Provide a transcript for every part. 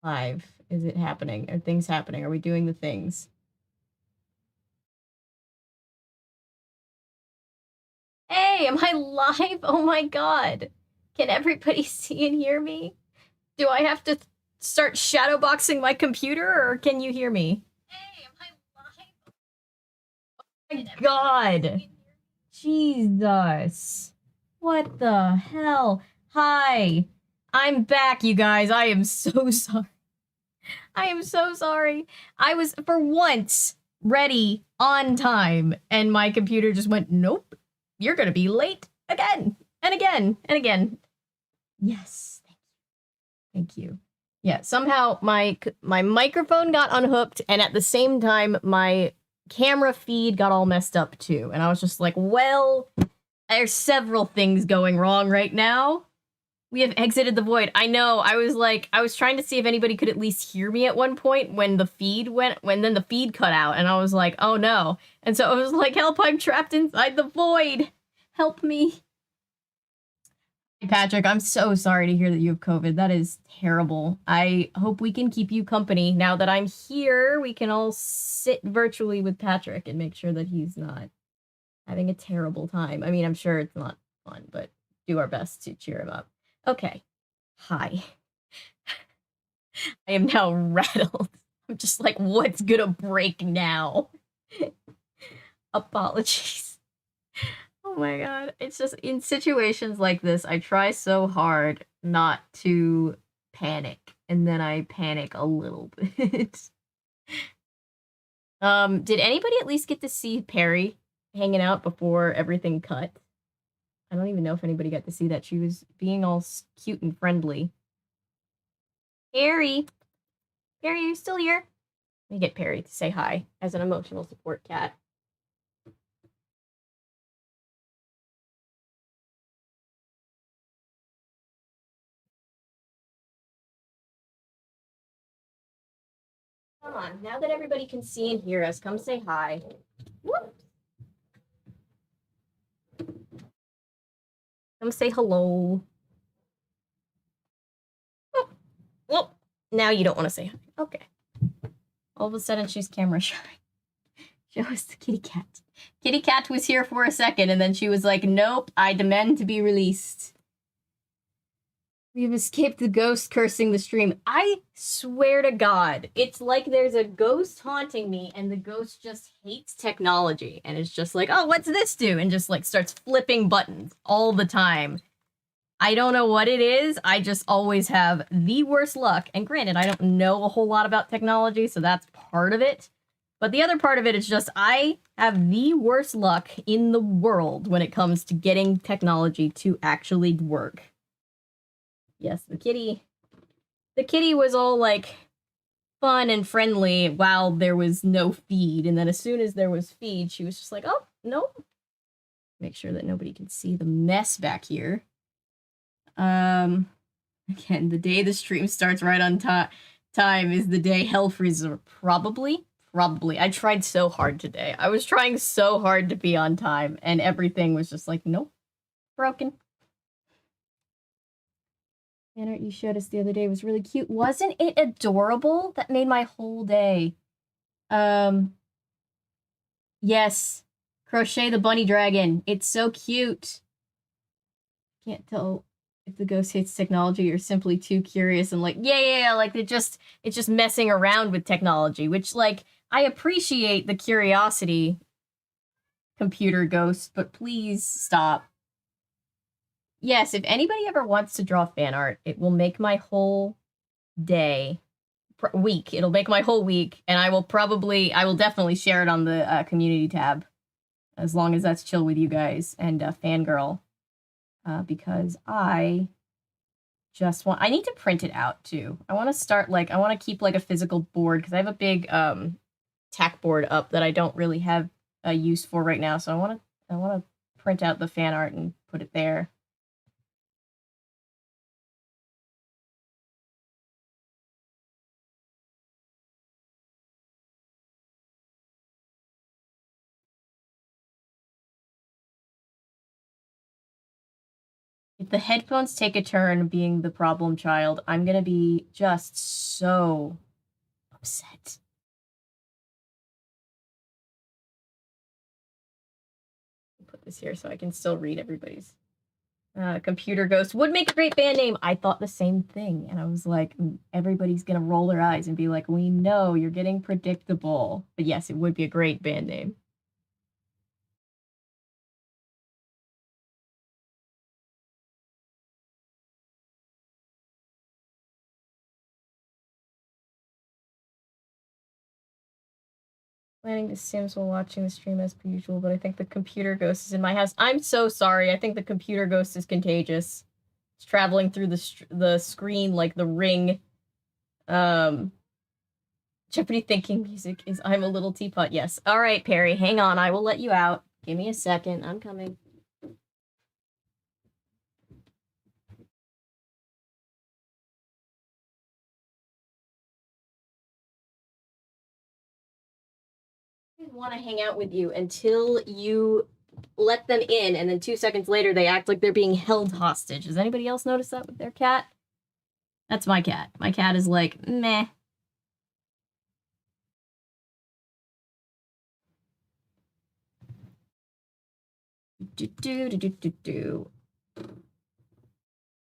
live? Is it happening? Are things happening? Are we doing the things? Hey, am I live? Oh my god. Can everybody see and hear me? Do I have to start shadowboxing my computer, or can you hear me? Hey, am I live? Oh my god. Jesus. What the hell? Hi. I'm back, you guys. I am so sorry. I am so sorry. I was, for once, ready on time, and my computer just went, nope, you're gonna be late again, and again, and again. Yes, thank you. Yeah, somehow my microphone got unhooked, and at the same time, my camera feed got all messed up too, and I was just like, well, there's several things going wrong right now. We have exited the void. I know. I was trying to see if anybody could at least hear me at one point when the feed then the feed cut out, and I was like, oh no. And so I was like, help, I'm trapped inside the void. Help me. Hey, Patrick, I'm so sorry to hear that you have COVID. That is terrible. I hope we can keep you company. Now that I'm here, we can all sit virtually with Patrick and make sure that he's not having a terrible time. I mean, I'm sure it's not fun, but do our best to cheer him up. Okay. Hi. I am now rattled. I'm just like, what's gonna break now? Apologies. Oh my god. It's just, in situations like this, I try so hard not to panic, and then I panic a little bit. Did anybody at least get to see Perry hanging out before everything cut? I don't even know if anybody got to see that. She was being all cute and friendly. Perry! Perry, are you still here? Let me get Perry to say hi as an emotional support cat. Come on, now that everybody can see and hear us, come say hi. Whoop. Come say hello. Oh, well, now you don't want to say hi. Okay. All of a sudden, she's camera shy. Show us the kitty cat. Kitty cat was here for a second, and then she was like, nope, I demand to be released. We've escaped the ghost cursing the stream. I swear to God, it's like there's a ghost haunting me, and the ghost just hates technology, and it's just like, oh, what's this do? And just like starts flipping buttons all the time. I don't know what it is. I just always have the worst luck. And granted, I don't know a whole lot about technology, so that's part of it. But the other part of it is just I have the worst luck in the world when it comes to getting technology to actually work. Yes, the kitty was all like fun and friendly while there was no feed, and then as soon as there was feed, she was just like, oh, no. Make sure that nobody can see the mess back here. Again, the day the stream starts right on time is the day hell freezes. Probably. I tried so hard today. I was trying so hard to be on time, and everything was just like, nope, broken. Fan art you showed us the other day was really cute. Wasn't it adorable? That made my whole day. Yes. Crochet the bunny dragon. It's so cute. Can't tell if the ghost hates technology or simply too curious and like, yeah, like it's just messing around with technology, which, like, I appreciate the curiosity, computer ghost, but please stop. Yes, if anybody ever wants to draw fan art, it will make my whole day, week. It'll make my whole week, and I will definitely share it on the community tab, as long as that's chill with you guys and fangirl, because I need to print it out too. I want to keep like a physical board, because I have a big tack board up that I don't really have a use for right now, so I want to print out the fan art and put it there. If the headphones take a turn being the problem child, I'm gonna be just so upset. Put this here so I can still read everybody's. Computer Ghost would make a great band name. I thought the same thing. And I was like, everybody's going to roll their eyes and be like, we know you're getting predictable. But yes, it would be a great band name. Planning to Sims while watching the stream as per usual, but I think the Computer Ghost is in my house. I'm so sorry. I think the Computer Ghost is contagious. It's traveling through the screen like the Ring. Jeopardy thinking music is I'm a Little Teapot. Yes. All right, Perry, hang on. I will let you out. Give me a second. I'm coming. I want to hang out with you until you let them in, and then 2 seconds later they act like they're being held hostage. Does anybody else notice that with their cat? That's my cat. My cat is like, meh.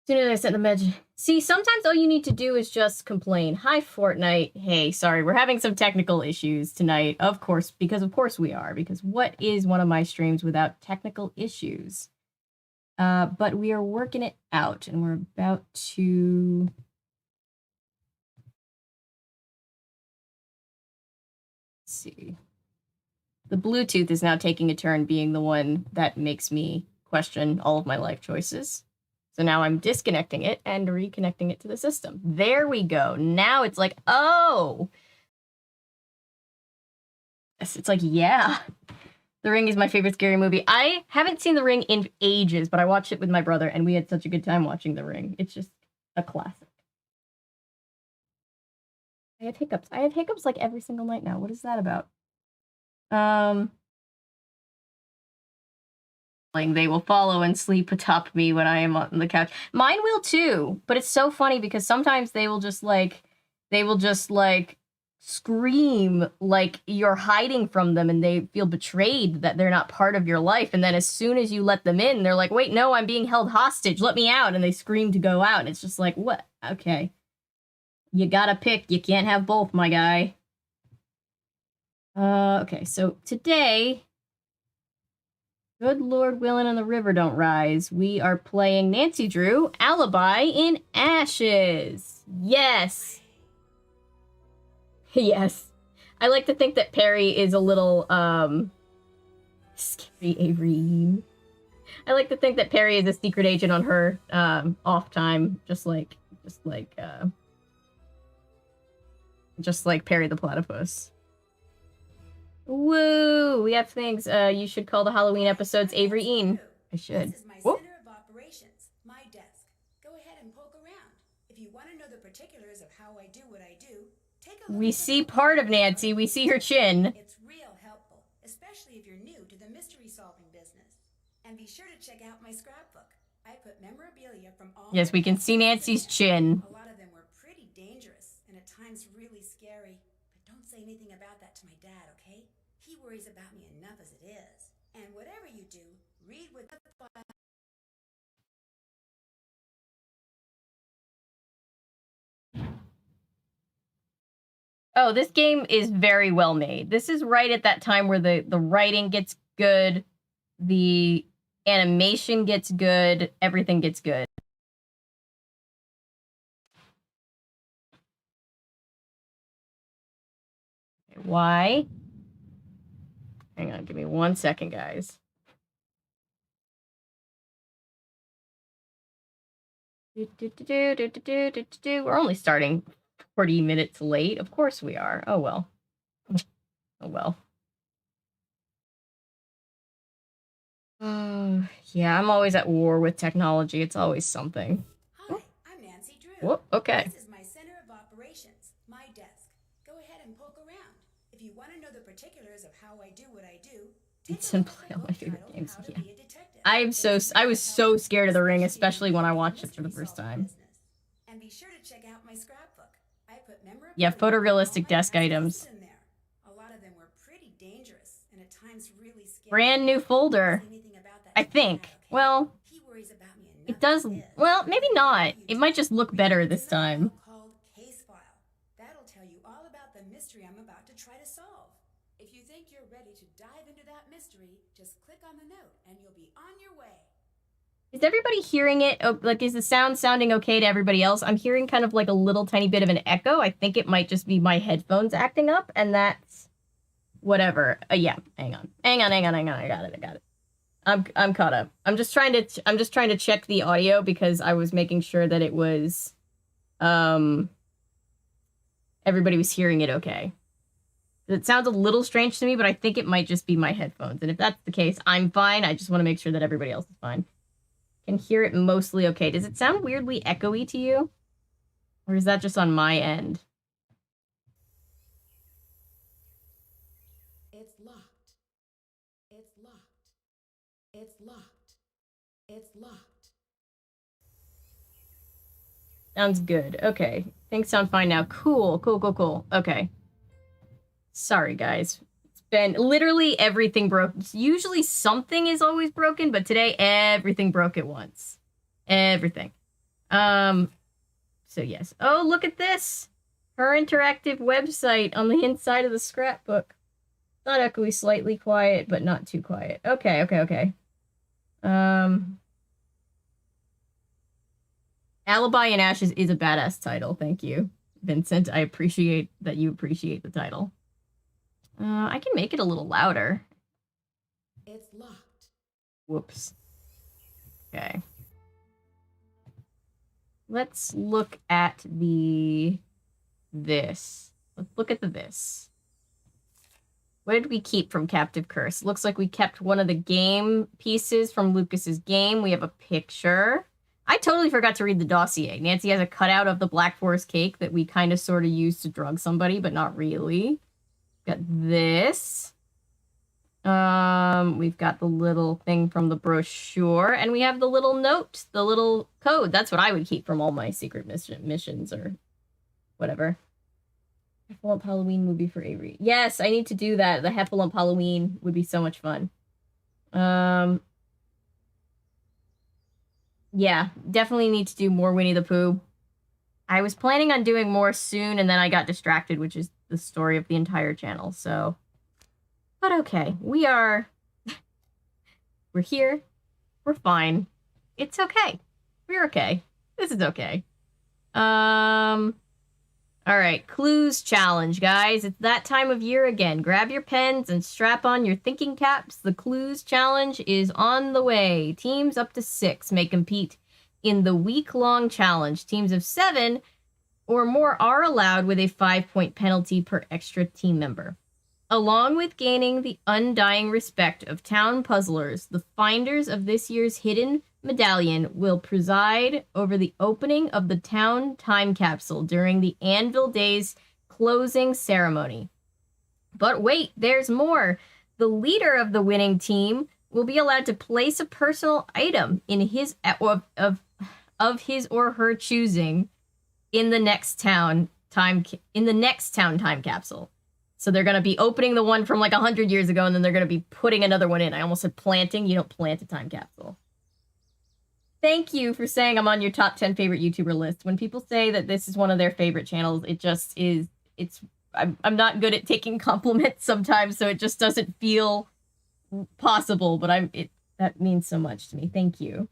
As soon as I set the message. See, sometimes all you need to do is just complain. Hi, Fortnite. Hey, sorry, we're having some technical issues tonight. Of course, because of course we are. Because what is one of my streams without technical issues? But we are working it out, and we're about to... Let's see. The Bluetooth is now taking a turn being the one that makes me question all of my life choices. So now I'm disconnecting it and reconnecting it to the system. There we go. Now it's like, oh. It's like, yeah. The Ring is my favorite scary movie. I haven't seen The Ring in ages, but I watched it with my brother, and we had such a good time watching The Ring. It's just a classic. I have hiccups. I have hiccups like every single night now. What is that about? They will follow and sleep atop me when I am on the couch. Mine will too, but it's so funny because sometimes they will just like scream like you're hiding from them, and they feel betrayed that they're not part of your life. And then as soon as you let them in, they're like, wait, no, I'm being held hostage. Let me out. And they scream to go out. And it's just like, what? Okay. You gotta pick. You can't have both, my guy. Okay, so today, good Lord willing and the river don't rise, we are playing Nancy Drew, Alibi in Ashes. Yes. Yes. I like to think that Perry is a little, scary Avery. I like to think that Perry is a secret agent on her, off time, just like Perry the Platypus. Woo! We have things. You should call the Halloween episodes Avery Ean. I should. This is my center of operations, my desk. Go ahead and poke around. If you want to know the particulars of how I do what I do, take a look. We see part of Nancy. We see her chin. It's real helpful, especially if you're new to the mystery solving business. And be sure to check out my scrapbook. I put memorabilia from all. Yes, we can see Nancy's chin. A lot of them were pretty dangerous and at times really scary. But don't say anything about that to my dad, okay? He worries about me enough as it is. And whatever you do, read with the file. Oh, this game is very well made. This is right at that time where the writing gets good, the animation gets good, everything gets good. Why? Hang on, give me 1 second, guys. We're only starting 40 minutes late. Of course we are. Oh, well. Oh, well. Yeah, I'm always at war with technology. It's always something. Hi, I'm Nancy Drew. Whoop, okay. This is my center of operations, my desk. Go ahead and poke around. If you want to know the particulars of how I do what I do, take a look at play all my favorite games. Yeah. I was so scared of The Ring, especially when I watched it for the first time. And be sure to check out my scrapbook. I put memorabilia Yeah, photorealistic and all my desk past items. cases in there. A lot of them were pretty dangerous and at times really scary. Brand new folder. Don't say anything about that I to my think. dad, okay? Well, He worries about me enough it does. as is. Well, maybe not. You It might do. just look Read better what's this in the file time. called Case File. That'll tell you all about the mystery I'm about to try to solve. If you think you're ready to dive into that mystery, just click on the note and you'll be on your way. Is everybody hearing it? Oh, like, is the sound sounding okay to everybody else? I'm hearing kind of like a little tiny bit of an echo. I think it might just be my headphones acting up, and that's whatever. Yeah, hang on. I got it. I'm caught up. I'm just trying to check the audio because I was making sure that it was everybody was hearing it okay. It sounds a little strange to me, but I think it might just be my headphones. And if that's the case, I'm fine. I just want to make sure that everybody else is fine. Can hear it mostly okay. Does it sound weirdly echoey to you? Or is that just on my end? It's locked. It's locked. It's locked. It's locked. Sounds good. Okay. Things sound fine now. Cool. Okay. Sorry, guys. It's been literally everything broke. Usually something is always broken, but today everything broke at once. Everything. So yes. Oh, look at this. Her interactive website on the inside of the scrapbook. Not echoey, slightly quiet, but not too quiet. Okay. Alibi and Ashes is a badass title. Thank you, Vincent. I appreciate that you appreciate the title. I can make it a little louder. It's locked. Whoops. Okay. Let's look at this. Let's look at this. What did we keep from Captive Curse? Looks like we kept one of the game pieces from Lucas's game. We have a picture. I totally forgot to read the dossier. Nancy has a cutout of the Black Forest cake that we kind of sort of used to drug somebody, but not really. Got this. We've got the little thing from the brochure, and we have the little note, the little code. That's what I would keep from all my secret missions or whatever. Heffalump Halloween movie for Avery. Yes, I need to do that. The Heffalump Halloween would be so much fun. Yeah, definitely need to do more Winnie the Pooh. I was planning on doing more soon, and then I got distracted, which is the story of the entire channel, so... But okay, we're here. We're fine. It's okay. We're okay. This is okay. Alright, clues challenge, guys. It's that time of year again. Grab your pens and strap on your thinking caps. The clues challenge is on the way. Teams up to 6 may compete in the week-long challenge. Teams of 7 or more are allowed with a 5-point penalty per extra team member. Along with gaining the undying respect of town puzzlers, the finders of this year's hidden medallion will preside over the opening of the town time capsule during the Anvil Days closing ceremony. But wait, there's more. The leader of the winning team will be allowed to place a personal item in his of his or her choosing in the next town time capsule. So they're going to be opening the one from like 100 years ago, and then they're going to be putting another one in. I almost said planting. You don't plant a time capsule. Thank you for saying I'm on your top 10 favorite YouTuber list. When people say that this is one of their favorite channels, it just is. I'm not good at taking compliments sometimes, so it just doesn't feel possible, but that means so much to me. Thank you.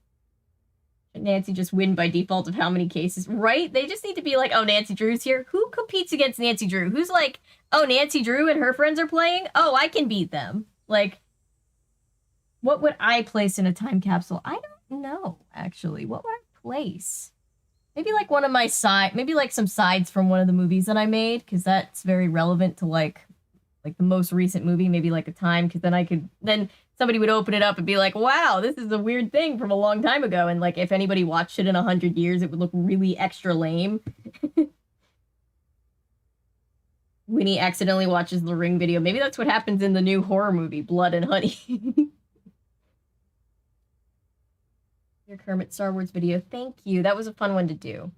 Nancy just win by default of how many cases, right? They just need to be like, oh, Nancy Drew's here. Who competes against Nancy Drew? Who's like, oh, Nancy Drew and her friends are playing? Oh, I can beat them. Like, what would I place in a time capsule? I don't know, actually. What would I place? Maybe like one of my maybe like some sides from one of the movies that I made, because that's very relevant to like the most recent movie, maybe like a time, because then somebody would open it up and be like, wow, this is a weird thing from a long time ago. And like, if anybody watched it in 100 years, it would look really extra lame. Winnie accidentally watches the Ring video. Maybe that's what happens in the new horror movie, Blood and Honey. Your Kermit Star Wars video. Thank you. That was a fun one to do.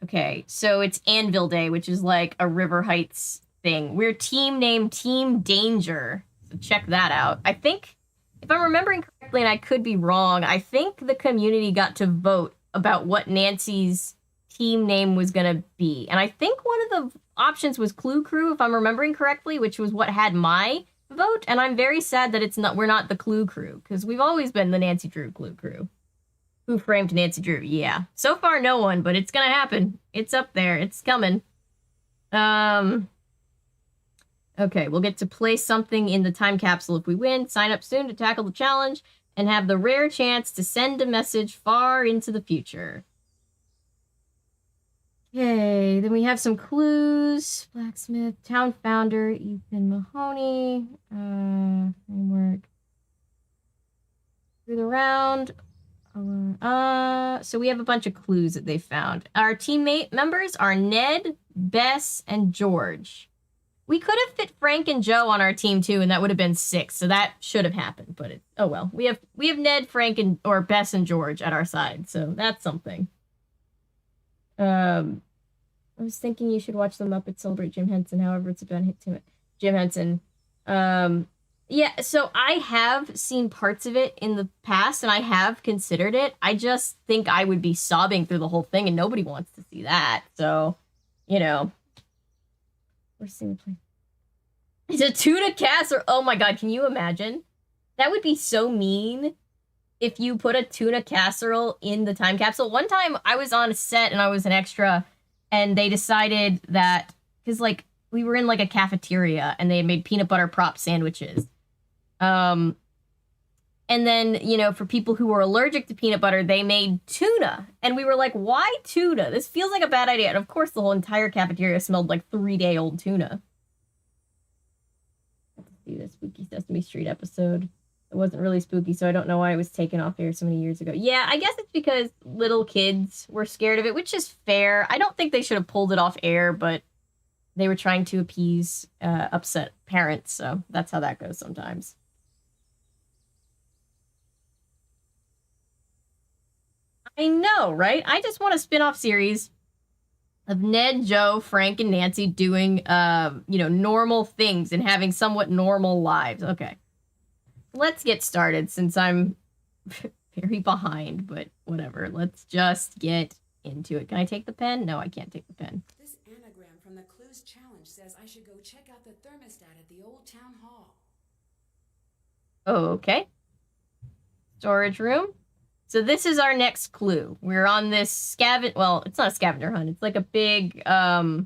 Okay, so it's Anvil Day, which is like a River Heights thing. We're team named Team Danger. So check that out. I think, if I'm remembering correctly, and I could be wrong, I think the community got to vote about what Nancy's team name was gonna be. And I think one of the options was Clue Crew, if I'm remembering correctly, which was what had my vote. And I'm very sad that we're not the Clue Crew, because we've always been the Nancy Drew Clue Crew. Who framed Nancy Drew? Yeah. So far, no one, but it's gonna happen. It's up there. It's coming. Okay, we'll get to place something in the time capsule if we win. Sign up soon to tackle the challenge and have the rare chance to send a message far into the future. Okay, then we have some clues. Blacksmith, town founder, Ethan Mahoney, framework. Through the round. So we have a bunch of clues that they found. Our teammate members are Ned, Bess, and George. We could have fit Frank and Joe on our team too, and that would have been 6. So that should have happened. But oh well. We have Ned, Frank, or Bess and George at our side, so that's something. I was thinking you should watch the Muppets celebrate Jim Henson. However, it's about Jim Henson. Yeah, so I have seen parts of it in the past, and I have considered it. I just think I would be sobbing through the whole thing, and nobody wants to see that. So, you know. We're seeing play. It's a tuna casserole. Oh my god, can you imagine? That would be so mean if you put a tuna casserole in the time capsule. One time, I was on a set, and I was an extra, and they decided that, because, like, we were in, like, a cafeteria, and they had made peanut butter prop sandwiches. And then, you know, for people who were allergic to peanut butter, they made tuna. And we were like, why tuna? This feels like a bad idea. And of course, the whole entire cafeteria smelled like 3-day-old tuna. Let's see this Spooky Sesame Street episode. It wasn't really spooky, so I don't know why it was taken off air so many years ago. Yeah, I guess it's because little kids were scared of it, which is fair. I don't think they should have pulled it off air, but they were trying to appease upset parents, so that's how that goes sometimes. I know, right? I just want a spin-off series of Ned, Joe, Frank, and Nancy doing, you know, normal things and having somewhat normal lives. Okay. Let's get started since I'm very behind, but whatever. Let's just get into it. Can I take the pen? No, I can't take the pen. This anagram from the Clues Challenge says I should go check out the thermostat at the old town hall. Okay. Storage room. So this is our next clue. We're on this well, it's not a scavenger hunt. It's like a big, I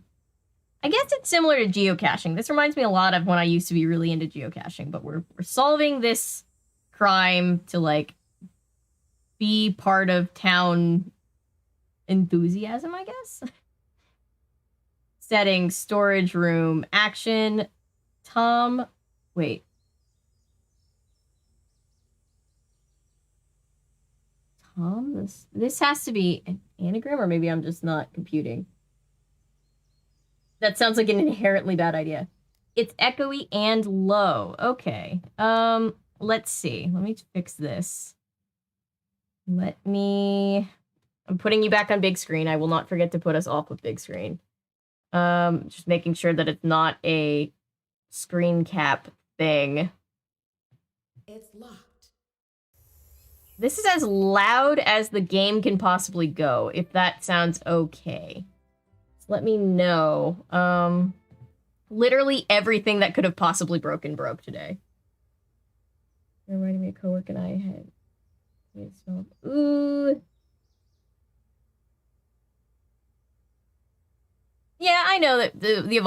guess it's similar to geocaching. This reminds me a lot of when I used to be really into geocaching, but we're solving this crime to, like, be part of town enthusiasm, I guess. Setting, storage room, action, Tom, wait. Tom, this has to be an anagram, or maybe I'm just not computing. That sounds like an inherently bad idea. It's echoey and low. Okay. Let's see. Let me fix this. I'm putting you back on big screen. I will not forget to put us off with big screen. Just making sure that it's not a screen cap thing. It's locked. This is as loud as the game can possibly go, if that sounds okay. So let me know. Literally everything that could have possibly broke today. You're reminding me of coworker and I had... Ooh. Yeah, I know that the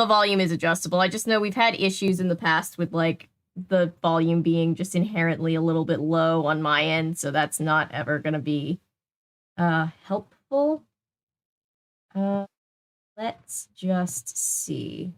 volume is adjustable. I just know we've had issues in the past with, like, the volume being just inherently a little bit low on my end, so that's not ever gonna be helpful. Let's just see.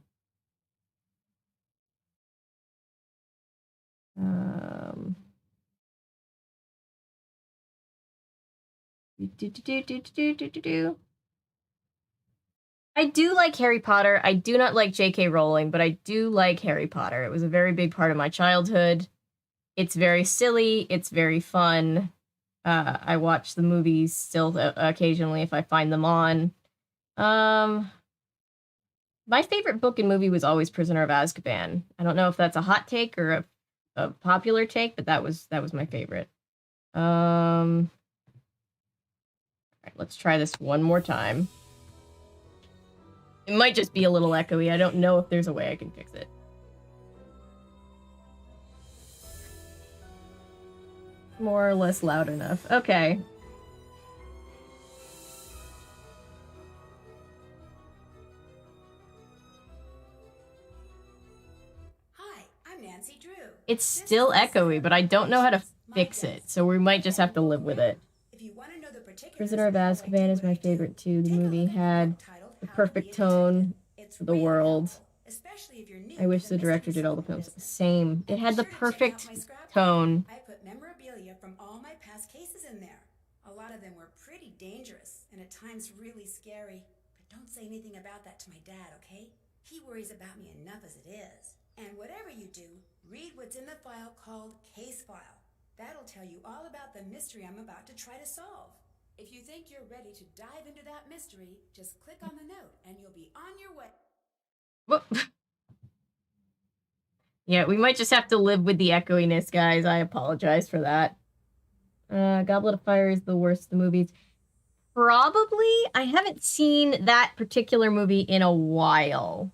I do like Harry Potter. I do not like J.K. Rowling, but I do like Harry Potter. It was a very big part of my childhood. It's very silly. It's very fun. I watch the movies still occasionally if I find them on. My favorite book and movie was always Prisoner of Azkaban. I don't know if that's a hot take or a popular take, but that was my favorite. All right, let's try this one more time. It might just be a little echoey. I don't know if there's a way I can fix it. More or less loud enough. Okay. Hi, I'm Nancy Drew. It's still echoey, but I don't know how to fix it, so we might just have to live with it. If you want to know the particulars Prisoner of Azkaban is my favorite too. The movie had the perfect tone for the world. I wish the director did all the films. Same. It had the perfect tone. I put memorabilia from all my past cases in there. A lot of them were pretty dangerous and at times really scary. But don't say anything about that to my dad, okay? He worries about me enough as it is. And whatever you do, read what's in the file called Case File. That'll tell you all about the mystery I'm about to try to solve. If you think you're ready to dive into that mystery, just click on the note and you'll be on your way. Whoop. Yeah, we might just have to live with the echoiness, guys. I apologize for that. Goblet of Fire is the worst of the movies. Probably. I haven't seen that particular movie in a while.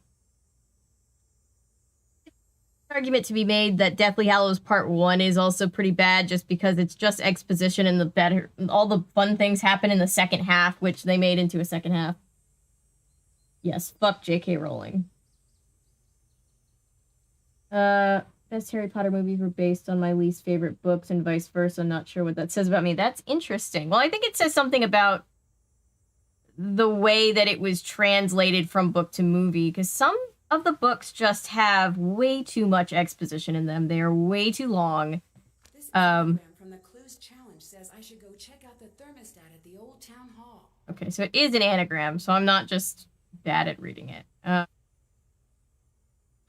Argument to be made that Deathly Hallows Part 1 is also pretty bad just because it's just exposition and all the fun things happen in the second half, which they made into a second half. Yes, fuck J.K. Rowling. Best Harry Potter movies were based on my least favorite books and vice versa. I'm not sure what that says about me. That's interesting. Well, I think it says something about the way that it was translated from book to movie, because some of the books just have way too much exposition in them. They are way too long. This anagram from the Clues Challenge says I should go check out the thermostat at the old town hall. Okay, so it is an anagram, so I'm not just bad at reading it.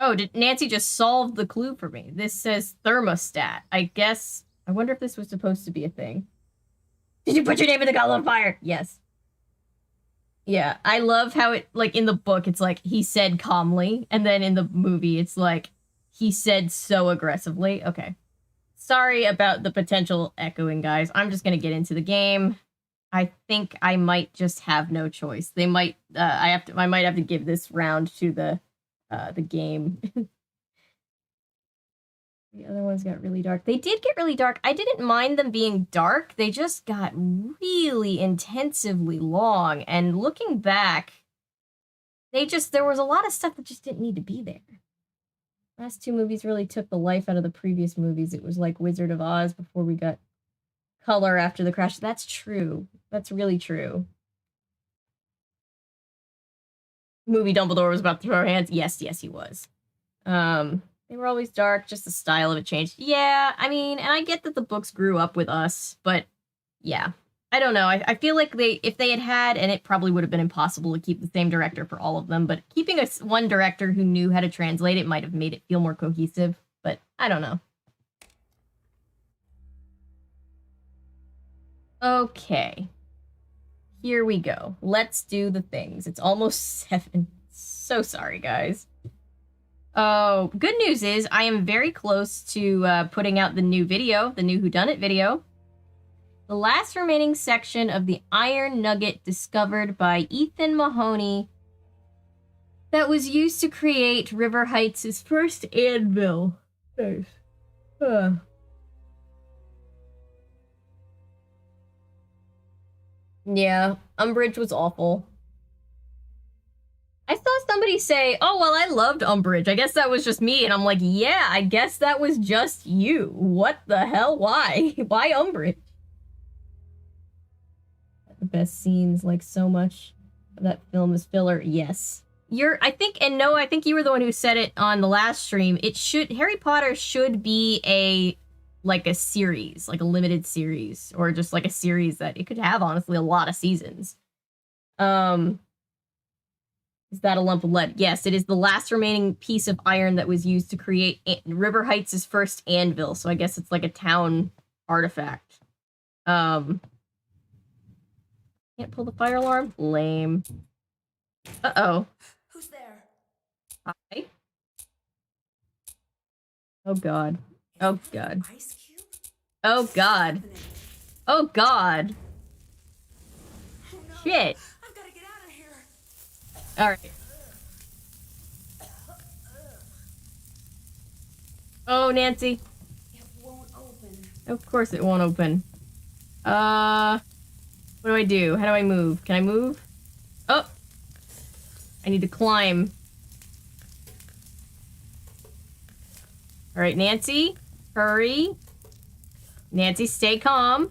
Oh, did Nancy just solve the clue for me? This says thermostat. I wonder if this was supposed to be a thing. Did you put your name in the Goblet of Fire? Yes. Yeah, I love how it, like, in the book, it's like, he said calmly, and then in the movie, it's like, he said so aggressively. Okay. Sorry about the potential echoing, guys. I'm just gonna get into the game. I think I might just have no choice. They might, I might have to give this round to the game. The other ones got really dark. They did get really dark. I didn't mind them being dark. They just got really intensively long. And looking back, there was a lot of stuff that just didn't need to be there. Last two movies really took the life out of the previous movies. It was like Wizard of Oz before we got color after the crash. That's true. That's really true. Movie Dumbledore was about to throw hands. Yes, he was. They were always dark, just the style of it changed. Yeah, I mean, and I get that the books grew up with us, but yeah. I don't know. I feel like if they had, and it probably would have been impossible to keep the same director for all of them, but keeping one director who knew how to translate it might have made it feel more cohesive, but I don't know. Okay. Here we go. Let's do the things. It's almost 7. So sorry, guys. Oh, good news is I am very close to putting out the new video, the new Whodunit video. The last remaining section of the iron nugget discovered by Ethan Mahoney that was used to create River Heights' first anvil. Nice. Yeah, Umbridge was awful. I saw somebody say, oh, well, I loved Umbridge. I guess that was just me. And I'm like, yeah, I guess that was just you. What the hell? Why? Why Umbridge? The best scenes, like so much of that film is filler. Yes. I think you were the one who said it on the last stream. Harry Potter should be a series, like a limited series, or just like a series that it could have, honestly, a lot of seasons. Is that a lump of lead? Yes, it is the last remaining piece of iron that was used to create River Heights' first anvil. So I guess it's like a town artifact. Can't pull the fire alarm? Lame. Uh-oh. Who's there? Hi. Oh, God. Oh, God. Ice cube? Oh, God. Oh, God. Oh, no. Shit. I've got to get out of here. All right. Oh, Nancy. It won't open. Of course it won't open. What do I do? How do I move? Can I move? Oh! I need to climb. Alright, Nancy. Hurry. Nancy, stay calm.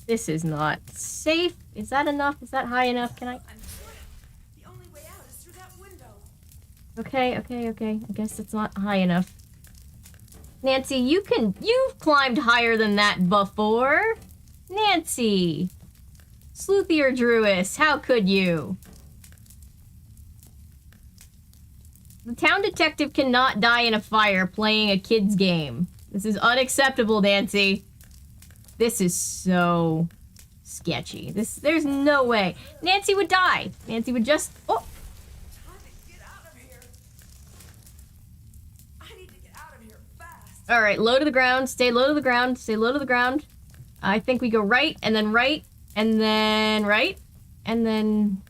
This is not safe. Is that enough? Is that high enough? Can I? I'm trapped. The only way out is through that window. Okay. I guess it's not high enough. Nancy, you've climbed higher than that before. Nancy. Sleuthier Druis, how could you? The town detective cannot die in a fire playing a kid's game. This is unacceptable, Nancy. This is so sketchy. There's no way. Nancy would die. Nancy would just... Oh! Trying to get out of here. I need to get out of here fast. Alright, low to the ground. Stay low to the ground. Stay low to the ground. I think we go right, and then right, and then right, and then...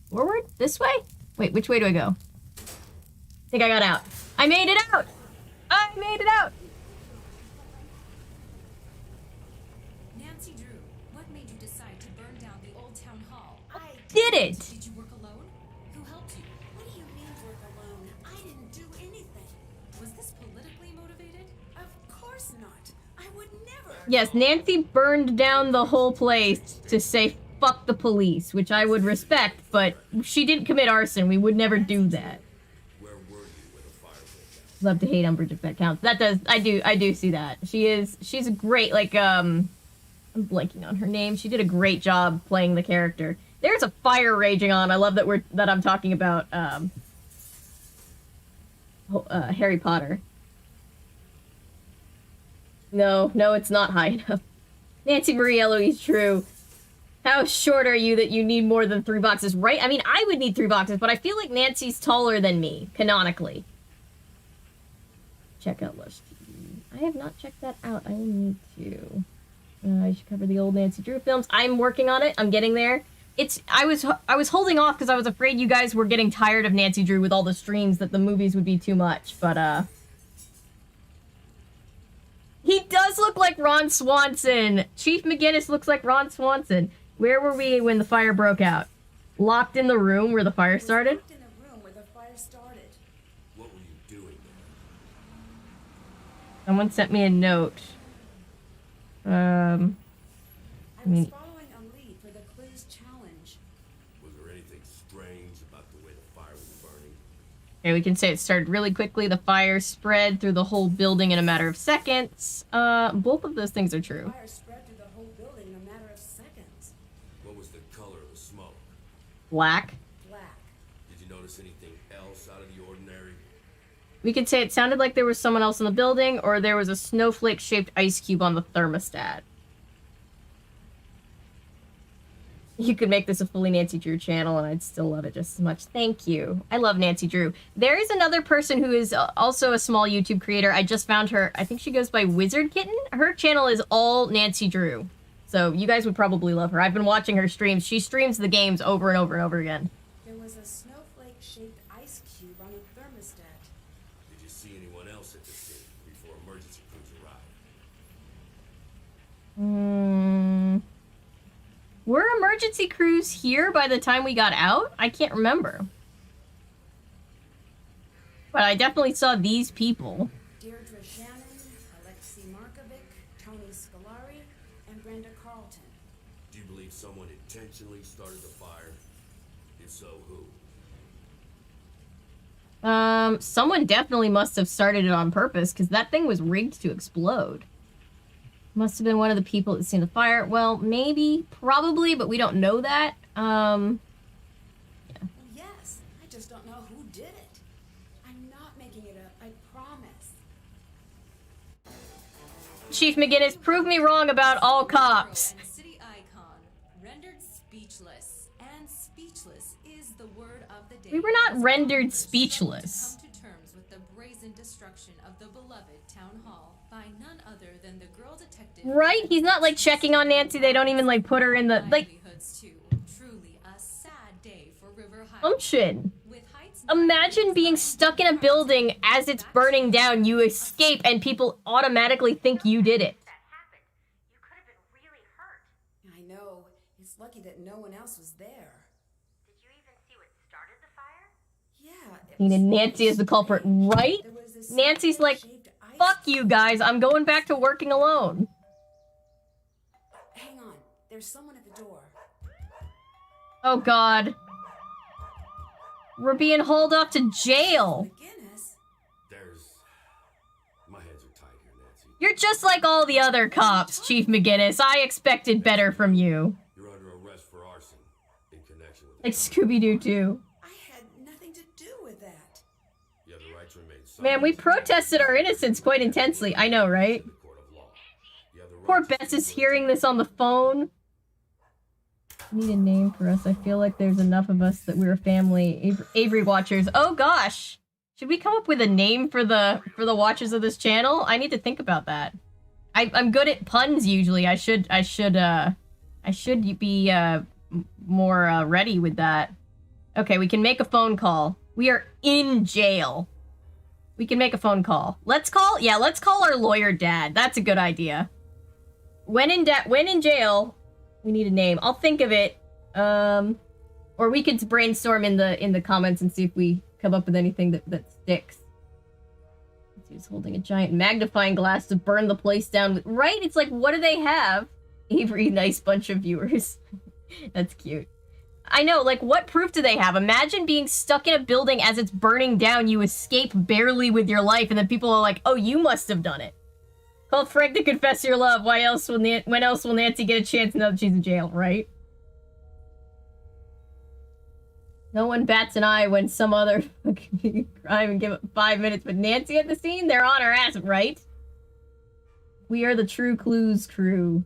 Forward? This way? Wait, which way do I go? I think I got out. I made it out! I made it out! Nancy Drew, what made you decide to burn down the old town hall? I Did it! Did you work alone? Who helped you? What do you mean work alone? I didn't do anything. Was this politically motivated? Of course not. I would never. Yes, Nancy burned down the whole place to say fuck the police, which I would respect, but she didn't commit arson. We would never do that. Where were you when the fire broke out? Love to hate Umbridge if that counts. That does, I do see that. She's a great, like, I'm blanking on her name. She did a great job playing the character. There's a fire raging on. I love that I'm talking about, Harry Potter. No, it's not high enough. Nancy Marie Eloise True. How short are you that you need more than 3 boxes, right? I mean, I would need 3 boxes, but I feel like Nancy's taller than me, canonically. Check out Lush TV. I have not checked that out. I will need to. I should cover the old Nancy Drew films. I'm working on it. I'm getting there. I was holding off because I was afraid you guys were getting tired of Nancy Drew with all the streams, that the movies would be too much, but, he does look like Ron Swanson. Chief McGinnis looks like Ron Swanson. Where were we when the fire broke out? Locked in the room where the fire started? Locked in the room where the fire started. What were you doing there? Someone sent me a note. I was mean- following a lead for the quiz challenge. Was there anything strange about the way the fire was burning? Okay, we can say it started really quickly. The fire spread through the whole building in a matter of seconds. Both of those things are true. Fire spread through the whole building in a matter of seconds. What was the color of the smoke? Black. Black. Did you notice anything else out of the ordinary? We could say it sounded like there was someone else in the building, or there was a snowflake-shaped ice cube on the thermostat. You could make this a fully Nancy Drew channel, and I'd still love it just as much. Thank you. I love Nancy Drew. There is another person who is also a small YouTube creator. I just found her. I think she goes by Wizard Kitten. Her channel is all Nancy Drew. So you guys would probably love her. I've been watching her streams. She streams the games over and over and over again. There was a snowflake-shaped ice cube on a thermostat. Did you see anyone else at the scene before emergency crews arrived? Were emergency crews here by the time we got out? I can't remember. But I definitely saw these people. Deirdre Shannon, Alexei Markovic, Tony Scolari, and Brenda Carlton. Do you believe someone intentionally started the fire? If so, who? Someone definitely must have started it on purpose, because that thing was rigged to explode. Must have been one of the people that seen the fire. Well, maybe, probably, but we don't know that. Yes, I just don't know who did it. I'm not making it up, I promise. Chief McGinnis, prove me wrong about all cops. And city icon, rendered speechless. And speechless is the word of the day. We were not rendered speechless. To come to terms with the brazen destruction of the beloved town hall by none other than the girl detective. Right? He's not, like, checking on Nancy. They don't even, like, put her in the, like... Too. Truly a sad day for River Heights. Function. Imagine being stuck in a building as it's burning down, you escape, and people automatically think you did it. I know. It's lucky that no one else was there. Did you even see what started the fire? Yeah. And Nancy is the culprit, right? Nancy's like, fuck you guys, I'm going back to working alone. Hang on. There's someone at the door. Oh god. We're being hauled off to jail. McGinnis? My hands are tied here, Nancy. You're just like all the other cops, Chief McGinnis. I expected better from you. You're under arrest for arson in connection with... Like Scooby-Doo too. I had nothing to do with that. You have the right to remain silent. Man, we protested our innocence quite intensely. I know, right? In the court of law. You have the right Poor to Bess is hearing this on the phone. Need a name for us. I feel like there's enough of us that we're a family. Avery Watchers. Oh gosh. Should we come up with a name for the watchers of this channel? I need to think about that. I'm good at puns usually. I should be more ready with that. Okay, we can make a phone call. We are in jail. We can make a phone call. Let's call our lawyer dad. That's a good idea. When in jail, we need a name. I'll think of it. Or we could brainstorm in the comments and see if we come up with anything that sticks. He's holding a giant magnifying glass to burn the place down with. Right? It's like, what do they have? Avery, nice bunch of viewers. That's cute. I know, like, what proof do they have? Imagine being stuck in a building as it's burning down, you escape barely with your life, and then people are like, oh, you must have done it. Call Frank to confess your love. When else will Nancy get a chance now that she's in jail, right? No one bats an eye when some other fucking crime and give it 5 minutes, but Nancy at the scene? They're on her ass, right? We are the True Clues crew.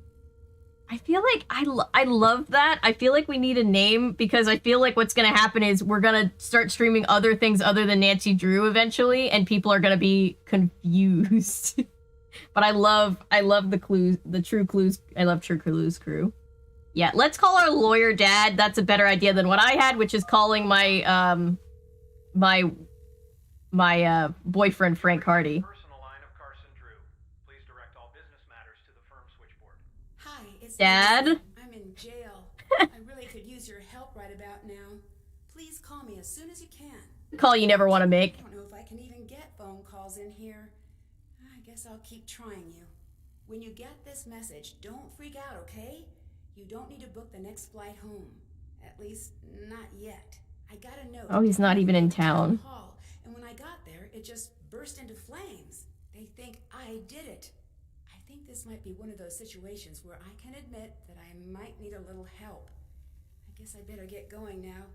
I feel like I love that. I feel like we need a name because I feel like what's gonna happen is we're gonna start streaming other things other than Nancy Drew eventually, and people are gonna be confused. But I love the clues, the True Clues. I love True Clues crew. Yeah, let's call our lawyer dad. That's a better idea than what I had, which is calling my my boyfriend Frank Hardy. Personal line of Carson Drew. Please direct all business matters to the firm switchboard. Hi, it's Dad? Nancy. I'm in jail. I really could use your help right about now. Please call me as soon as you can. Call you never want to make. I don't know if I can even get phone calls in here. I guess I'll keep trying you. When you get this message, don't freak out, okay? You don't need to book the next flight home. At least, not yet. I got a note. Oh, he's not even in town. Hall, and when I got there, it just burst into flames. They think I did it. I think this might be one of those situations where I can admit that I might need a little help. I guess I better get going now.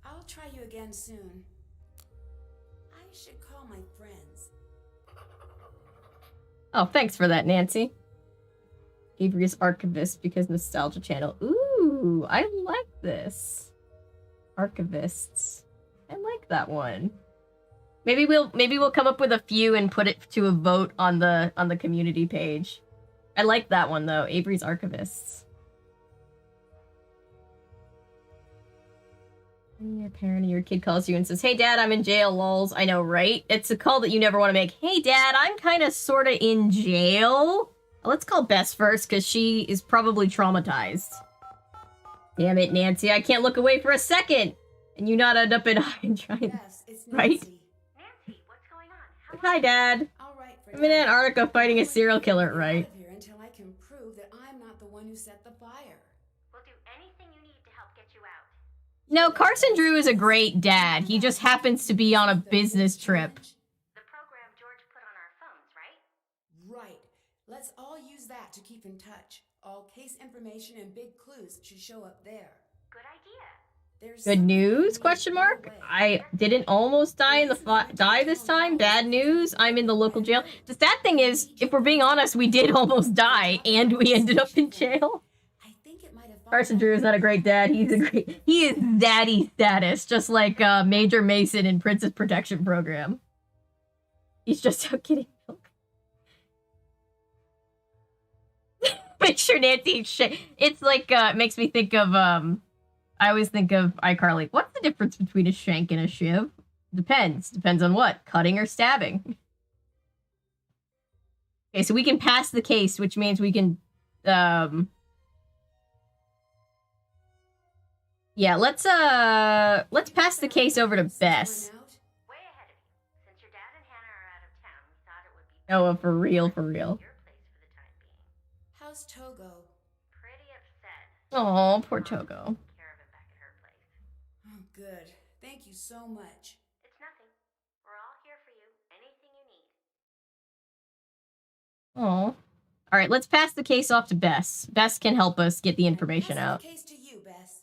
I'll try you again soon. I should call my friends. Oh, thanks for that, Nancy. Avery's Archivist because Nostalgia Channel. Ooh, I like this. Archivists. I like that one. Maybe we'll come up with a few and put it to a vote on the community page. I like that one though. Avery's Archivists. Your parent or your kid calls you and says, "Hey dad, I'm in jail, lols." I know, right? It's a call that you never want to make. Hey dad, I'm kind of sort of in jail. Let's call Bess first, because she is probably traumatized. Damn it, Nancy. I can't look away for a second. And you not end up in trying, Yes, it's Nancy. right? Nancy, what's going on? Hi, Dad. All right, for I'm in now. Antarctica fighting a serial killer, right? Out of here until I can prove that I'm not the one who set the fire. We'll do anything you need to help get you out. No, Carson Drew is a great dad. He just happens to be on a business trip. The program George put on our phones, right? Right. Let's all use that to keep in touch. All case information and big clues should show up there. Good idea. There's Good something news? we Question need right mark. away. I didn't almost die in the die this time. Bad news. I'm in the local jail. The sad thing is, if we're being honest, we did almost die and we ended up in jail. I think it might have Carson Drew is not a great dad. He is daddy status, just like Major Mason in Princess Protection Program. He's just out getting milk. Make sure Nancy. It's like makes me think of I always think of iCarly. What's the difference between a shank and a shiv? Depends. Depends on what? Cutting or stabbing. Okay, so we can pass the case, which means we can yeah, let's pass the case over to Bess. Way ahead of you. Since your dad and Hannah are out of town, we thought it would be Oh, for real, for real. your place for the time being. How's Togo? Pretty upset. Oh, poor Togo. Take care of him back at her place. Oh, good. Thank you so much. It's nothing. We're all here for you. Anything you need. Oh. All right, let's pass the case off to Bess. Bess can help us get the information Passing out. the case to you, Bess.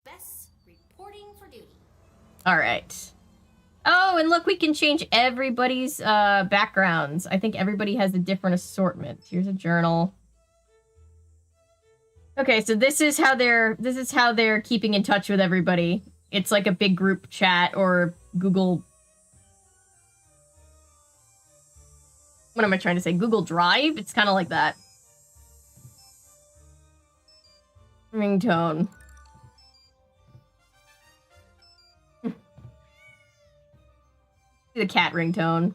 Bess, reporting for duty. All right. Oh, and look, we can change everybody's backgrounds. I think everybody has a different assortment. Here's a journal. Okay, so this is how they're keeping in touch with everybody. It's like a big group chat or Google. What am I trying to say? Google Drive? It's kind of like that. Ringtone. The cat ringtone.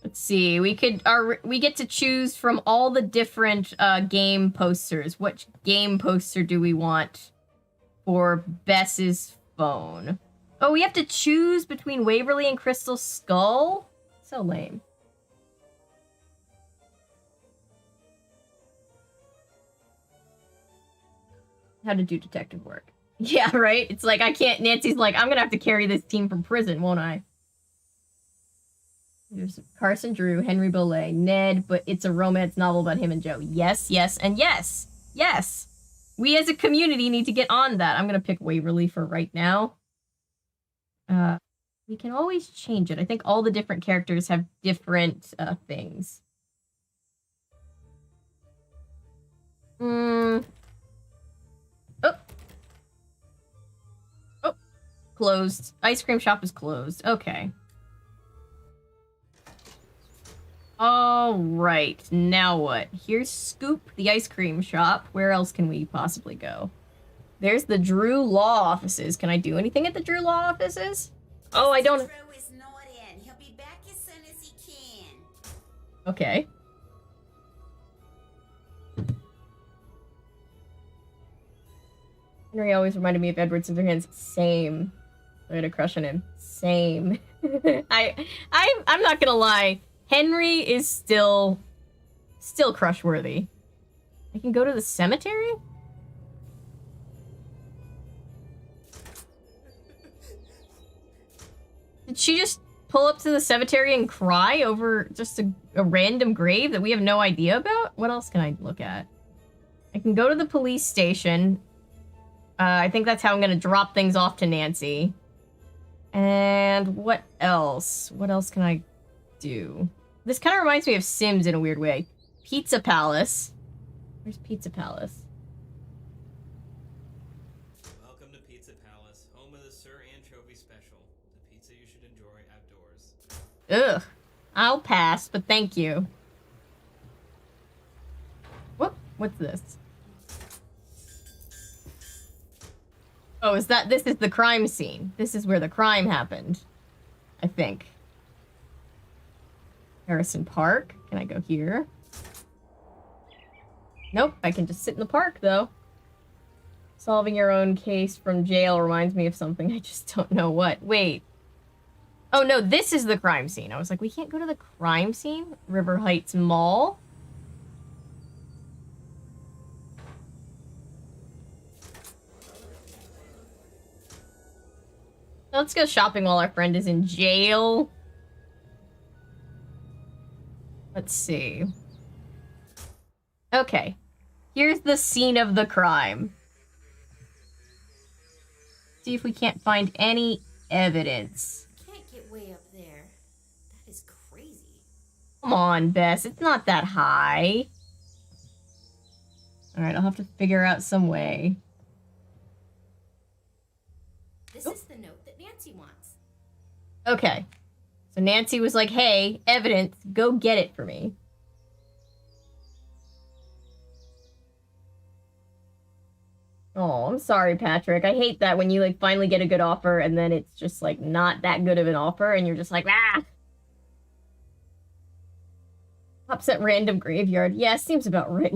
Let's see. We get to choose from all the different game posters. Which game poster do we want for Bess's phone? Oh, we have to choose between Waverly and Crystal Skull? So lame. How to do detective work. Yeah, right? It's like, I can't... Nancy's like, I'm gonna have to carry this team from prison, won't I? There's Carson Drew, Henry Bollé, Ned, but it's a romance novel about him and Joe. Yes, yes, and yes. Yes. We as a community need to get on that. I'm gonna pick Waverly for right now. We can always change it. I think all the different characters have different things. Oh. Oh. Closed. Ice cream shop is closed. Okay. All right, now what? Here's Scoop, the ice cream shop. Where else can we possibly go? There's the Drew Law offices. Can I do anything at the Drew Law offices? Oh, I don't... Drew is not in. He'll be back as soon as he can. Okay. Henry always reminded me of Edward Scissorhands. Same. I had a crush on him. Same. I'm not gonna lie. Henry is still crush-worthy. I can go to the cemetery? Did she just pull up to the cemetery and cry over just a random grave that we have no idea about? What else can I look at? I can go to the police station. I think that's how I'm gonna drop things off to Nancy. And what else? What else can I do? This kind of reminds me of Sims in a weird way. Pizza Palace. Where's Pizza Palace? Welcome to Pizza Palace, home of the Sir Anchovy Special. The pizza you should enjoy outdoors. Ugh. I'll pass, but thank you. Whoop. What's this? Oh, this is the crime scene. This is where the crime happened. I think. Harrison Park. Can I go here? Nope, I can just sit in the park, though. Solving your own case from jail reminds me of something. I just don't know what. Wait. Oh, no, this is the crime scene. I was like, we can't go to the crime scene? River Heights Mall? Let's go shopping while our friend is in jail. Let's see. Okay. Here's the scene of the crime. See if we can't find any evidence. Can't get way up there. That is crazy. Come on, Bess. It's not that high. Alright, I'll have to figure out some way. This is the note that Nancy wants. Okay. So Nancy was like, hey, evidence, go get it for me. Oh, I'm sorry, Patrick. I hate that when you, like, finally get a good offer and then it's just, like, not that good of an offer and you're just like, ah! Upset random graveyard. Yeah, seems about right.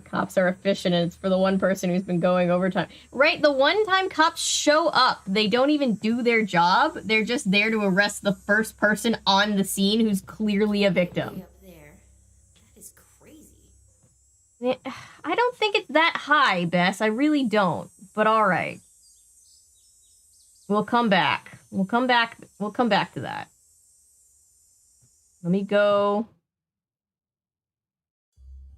Cops are efficient and it's for the one person who's been going overtime. Right, the one time cops show up, they don't even do their job. They're just there to arrest the first person on the scene who's clearly a victim. Way up there. That is crazy. I don't think it's that high, Bess. I really don't. But alright. We'll come back. We'll come back to that. Let me go.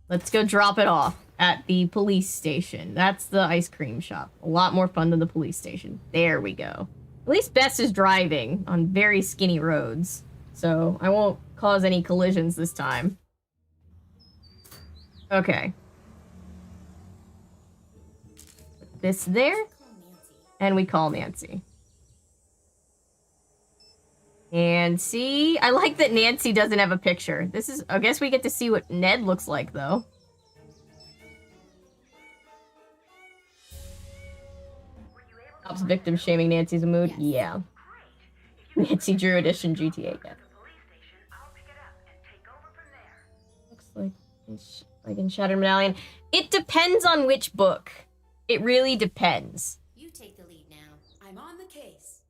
Let's go drop it off at the police station. That's the ice cream shop. A lot more fun than the police station. There we go. At least Bess is driving on very skinny roads, so I won't cause any collisions this time. Okay. Put this there, and we call Nancy. And see, I like that Nancy doesn't have a picture. This is, I guess we get to see what Ned looks like, though. Cops victim shaming Nancy's a mood? Yeah. Nancy Drew edition GTA, yeah. Looks like in Shattered Medallion. It depends on which book. It really depends. You take the lead now. I'm on the case.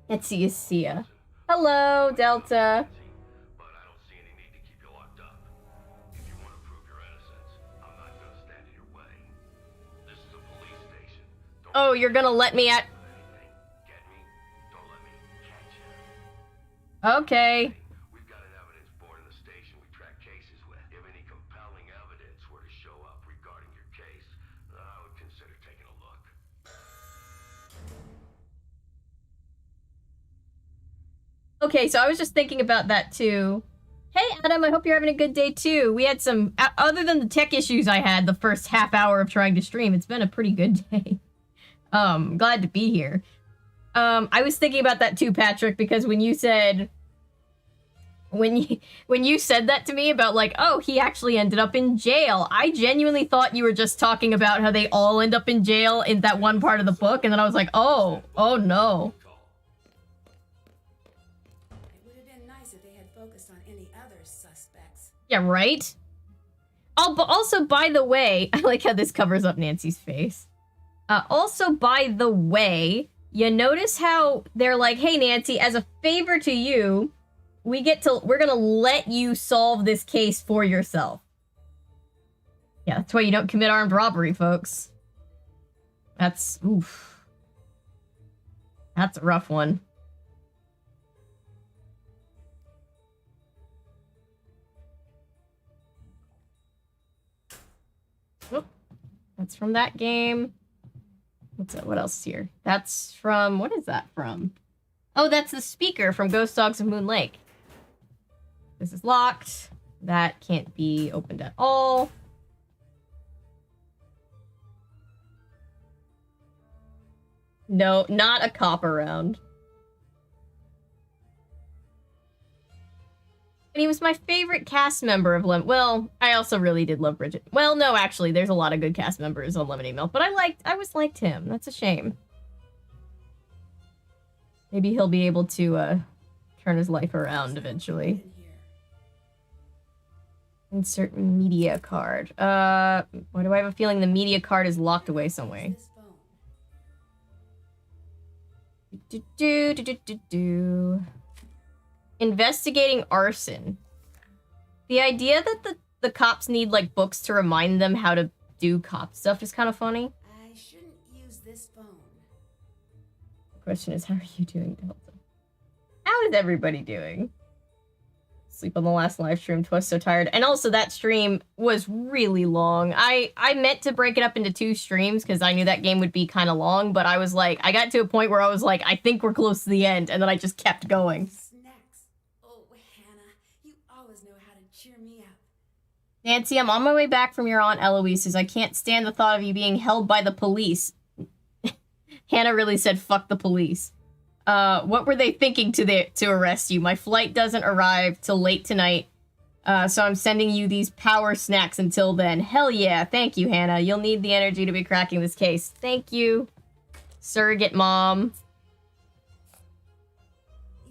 Etsy is Sia. Hello, Delta. But I don't see any need to keep you locked up. If you want to prove your innocence, I'm not going to stand in your way. This is a police station. Oh, you're gonna let me at... Get me? Don't let me catch you. Okay. We've got an evidence board in the station we track cases with. If any compelling evidence were to show up regarding your case, I would consider taking a look. Okay, so I was just thinking about that too. Hey, Adam, I hope you're having a good day too. We had some, other than the tech issues I had the first half hour of trying to stream, it's been a pretty good day. Glad to be here. I was thinking about that too, Patrick, because when you said, when you said that to me about like, oh, he actually ended up in jail, I genuinely thought you were just talking about how they all end up in jail in that one part of the book, and then I was like, oh no. Yeah, right? Oh, but also, by the way, I like how this covers up Nancy's face. Also, by the way, you notice how they're like, hey, Nancy, as a favor to you, we're gonna let you solve this case for yourself. Yeah, that's why you don't commit armed robbery, folks. That's, oof. That's a rough one. That's from that game. What else is here? That's from, what is that from? Oh, that's the speaker from Ghost Dogs of Moon Lake. This is locked. That can't be opened at all. No, not a cop around. And he was my favorite cast member of Well, I also really did love Bridget. Well, no, actually, there's a lot of good cast members on Lemonade Milk, but I always liked him. That's a shame. Maybe he'll be able to turn his life around eventually. Insert media card. Why do I have a feeling the media card is locked away somewhere? Investigating arson. The idea that the cops need, like, books to remind them how to do cop stuff is kind of funny. I shouldn't use this phone. Question is, how are you doing, Delta? How is everybody doing? Sleep on the last live stream, was so tired. And also that stream was really long. I meant to break it up into 2 streams because I knew that game would be kind of long, but I was like, I got to a point where I was like, I think we're close to the end, and then I just kept going. Snacks. Oh, Hannah, you always know how to cheer me up. Nancy, I'm on my way back from your Aunt Eloise's. I can't stand the thought of you being held by the police. Hannah really said, fuck the police. What were they thinking to arrest you? My flight doesn't arrive till late tonight, so I'm sending you these power snacks until then. Hell yeah, thank you, Hannah. You'll need the energy to be cracking this case. Thank you, surrogate mom.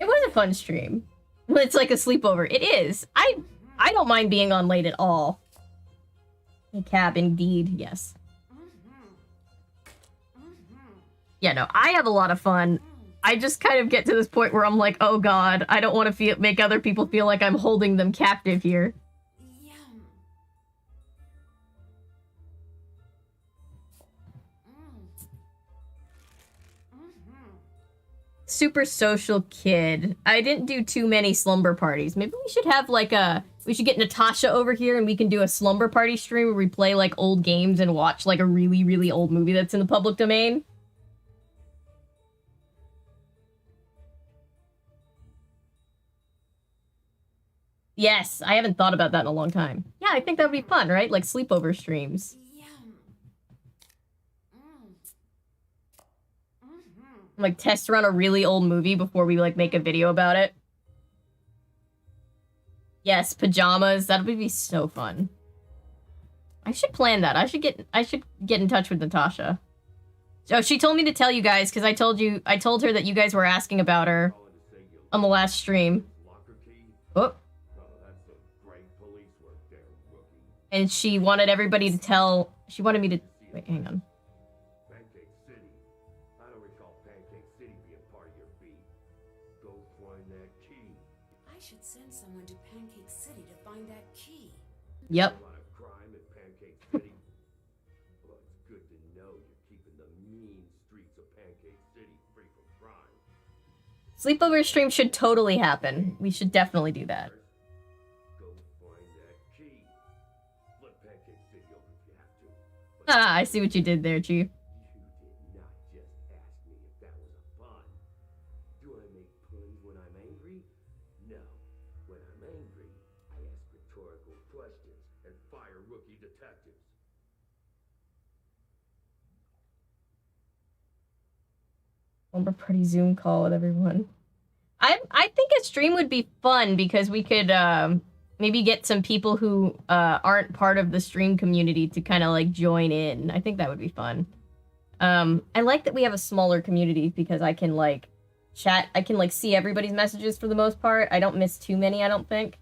It was a fun stream. Well, it's like a sleepover. It is. I don't mind being on late at all. A cab, indeed, yes. Yeah, no, I have a lot of fun. I just kind of get to this point where I'm like, oh god, I don't want to make other people feel like I'm holding them captive here. Yum. Super social kid. I didn't do too many slumber parties. Maybe we should have like we should get Natasha over here and we can do a slumber party stream where we play like old games and watch like a really, really old movie that's in the public domain. Yes, I haven't thought about that in a long time. Yeah, I think that would be fun, right? Like sleepover streams. Yum. Like test run a really old movie before we like make a video about it. Yes, pajamas. That would be so fun. I should plan that. I should get in touch with Natasha. Oh, she told me to tell you guys because I told her that you guys were asking about her on the last stream. Oh. And she wanted everybody to tell. She wanted me to wait. Hang on. Pancake City. I don't recall Pancake City being part of your beat. Go find that key. I should send someone to Pancake City to find that key. Yep. A lot of crime in Pancake City. Well, it's good to know you're keeping the mean streets of Pancake City free from crime. Sleepover stream should totally happen. We should definitely do that. Go find that key. Flip Pancake City over if you have to. Ah, I see what you did there, Chief. You did not just ask me if that was a pun. Do I make puns when I'm angry? No. When I'm angry, I ask rhetorical questions and fire rookie detectives. Slumber party Zoom call with everyone. I think a stream would be fun because we could maybe get some people who aren't part of the stream community to kind of like join in. I think that would be fun. I like that we have a smaller community because I can like chat. I can like see everybody's messages for the most part. I don't miss too many, I don't think.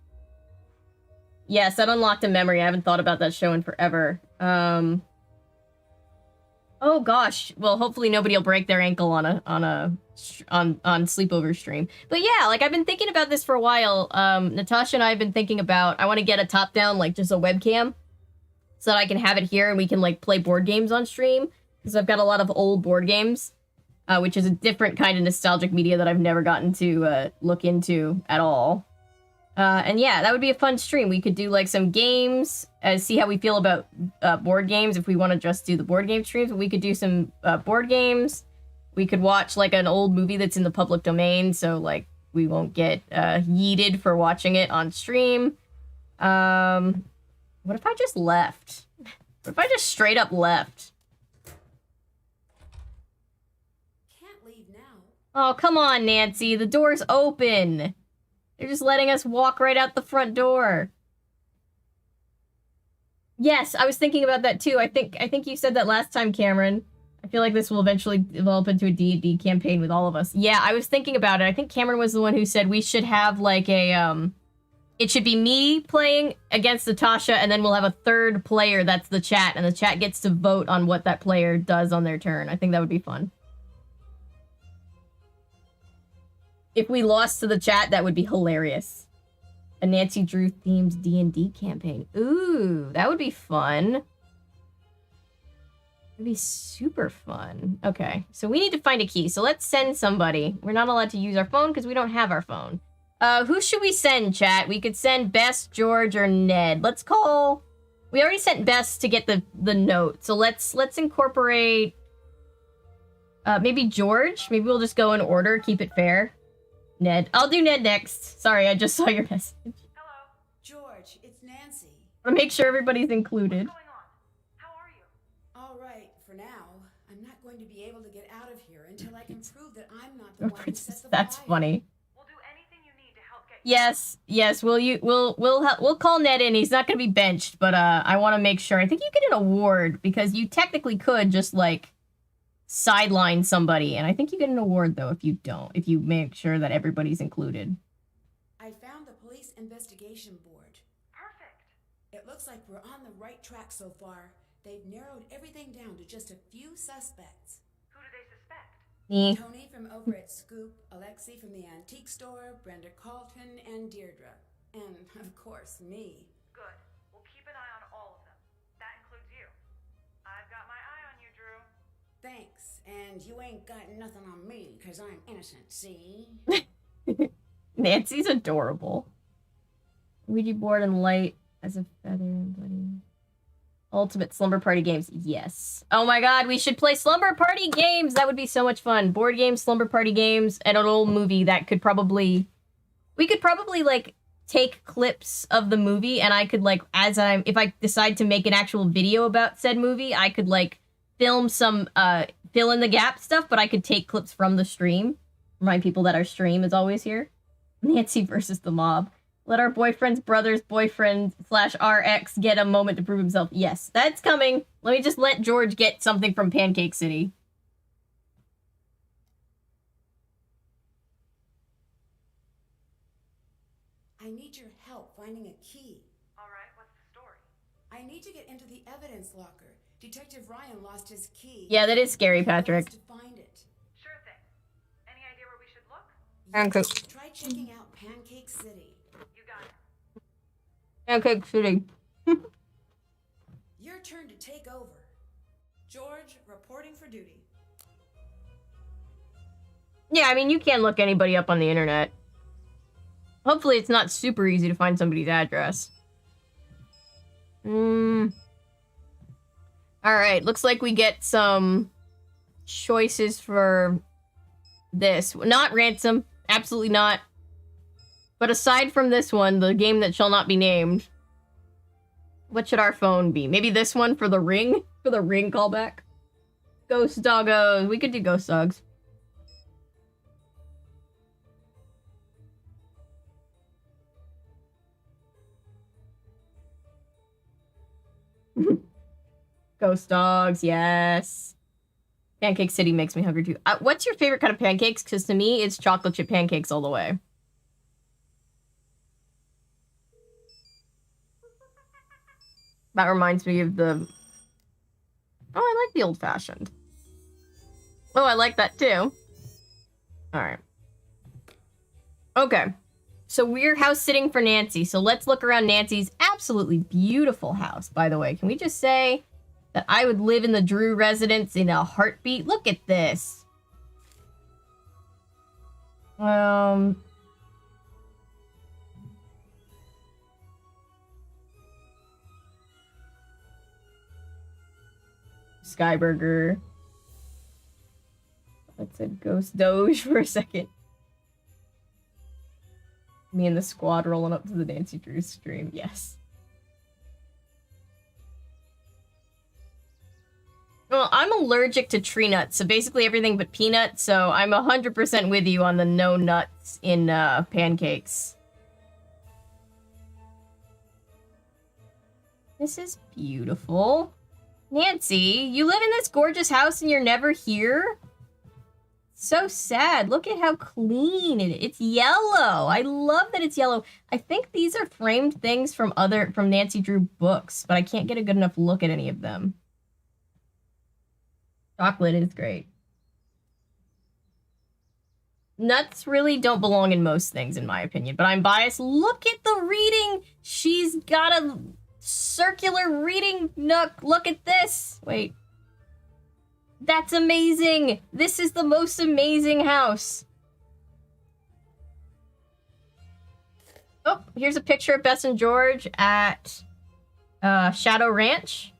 Yes, that unlocked a memory. I haven't thought about that show in forever. Oh gosh. Well, hopefully nobody will break their ankle on sleepover stream. But yeah, like I've been thinking about this for a while. Natasha and I have been thinking about, I want to get a top down, like just a webcam so that I can have it here and we can like play board games on stream. Because I've got a lot of old board games, which is a different kind of nostalgic media that I've never gotten to look into at all. And yeah, that would be a fun stream. We could do like some games, see how we feel about board games if we want to just do the board game streams. We could do some board games. We could watch like an old movie that's in the public domain, so like we won't get yeeted for watching it on stream. What if I just left? What if I just straight up left? Can't leave now. Oh, come on, Nancy. The door's open. They're just letting us walk right out the front door. Yes, I was thinking about that too. I think you said that last time, Cameron. I feel like this will eventually develop into a D&D campaign with all of us. Yeah, I was thinking about it. I think Cameron was the one who said we should have like a, it should be me playing against Natasha, and then we'll have a third player that's the chat, and the chat gets to vote on what that player does on their turn. I think that would be fun. If we lost to the chat, that would be hilarious. A Nancy Drew themed D&D campaign. Ooh, that would be fun. It'd be super fun. Okay, so we need to find a key. So let's send somebody. We're not allowed to use our phone because we don't have our phone. Who should we send, chat? We could send Bess, George, or Ned. Let's call... We already sent Bess to get the note. So let's incorporate... maybe George? Maybe we'll just go in order, keep it fair. Ned. I'll do Ned next. Sorry, I just saw your message. Hello. George, it's Nancy. I want to make sure everybody's included. What's going on? How are you? All right, for now, I'm not going to be able to get out of here until I can prove that I'm not the one who set the That's fire. funny. We'll do anything you need to help get you. Yes. We'll call Ned in. He's not gonna be benched, but I want to make sure. I think you get an award because you technically could just like sideline somebody, and I think you get an award though if you don't. If you make sure that everybody's included. I found the police investigation board. Perfect. It looks like we're on the right track so far. They've narrowed everything down to just a few suspects. Who do they suspect? Me. Tony from over at Scoop, Alexi from the antique store, Brenda Carlton, and Deirdre. And, of course, me. Good. We'll keep an eye on all of them. That includes you. I've got my eye on you, Drew. Thanks. And you ain't got nothing on me, 'cause I'm innocent, see? Nancy's adorable. Ouija board and light as a feather, buddy. Ultimate slumber party games. Yes. Oh my god, we should play slumber party games. That would be so much fun. Board games, slumber party games, and an old movie that could probably... We could probably, like, take clips of the movie, and I could, like, if I decide to make an actual video about said movie, I could, like, film some, fill in the gap stuff, but I could take clips from the stream. Remind people that our stream is always here. Nancy versus the mob. Let our boyfriend's brother's boyfriend / our ex get a moment to prove himself. Yes, that's coming. Let me just let George get something from Pancake City. I need your help finding a key. All right, what's the story? I need to get into the evidence locker. Detective Ryan lost his key. Yeah, that is scary, Patrick. To find it. Sure thing. Any idea where we should look? Yes, try checking out Pancake City. You got it. Pancake City. Your turn to take over. George, reporting for duty. Yeah, I mean, you can look anybody up on the internet. Hopefully it's not super easy to find somebody's address. Alright, looks like we get some choices for this. Not Ransom. Absolutely not. But aside from this one, the game that shall not be named, what should our phone be? Maybe this one for the ring? For the ring callback? Ghost doggos. We could do ghost dogs. Ghost dogs, yes. Pancake City makes me hungry too. What's your favorite kind of pancakes? Because to me, it's chocolate chip pancakes all the way. That reminds me of the... Oh, I like the old-fashioned. Oh, I like that too. Alright. Okay. So we're house sitting for Nancy. So let's look around Nancy's absolutely beautiful house, by the way. Can we just say that I would live in the Drew residence in a heartbeat? Look at this. Skyburger. Let's say Ghost Doge for a second. Me and the squad rolling up to the Nancy Drew stream. Yes. Well, I'm allergic to tree nuts, so basically everything but peanuts, so I'm 100% with you on the no nuts in pancakes. This is beautiful. Nancy, you live in this gorgeous house and you're never here? So sad. Look at how clean it is. It's yellow. I love that it's yellow. I think these are framed things from Nancy Drew books, but I can't get a good enough look at any of them. Chocolate is great. Nuts really don't belong in most things, in my opinion, but I'm biased. Look at the reading. She's got a circular reading nook. Look at this. Wait. That's amazing! This is the most amazing house. Oh, here's a picture of Bess and George at Shadow Ranch.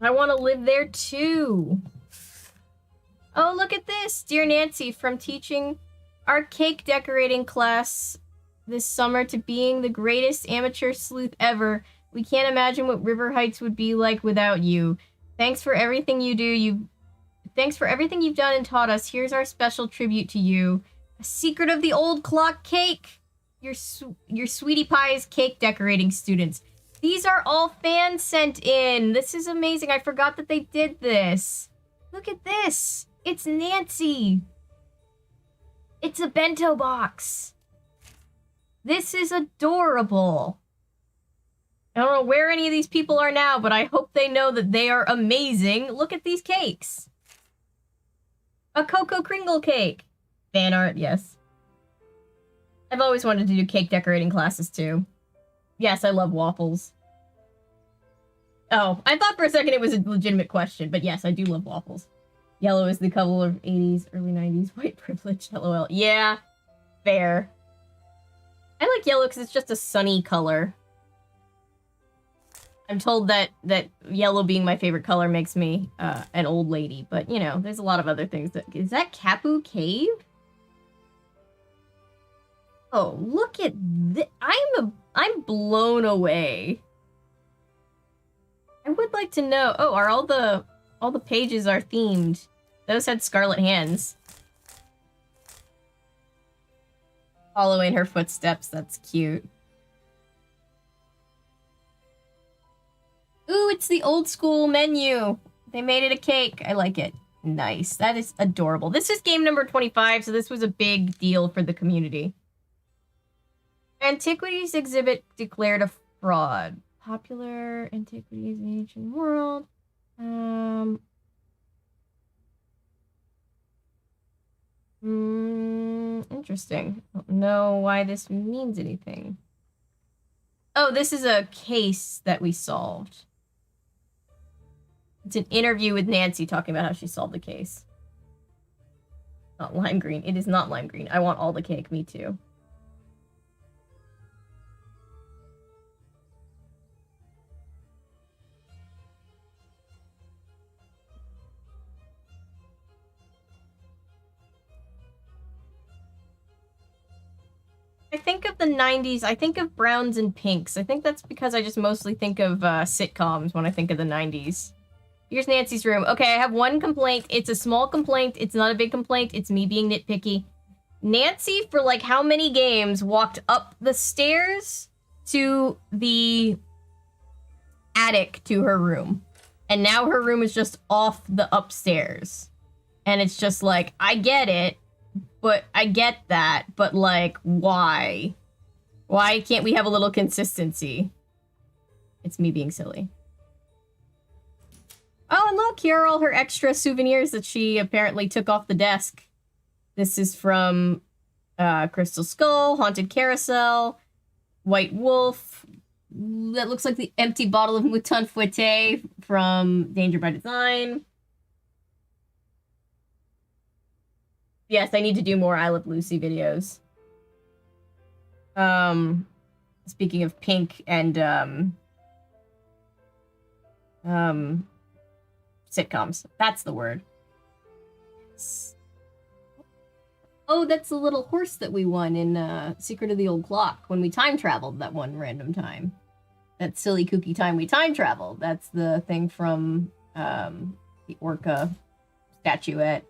I want to live there too. Oh, look at this. Dear Nancy, from teaching our cake decorating class this summer to being the greatest amateur sleuth ever, we can't imagine what River Heights would be like without you. Thanks for everything you do. Thanks for everything you've done and taught us. Here's our special tribute to you. A secret of the old clock cake. Your Sweetie Pie's cake decorating students. These are all fans sent in. This is amazing. I forgot that they did this. Look at this. It's Nancy. It's a bento box. This is adorable. I don't know where any of these people are now, but I hope they know that they are amazing. Look at these cakes. A Cocoa Kringle cake. Fan art, yes. I've always wanted to do cake decorating classes too. Yes, I love waffles. Oh, I thought for a second it was a legitimate question, but yes, I do love waffles. Yellow is the color of 80s, early 90s, white privilege, LOL. Yeah, fair. I like yellow because it's just a sunny color. I'm told that yellow being my favorite color makes me an old lady, but you know, there's a lot of other things that... Is that Kapu Cave? Oh, look at this. I'm blown away. I would like to know. Oh, are all the pages are themed? Those had scarlet hands. Following her footsteps, that's cute. Ooh, it's the old school menu. They made it a cake. I like it. Nice. That is adorable. This is game number 25, so this was a big deal for the community. Antiquities exhibit declared a fraud. Popular antiquities in the ancient world. Interesting. I don't know why this means anything. Oh, this is a case that we solved. It's an interview with Nancy talking about how she solved the case. Not lime green. It is not lime green. I want all the cake. Me too. I think of the 90s, I think of browns and pinks. I think that's because I just mostly think of sitcoms when I think of the 90s. Here's Nancy's room. Okay, I have one complaint. It's a small complaint. It's not a big complaint. It's me being nitpicky. Nancy, for like how many games, walked up the stairs to the attic to her room. And now her room is just off the upstairs. And it's just like, I get it. But I get that, but like, why? Why can't we have a little consistency? It's me being silly. Oh, and look, here are all her extra souvenirs that she apparently took off the desk. This is from Crystal Skull, Haunted Carousel, White Wolf. That looks like the empty bottle of Mouton Fouetté from Danger by Design. Yes, I need to do more I Love Lucy videos. Speaking of pink and, sitcoms. That's the word. Oh, that's the little horse that we won in, Secret of the Old Clock when we time traveled that one random time. That silly, kooky time we time traveled. That's the thing from, the orca statuette.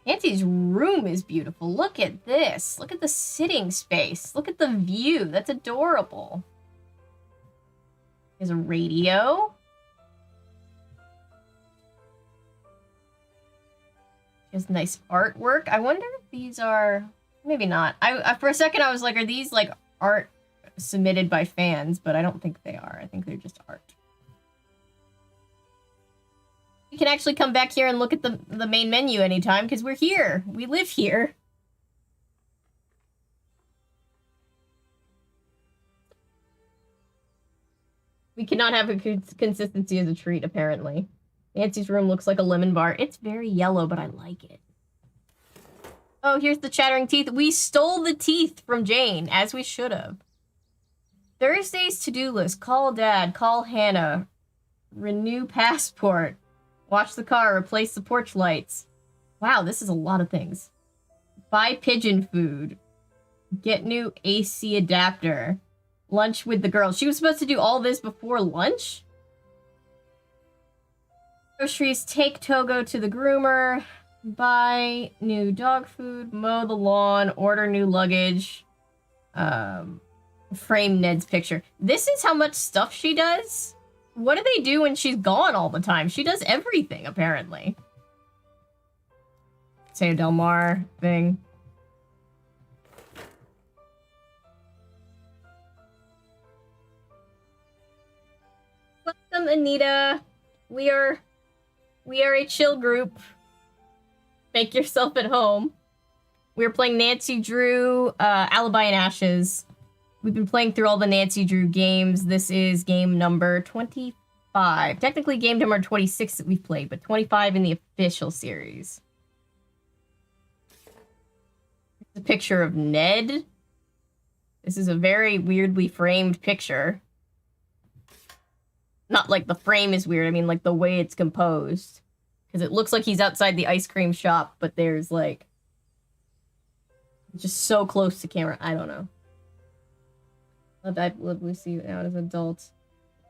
Nancy's room is beautiful. Look at this. Look at the sitting space. Look at the view. That's adorable. There's a radio. There's nice artwork. I wonder if these are... Maybe not. I for a second, I was like, are these like art submitted by fans? But I don't think they are. I think they're just art. We can actually come back here and look at the main menu anytime, because we're here. We live here. We cannot have a consistency as a treat, apparently. Nancy's room looks like a lemon bar. It's very yellow, but I like it. Oh, here's the chattering teeth. We stole the teeth from Jane, as we should have. Thursday's to-do list. Call Dad. Call Hannah. Renew passport. Wash the car. Replace the porch lights. Wow, this is a lot of things. Buy pigeon food. Get new AC adapter. Lunch with the girls. She was supposed to do all this before lunch? Groceries. Take Togo to the groomer. Buy new dog food. Mow the lawn. Order new luggage. Frame Ned's picture. This is how much stuff she does? What do they do when she's gone all the time? She does everything, apparently. Say Del Mar thing. Welcome, Anita. We are a chill group. Make yourself at home. We're playing Nancy Drew, Alibi and Ashes. We've been playing through all the Nancy Drew games. This is game number 25. Technically game number 26 that we've played, but 25 in the official series. Here's a picture of Ned. This is a very weirdly framed picture. Not like the frame is weird, I mean like the way it's composed. Because it looks like he's outside the ice cream shop, but there's like... just so close to camera. I don't know. I Love Lucy now as an adult.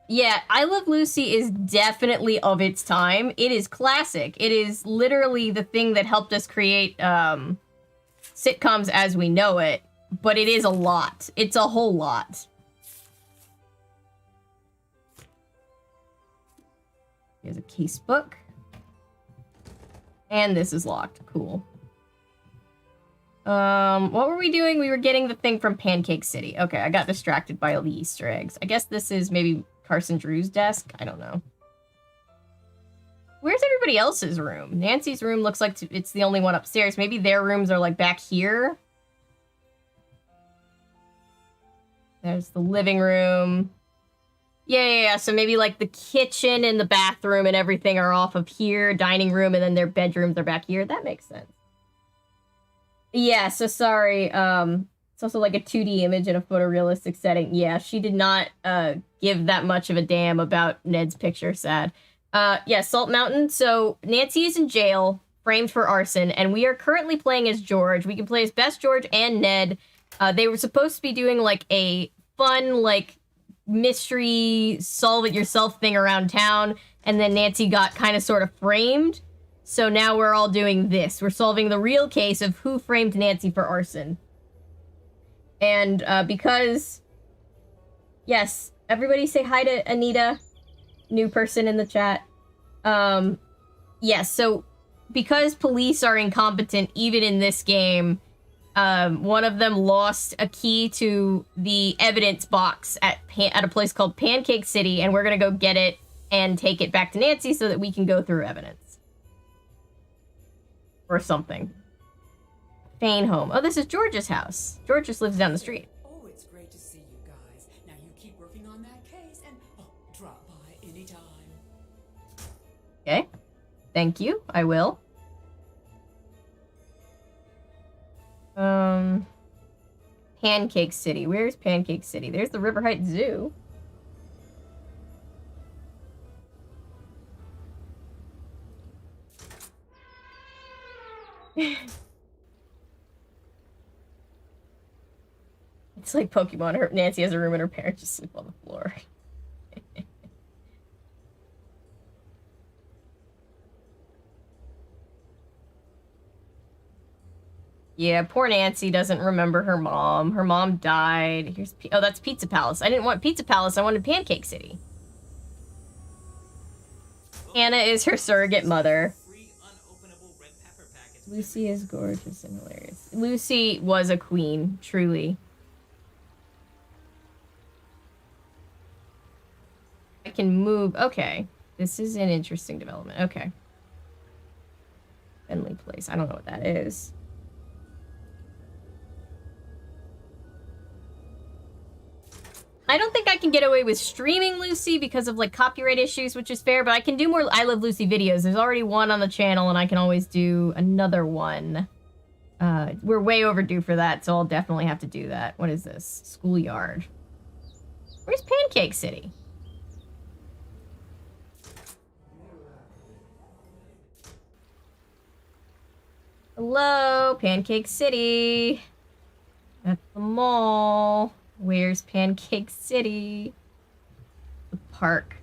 Yeah, I Love Lucy is definitely of its time. It is classic. It is literally the thing that helped us create sitcoms as we know it. But it is a lot. It's a whole lot. Here's a case book. And this is locked. Cool. What were we doing? We were getting the thing from Pancake City. Okay, I got distracted by all the Easter eggs. I guess this is maybe Carson Drew's desk? I don't know. Where's everybody else's room? Nancy's room looks like it's the only one upstairs. Maybe their rooms are like back here. There's the living room. Yeah. So maybe like the kitchen and the bathroom and everything are off of here. Dining room and then their bedrooms are back here. That makes sense. Yeah, so sorry. It's also like a 2D image in a photorealistic setting. Yeah, she did not give that much of a damn about Ned's picture. Sad. Yeah, Salt Mountain. So Nancy is in jail, framed for arson, and we are currently playing as George. We can play as Best George and Ned. They were supposed to be doing like a fun, like, mystery solve it yourself thing around town, and then Nancy got kind of sort of framed. So now we're all doing this. We're solving the real case of who framed Nancy for arson. And because... Yes, everybody say hi to Anita. New person in the chat. Yes, so because police are incompetent even in this game, one of them lost a key to the evidence box at a place called Pancake City, and we're gonna go get it and take it back to Nancy so that we can go through evidence. Or something. Fane home. Oh, this is George's house. George just lives down the street. Oh, it's great to see you guys. Now you keep working on that case and drop by anytime. Okay. Thank you. I will. Pancake City. Where's Pancake City? There's the River Heights Zoo. It's like Pokemon. Nancy has a room and her parents just sleep on the floor. Yeah, poor Nancy doesn't remember her mom. Her mom died. Here's oh, that's Pizza Palace. I didn't want Pizza Palace. I wanted Pancake City. Hannah is her surrogate mother. Lucy is gorgeous and hilarious. Lucy was a queen, truly. I can move. Okay. This is an interesting development. Okay. Bentley Place. I don't know what that is. I don't think I can get away with streaming Lucy because of like copyright issues, which is fair, but I can do more I Love Lucy videos. There's already one on the channel and I can always do another one. We're way overdue for that, so I'll definitely have to do that. What is this? Schoolyard. Where's Pancake City? Hello, Pancake City. At the mall. Where's Pancake City? The park.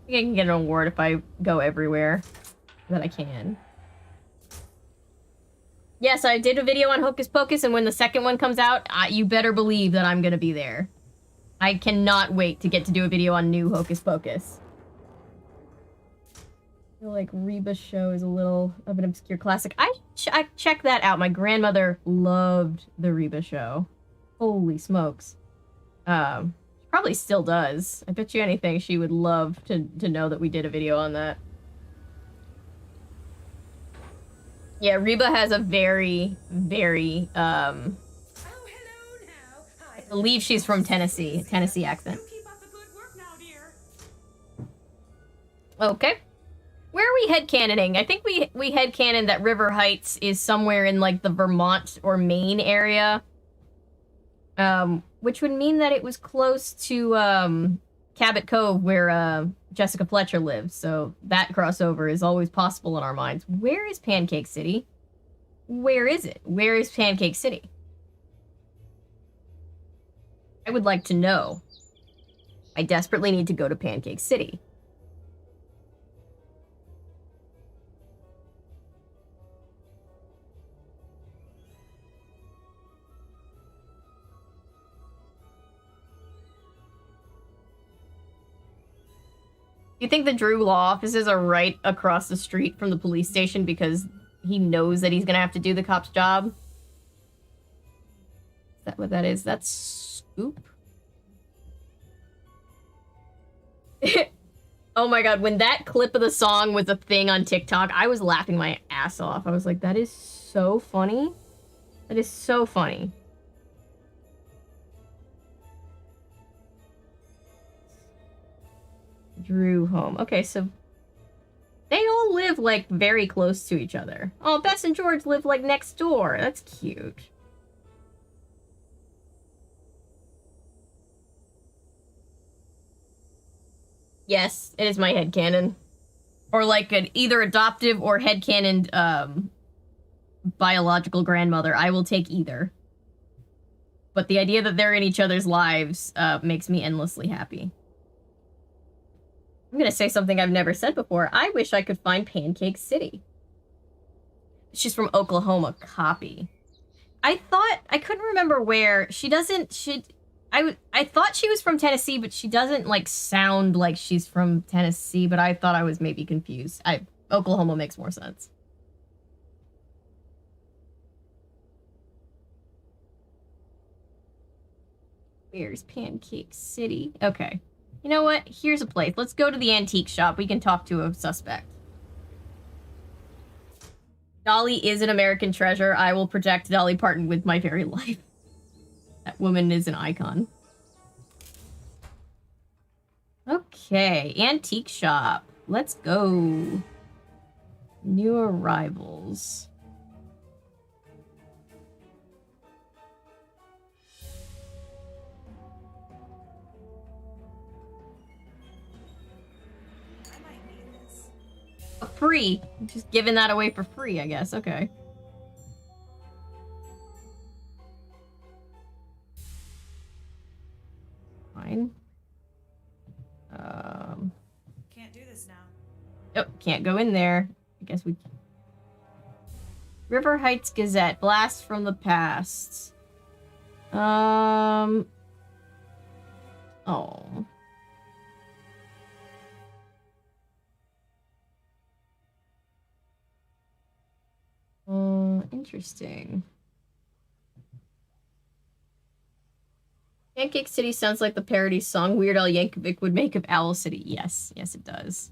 I think I can get an award if I go everywhere that I can. Yes, I did a video on Hocus Pocus, and when the second one comes out, you better believe that I'm gonna be there. I cannot wait to get to do a video on new Hocus Pocus. I feel like Reba's show is a little of an obscure classic. I checked that out. My grandmother loved the Reba show. Holy smokes. Probably still does. I bet you anything she would love to know that we did a video on that. Yeah, Reba has a very, very, Oh, hello now. Hi. I believe she's from Tennessee. Tennessee accent. You keep up the good work now, dear. Okay. Where are we headcanoning? I think we headcanon that River Heights is somewhere in, like, the Vermont or Maine area. Which would mean that it was close to, Cabot Cove, where, Jessica Fletcher lives. So that crossover is always possible in our minds. Where is Pancake City? Where is it? Where is Pancake City? I would like to know. I desperately need to go to Pancake City. You think the Drew law offices are right across the street from the police station because he knows that he's gonna have to do the cop's job? Is that what that is? That's Scoop? Oh my god, when that clip of the song was a thing on TikTok, I was laughing my ass off. I was like, that is so funny. That is so funny. Drew home. Okay, so they all live, like, very close to each other. Oh, Bess and George live, like, next door. That's cute. Yes, it is my headcanon. Or, like, an either adoptive or headcanoned, biological grandmother. I will take either. But the idea that they're in each other's lives, makes me endlessly happy. I'm gonna say something I've never said before. I wish I could find Pancake City. She's from Oklahoma. Copy. I couldn't remember where. I thought she was from Tennessee, but she doesn't, like, sound like she's from Tennessee, but I thought I was maybe confused. Oklahoma makes more sense. Where's Pancake City? Okay. You know what? Here's a place. Let's go to the antique shop. We can talk to a suspect. Dolly is an American treasure. I will protect Dolly Parton with my very life. That woman is an icon. Okay, antique shop. Let's go. New arrivals. Free. Just giving that away for free, I guess. Okay. Fine. Can't do this now. Oh, can't go in there. I guess we... River Heights Gazette. Blast from the past. Oh. Interesting. Pancake City sounds like the parody song Weird Al Yankovic would make of Owl City. Yes, yes it does.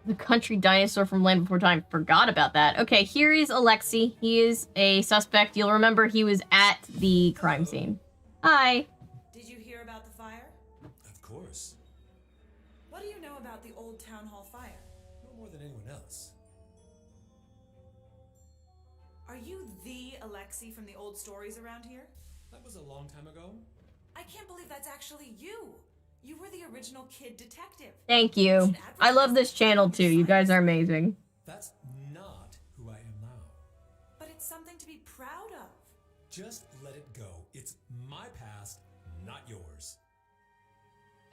The country dinosaur from Land Before Time. Forgot about that. Okay, here is Alexei. He is a suspect. You'll remember he was at the crime scene. Hi. Did you hear about the fire? Of course. What do you know about the old town hall fire? No more than anyone else. Are you the Alexei from the old stories around here? That was a long time ago. I can't believe that's actually you. You were the original kid detective. Thank you. I love this channel too. You guys are amazing. That's not who I am now. But it's something to be proud of. Just let it go. It's my past, not yours.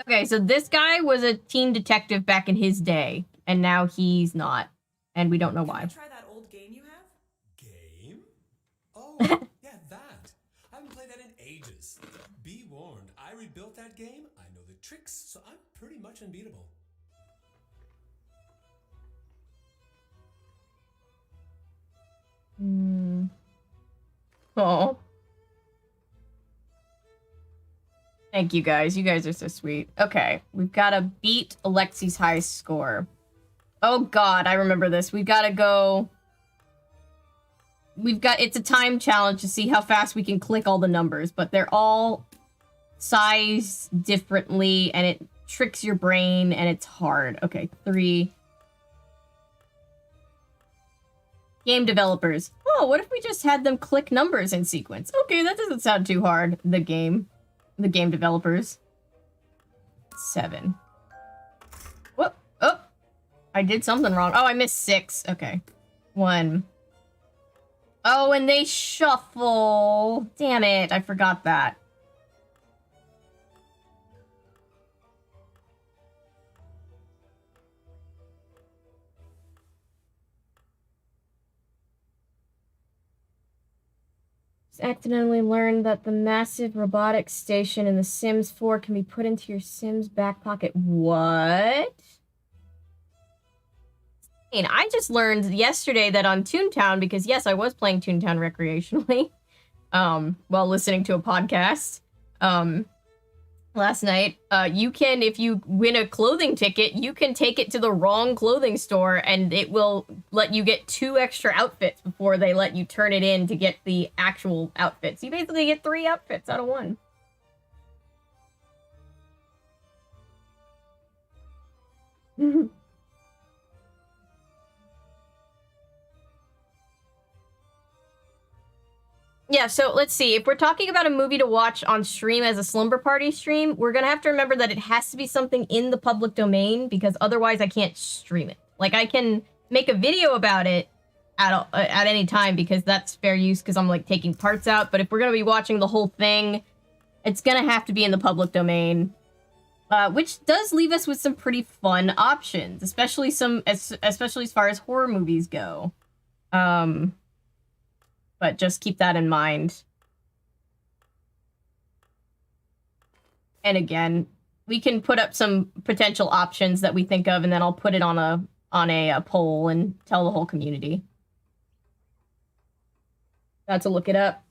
Okay, so this guy was a teen detective back in his day, and now he's not. And we don't know why. Can I try that old game you have? Game? Oh, yeah, that. I haven't played that in ages. Be warned, I rebuilt that game. I know the tricks, so I'm pretty much unbeatable. Oh. Thank you guys. You guys are so sweet. Okay, we've got to beat Alexei's high score. Oh god, I remember this. We've got to go... It's a time challenge to see how fast we can click all the numbers, but they're all sized differently, and it tricks your brain, and it's hard. Okay, 3. Game developers. Oh, what if we just had them click numbers in sequence? Okay, that doesn't sound too hard. The game developers. 7. Whoop. Oh, I did something wrong. Oh, I missed 6. Okay. 1. Oh, and they shuffle. Damn it, I forgot that. Accidentally learned that the massive robotics station in The Sims 4 can be put into your Sims back pocket. What? And I just learned yesterday that on Toontown, because yes, I was playing Toontown recreationally, while listening to a podcast, last night, you can, if you win a clothing ticket, you can take it to the wrong clothing store and it will let you get 2 extra outfits before they let you turn it in to get the actual outfits. You basically get 3 outfits out of 1. Yeah, so let's see. If we're talking about a movie to watch on stream as a slumber party stream, we're gonna have to remember that it has to be something in the public domain, because otherwise I can't stream it. Like, I can make a video about it at any time, because that's fair use, because I'm, like, taking parts out. But if we're gonna be watching the whole thing, it's gonna have to be in the public domain. Which does leave us with some pretty fun options, especially as far as horror movies go. But just keep that in mind. And again, we can put up some potential options that we think of, and then I'll put it on a poll and tell the whole community. Got to look it up.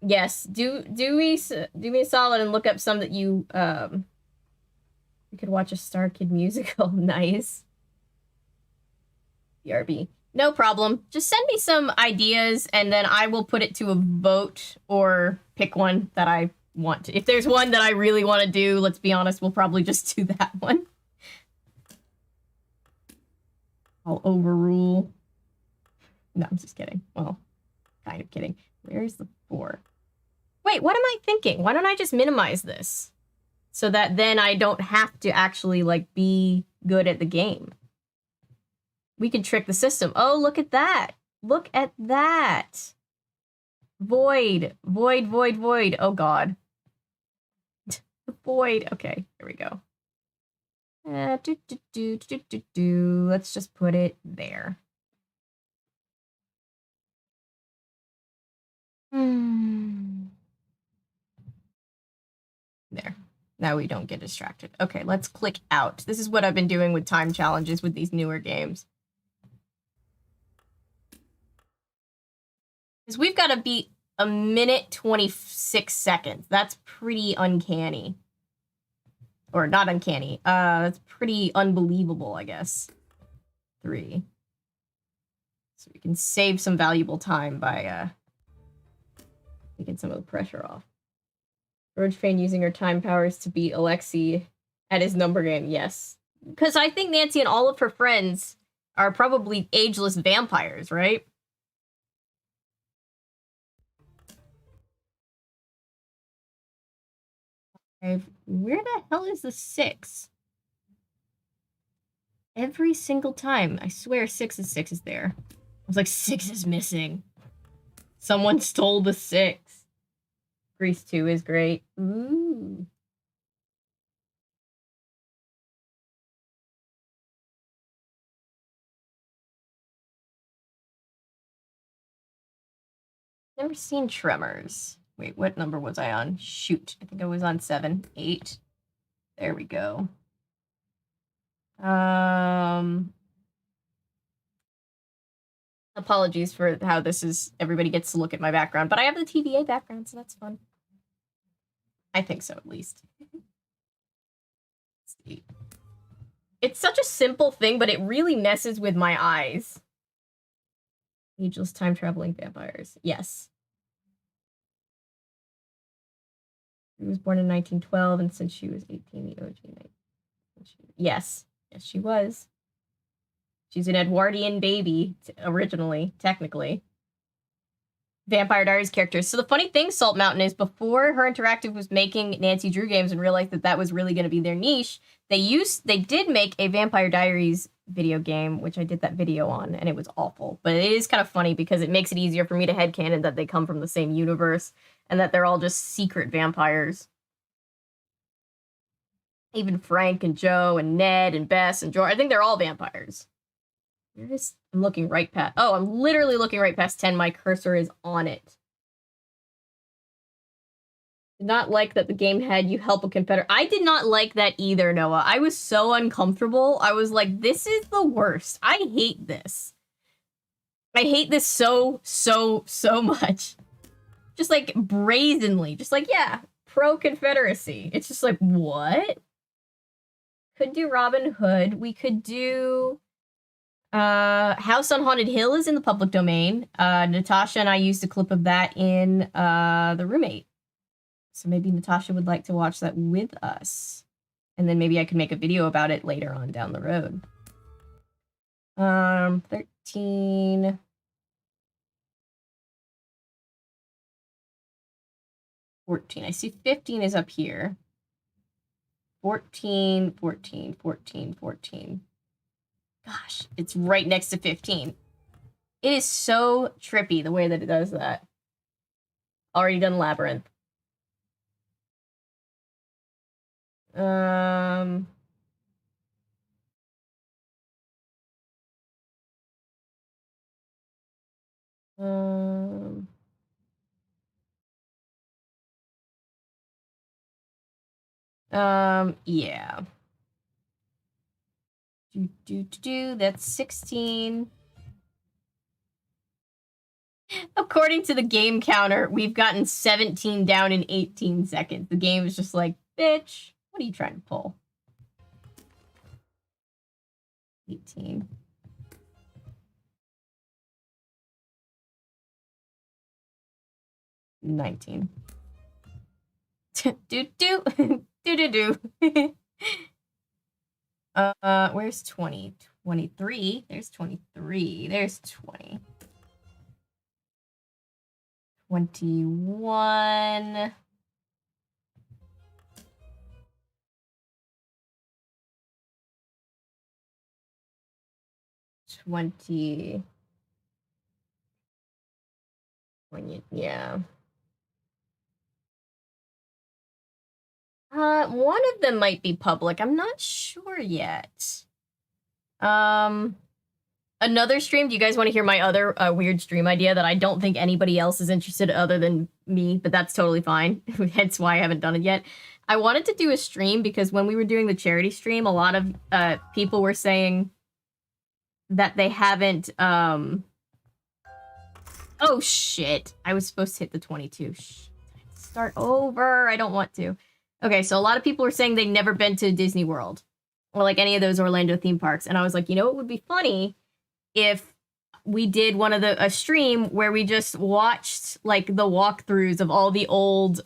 Yes, do me a solid and look up some that you we could watch a Star Kid musical. Nice. BRB. No problem. Just send me some ideas, and then I will put it to a vote or pick one that I want to. If there's one that I really want to do, let's be honest, we'll probably just do that one. I'll overrule. No, I'm just kidding. Well, kind of kidding. Where's the 4? Wait, what am I thinking? Why don't I just minimize this? So that then I don't have to actually, like, be good at the game. We can trick the system. Oh, look at that. Look at that. Void. Void, void, void. Oh, God. Void. Okay, here we go. Let's just put it there. There. Now we don't get distracted. Okay, let's click out. This is what I've been doing with time challenges with these newer games. Because we've got to beat 1:26 seconds. That's pretty uncanny. Or not uncanny. That's pretty unbelievable, I guess. 3. So we can save some valuable time by taking some of the pressure off. George Fane using her time powers to beat Alexei at his number game, yes. Because I think Nancy and all of her friends are probably ageless vampires, right? Where the hell is the 6? Every single time. I swear 6 is there. I was like, 6 is missing. Someone stole the 6. Grease 2 is great. Ooh. Never seen Tremors. Wait, what number was I on? Shoot, I think I was on 7, 8. There we go. Apologies for how this is. Everybody gets to look at my background, but I have the TVA background, so that's fun. I think so, at least. Let's see. It's such a simple thing, but it really messes with my eyes. Ageless time-traveling vampires. Yes. She was born in 1912, and since she was 18, the OG. Yes. Yes, she was. She's an Edwardian baby, originally, technically. Vampire Diaries characters. So the funny thing, Salt Mountain, is before Her Interactive was making Nancy Drew games and realized that that was really going to be their niche, they did make a Vampire Diaries video game, which I did that video on, and it was awful. But it is kind of funny because it makes it easier for me to headcanon that they come from the same universe and that they're all just secret vampires. Even Frank and Joe and Ned and Bess and George, I think they're all vampires. I'm looking right past. Oh, I'm literally looking right past 10. My cursor is on it. Did not like that the game had you help a Confederate. I did not like that either, Noah. I was so uncomfortable. I was like, this is the worst. I hate this. I hate this so much. Just like brazenly. Just like, yeah, pro-Confederacy. It's just like, what? Could do Robin Hood. We could do... House on Haunted Hill is in the public domain. Natasha and I used a clip of that in The Roommate. So maybe Natasha would like to watch that with us. And then maybe I could make a video about it later on down the road. 13... 14. I see 15 is up here. 14, 14, 14, 14. Gosh, it's right next to 15. It is so trippy the way that it does that. Already done Labyrinth. Yeah. That's 16. According to the game counter, we've gotten 17 down in 18 seconds. The game is just like, bitch, what are you trying to pull? 18. $19. Where's 20? 23. There's 23. There's 20. 21. Yeah. One of them might be public. I'm not sure yet. Another stream. Do you guys want to hear my other weird stream idea that I don't think anybody else is interested other than me, but that's totally fine. Hence why I haven't done it yet. I wanted to do a stream because when we were doing the charity stream, a lot of people were saying that they haven't, oh shit. I was supposed to hit the 22. Start over. I don't want to. Okay, so a lot of people were saying they've never been to Disney World. or like any of those Orlando theme parks. And I was like, you know, it would be funny if we did a stream where we just watched like the walkthroughs of all the old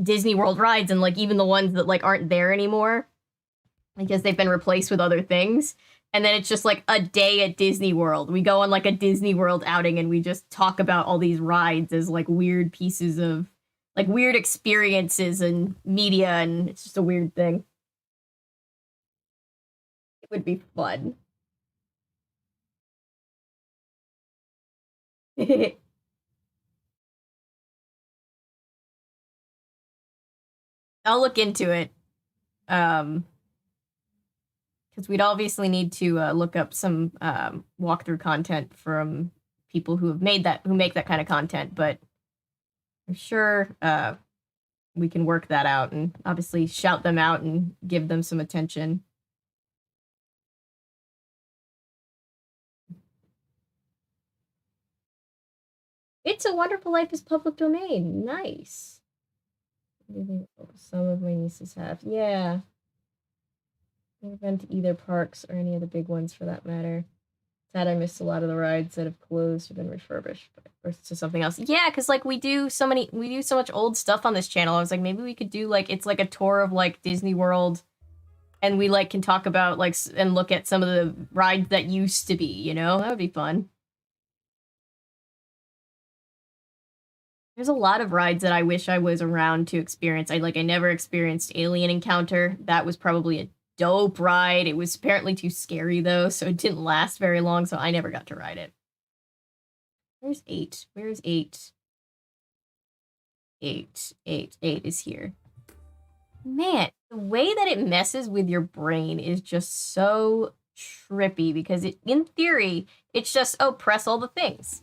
Disney World rides, and like even the ones that like aren't there anymore because they've been replaced with other things. And then it's just like a day at Disney World. We go on like a Disney World outing and we just talk about all these rides as like weird pieces of like weird experiences and media, and it's just a weird thing. It would be fun. I'll look into it. Because we'd obviously need to look up some walkthrough content from people who make that kind of content, but I'm sure we can work that out and obviously shout them out and give them some attention. It's a Wonderful Life is public domain. Nice. Some of my nieces have. Yeah. Never been to either parks or any of the big ones for that matter. Sad I missed a lot of the rides that have closed or been refurbished or to something else. Yeah, because like we do so much old stuff on this channel. I was like, maybe we could do like it's like a tour of like Disney World, and we like can talk about like and look at some of the rides that used to be, you know? That would be fun. There's a lot of rides that I wish I was around to experience. I never experienced Alien Encounter. That was probably a dope ride. It was apparently too scary though, so it didn't last very long, so I never got to ride it. Where's 8? Where's 8? 8 is here. Man, the way that it messes with your brain is just so trippy, because in theory, it's just, oh, press all the things.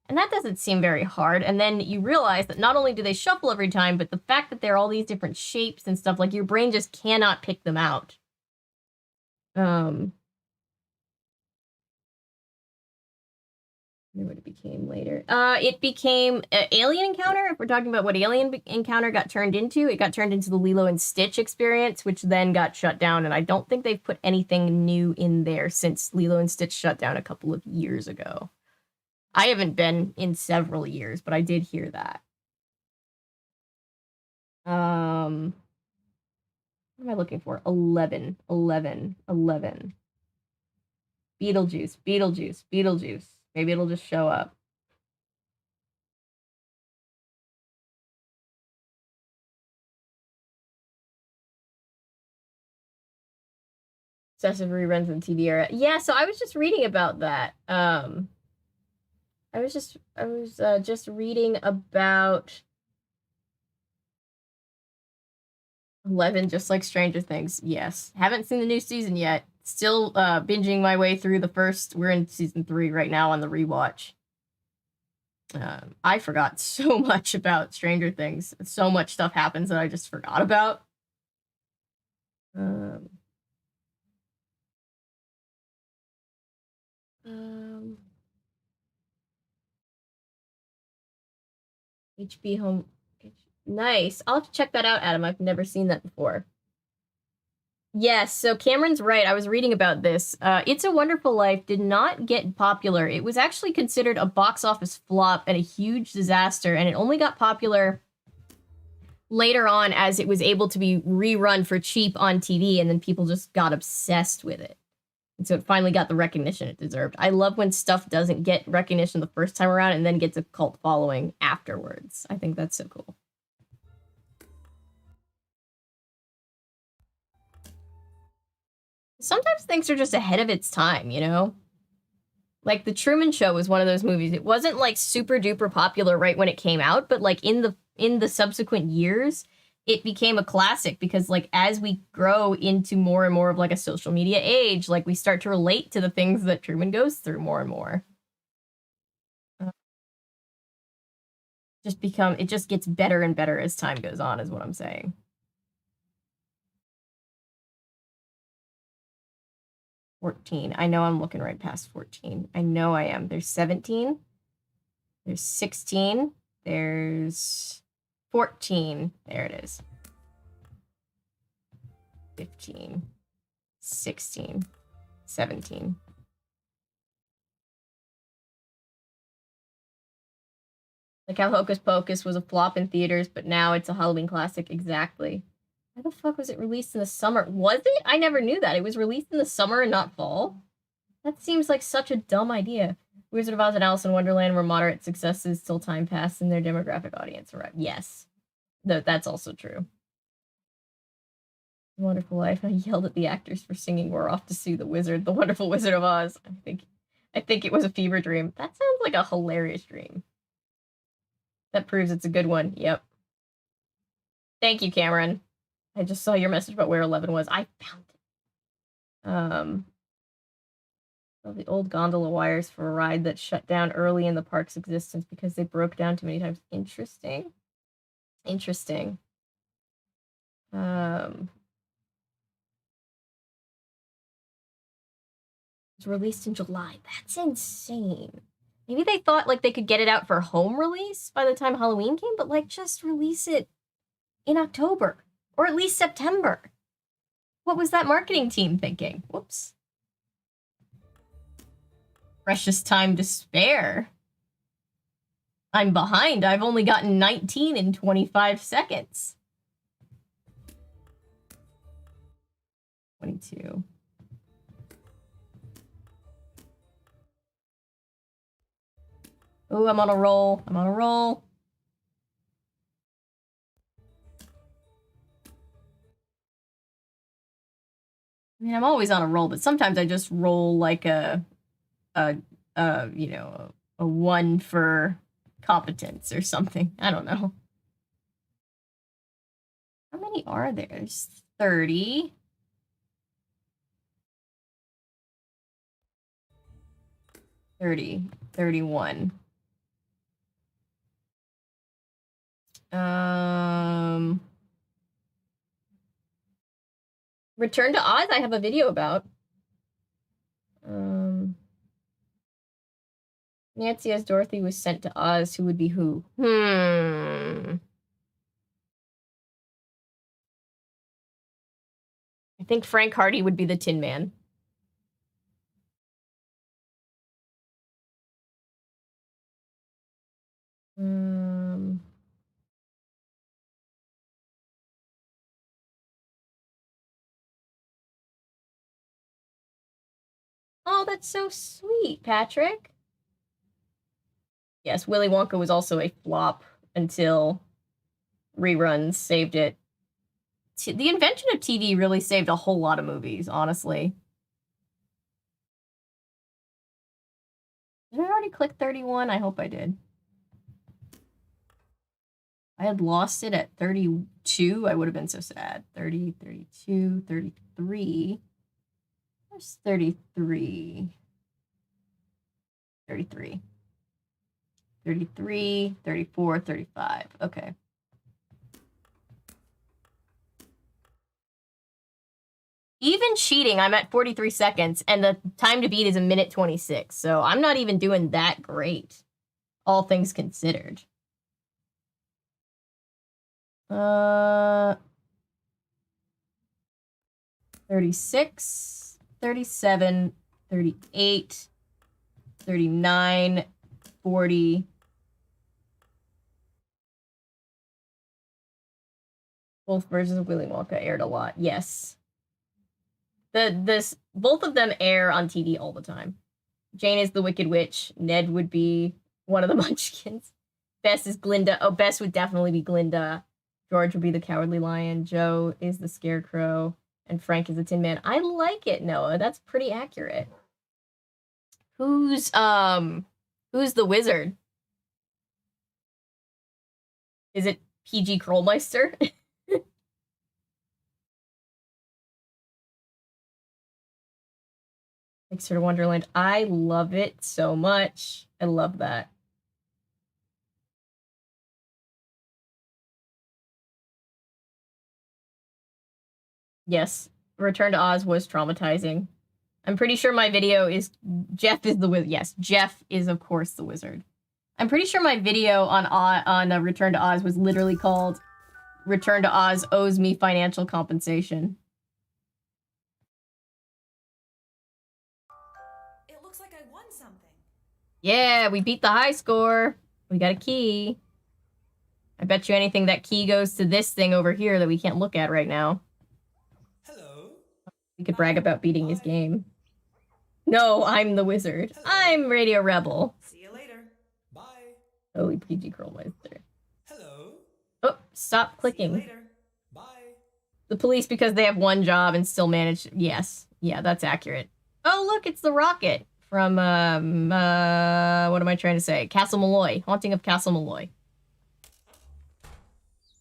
And that doesn't seem very hard. And then you realize that not only do they shuffle every time, but the fact that they're all these different shapes and stuff, like your brain just cannot pick them out. What it became later. It became Alien Encounter. If we're talking about what Alien Encounter got turned into, it got turned into the Lilo and Stitch experience, which then got shut down. And I don't think they've put anything new in there since Lilo and Stitch shut down a couple of years ago. I haven't been in several years, but I did hear that. What am I looking for? 11. Beetlejuice. Maybe it'll just show up. Excessive reruns in TV era. Yeah, so I was just reading about that. I was just reading about 11, just like Stranger Things. Yes. Haven't seen the new season yet. Still binging my way through the first. We're in season 3 right now on the rewatch. I forgot so much about Stranger Things. So much stuff happens that I just forgot about. HB Home. Nice. I'll have to check that out, Adam. I've never seen that before. Yes, so Cameron's right. I was reading about this. It's a Wonderful Life did not get popular. It was actually considered a box office flop and a huge disaster, and it only got popular later on as it was able to be rerun for cheap on TV, and then people just got obsessed with it. And so it finally got the recognition it deserved. I love when stuff doesn't get recognition the first time around and then gets a cult following afterwards. I think that's so cool. Sometimes things are just ahead of its time, you know? Like The Truman Show was one of those movies. It wasn't like super duper popular right when it came out, but like in the subsequent years, it became a classic because like as we grow into more and more of like a social media age, like we start to relate to the things that Truman goes through more and more. It just gets better and better as time goes on, is what I'm saying. $14. I know I'm looking right past 14. I know I am. There's 17. There's 16. There's 14. There it is. 15. 16, 17. Like how Hocus Pocus was a flop in theaters, but now it's a Halloween classic. Exactly. Why the fuck was it released in the summer? Was it? I never knew that. It was released in the summer and not fall? That seems like such a dumb idea. Wizard of Oz and Alice in Wonderland were moderate successes till time passed and their demographic audience arrived. Yes. That's also true. Wonderful Life. I yelled at the actors for singing "We're Off to Sue the Wizard," the Wonderful Wizard of Oz. I think it was a fever dream. That sounds like a hilarious dream. That proves it's a good one. Yep. Thank you, Cameron. I just saw your message about where 11 was. I found it. Well, the old gondola wires for a ride that shut down early in the park's existence because they broke down too many times. Interesting. Interesting. It was released in July. That's insane. Maybe they thought like they could get it out for home release by the time Halloween came, but like just release it in October or at least September. What was that marketing team thinking? Whoops. Precious time to spare. I'm behind. I've only gotten 19 in 25 seconds. 22. Oh, I'm on a roll. I'm on a roll. I mean, I'm always on a roll, but sometimes I just roll like a 1 for competence or something. I don't know. How many are there? There's 30. 30. 31. Return to Oz, I have a video about. Nancy as Dorothy was sent to Oz. Who would be who? I think Frank Hardy would be the Tin Man. Oh, that's so sweet, Patrick. Yes, Willy Wonka was also a flop until reruns saved it. The invention of TV really saved a whole lot of movies, honestly. Did I already click 31? I hope I did. I had lost it at 32. I would have been so sad. 30, 32, 33. Where's 33? 33. 33, 34, 35. Okay. Even cheating, I'm at 43 seconds, and the time to beat is 1:26. So I'm not even doing that great, all things considered. 36, 37, 38, 39, 40. Both versions of Willy Wonka aired a lot. Yes. Both of them air on TV all the time. Jane is the Wicked Witch. Ned would be one of the Munchkins. Bess is Glinda. Oh, Bess would definitely be Glinda. George would be the Cowardly Lion. Joe is the Scarecrow. And Frank is the Tin Man. I like it, Noah. That's pretty accurate. Who's the wizard? Is it PG Krollmeister? Mixer to Wonderland. I love it so much. I love that. Yes, Return to Oz was traumatizing. I'm pretty sure my video is Jeff is the wizard. Yes, Jeff is of course the wizard. I'm pretty sure my video on Return to Oz was literally called "Return to Oz owes me financial compensation." won something. Yeah, we beat the high score. We got a key. I bet you anything that key goes to this thing over here that we can't look at right now. Hello. We could brag about beating his game. No, I'm the wizard. Hello. I'm Radio Rebel. See you later. Bye. Oh, PG Curlmeister. Hello. Oh, stop See you clicking. later. Bye. The police, because they have one job and still manage. Yes. Yeah, that's accurate. Oh, look, it's the rocket from, what am I trying to say? Castle Malloy. Haunting of Castle Malloy.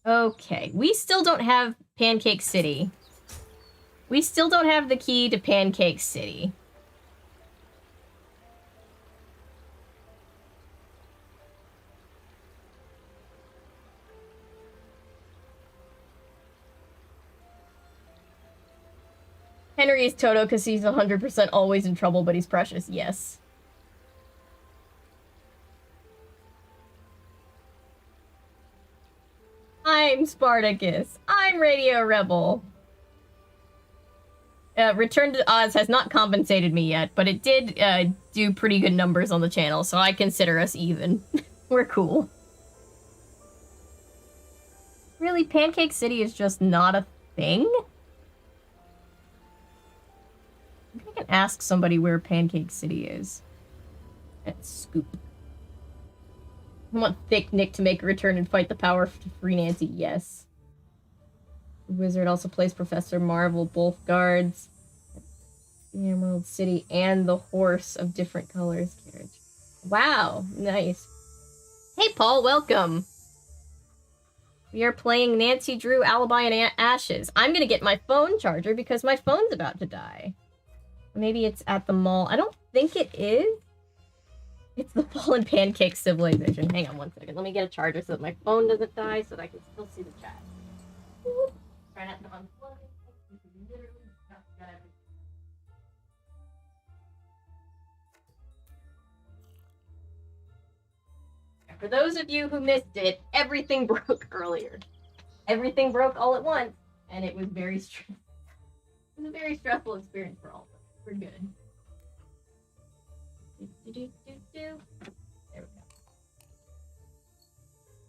Okay, we still don't have Pancake City. We still don't have the key to Pancake City. Henry is Toto because he's 100% always in trouble, but he's precious. Yes. I'm Spartacus. I'm Radio Rebel. Return to Oz has not compensated me yet, but it did do pretty good numbers on the channel, so I consider us even. We're cool. Really, Pancake City is just not a thing? I think I can ask somebody where Pancake City is. Let's scoop. I want Thick Nick to make a return and fight the power to free Nancy. Yes. The wizard also plays Professor Marvel, both guards. The Emerald City and the horse of different colors carriage. Wow, nice. Hey, Paul, welcome. We are playing Nancy Drew, Alibi, and Ashes. I'm gonna get my phone charger because my phone's about to die. Maybe it's at the mall. I don't think it is. It's the Fallen Pancake Civilization. Hang on one second. Let me get a charger so that my phone doesn't die so that I can still see the chat. Try not to unplug it. For those of you who missed it, everything broke earlier. Everything broke all at once, and it was very stressful. It was a very stressful experience for all of us. We're good. There we go.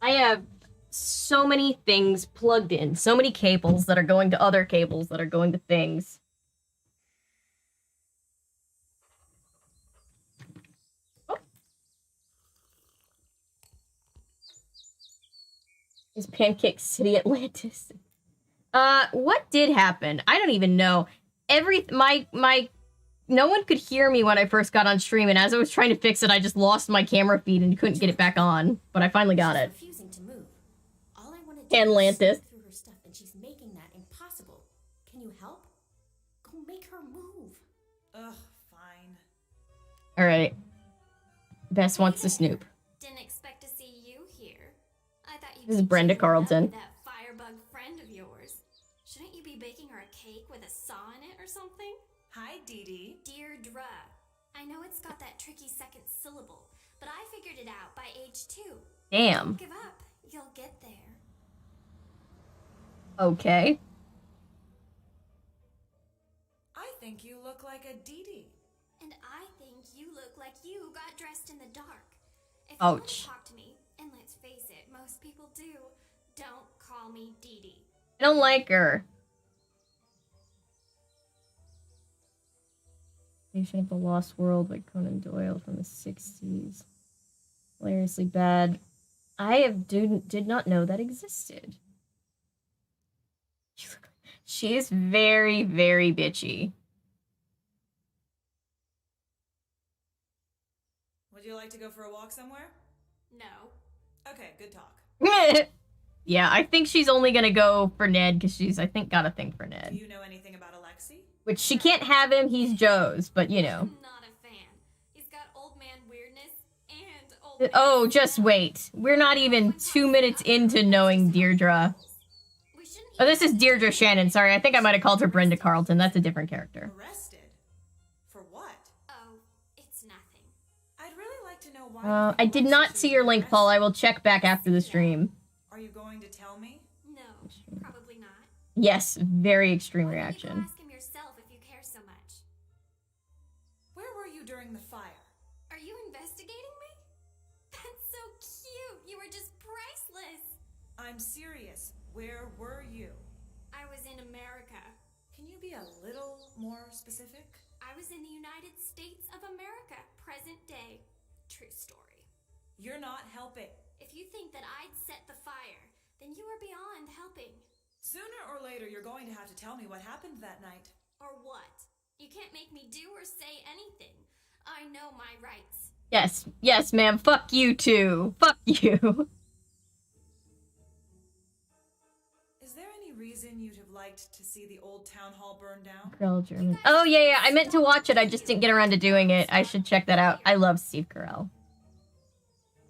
I have so many things plugged in, so many cables that are going to other cables that are going to things. Oh. Is Pancake City Atlantis? What did happen? I don't even know. No one could hear me when I first got on stream, and as I was trying to fix it, I just lost my camera feed and couldn't get it back on. But I finally got it. Refusing to move. All I want to do Atlantis. is through her stuff, and she's making that impossible. Can you help? Go make her move. Ugh, fine. All right. Bess wants to snoop. Didn't expect to see you here. I thought you'd This is be Brenda cheering it up Carlton. with that firebug friend of yours. Shouldn't you be baking her a cake with a saw in it or something? Hi, Dee Dee. Deirdre. I know it's got that tricky second syllable, but I figured it out by age 2. Damn. Don't give up. You'll get there. Okay. I think you look like a Dee Dee. And I think you look like you got dressed in the dark. If you want Ouch. to talk to me, and let's face it, most people do, don't call me Dee Dee. I don't like her. Patient of the Lost World by Conan Doyle from the 60s. Hilariously bad. I did not know that existed. She is very, very bitchy. Would you like to go for a walk somewhere? No. Okay, good talk. Yeah, I think she's only gonna go for Ned because she's, I think, got a thing for Do Ned. you know anything about Alexi? Which she can't have him, he's Joe's, but you know. I'm not a fan. He's got old man weirdness and old man Oh, just wait. We're not even 2 minutes into knowing Deirdre. We shouldn't Oh, this is Deirdre Shannon. Sorry, I think I might have called her Brenda Carlton. That's a different character. Arrested? For what? Oh, it's nothing. I'd really like to know why. I did not see your link, Paul. I will check back after the stream. Are you going to tell me? No, probably not. Yes, very extreme Why don't you reaction. go ask him yourself if you care so much. Where were you during the fire? Are you investigating me? That's so cute. You were just priceless. I'm serious. Where were you? I was in America. Can you be a little more specific? I was in the United States of America, present day. True story. You're not helping. If you think that I'd set the fire, then you are beyond helping. Sooner or later, you're going to have to tell me what happened that night. Or what? You can't make me do or say anything. I know my rights. Yes, yes, ma'am. Fuck you too. Fuck you. Is there any reason you'd have liked to see the old town hall burn down? Carell German. Oh yeah, yeah. I meant to watch it. I just didn't get around to doing it. I should check that out. I love Steve Carell.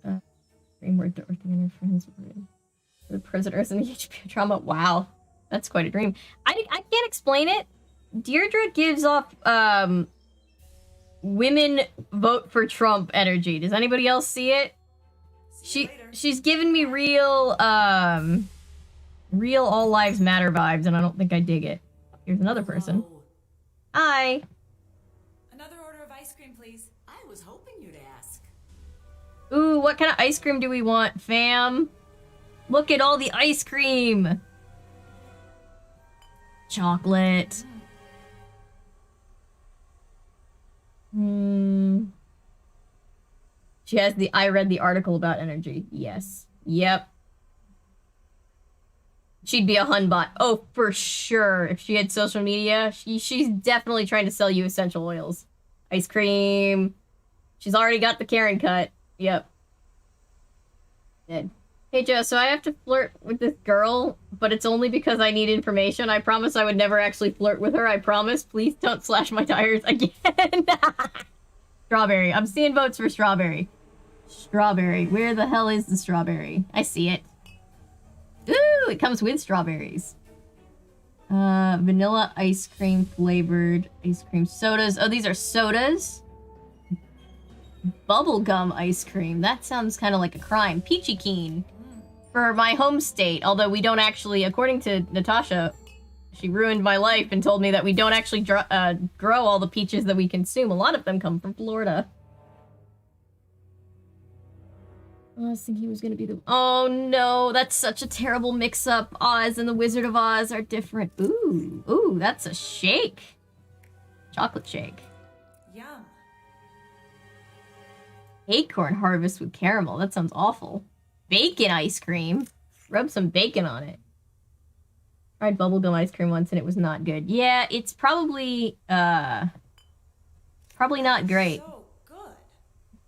Dream Dorothy and her friends were the prisoners in the HBO drama. Wow, that's quite a dream. I can't explain it. Deirdre gives off women vote for Trump energy. Does anybody else see it? She's giving me real real all lives matter vibes, and I don't think I dig it. Here's another person. Hi. Another order of ice cream, please. I was hoping you'd ask. Ooh, what kind of ice cream do we want, fam? Look at all the ice cream. Chocolate. She has the I read the article about energy. Yes. Yep. She'd be a Hunbot. Oh, for sure. If she had social media, she's definitely trying to sell you essential oils. Ice cream. She's already got the Karen cut. Yep. Dead. Hey, Joe, so I have to flirt with this girl, but it's only because I need information. I promise I would never actually flirt with her. I promise. Please don't slash my tires again. Strawberry. I'm seeing votes for strawberry. Strawberry. Where the hell is the strawberry? I see it. Ooh, it comes with strawberries. Vanilla ice cream flavored ice cream sodas. Oh, these are sodas. Bubblegum ice cream. That sounds kind of like a crime. Peachy Keen. For my home state, although we don't actually, according to Natasha, she ruined my life and told me that we don't actually grow all the peaches that we consume. A lot of them come from Florida. I was thinking he was gonna be the... Oh no, that's such a terrible mix-up. Oz and the Wizard of Oz are different. Ooh, ooh, that's a shake. Chocolate shake. Yum. Acorn harvest with caramel. That sounds awful. Bacon ice cream. Rub some bacon on it. Tried bubblegum ice cream once and it was not good. Yeah, it's probably not great. So good.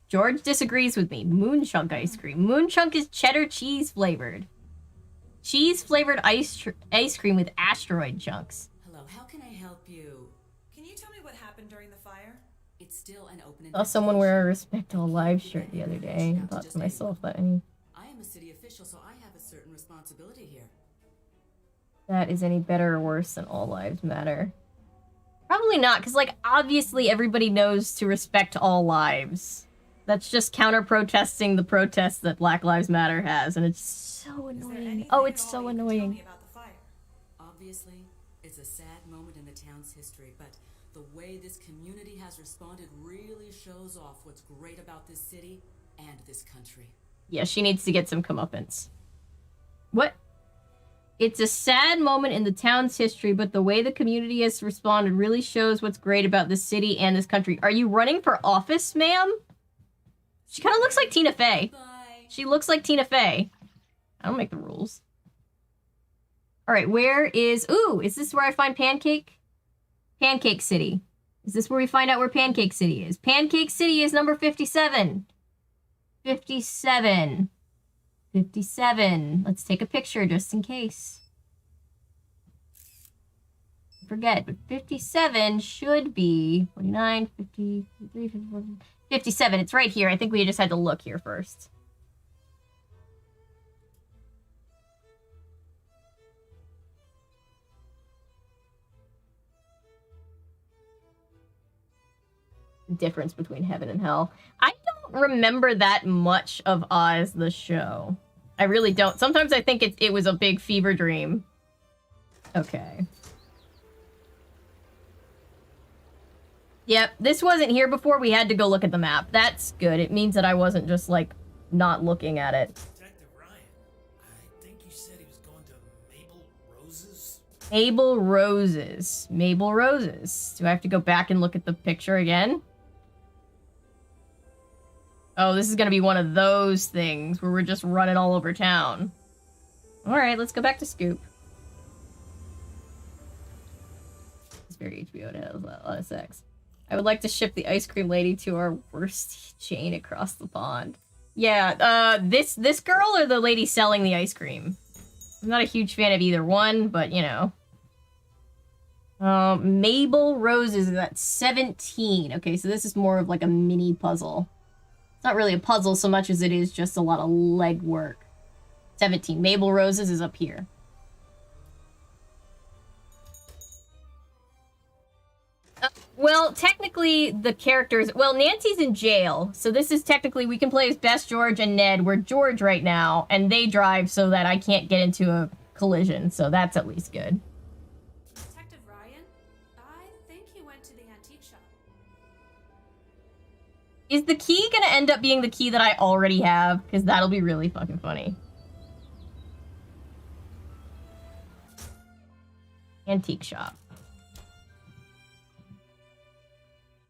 George disagrees with me. Moonchunk ice cream. Moonchunk is cheddar cheese flavored. Cheese flavored ice cream with asteroid chunks. Hello, how can I help you? Can you tell me what happened during the fire? It's still an open Saw someone wear a Respect All Lives shirt the other day and thought to myself that I am a city official, so I have a certain responsibility here. that is any better or worse than All Lives Matter. Probably not, because, like, obviously everybody knows to respect all lives. That's just counter-protesting the protests that Black Lives Matter has, and it's so annoying. Oh, it's so annoying. Obviously, it's a sad moment in the town's history, but the way this community has responded really shows off what's great about this city and this country. Yeah, she needs to get some comeuppance. What? It's a sad moment in the town's history, but the way the community has responded really shows what's great about this city and this country. Are you running for office, ma'am? She kind of looks like Tina Fey. Bye. She looks like Tina Fey. I don't make the rules. All right, where is... Ooh, is this where I find Pancake? Pancake City. Is this where we find out where Pancake City is? Pancake City is number 57. 57. 57. Let's take a picture just in case. Forget, but 57 should be 49, 50, 53, 54, 57. It's right here. I think we just had to look here first. Difference between heaven and hell. I don't remember that much of Oz the show. I really don't. Sometimes I think it was a big fever dream. Okay. Yep, this wasn't here before. We had to go look at the map. That's good. It means that I wasn't just, like, not looking at it. Detective Ryan, I think you said he was going to Mabel Rose's? Mabel Roses. Mabel Roses. Do I have to go back and look at the picture again? Oh, this is gonna be one of those things where we're just running all over town. Alright, let's go back to Scoop. It's very HBO, it has a lot of sex. I would like to ship the ice cream lady to our worst chain across the pond. Yeah, this girl or the lady selling the ice cream? I'm not a huge fan of either one, but you know. Mabel Roses is at 17. Okay, so this is more of like a mini puzzle. It's not really a puzzle so much as it is just a lot of legwork. 17. Mabel Roses is up here. Well, technically, the characters... Well, Nancy's in jail, so this is technically... We can play as Best George and Ned. We're George right now, and they drive so that I can't get into a collision, so that's at least good. Detective Ryan? I think he went to the antique shop. Is the key gonna end up being the key that I already have? Because that'll be really fucking funny. Antique shop.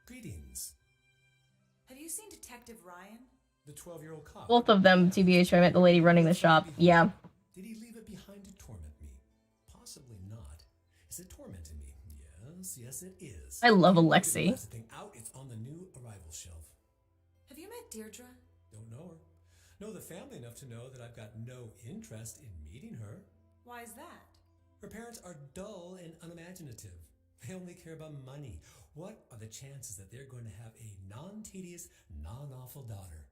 Greetings. Have you seen Detective Ryan? The 12-year-old cop. Both of them, TBH. I meant the lady running the shop. Yeah. Did he leave it behind to torment me? Possibly not. Is it tormenting me? Yes, it is. I love Alexi. The thing out, it's on the new arrival shelf. Have you met Deirdre? Don't know her. Know the family enough to know that I've got no interest in meeting her. Why is that? Her parents are dull and unimaginative. They only care about money. What are the chances that they're going to have a non-tedious, non-awful daughter?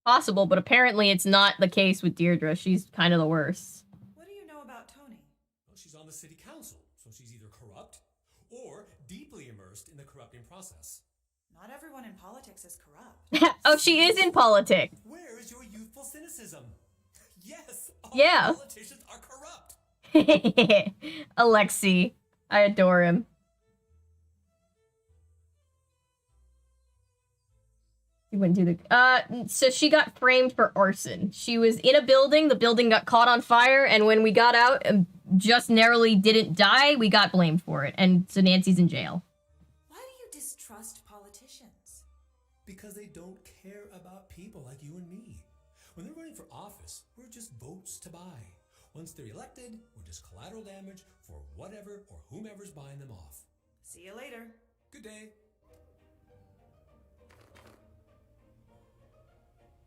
Possible, but apparently it's not the case with Deirdre. She's kind of the worst. What do you know about Tony? Well, she's on the city council, so she's either corrupt or deeply immersed in the corrupting process. Not everyone in politics is corrupt. Oh, she is in politics. Where is your youthful cynicism? Yes, all Yeah. politicians are corrupt. Alexi. I adore him. He went to the... so she got framed for arson. She was in a building, the building got caught on fire, and when we got out and just narrowly didn't die, we got blamed for it. And so Nancy's in jail. Why do you distrust politicians? Because they don't care about people like you and me. When they're running for office, we're just votes to buy. Once they're elected, we're just collateral damage for whatever or whomever's buying them off. See you later. Good day.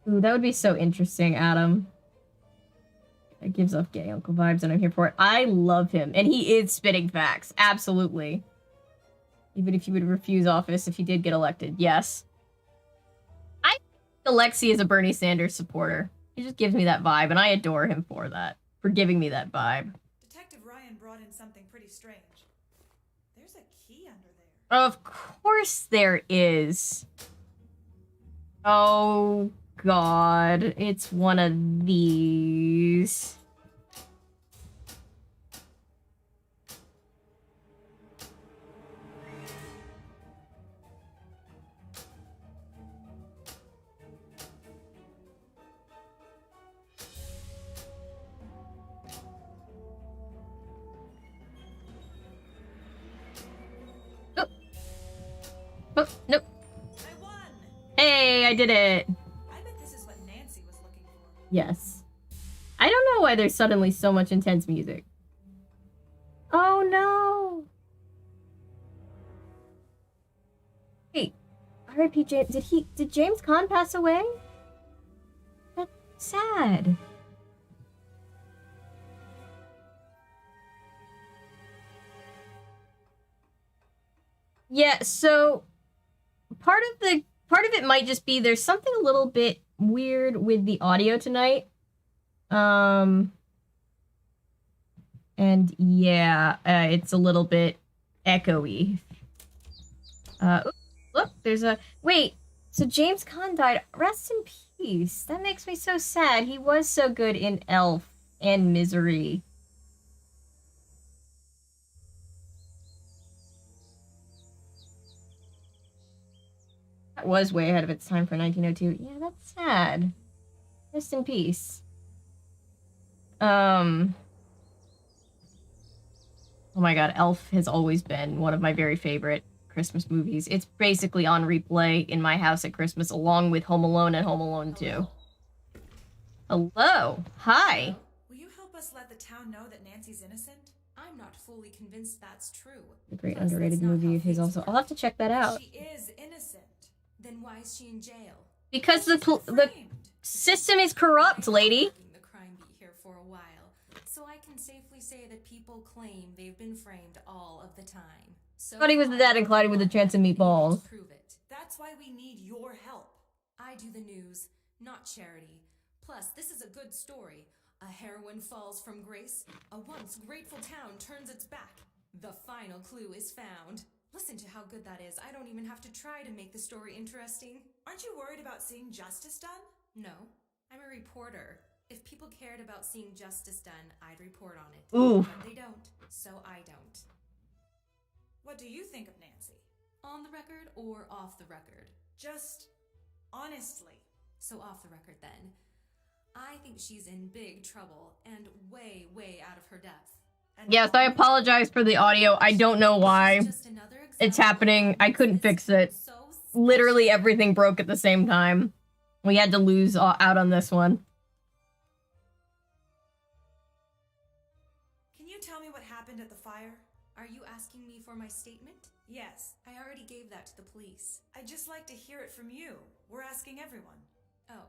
Ooh, that would be so interesting, Adam. It gives off gay uncle vibes, and I'm here for it. I love him, and he is spitting facts. Absolutely. Even if he would refuse office if he did get elected. Yes. I think Alexi is a Bernie Sanders supporter. He just gives me that vibe, and I adore him for that. For giving me that vibe. Detective Ryan brought in something pretty strange. There's a key under there. Of course there is. Oh, God. It's one of these. Oh, nope. I won! Hey, I did it. I bet this is what Nancy was looking for. Yes. I don't know why there's suddenly so much intense music. Oh, no. Wait. R.I.P. James. Did James Caan pass away? That's sad. Yeah, so part of it might just be there's something a little bit weird with the audio tonight. And yeah, it's a little bit echoey. Look, there's a... Wait, so James Caan died. Rest in peace. That makes me so sad. He was so good in Elf and Misery. It was way ahead of its time for 1902. Yeah, that's sad. Rest in peace. Oh my god, Elf has always been one of my very favorite Christmas movies. It's basically on replay in my house at Christmas, along with Home Alone and Home Alone 2. Hello. Hi. Will you help us let the town know that Nancy's innocent? I'm not fully convinced that's true. A great Plus, underrated that's not movie how of his things also. work. I'll have to check that out. She is innocent. Then why is she in jail? Because the system is corrupt, lady. The crime beat here for a while, so I can safely say that people claim they've been framed all of the time. So Thought he was the dad in Cloudy with a Chance of Meatballs. prove it. That's why we need your help. I do the news, not charity. Plus, this is a good story. A heroine falls from grace. A once grateful town turns its back. The final clue is found. Listen to how good that is. I don't even have to try to make the story interesting. Aren't you worried about seeing justice done? No, I'm a reporter. If people cared about seeing justice done, I'd report on it. Ooh. But they don't, so I don't. What do you think of Nancy? On the record or off the record? Just honestly. So off the record then. I think she's in big trouble and way, way out of her depth. Yes, I apologize for the audio. I don't know why it's happening. I couldn't fix it. Literally everything broke at the same time. We had to lose out on this one. Can you tell me what happened at the fire? Are you asking me for my statement? Yes. I already gave that to the police. I'd just like to hear it from you. We're asking everyone. Oh,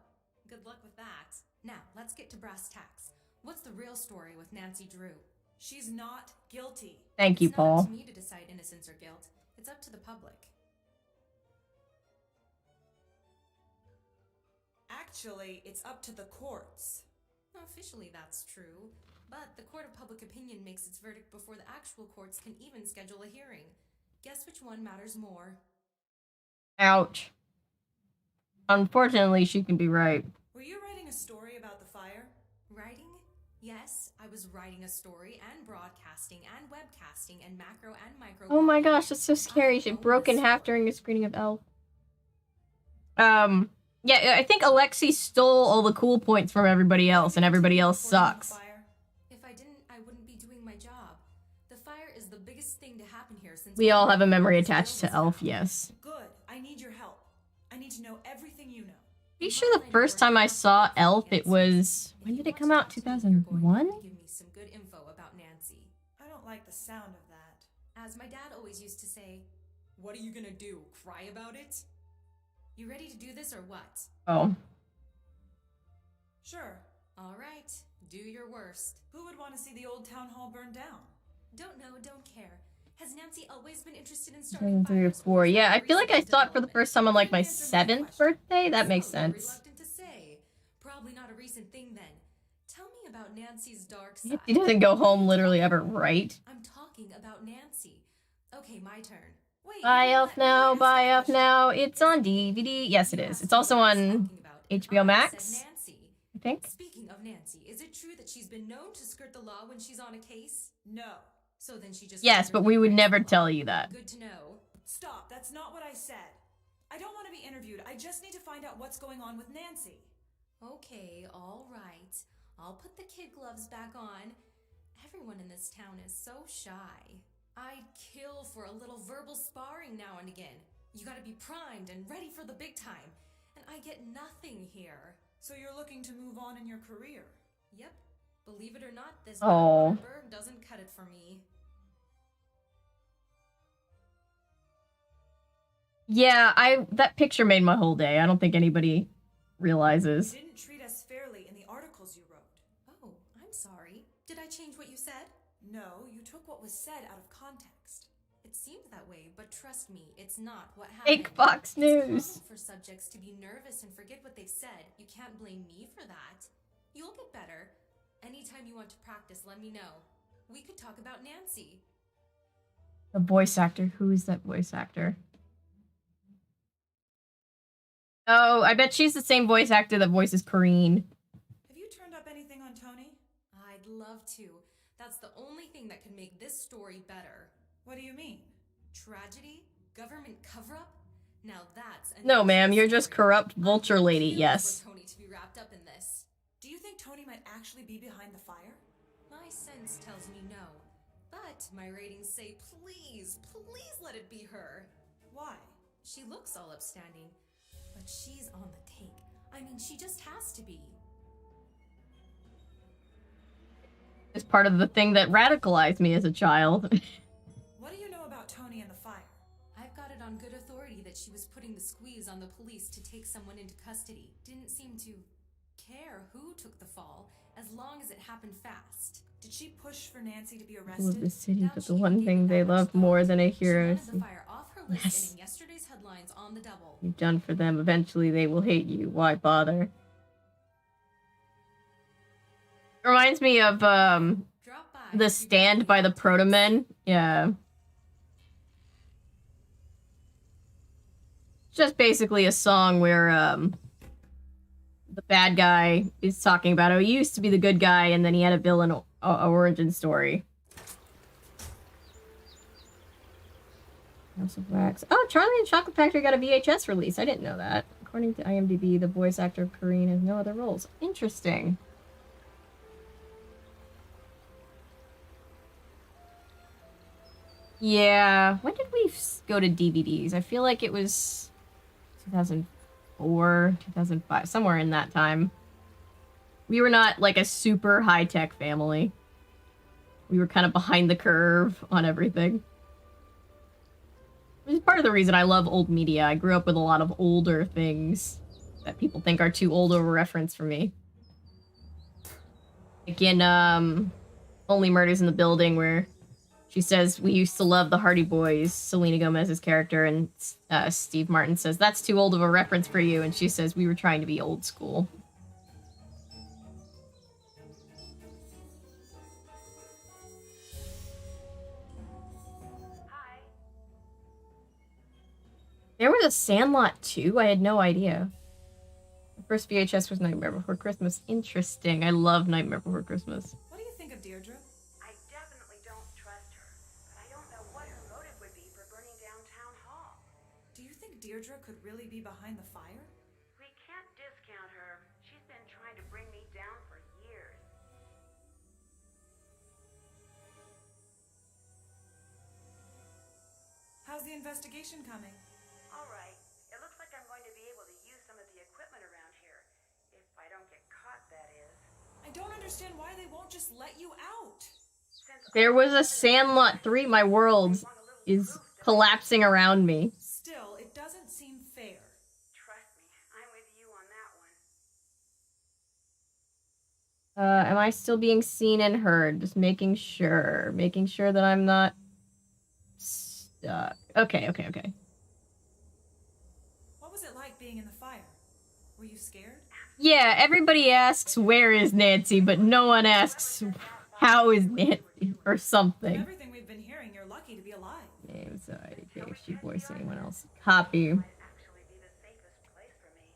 good luck with that. Now, let's get to brass tacks. What's the real story with Nancy Drew? She's not guilty. Thank you, It's not up Paul. to me to decide innocence or guilt. It's up to the public. Actually, it's up to the courts. Officially, that's true. But the court of public opinion makes its verdict before the actual courts can even schedule a hearing. Guess which one matters more? Ouch. Unfortunately, she can be right. Were you writing a story about the fire? Writing? Yes, I was writing a story and broadcasting and webcasting and macro and micro. Oh my gosh, that's so scary. She broke in half during a screening of Elf. Yeah, I think Alexi stole all the cool points from everybody else, and everybody else sucks. If I didn't, I wouldn't be doing my job. The fire is the biggest thing to happen here since We all have a memory attached to Elf, yes. Good. I need your help. I need to know everything you know. Pretty sure the first time I saw Elf, it was... When did it come out? 2001? Give me some good info about Nancy. I don't like the sound of that. As my dad always used to say, "What are you gonna do? Cry about it?" You ready to do this or what? Oh. Sure. All right, do your worst. Who would want to see the old town hall burned down? Don't know, don't care. Has Nancy always been interested in starting 2003 or fires? 4. Yeah, I feel like I saw it for the first time on like my 7th birthday. That makes sense. Reluctant to say. Probably not a recent thing then. Tell me about Nancy's dark side. He doesn't go home literally ever, right? I'm talking about Nancy. Okay, my turn. Wait. Buy Elf now, buy Elf now. It's on DVD. Yes, it is. It's also on HBO Max, I think. Speaking of Nancy, is it true that she's been known to skirt the law when she's on a case? No. So then she just... Yes, but we would never tell you that. Good to know. Stop. That's not what I said. I don't want to be interviewed. I just need to find out what's going on with Nancy. Okay, all right. I'll put the kid gloves back on. Everyone in this town is so shy. I'd kill for a little verbal sparring now and again. You gotta be primed and ready for the big time. And I get nothing here. So you're looking to move on in your career? Yep. Believe it or not, this Oh. Berg doesn't cut it for me. Yeah, that picture made my whole day. I don't think anybody realizes. You didn't treat us fairly in the articles you wrote. Oh, I'm sorry. Did I change what you said? No, you took what was said out of context. It seemed that way, but trust me, it's not what happened. Fake Fox It's News. common for subjects to be nervous and forget what they've said. You can't blame me for that. You'll get better. Anytime you want to practice, let me know. We could talk about Nancy. The voice actor. Who is that voice actor? Oh, I bet she's the same voice actor that voices Corrine. Have you turned up anything on Tony? I'd love to. That's the only thing that could make this story better. What do you mean? Tragedy? Government cover-up? Now that's an No, ma'am, you're just story. corrupt vulture lady, Cute yes. for Tony to be wrapped up in this. Do you think Tony might actually be behind the fire? My sense tells me no. But my ratings say please, please let it be her. Why? She looks all upstanding, but she's on the take. I mean, she just has to be. It's part of the thing that radicalized me as a child. What do you know about Tony and the fire? I've got it on good authority that she was putting the squeeze on the police to take someone into custody. Didn't seem to care who took the fall, as long as it happened fast. Did she push for Nancy to be Love arrested? the city, Doubt but she the even one gave thing it they that much love thought. more than a She hero wanted is the fire off her list Yes. and in yesterday's headlines on the double. you've done for them. Eventually they will hate you. Why bother? Reminds me of Drop by The if you Stand got by any the hot takes. Protomen. Yeah. Just basically a song where the bad guy is talking about how he used to be the good guy and then he had a villain origin story. House of Wax. Oh, Charlie and the Chocolate Factory got a VHS release. I didn't know that. According to IMDb, the voice actor Kareen has no other roles. Interesting. Yeah. When did we go to DVDs? I feel like it was 2004, 2005, somewhere in that time. We were not like a super high-tech family. We were kind of behind the curve on everything. Which is part of the reason I love old media. I grew up with a lot of older things that people think are too old of a reference for me. Like in Only Murders in the Building, where she says, we used to love the Hardy Boys, Selena Gomez's character, and Steve Martin says, that's too old of a reference for you, and she says, we were trying to be old school. Hi. There was a Sandlot 2? I had no idea. The first VHS was Nightmare Before Christmas. Interesting. I love Nightmare Before Christmas. What do you think of Deirdre? I definitely don't trust her, but I don't know what her motive would be for burning down Town Hall. Do you think Deirdre could really be behind the fire? We can't discount her. She's been trying to bring me down for years. How's the investigation coming? All right. It looks like I'm going to be able to use some of the equipment around here. If I don't get caught, that is. I don't understand why they won't just let you out. There was a Sandlot 3. My world is collapsing around me. Still, it doesn't seem fair. Trust me, I'm with you on that one. Am I still being seen and heard? Just making sure. Making sure that I'm not stuck. Okay. What was it like being in the fire? Were you scared? Yeah, everybody asks, where is Nancy? But no one asks, how is Nancy? Or From something. everything we've been hearing, you're lucky to be alive. Name, sorry, KFC voice, anyone else? Copy. Might actually be the safest place for me.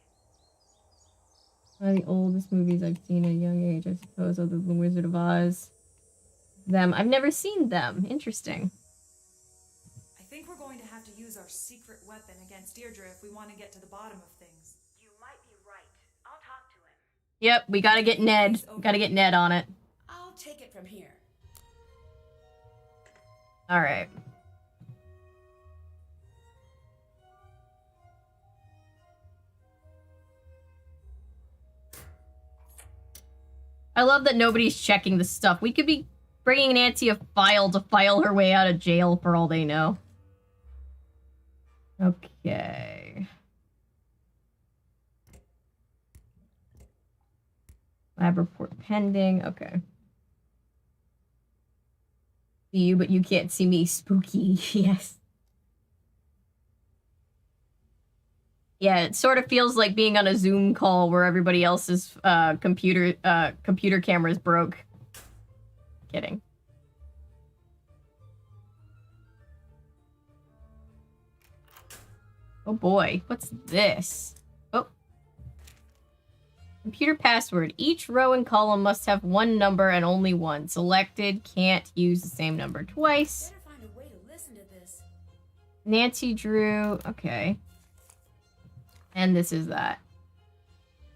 One of the oldest movies I've seen at a young age, I suppose, other than The Wizard of Oz. Them. I've never seen them. Interesting. I think we're going to have to use our secret weapon against Deirdre if we want to get to the bottom of things. You might be right. I'll talk to him. Yep, we gotta get Ned. Gotta get Ned on it. I'll take it from here. Alright. I love that nobody's checking the stuff. We could be bringing Nancy a file to file her way out of jail for all they know. Okay. Lab report pending. Okay. See you, but you can't see me. Spooky. Yes. Yeah, it sort of feels like being on a Zoom call where everybody else's computer cameras broke. Kidding. Oh boy, what's this? Oh. Computer password. Each row and column must have one number and only one. Selected, can't use the same number twice. Better find a way to listen to this. Nancy Drew, okay. And this is that.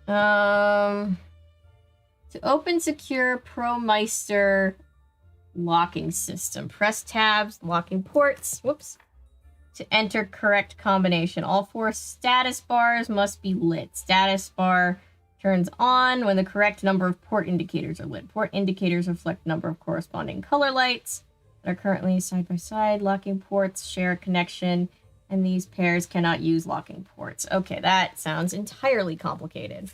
To open secure ProMeister locking system. Press tabs, locking ports. Whoops. To enter correct combination. All 4 status bars must be lit. Status bar turns on when the correct number of port indicators are lit. Port indicators reflect the number of corresponding color lights that are currently side by side. Locking ports share a connection, and these pairs cannot use locking ports. Okay, that sounds entirely complicated.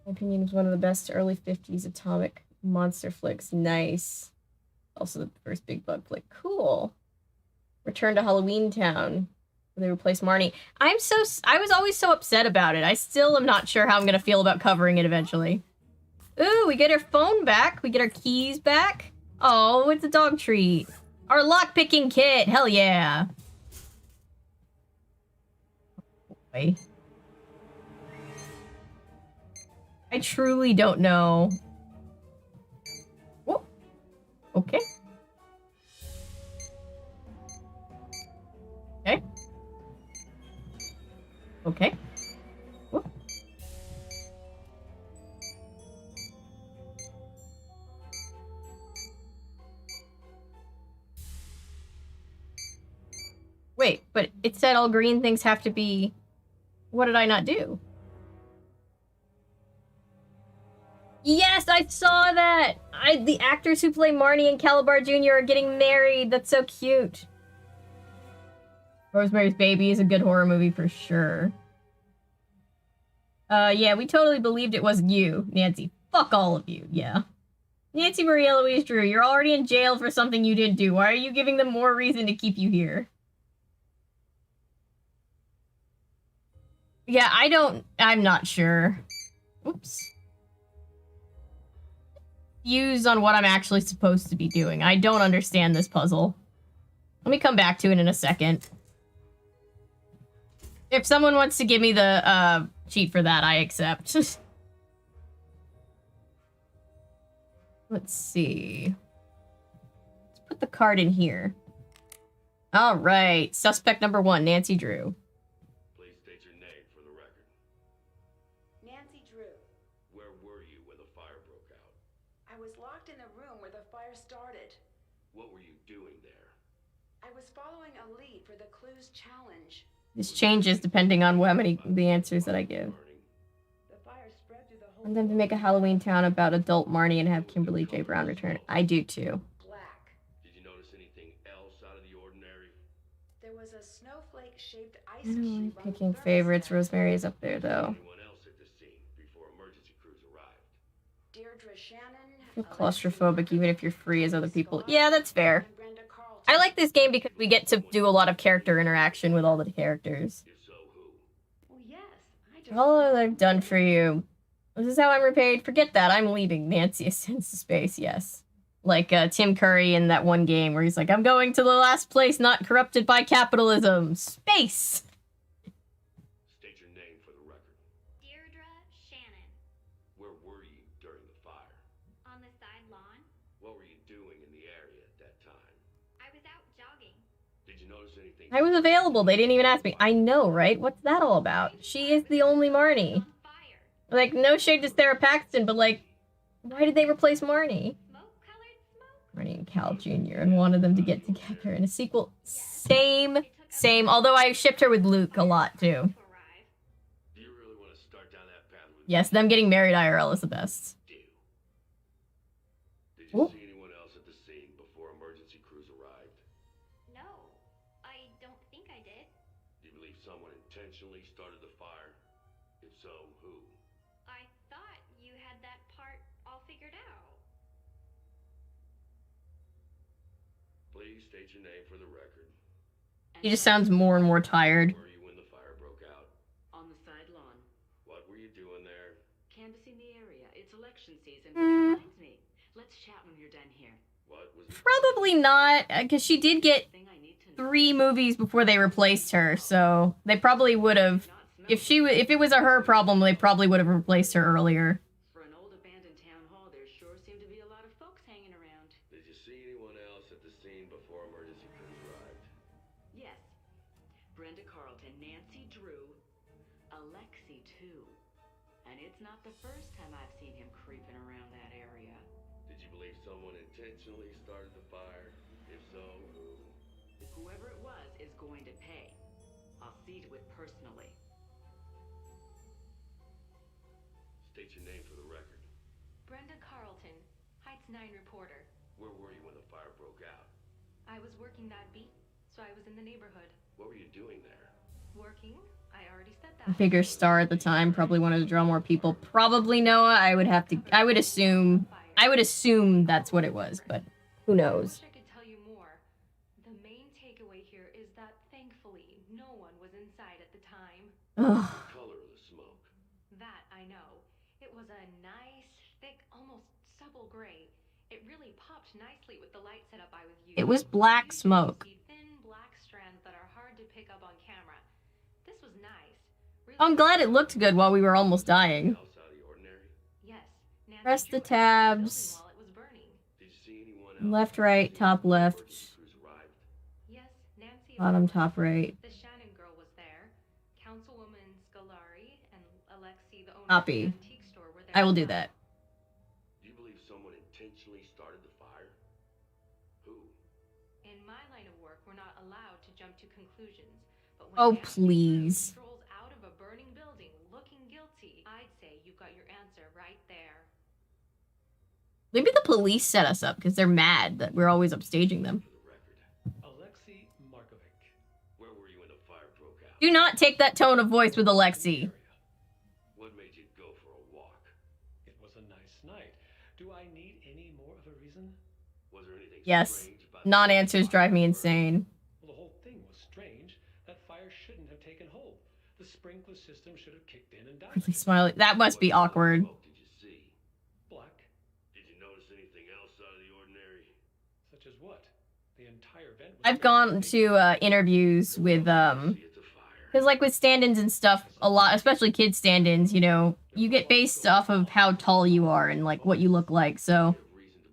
My opinion was one of the best early 50s atomic monster flicks. Nice. Also the first big bug flick. Cool. Return to Halloween Town. They replaced Marnie. I was always so upset about it. I still am not sure how I'm gonna feel about covering it eventually. Ooh, we get our phone back. We get our keys back. Oh, it's a dog treat. Our lockpicking kit. Hell yeah. Boy. I truly don't know. Whoa. Okay. Okay. Okay. Whoa. Wait, but it said all green things have to be... What did I not do? Yes, I saw that! The actors who play Marnie and Calabar Jr. are getting married. That's so cute. Rosemary's Baby is a good horror movie for sure. Yeah, we totally believed it wasn't you, Nancy. Fuck all of you, yeah. Nancy Marie Eloise Drew, you're already in jail for something you didn't do. Why are you giving them more reason to keep you here? Yeah, I'm not sure. Oops. Views on what I'm actually supposed to be doing. I don't understand this puzzle. Let me come back to it in a second. If someone wants to give me the cheat for that, I accept. Let's see. Let's put the card in here. All right. Suspect number 1, Nancy Drew. Please state your name for the record. Nancy Drew. Where were you when the fire broke out? I was locked in the room where the fire started. What were you doing there? I was following a lead for the clues challenge. This changes depending on how many the answers that I give. The fire spread through the I whole want them to make a Halloween Town about adult Marnie and have Kimberly J. Brown return. I do too. black. Did you notice anything else out of the ordinary? There was a snowflake-shaped ice I don't cube like on the picking favorites. thermostat. Rosemary is up there though. Anyone else at the scene before emergency crews arrived? Deirdre Shannon. I feel claustrophobic even if you're free as other people. Yeah, that's fair. I like this game because we get to do a lot of character interaction with all the characters. If so, who? Well, yes. I just All I've done for you. This is how I'm repaid. Forget that. I'm leaving. Nancy ascends to space. Yes. Like Tim Curry in that one game where he's like, I'm going to the last place not corrupted by capitalism. Space! State your name for the record. Deirdre Shannon. Where were you during the fire? On the side lawn. What were you doing in the area at that time? I was out jogging. Did you notice anything? I was available. They didn't even ask me. I know, right? What's that all about? She is the only Marnie. On fire. Like, no shade to Sarah Paxton, but like, why did they replace Marnie? Smoke-colored smoke. Marnie and Cal Jr. and wanted them to get together in a sequel. Same. Although I shipped her with Luke a lot, too. To arrive. Do you really want to start down that path with Yes, them getting married IRL is the best. do? Did you Ooh. see anyone else at the scene before emergency crews arrived? No, I don't think I did. Do you believe someone intentionally started the fire? If so, who? I thought you had that part all figured out. Please state your name for the record. He just sounds more and more tired. Where were you when the fire broke out? On the side lawn, What were you doing there? canvassing the area. It's election season, which reminds me. Let's chat when you're done here. What was the Probably not, because she did get Thing I need to know. 3 movies before they replaced her, so they probably would have... If it was a her problem, they probably would have replaced her earlier. For an old abandoned town hall, there sure seem to be a lot of folks hanging around. Did you see anyone else at the scene before emergency crews arrived? Yes. Brenda Carlton, Nancy Drew, Alexi too. And it's not the first time I've seen him creeping around that area. Did you believe someone intentionally started the fire? If so, who? Whoever it was is going to pay. I'll see to it personally. State your name for the record. Brenda Carlton, Heights 9 reporter. Where were you when the fire broke out? I was working that beat, so I was in the neighborhood. What were you doing there? Working? I already said that. Bigger star at the time, probably wanted to draw more people. Probably Noah. I would assume that's what it was, but who knows? I wish I could tell you more. The main takeaway here is that thankfully no one was inside at the time. Ugh. The color of the smoke. That I know. It was a nice, thick, almost supple gray. It really popped nicely with the light setup I was using. It was black smoke. You see thin black strands that are hard to pick up on camera. This was nice. Really I'm glad it looked good while we were almost dying. Else out of the ordinary? Yes. Nancy Press drew the it from the building tabs. while it was burning. Did you see anyone else? Left, right, top, left. Crews arrived? Yes, Nancy. Bottom, top, right. The Shannon girl was there. Councilwoman Scolari and Alexi, the owner Copy. of the antique store, were there. I will as do well. that. Do you believe someone intentionally started the fire? Who? In my line of work, we're not allowed to jump to conclusions. But when Oh, Nancy please. strolls out of a burning building looking guilty, I'd say you've got your answer right there. Maybe the police set us up because they're mad that we're always upstaging them. For the record. Alexei Markovic. Where were you when the fire broke out? Do not take that tone of voice with Alexi. What made you go for a walk? It was a nice night. Do I need any more of a reason? Was there anything Yes. strange about Non-answers drive me insane. Well, the whole thing was strange. That fire shouldn't have taken hold. The sprinkler system should have kicked in and died. Really smiling. That must be awkward. What did you see? Black? Did you notice anything else out of the ordinary? Such as what? The entire vent was I've gone to interviews with See, it's a fire. because like with stand-ins and stuff, a lot, especially kid stand-ins, you know, you get based off of how tall you are and like what you look like. So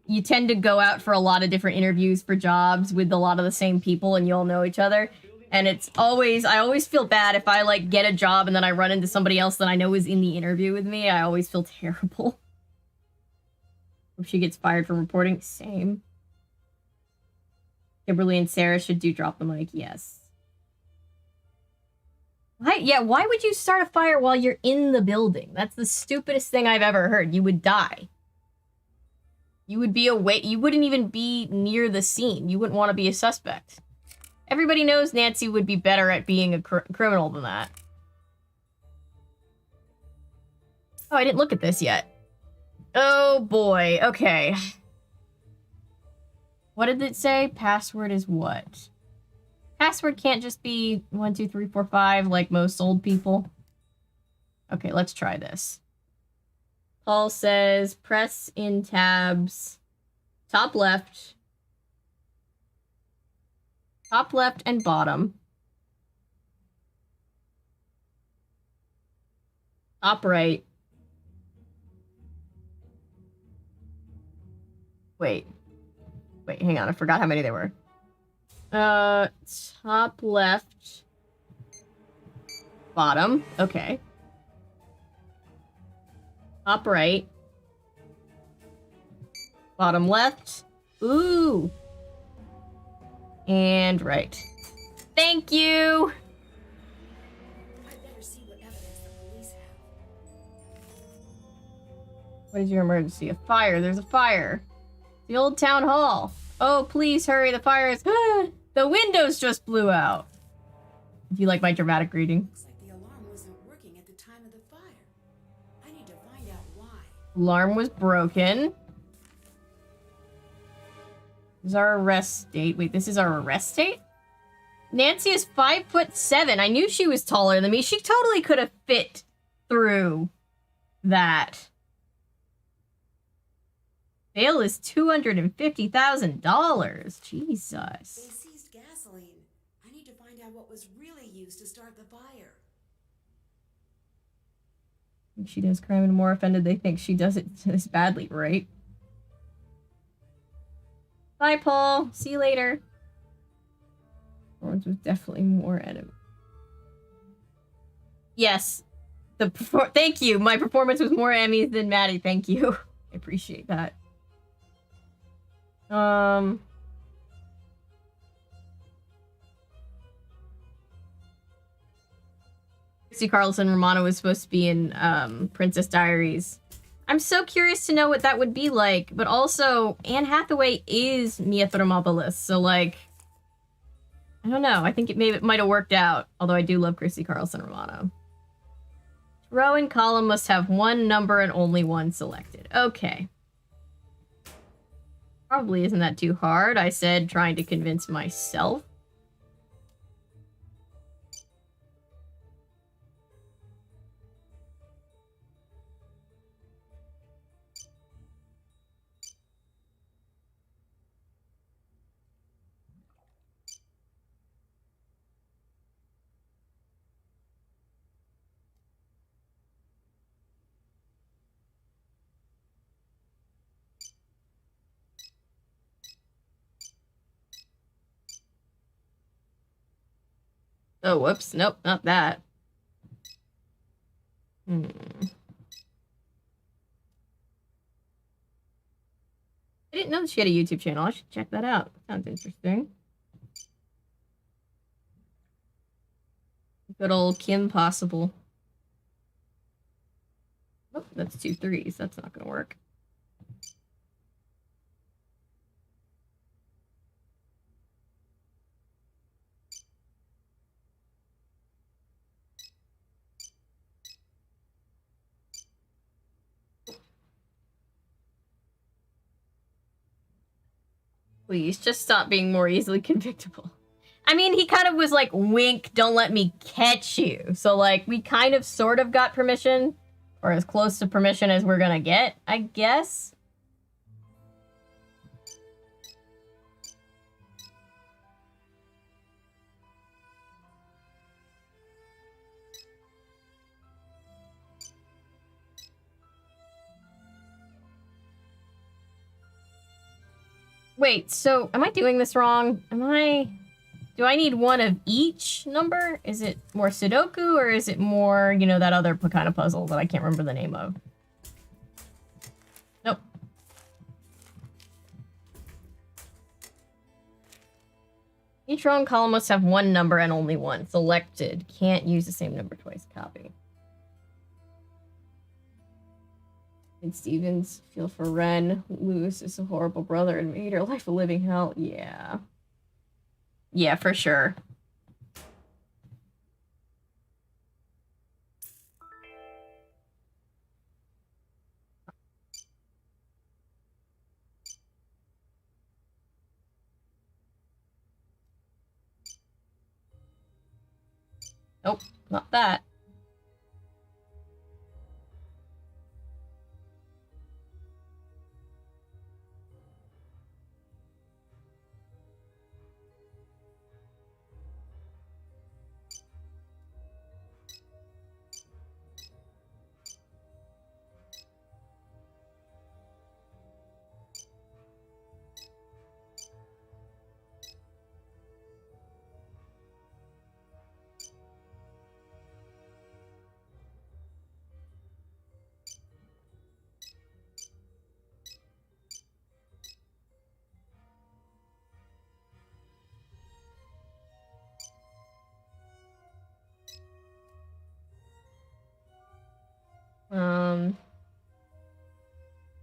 you tend to go out for a lot of different interviews for jobs with a lot of the same people, and you all know each other. And it's always, I always feel bad if I like get a job and then I run into somebody else that I know is in the interview with me. I always feel terrible. If she gets fired from reporting, same. Kimberly and Sarah should do drop the mic, yes. Why would you start a fire while you're in the building? That's the stupidest thing I've ever heard. You would die. You would be away. You wouldn't even be near the scene. You wouldn't want to be a suspect. Everybody knows Nancy would be better at being a criminal than that. Oh, I didn't look at this yet. Oh boy, okay. What did it say? Password is what? Password can't just be 1, 2, 3, 4, 5 like most old people. Okay, let's try this. Paul says press in tabs. Top left. Top left and bottom. Top right. Wait, hang on. I forgot how many there were. Top left. Bottom. Okay. Top right. Bottom left. Ooh. And right. Thank you! I'd better see what evidence the police have. What is your emergency? A fire. There's a fire. The old town hall. Oh, please hurry. The fire is... the windows just blew out. Do you like my dramatic reading? Looks like the alarm wasn't working at the time of the fire. I need to find out why. Alarm was broken. This is our arrest date. Wait, this is our arrest date? Nancy is 5'7". I knew she was taller than me. She totally could have fit through that. Bail is $250,000. Jesus. They seized gasoline. I need to find out what was really used to start the fire. She does crime and more offended they think she does it this badly, right? Bye, Paul. See you later. Lawrence was definitely more enemy. Yes. Thank you. My performance was more Emmys than Maddie. Thank you. I appreciate that. Christy Carlson Romano was supposed to be in Princess Diaries. I'm so curious to know what that would be like, but also Anne Hathaway is Mia Thermopolis, so like, I don't know. I think it might have worked out, although I do love Christy Carlson Romano. Row and column must have one number and only one selected. Okay. Probably isn't that too hard, I said, trying to convince myself. Oh, whoops. Nope, not that. I didn't know she had a YouTube channel. I should check that out. Sounds interesting. Good old Kim Possible. Oh, that's 2 3s. That's not gonna work. Please, just stop being more easily convictable. I mean, he kind of was like, wink, don't let me catch you. So, like, we kind of sort of got permission, or as close to permission as we're gonna get, I guess. Wait, so am I doing this wrong? Do I need one of each number? Is it more Sudoku or is it more, you know, that other kind of puzzle that I can't remember the name of? Nope. Each row and column must have one number and only one. Selected. Can't use the same number twice. Copy. And Stevens, feel for Ren. Lewis is a horrible brother and made her life a living hell. Yeah. Yeah, for sure. Nope, not that.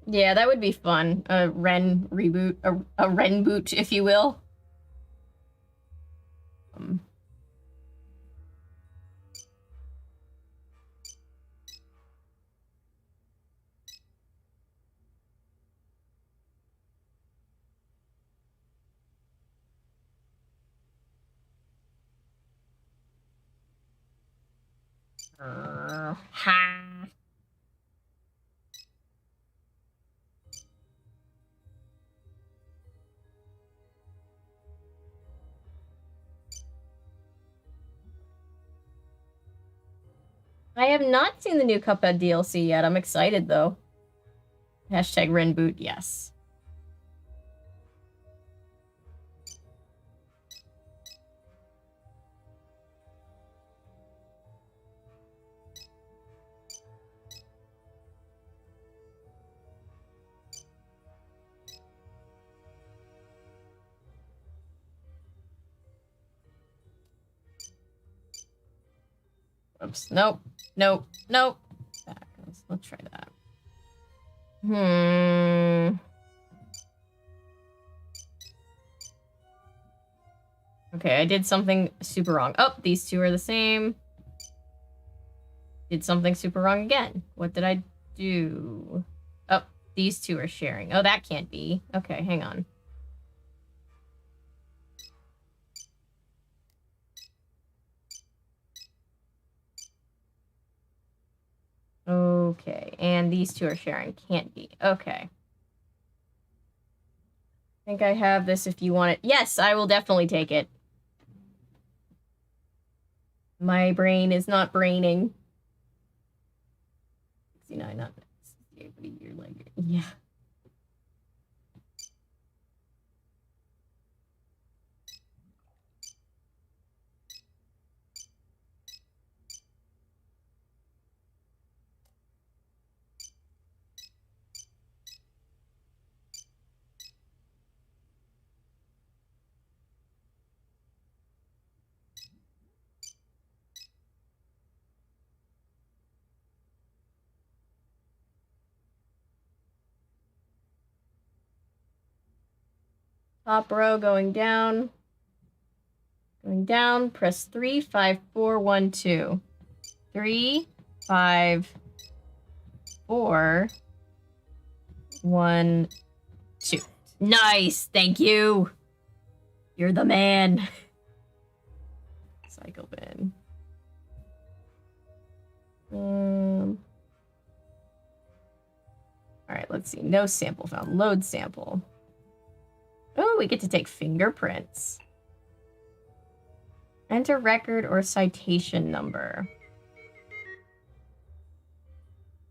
Yeah, that would be fun. A Ren reboot, a Ren boot, if you will. Ha. I have not seen the new Cuphead DLC yet. I'm excited, though. Hashtag Renboot, yes. Oops. Nope. Nope. Nope. Back. Let's try that. Okay, I did something super wrong. Oh, these two are the same. Did something super wrong again. What did I do? Oh, these two are sharing. Oh, that can't be. Okay, hang on. Okay, and these two are sharing. Can't be. Okay. I think I have this if you want it. Yes, I will definitely take it. My brain is not braining. 69, not 68, but a year later. Yeah. Top row going down. Going down, press 3, 5, 4, 1, 2. 3, 5, 4, 1, 2. Nice, thank you. You're the man. Cycle bin. Alright, let's see. No sample found. Load sample. Oh, we get to take fingerprints. Enter record or citation number.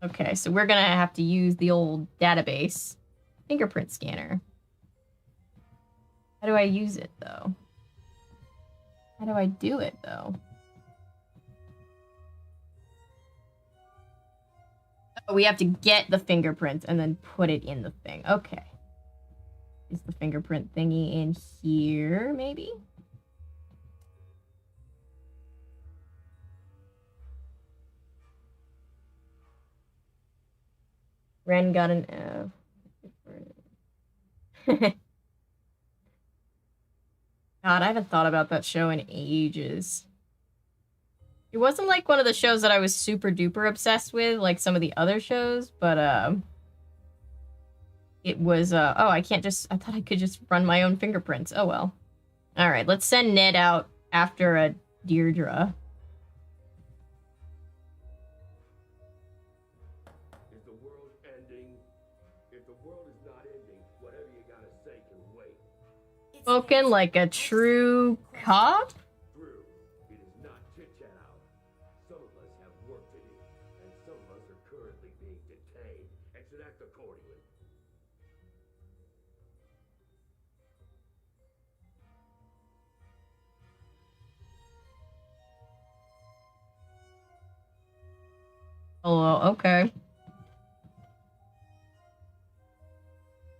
Okay, so we're gonna have to use the old database fingerprint scanner. How do I use it, though? How do I do it, though? Oh, we have to get the fingerprints and then put it in the thing. Okay. Is the fingerprint thingy in here, maybe? Ren got an F. God, I haven't thought about that show in ages. It wasn't like one of the shows that I was super duper obsessed with, like some of the other shows, but it was oh, I thought I could just run my own fingerprints. Oh well. Alright, let's send Ned out after a Deirdre. Is the world ending? If the world is not ending, whatever you gotta say can wait. Spoken like a true cop? True. It is not chit-chat hour. Some of us have work to do, and some of us are currently being detained, and should act accordingly. Oh, okay.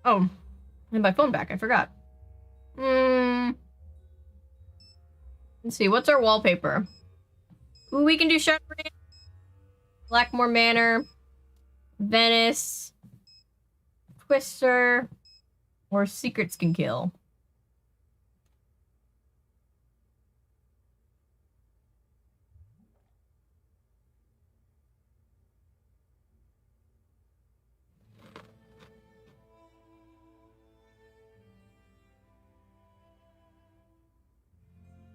Oh, and my phone back. I forgot. Let's see. What's our wallpaper? Ooh, we can do Shadowbring, Blackmore Manor, Venice, Twister, or Secrets Can Kill.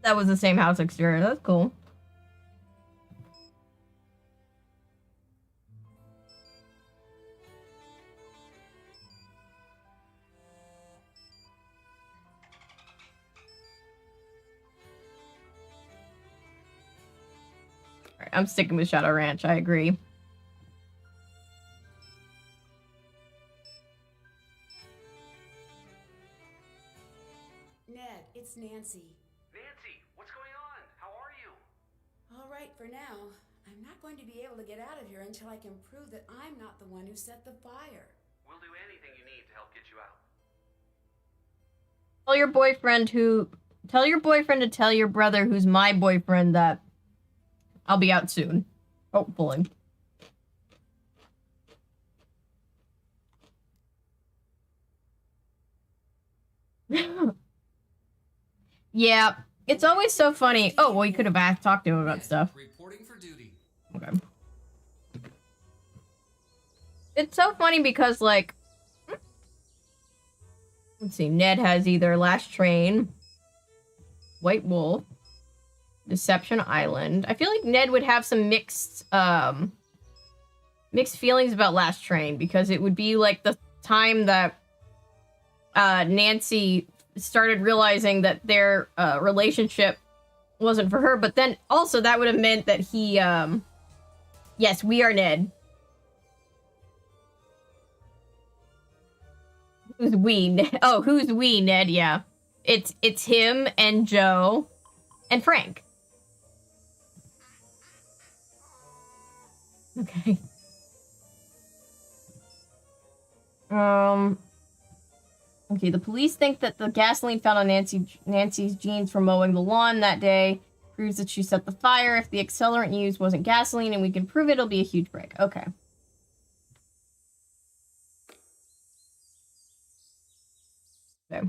That was the same house exterior. That's cool. Alright, I'm sticking with Shadow Ranch. I agree. Ned, it's Nancy. Nancy, what's going on? How are you? All right, for now. I'm not going to be able to get out of here until I can prove that I'm not the one who set the fire. We'll do anything you need to help get you out. Tell your boyfriend to tell your brother who's my boyfriend that I'll be out soon. Hopefully. Yeah, it's always so funny. Oh, well, you could have talked to him about stuff. Reporting for duty. Okay. It's so funny because, like, let's see, Ned has either Last Train, White Wolf, Deception Island. I feel like Ned would have some mixed feelings about Last Train because it would be like the time that Nancy started realizing that their relationship wasn't for her, but then also that would have meant that he yes, we are Ned. Who's we? Oh, who's we, Ned? Yeah. It's him and Joe and Frank. Okay. Okay, the police think that the gasoline found on Nancy's jeans from mowing the lawn that day proves that she set the fire. If the accelerant used wasn't gasoline and we can prove it, it'll be a huge break. Okay. Okay.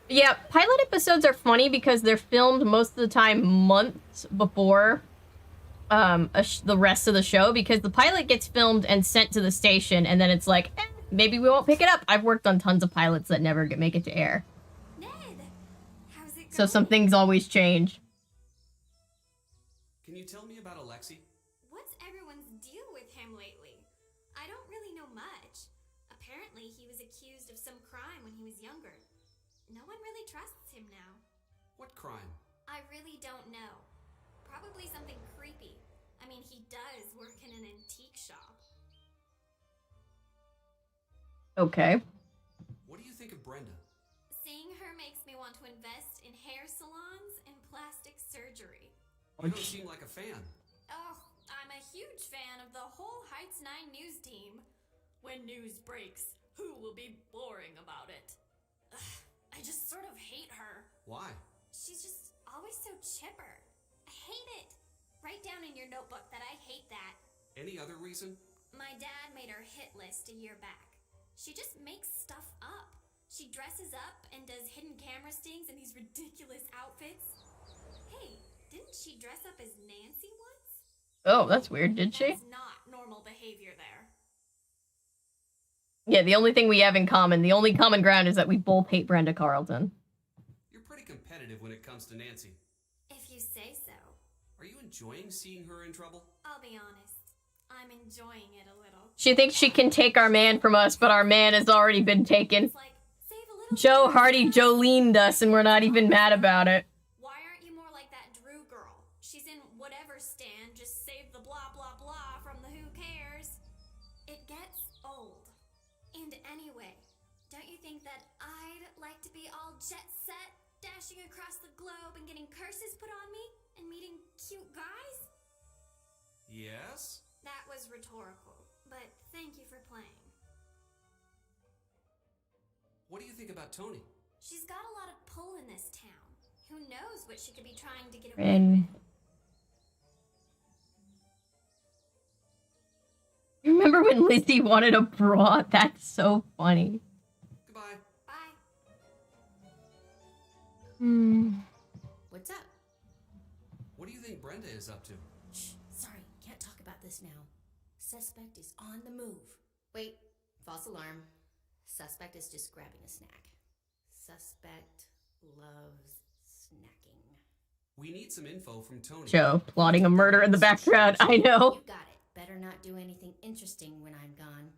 Yeah, pilot episodes are funny because they're filmed most of the time months before the rest of the show, because the pilot gets filmed and sent to the station, and then it's like, maybe we won't pick it up. I've worked on tons of pilots that never make it to air. Ned, how's it going? So some things always change. Can you tell me about Alexi? What's everyone's deal with him lately? I don't really know much. Apparently, he was accused of some crime when he was younger. No one really trusts him now. What crime? I really don't know. Probably something creepy. I mean, he does work in an antique shop. Okay. What do you think of Brenda? Seeing her makes me want to invest in hair salons and plastic surgery. You don't seem like a fan. Oh, I'm a huge fan of the whole Heights 9 news team. When news breaks, who will be boring about it? Ugh, I just sort of hate her. Why? She's just always so chipper. I hate it. Write down in your notebook that I hate that. Any other reason? My dad made her hit list a year back. She just makes stuff up. She dresses up and does hidden camera stings in these ridiculous outfits. Hey, didn't she dress up as Nancy once? Oh, that's weird, did she? That's not normal behavior there. Yeah, the only thing we have in common, the only common ground is that we both hate Brenda Carlton. You're pretty competitive when it comes to Nancy. If you say so. Are you enjoying seeing her in trouble? I'll be honest. I'm enjoying it a little. She thinks she can take our man from us, but our man has already been taken. It's like, save a little Joe Hardy Jolene'd us, and we're not even mad about it. Why aren't you more like that Drew girl? She's in whatever stand, just save the blah blah blah from the who cares. It gets old. And anyway, don't you think that I'd like to be all jet set, dashing across the globe and getting curses put on me and meeting cute guys? Yes? That was rhetorical, but thank you for playing. What do you think about Tony? She's got a lot of pull in this town. Who knows what she could be trying to get away with? Remember when Lizzie wanted a bra? That's so funny. Goodbye. Bye. What's up? What do you think Brenda is up to? Shh, sorry, can't talk about this now. Suspect is on the move. Wait, false alarm. Suspect is just grabbing a snack. Suspect loves snacking. We need some info from Tony. Joe plotting a murder in the background. I know. You got it. Better not do anything interesting when I'm gone.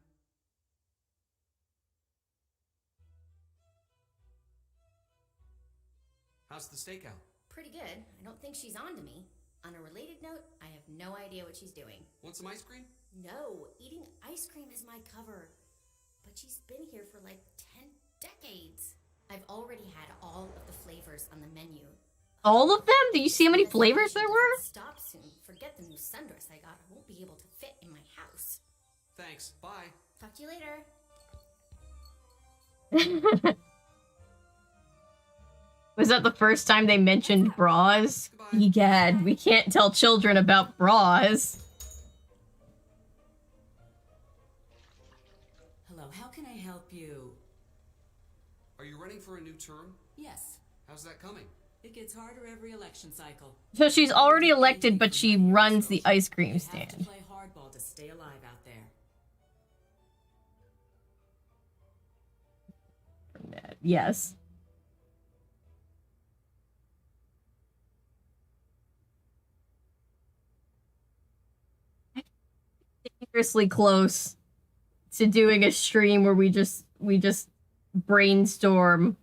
How's the stakeout? Pretty good. I don't think she's on to me. On a related note, I have no idea what she's doing. Want some ice cream? No, eating ice cream is my cover. But she's been here for like 10 decades. I've already had all of the flavors on the menu. All of them? Do you see how many flavors there were? Stop soon. Forget the new sundress I got. I won't be able to fit in my house. Thanks. Bye. Talk to you later. Was that the first time they mentioned bras? Egad, we can't tell children about bras. Hello, how can I help you? Are you running for a new term? Yes. How's that coming? It gets harder every election cycle. So she's already elected, but she runs the ice cream stand. You have to play hardball to stay alive out there. Yes. Dangerously close to doing a stream where we just brainstorm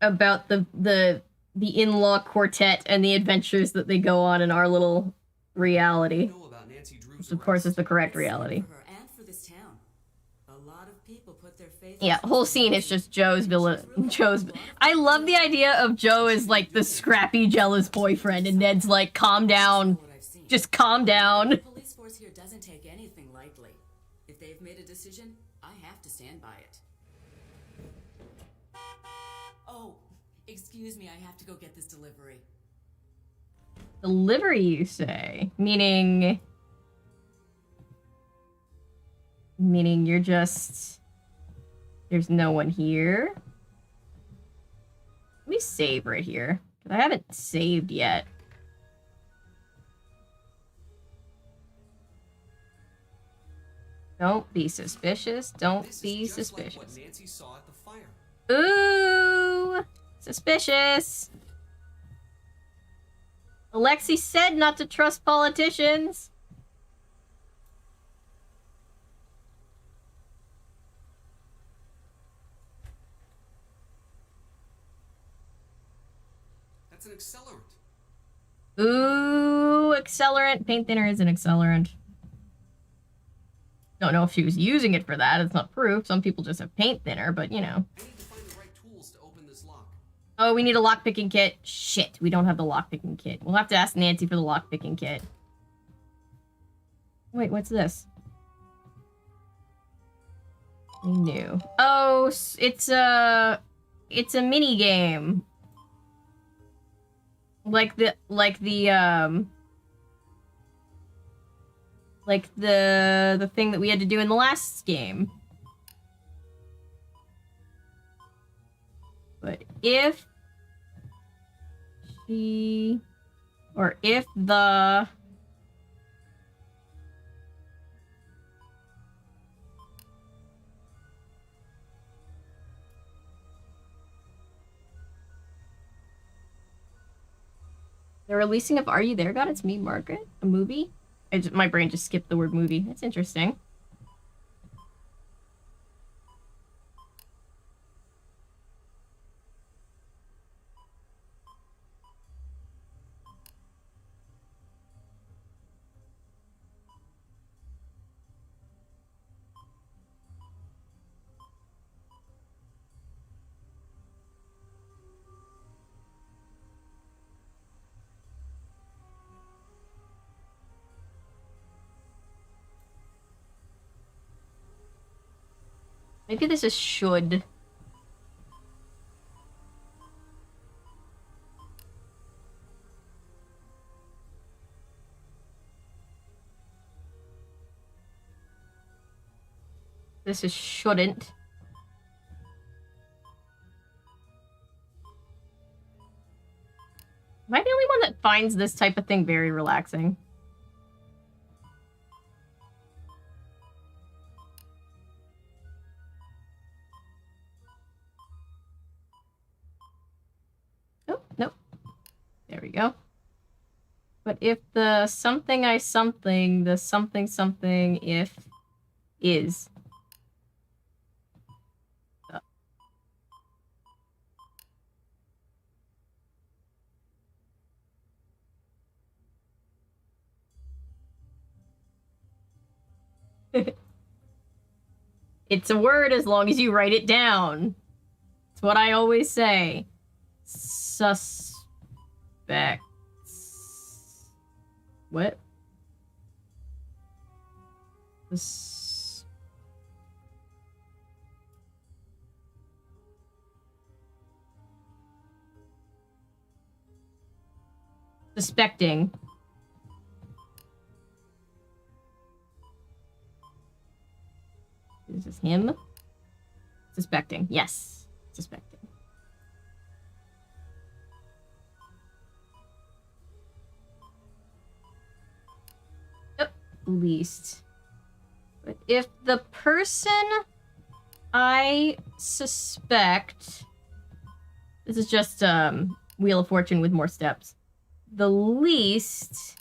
about the in-law quartet and the adventures that they go on in our little reality. Which of course is the correct reality. Yeah, whole scene is just Joe's. I love the idea of Joe as like the scrappy, jealous boyfriend, and Ned's like, calm down. Just calm down. The police force here doesn't take anything lightly. If they've made a decision, I have to stand by it. Oh, excuse me, I have to go get this delivery. Delivery, you say? Meaning you're just... There's no one here? Let me save right here. I haven't saved yet. Don't be suspicious. Don't be suspicious. Like what Nancy saw at the fire. Ooh! Suspicious! Alexi said not to trust politicians. That's an accelerant. Ooh, accelerant. Paint thinner is an accelerant. Don't know if she was using it for that. It's not proof. Some people just have paint thinner, but you know. I need to find the right tools to open this lock. Oh, we need a lockpicking kit. Shit, we don't have the lockpicking kit. We'll have to ask Nancy for the lockpicking kit. Wait, what's this? New. Oh, it's a mini game. Like the thing that we had to do in the last game. But if she, or if the, the releasing of Are You There, God? It's Me, Margaret? A movie? My brain just skipped the word movie. That's interesting. Maybe this is should. This is shouldn't. Am I the only one that finds this type of thing very relaxing? Nope. There we go. But if the something I something, the something something if is. It's a word as long as you write it down. It's what I always say. Suspects. What? suspecting. Is this him? Suspecting. Yes. Suspecting. Yep. Least. But if the person I suspect... This is just Wheel of Fortune with more steps. The least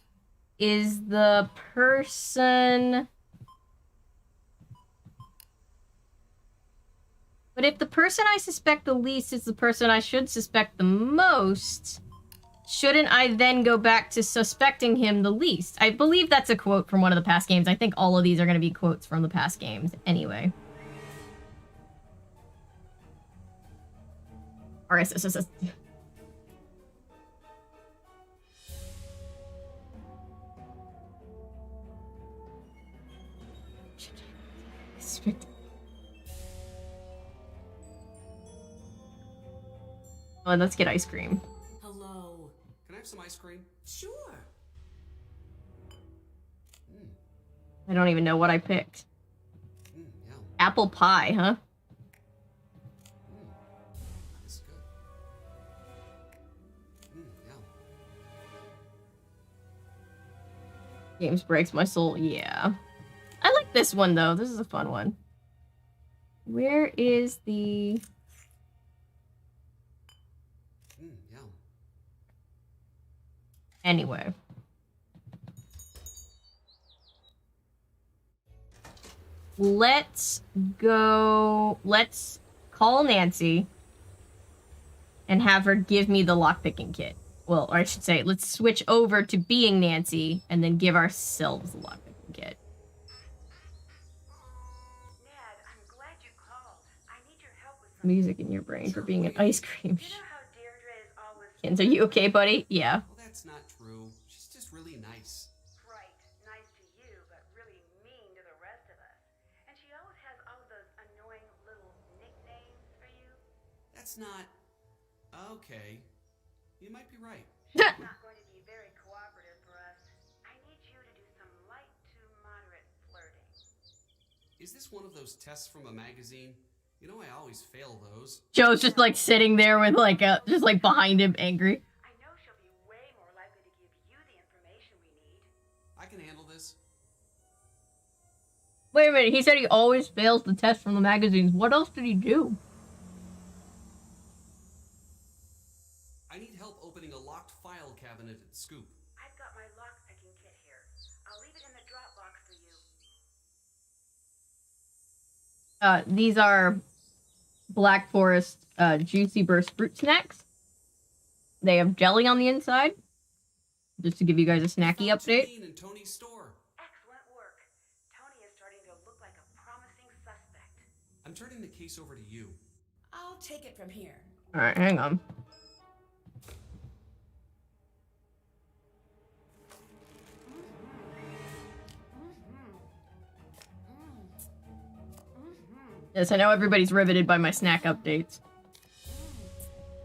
is the person... But if the person I suspect the least is the person I should suspect the most, shouldn't I then go back to suspecting him the least? I believe that's a quote from one of the past games. I think all of these are going to be quotes from the past games anyway. RSS. Oh, let's get ice cream. Hello. Can I have some ice cream? Sure. I don't even know what I picked. Apple pie, huh? That's good. Games breaks my soul. Yeah. I like this one, though. This is a fun one. Where is the... Anyway. Let's go... Let's call Nancy and have her give me the lockpicking kit. Well, or I should say, let's switch over to being Nancy and then give ourselves the lockpicking kit. Ned, I'm glad you called. I need your help with Music in your brain for being an ice cream. You know how Deirdre is always... Kins, are you okay, buddy? Yeah. Well, that's not true. She's just really nice. Right. Nice to you, but really mean to the rest of us. And she always has all of those annoying little nicknames for you. That's not... Okay. You might be right. She's not going to be very cooperative for us. I need you to do some light to moderate flirting. Is this one of those tests from a magazine? You know I always fail those. Joe's just like sitting there with like just like behind him angry. I know she'll be way more likely to give you the information we need. I can handle this. Wait a minute, he said he always fails the test from the magazines. What else did he do? I need help opening a locked file cabinet at Scoop. I've got my lockpicking kit here. I'll leave it in the Dropbox for you. These are Black Forest Juicy Burst fruit snacks. They have jelly on the inside. Just to give you guys a snacky update. In Tony's store. Excellent work. Tony is starting to look like a promising suspect. I'm turning the case over to you. I'll take it from here. Alright, hang on. Yes, I know everybody's riveted by my snack updates.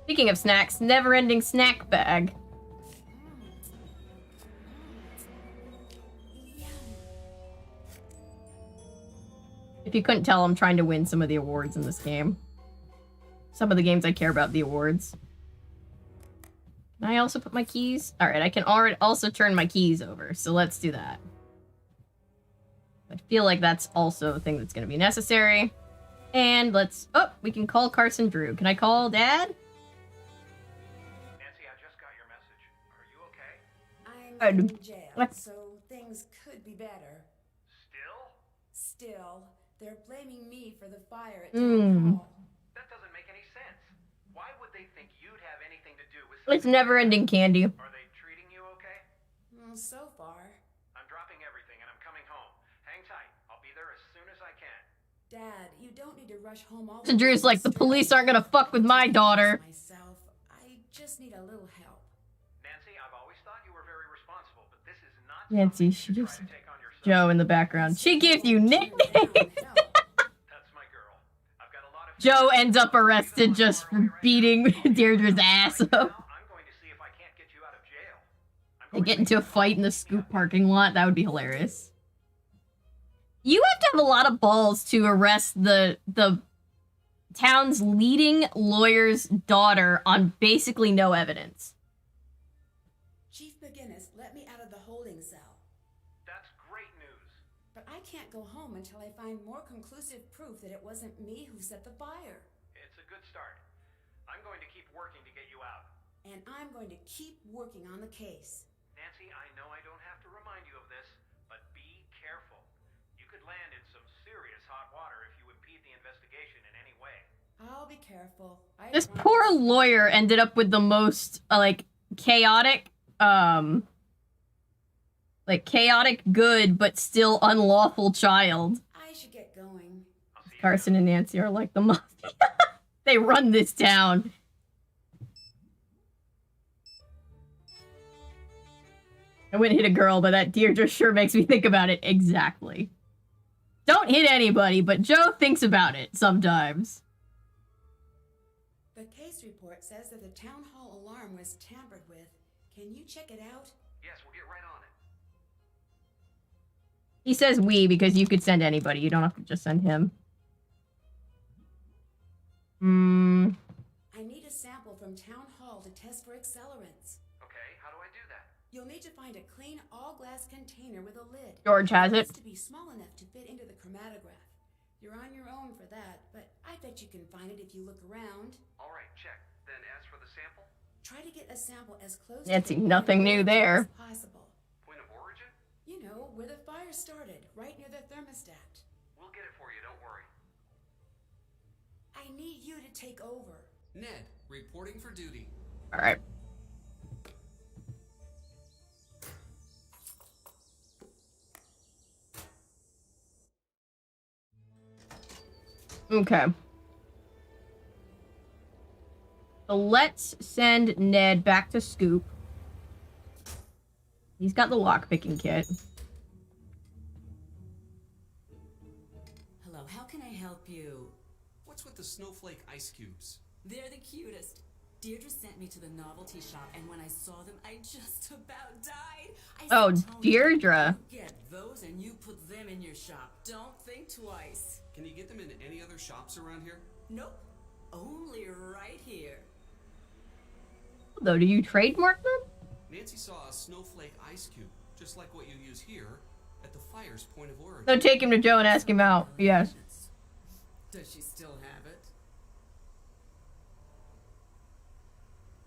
Speaking of snacks, never-ending snack bag. If you couldn't tell, I'm trying to win some of the awards in this game. Some of the games I care about the awards. Can I also put my keys? Alright, I can also turn my keys over, so let's do that. I feel like that's also a thing that's going to be necessary. And let's... Oh, we can call Carson Drew. Can I call Dad? Nancy, I just got your message. Are you okay? I'm in jail, so things could be better. Still, they're blaming me for the fire at town hall. That doesn't make any sense. Why would they think you'd have anything to do with... It's never-ending candy. Are they treating you okay? Well, so far. I'm dropping everything and I'm coming home. Hang tight. I'll be there as soon as I can. Dad, you don't need to rush home all So Drew's like, the police aren't gonna fuck with my daughter. Myself, I just need a little help. Nancy, I've always thought you were very responsible, but this is not... Nancy, she just... Joe in the background. She gives you nicknames. That's my girl. I've got a lot of... Joe ends up arrested just for beating Deirdre's ass up. I'm going to see if I can't get you out of jail. They get into a fight in the Scoop parking lot. That would be hilarious. You have to have a lot of balls to arrest the town's leading lawyer's daughter on basically no evidence. Chief McGinnis let me out of the holding cell. That's great news. But I can't go home until I find more conclusive proof that it wasn't me who set the fire. It's a good start. I'm going to keep working to get you out. And I'm going to keep working on the case. Nancy, I know I don't have to remind you of this, but be careful. You could land in some serious hot water if you impede the investigation in any way. I'll be careful. This poor lawyer ended up with the most, chaotic good, but still unlawful child. I should get going. Carson and Nancy are like the mafia. They run this town. I wouldn't hit a girl, but that Deirdre sure makes me think about it. Exactly. Don't hit anybody, but Joe thinks about it sometimes. The case report says that the town hall alarm was tampered with. Can you check it out? Yes, we'll get right on it. He says we because you could send anybody. You don't have to just send him. I need a sample from town hall to test for accelerants. Okay, how do I do that? You'll need to find a clean all-glass container with a lid. George has it. It needs to be small enough to fit into the chromatograph. You're on your own for that, but I bet you can find it if you look around. All right, check. Then as for the sample? Try to get a sample as close Nancy, to the nothing new there. as possible. Point of origin? You know, where the fire started, right near the thermostat. We'll get it for you, don't worry. I need you to take over. Ned, reporting for duty. All right. Okay. So let's send Ned back to Scoop. He's got the lockpicking kit. Hello, how can I help you? What's with the snowflake ice cubes? They're the cutest. Deirdre sent me to the novelty shop, and when I saw them, I just about died. Oh, Deirdre. You get those and you put them in your shop. Don't think twice. Can you get them in any other shops around here? Nope. Only right here. Though, do you trademark them? Nancy saw a snowflake ice cube, just like what you use here, at the fire's point of origin. No, take him to Joe and ask him out. Yes. Does she still have it?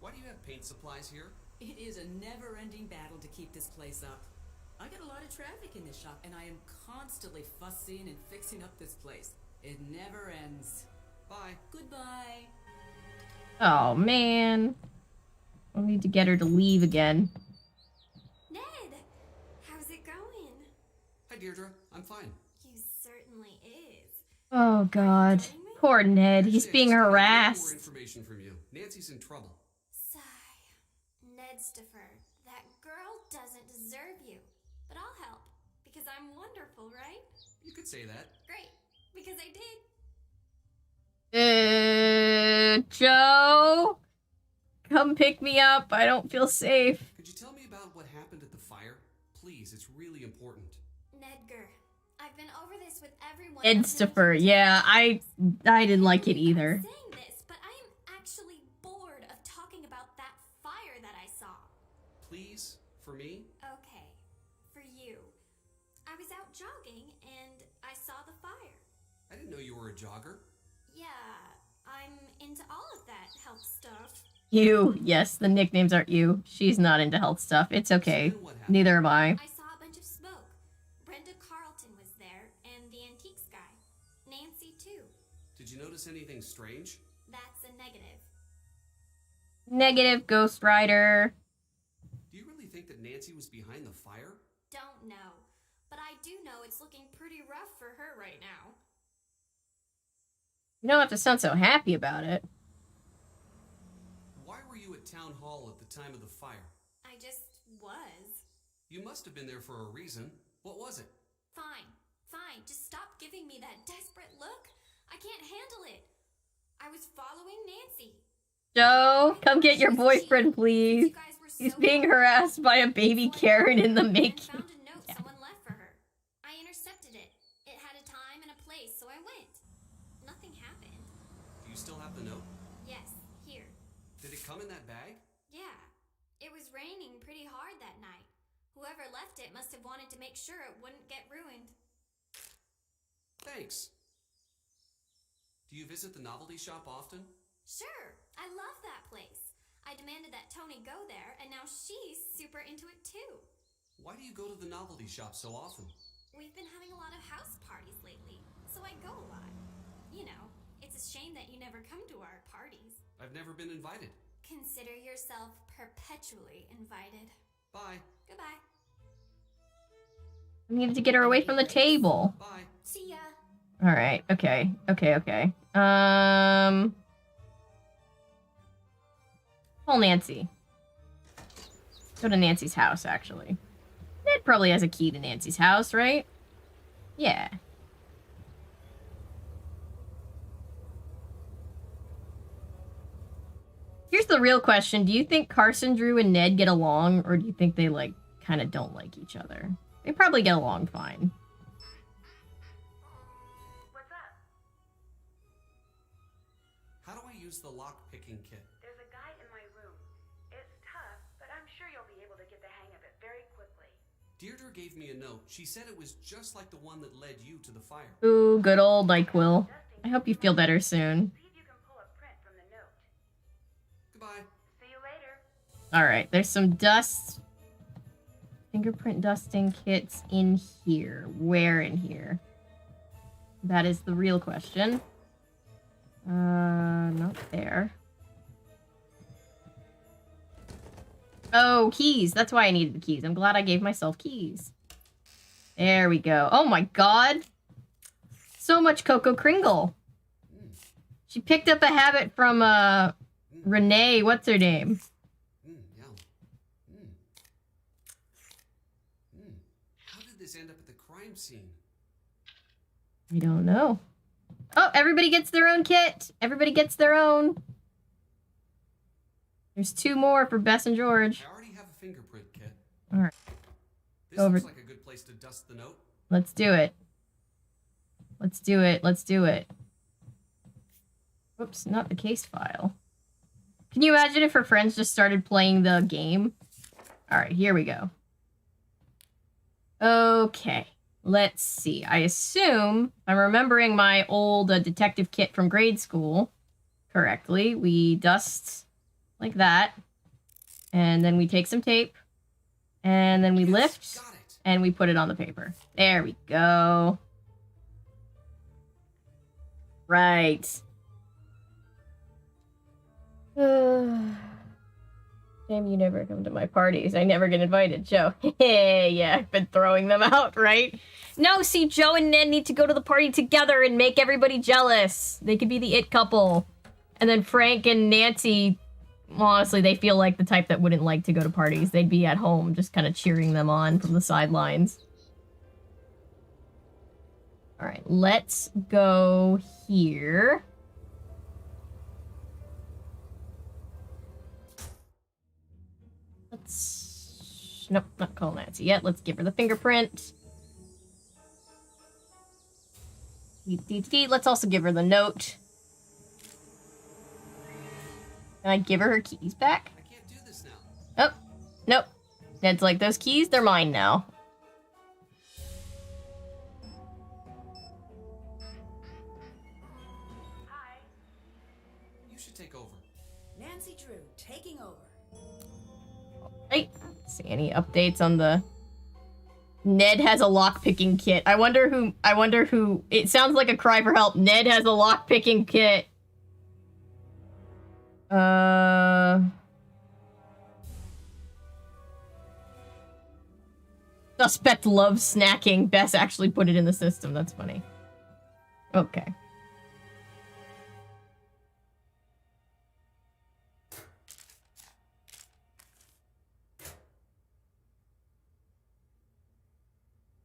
Why do you have paint supplies here? It is a never-ending battle to keep this place up. I get a lot of traffic in this shop, and I am constantly fussing and fixing up this place. It never ends. Bye. Goodbye. Oh, man. I need to get her to leave again. Ned! How's it going? Hi, Deirdre. I'm fine. You certainly is. Oh, God. Poor Ned. He's being More harassed. information from you. Nancy's in trouble. Sigh. Nedstifer, that girl doesn't deserve you. But I'll help, because I'm wonderful, right? You could say that. Great, because I did. Joe? Come pick me up. I don't feel safe. Could you tell me about what happened at the fire? Please, it's really important. Nedgar, I've been over this with everyone. Edstifer. Yeah, I didn't like it either. I'm saying this, but I am actually bored of talking about that fire that I saw. Please, for me? Okay, for you. I was out jogging and I saw the fire. I didn't know you were a jogger. Yeah, I'm into all of that health stuff. You. Yes, the nicknames aren't you. She's not into health stuff. It's okay. Neither am I. I saw a bunch of smoke. Brenda Carlton was there, and the antiques guy. Nancy, too. Did you notice anything strange? That's a negative. Negative, Ghost Rider. Do you really think that Nancy was behind the fire? Don't know. But I do know it's looking pretty rough for her right now. You don't have to sound so happy about it. Why were you at town hall at the time of the fire? I just was. You must have been there for a reason. What was it? Fine. Just stop giving me that desperate look. I can't handle it. I was following Nancy. Joe, come get your boyfriend, please. You guys were He's being harassed by a baby Karen in the making. Found a note someone left for her. I intercepted it. It had a time and a place, so I went. Nothing happened. Do you still have the note? Yes, here. Did it come in that bag? Yeah. It was raining pretty hard that night. Whoever left it must have wanted to make sure it wouldn't get ruined. Thanks. Do you visit the novelty shop often? Sure, I love that place. I demanded that Tony go there, and now she's super into it too. Why do you go to the novelty shop so often? We've been having a lot of house parties lately, so I go a lot. You know, it's a shame that you never come to our parties. I've never been invited. Consider yourself perpetually invited. Bye. Goodbye. I needed to get her away from the table. Bye. See ya. Alright, okay. Call Nancy. Go to Nancy's house, actually. Ned probably has a key to Nancy's house, right? Yeah. Here's the real question. Do you think Carson, Drew, and Ned get along, or do you think they, like, kind of don't like each other? They probably get along fine. What's up? How do I use the lock-picking kit? There's a guide in my room. It's tough, but I'm sure you'll be able to get the hang of it very quickly. Deirdre gave me a note. She said it was just like the one that led you to the fire. Ooh, good old NyQuil. I hope you feel better soon. See if you can pull a print from the note. Goodbye. See you later. Alright, there's some dust. Fingerprint dusting kits in here. Where in here? That is the real question. Not there. Oh, keys. That's why I needed the keys. I'm glad I gave myself keys. There we go. Oh my god. So much Coco Kringle. She picked up a habit from, Renee. What's her name? How did this end up at the crime scene? I don't know. Oh, everybody gets their own kit. Everybody gets their own. There's 2 more for Bess and George. I already have a fingerprint kit. Alright. This looks like a good place to dust the note. Let's do it. Let's do it. Let's do it. Whoops, not the case file. Can you imagine if her friends just started playing the game? Alright, here we go. Okay. Let's see. I assume I'm remembering my old detective kit from grade school correctly. We dust like that. And then we take some tape. And then we lift. And we put it on the paper. There we go. Right. Damn, you never come to my parties. I never get invited, Joe. Yeah, I've been throwing them out, right? No, see, Joe and Ned need to go to the party together and make everybody jealous. They could be the it couple. And then Frank and Nancy, honestly, they feel like the type that wouldn't like to go to parties. They'd be at home just kind of cheering them on from the sidelines. All right, let's go here. Nope, not call Nancy yet. Let's give her the fingerprint. Let's also give her the note. Can I give her keys back? I can't do this now. Oh, nope. Ned's like, those keys, they're mine now. Hi. You should take over. Nancy Drew, taking over. Right. See any updates on the... Ned has a lockpicking kit. I wonder who... It sounds like a cry for help. Ned has a lockpicking kit. Suspect loves snacking. Bess actually put it in the system. That's funny. Okay.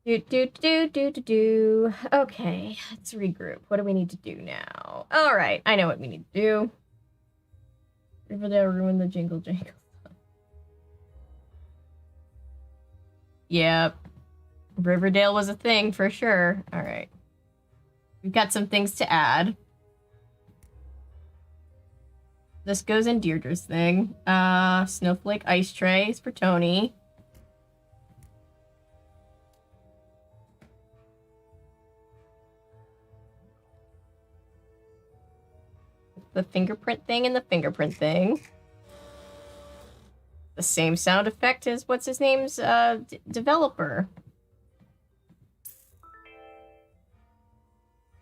Okay, let's regroup. What do we need to do now? Alright, I know what we need to do. Riverdale ruined the jingle jangle. Yeah. Riverdale was a thing for sure. Alright. We've got some things to add. This goes in Deirdre's thing. Snowflake ice tray is for Tony. The fingerprint thing and the fingerprint thing. The same sound effect as what's his name's developer.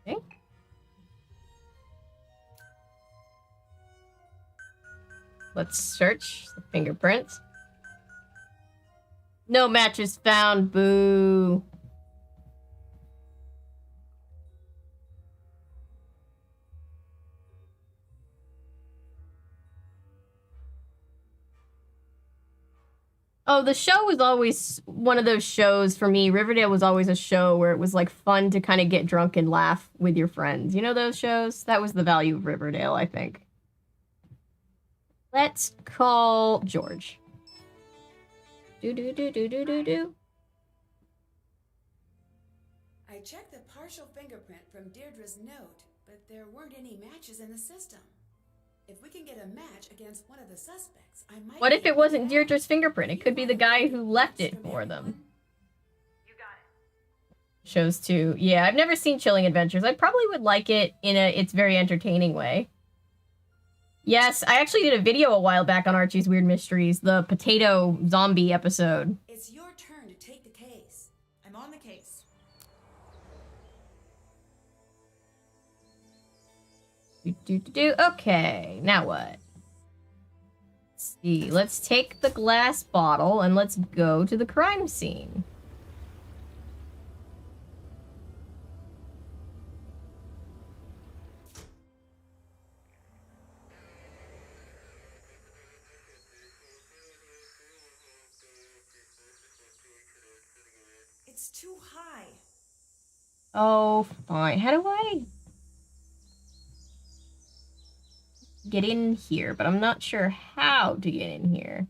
Okay. Let's search the fingerprints. No matches found. Boo. Oh, the show was always one of those shows for me. Riverdale was always a show where it was like fun to kind of get drunk and laugh with your friends. You know those shows? That was the value of Riverdale, I think. Let's call George. Do. I checked the partial fingerprint from Deirdre's note, but there weren't any matches in the system. If we can get a match against one of the suspects, I might. What if it wasn't Deirdre's fingerprint? It could be the guy who left it for them. You got it. Shows too. Yeah, I've never seen Chilling Adventures. I probably would like it in a it's very entertaining way. Yes, I actually did a video a while back on Archie's Weird Mysteries, the potato zombie episode. It's your turn to take the case. I'm on the case. Okay, now what? Let's see. Let's take the glass bottle and let's go to the crime scene. It's too high. Oh, fine. How do I get in here? But I'm not sure how to get in here.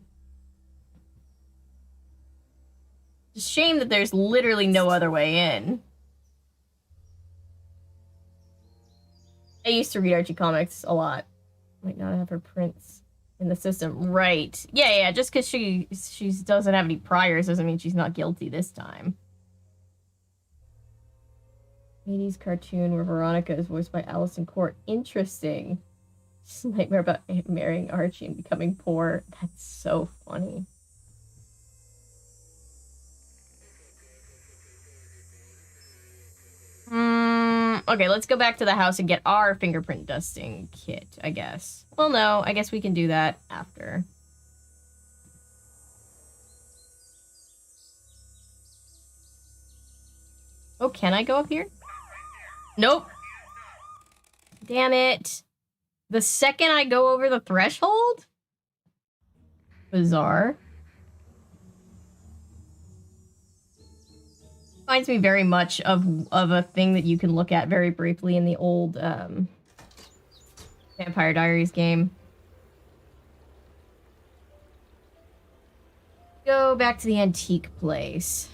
It's a shame that there's literally no other way in. I used to read Archie comics a lot. Might not have her prints in the system. Right. Yeah, just because she doesn't have any priors doesn't mean she's not guilty this time. 80s cartoon where Veronica is voiced by Allison Court. Interesting. Just a nightmare about marrying Archie and becoming poor. That's so funny. Okay, let's go back to the house and get our fingerprint dusting kit, I guess. Well, no, I guess we can do that after. Oh, can I go up here? Nope. Damn it. The second I go over the threshold? Bizarre. Reminds me very much of a thing that you can look at very briefly in the old Vampire Diaries game. Go back to the antique place.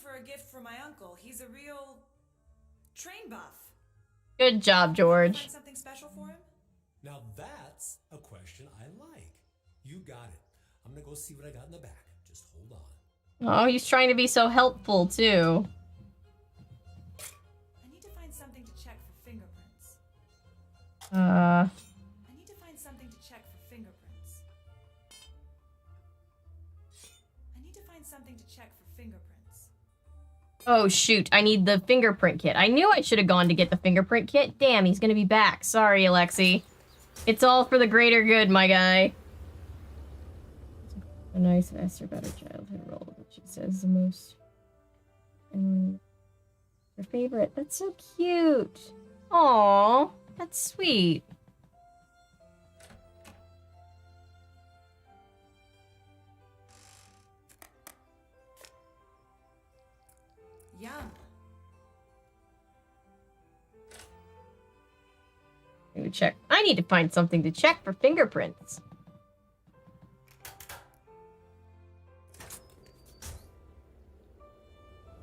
For a gift for my uncle. He's a real train buff. Good job, George. Find something special for him? Now that's a question I like. You got it. I'm gonna go see what I got in the back. Just hold on. Oh, he's trying to be so helpful too. I need to find something to check for fingerprints. I need to find something to check for fingerprints. I need to find something to check for fingerprints. Oh, shoot. I need the fingerprint kit. I knew I should have gone to get the fingerprint kit. Damn, he's gonna be back. Sorry, Alexi. It's all for the greater good, my guy. A nice, faster, better childhood role, which it says the most. Her favorite. That's so cute. Aww, that's sweet. to check. I need to find something to check for fingerprints.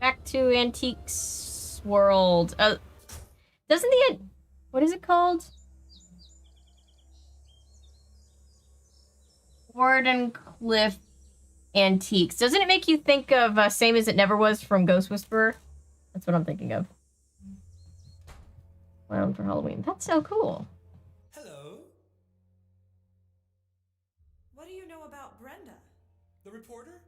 Back to Antiques World. Doesn't the... What is it called? Wardenclyffe Antiques. Doesn't it make you think of Same as It Never Was from Ghost Whisperer? That's what I'm thinking of. Clown for Halloween. That's so cool. Hello? What do you know about Brenda? The reporter?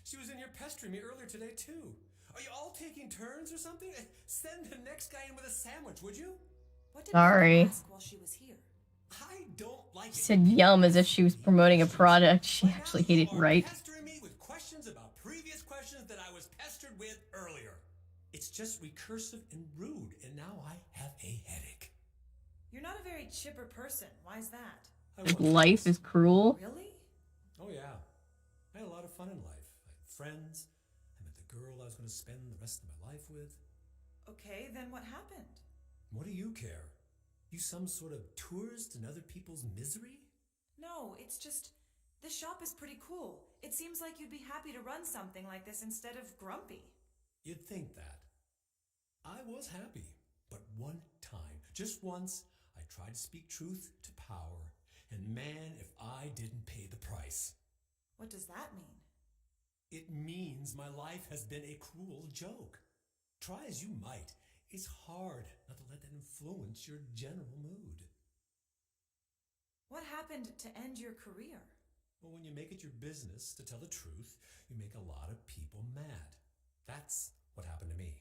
She was in here pestering me earlier today, too. Are you all taking turns or something? Send the next guy in with a sandwich, would you? What did Sorry. you ask while she was here? I don't like it. She said yum as if she was promoting a product she actually hated, right? Pestering me with questions about previous questions that I was pestered with earlier. It's just recursive and rude, and now I have a headache. You're not a very chipper person. Why's that? Life is cruel. Really? Oh, yeah. I had a lot of fun in life. I had friends. I met the girl I was going to spend the rest of my life with. Okay, then what happened? What do you care? You some sort of tourist in other people's misery? No, it's just... This shop is pretty cool. It seems like you'd be happy to run something like this instead of grumpy. You'd think that. I was happy, but one time, just once, I tried to speak truth to power, and man, if I didn't pay the price. What does that mean? It means my life has been a cruel joke. Try as you might, it's hard not to let that influence your general mood. What happened to end your career? Well, when you make it your business to tell the truth, you make a lot of people mad. That's what happened to me.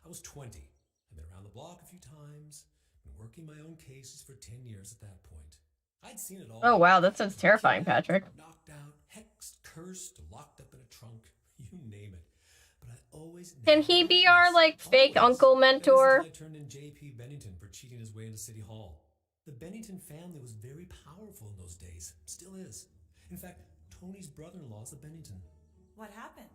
I was 20. I'd been around the block a few times, been working my own cases for 10 years at that point. I'd seen it all. Oh wow, that sounds terrifying, Patrick. Knocked out, hexed, cursed, locked up in a trunk, you name it. But I always... Can he be our, like, fake uncle mentor? I turned in J.P. Bennington for cheating his way into City Hall. The Bennington family was very powerful in those days. Still is. In fact, Tony's brother-in-law is a Bennington. What happened?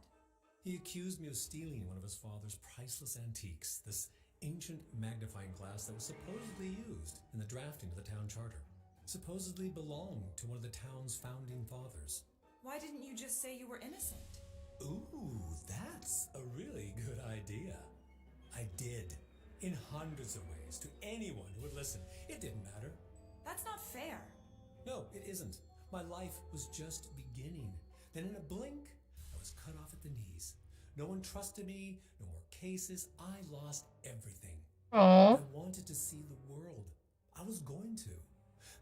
He accused me of stealing one of his father's priceless antiques, this ancient magnifying glass that was supposedly used in the drafting of the town charter. Supposedly belonged to one of the town's founding fathers. Why didn't you just say you were innocent? Ooh, that's a really good idea. I did. In hundreds of ways, to anyone who would listen. It didn't matter. That's not fair. No, it isn't. My life was just beginning. Then in a blink, I was cut off at the knees. No one trusted me, no more cases. I lost everything. Aww. I wanted to see the world. I was going to.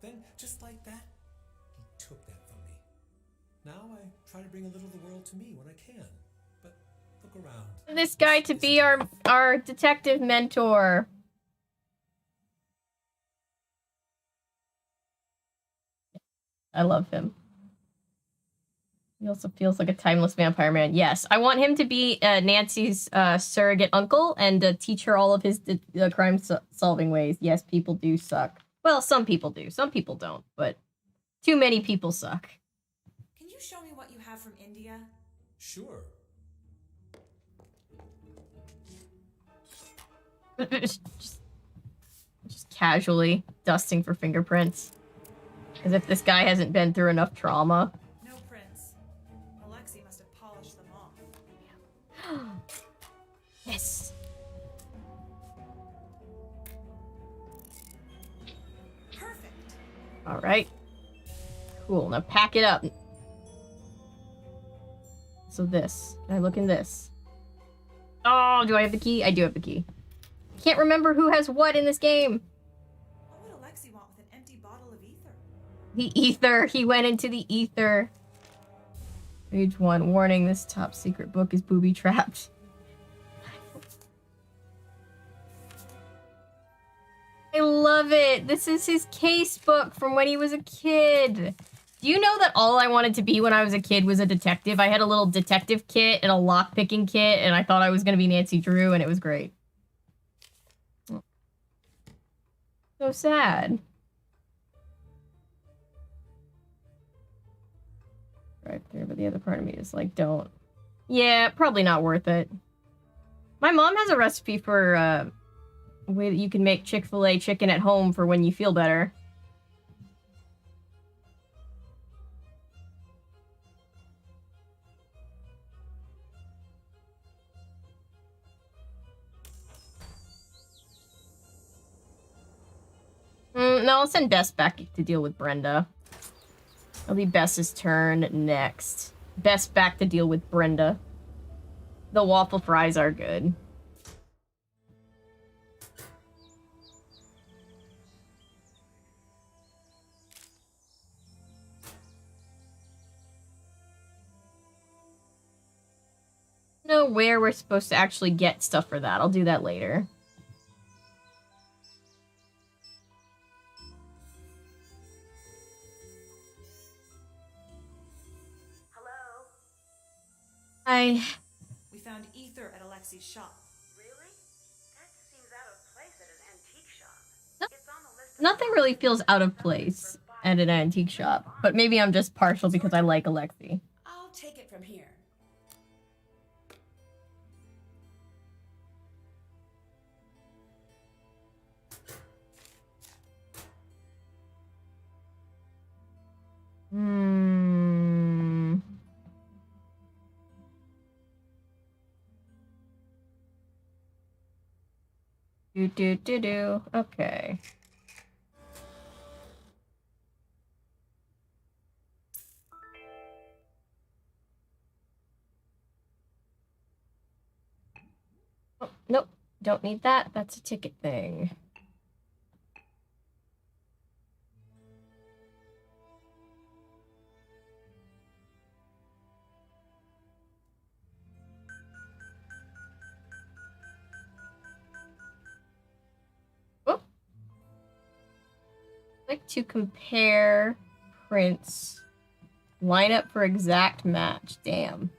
Then, just like that, he took that from me. Now I try to bring a little of the world to me when I can. But look around. This guy to be our detective mentor. I love him. He also feels like a timeless vampire man. Yes, I want him to be Nancy's surrogate uncle and teach her all of his crime-solving ways. Yes, people do suck. Well, some people do. Some people don't. But too many people suck. Can you show me what you have from India? Sure. just casually dusting for fingerprints. As if this guy hasn't been through enough trauma. No prints. Alexei must have polished them off. Yes. Perfect. All right. Cool. Now pack it up. So this. Can I look in this? Oh, do I have the key? I do have the key. Can't remember who has what in this game. What would Alexei want with an empty bottle of ether? The ether. He went into the ether. Page 1. Warning, this top secret book is booby-trapped. I love it. This is his case book from when he was a kid. Do you know that all I wanted to be when I was a kid was a detective? I had a little detective kit and a lockpicking kit, and I thought I was going to be Nancy Drew, and it was great. So sad. Right there, but the other part of me is like, don't. Yeah, probably not worth it. My mom has a recipe for A way that you can make Chick-fil-A chicken at home for when you feel better. No, I'll send Bess back to deal with Brenda. It'll be Bess's turn next. Bess back to deal with Brenda. The waffle fries are good. Know where we're supposed to actually get stuff for that. I'll do that later. Hi. We found ether at Alexi's shop. Really? That seems out of place at an antique shop. It's on the list. Nothing really feels out of place at an antique shop, but maybe I'm just partial because I like Alexi. I'll take it from here. Do. Okay. Oh, nope. Don't need that. That's a ticket thing. Like to compare prints. Line up for exact match. Damn.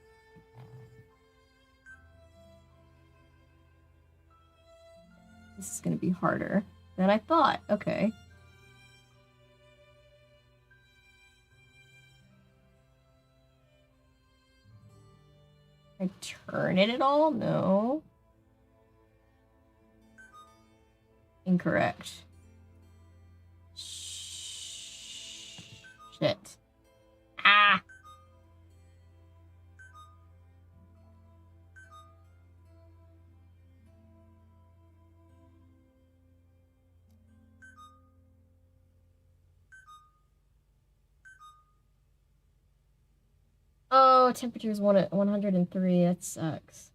This is gonna be harder than I thought. Okay. I turn it at all? No. Incorrect. Shit. Ah! Oh, temperature's 103. That sucks.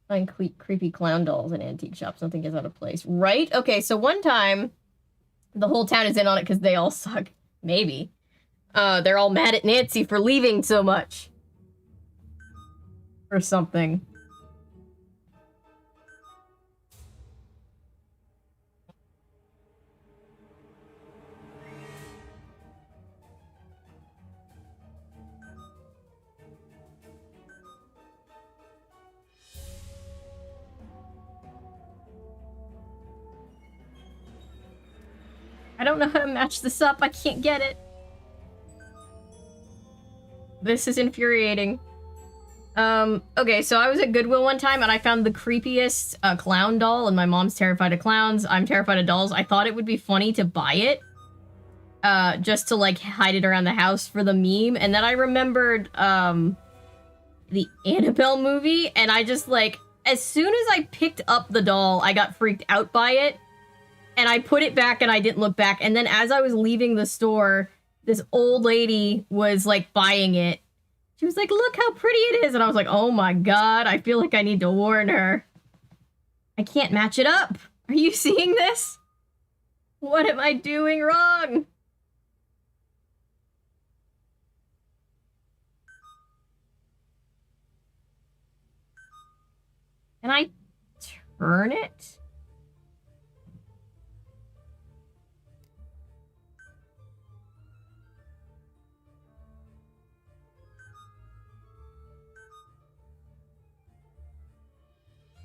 Find creepy clown dolls in antique shops. Something is out of place. Right? Okay, so one time, the whole town is in on it because they all suck. Maybe. They're all mad at Nancy for leaving so much. Or something. I don't know how to match this up. I can't get it. This is infuriating. Okay, so I was at Goodwill one time and I found the creepiest clown doll, and my mom's terrified of clowns. I'm terrified of dolls. I thought it would be funny to buy it. Just to, like, hide it around the house for the meme. And then I remembered, the Annabelle movie, and I just, like, as soon as I picked up the doll, I got freaked out by it. And I put it back and I didn't look back. And then as I was leaving the store, this old lady was, like, buying it. She was like, look how pretty it is. And I was like, oh my god, I feel like I need to warn her. I can't match it up. Are you seeing this? What am I doing wrong? Can I turn it?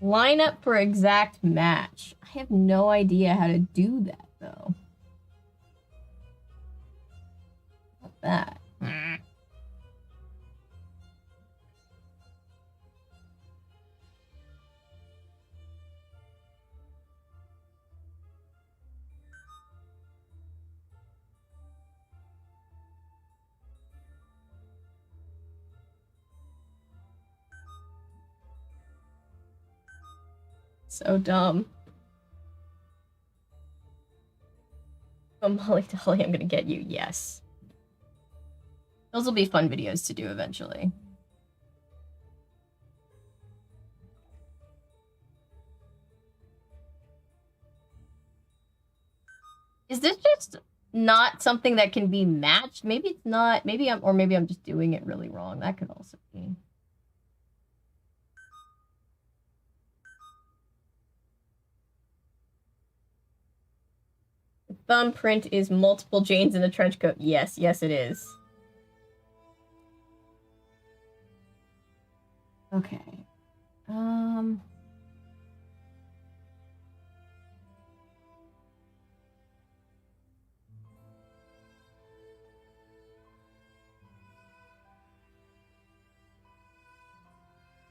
Line up for exact match. I have no idea how to do that, though. Not that. So dumb. Oh, Molly Dolly, I'm gonna get you. Yes. Those will be fun videos to do eventually. Is this just not something that can be matched? Maybe it's not. Maybe I'm just doing it really wrong. That could also be. The thumbprint is multiple Janes in a trench coat. Yes, yes it is. Okay.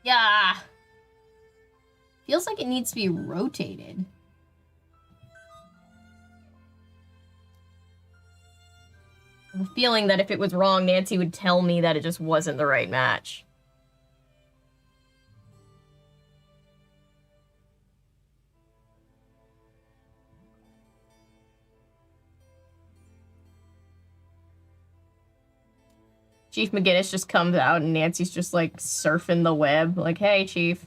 Yeah. Feels like it needs to be rotated. I have a feeling that if it was wrong, Nancy would tell me that it just wasn't the right match. Chief McGinnis just comes out and Nancy's just like surfing the web. Like, hey, Chief.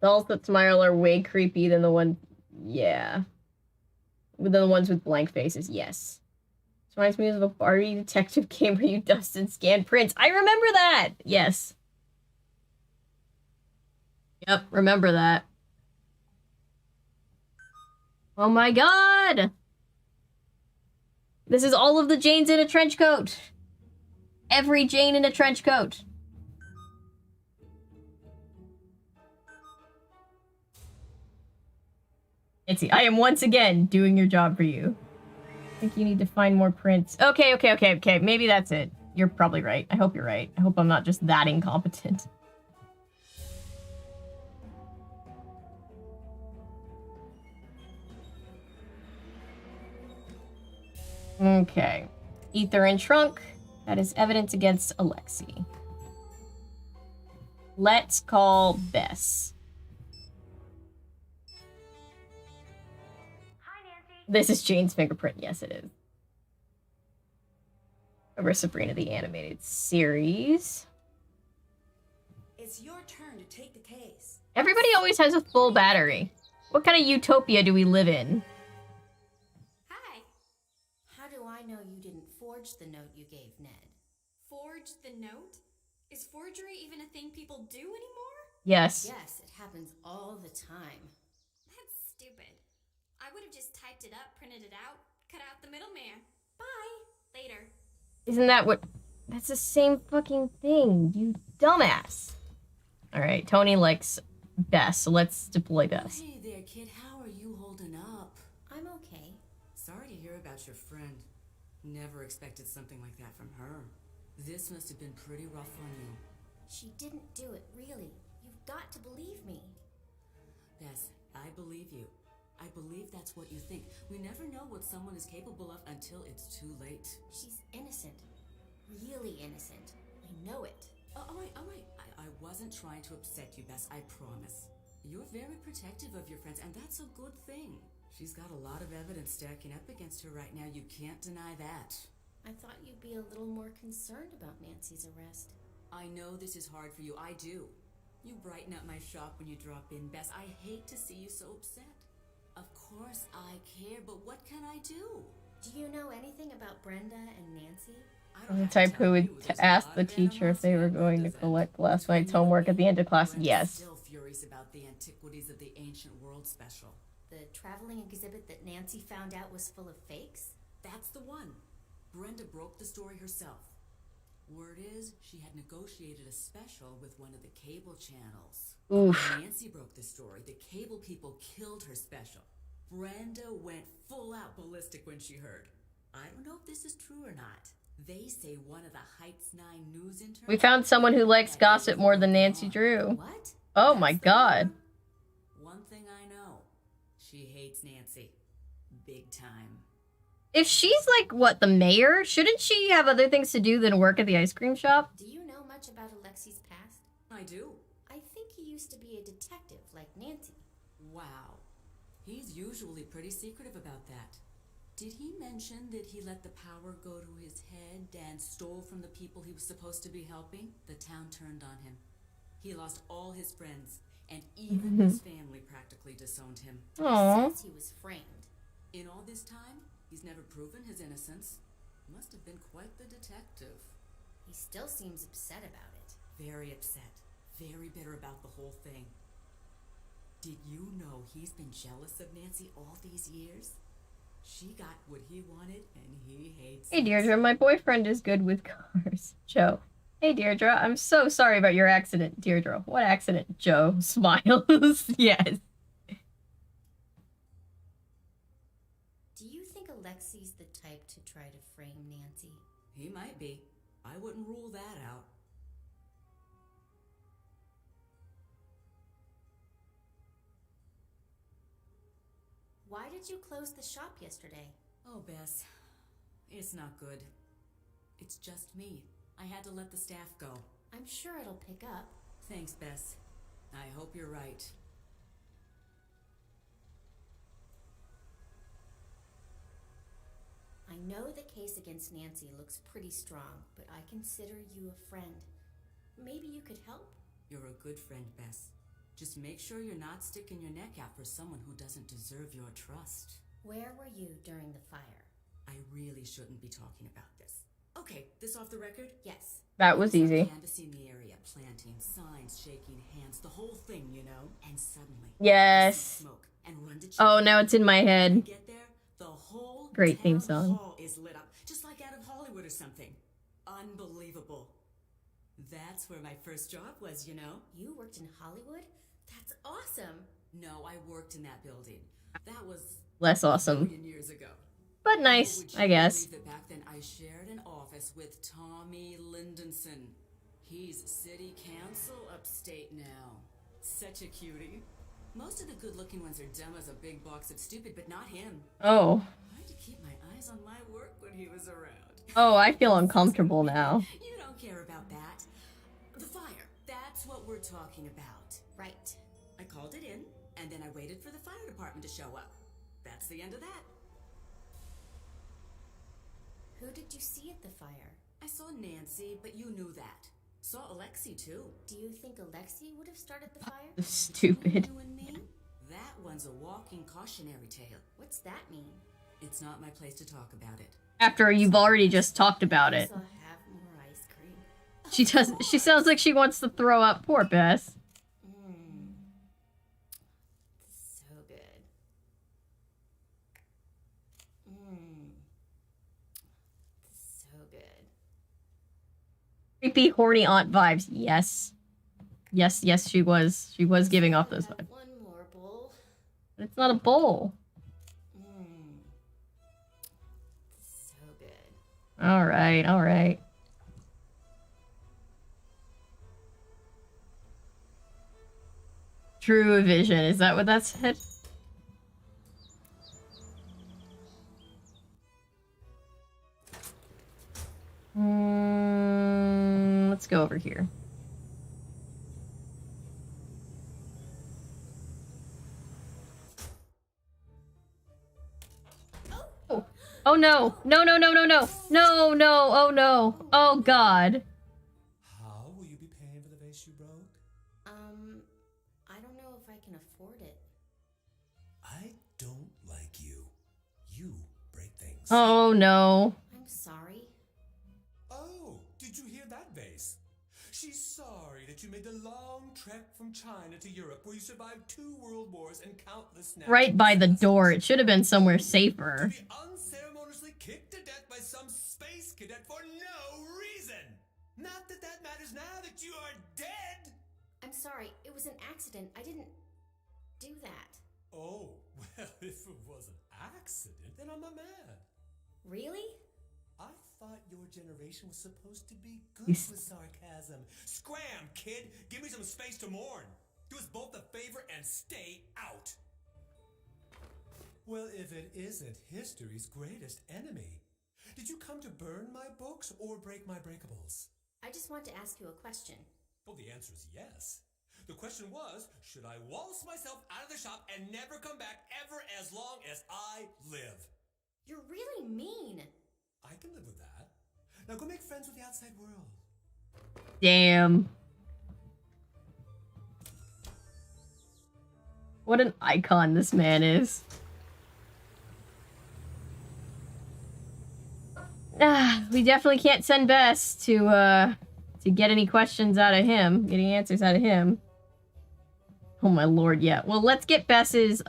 Dolls that smile are way creepy than the one... Yeah. Than the ones with blank faces, yes. This reminds me of a Barbie detective game where you dust and scan prints. I remember that! Yes. Yep, remember that. Oh my god! This is all of the Janes in a trench coat! Every Jane in a trench coat. Nancy, I am once again doing your job for you. I think you need to find more prints. Okay. Maybe that's it. You're probably right. I hope you're right. I hope I'm not just that incompetent. Okay. Ether and trunk. That is evidence against Alexi. Let's call Bess. This is Jane's fingerprint. Yes, it is. Over Sabrina the Animated Series. It's your turn to take the case. Everybody always has a full battery. What kind of utopia do we live in? Hi. How do I know you didn't forge the note you gave Ned? Forge the note? Is forgery even a thing people do anymore? Yes. Yes, it happens all the time. That's stupid. I would have just typed it up, printed it out, cut out the middleman. Bye. Later. Isn't that what... That's the same fucking thing, you dumbass. Alright, Tony likes Bess, so let's deploy Bess. Hey there, kid. How are you holding up? I'm okay. Sorry to hear about your friend. Never expected something like that from her. This must have been pretty rough on you. She didn't do it, really. You've got to believe me. Bess, I believe you. I believe that's what you think. We never know what someone is capable of until it's too late. She's innocent. Really innocent. I know it. Oh, wait. I wasn't trying to upset you, Bess, I promise. You're very protective of your friends, and that's a good thing. She's got a lot of evidence stacking up against her right now. You can't deny that. I thought you'd be a little more concerned about Nancy's arrest. I know this is hard for you. I do. You brighten up my shop when you drop in, Bess. I hate to see you so upset. Of course I care, but what can I do? Do you know anything about Brenda and Nancy? I'm the type who would ask the teacher if they were going to collect last night's homework at the end of class. Yes. Still furious about the antiquities of the ancient world special. The traveling exhibit that Nancy found out was full of fakes? That's the one. Brenda broke the story herself. Word is, she had negotiated a special with one of the cable channels. Oof. When Nancy broke the story, the cable people killed her special. Brenda went full out ballistic when she heard. I don't know if this is true or not. They say one of the Heights 9 news interns... We found someone who likes gossip more than Nancy Drew. What? Oh my god. One thing I know. She hates Nancy. Big time. If she's like, what, the mayor? Shouldn't she have other things to do than work at the ice cream shop? Do you know much about Alexi's past? I do. I think he used to be a detective like Nancy. Wow. He's usually pretty secretive about that. Did he mention that he let the power go to his head and stole from the people he was supposed to be helping? The town turned on him. He lost all his friends, and even his family practically disowned him. Aww. Since he was framed. In all this time, he's never proven his innocence. Must have been quite the detective. He still seems upset about it. Very upset. Very bitter about the whole thing. Did you know he's been jealous of Nancy all these years? She got what he wanted, and he hates Hey it. Deirdre, my boyfriend is good with cars. Joe. Hey Deirdre, I'm so sorry about your accident. Deirdre, what accident? Joe smiles. Yes. Do you think Alexi's the type to try to frame Nancy? He might be. I wouldn't rule that out. Why did you close the shop yesterday? Oh, Bess. It's not good. It's just me. I had to let the staff go. I'm sure it'll pick up. Thanks, Bess. I hope you're right. I know the case against Nancy looks pretty strong, but I consider you a friend. Maybe you could help? You're a good friend, Bess. Just make sure you're not sticking your neck out for someone who doesn't deserve your trust. Where were you during the fire? I really shouldn't be talking about this. Okay, this off the record? Yes. That was easy. Canvassing the area, planting signs, shaking hands, the whole thing, you know? And suddenly, Yes. smoke and run to Oh, now it's in my head. Get there, the whole Great theme town song. hall is lit up, just like out of Hollywood or something. Unbelievable. That's where my first job was, you know? You worked in Hollywood? That's awesome. No, I worked in that building. That was Less a awesome. million years ago. But nice, Would you I guess. believe that back then I shared an office with Tommy Lindenson. He's city council upstate now. Such a cutie. Most of the good-looking ones are dumb as a big box of stupid, but not him. Oh. I had to keep my eyes on my work when he was around. Oh, I feel uncomfortable now. You don't care about that. The fire, that's what we're talking about. Right. I called it in, and then I waited for the fire department to show up. That's the end of that. Who did you see at the fire? I saw Nancy, but you knew that. Saw Alexi, too. Do you think Alexi would have started the fire? Stupid. You and me? That one's a walking cautionary tale. What's that mean? It's not my place to talk about it. After you've already just talked about it. I'll have more ice cream. She doesn't. She sounds like she wants to throw up. Poor Bess. So good. So good. Creepy, horny aunt vibes. Yes. Yes, yes, she was. She was giving off those vibes. One more bowl. But it's not a bowl. So good. Alright, alright. True vision. Is that what that said? Let's go over here. Oh. Oh no. No, no, no, no, no. No, no. Oh no. Oh god. How will you be paying for the vase you broke? I don't know if I can afford it. I don't like you. You break things. Oh no. I'm sorry. Oh, did you hear that vase? She's sorry that you made the long trek from China to Europe where you survived 2 world wars and countless natural Right by the disasters. door. It should have been somewhere safer. To be unceremoniously kicked to death by some space cadet for no reason. Not that that matters now that you are dead. I'm sorry. It was an accident. I didn't do that. Oh, well, if it was an accident, then I'm not mad. Really? I thought your generation was supposed to be good He's- with sarcasm. Scram, kid! Give me some space to mourn. Do us both a favor and stay out. Well, if it isn't history's greatest enemy. Did you come to burn my books or break my breakables? I just want to ask you a question. Well, the answer is yes. The question was, should I waltz myself out of the shop and never come back ever as long as I live? You're really mean. I can live with that. Now go make friends with the outside world. Damn. What an icon this man is. We definitely can't send Bess to get any questions out of him, get any answers out of him. Oh my lord, yeah. Well, let's get Bess's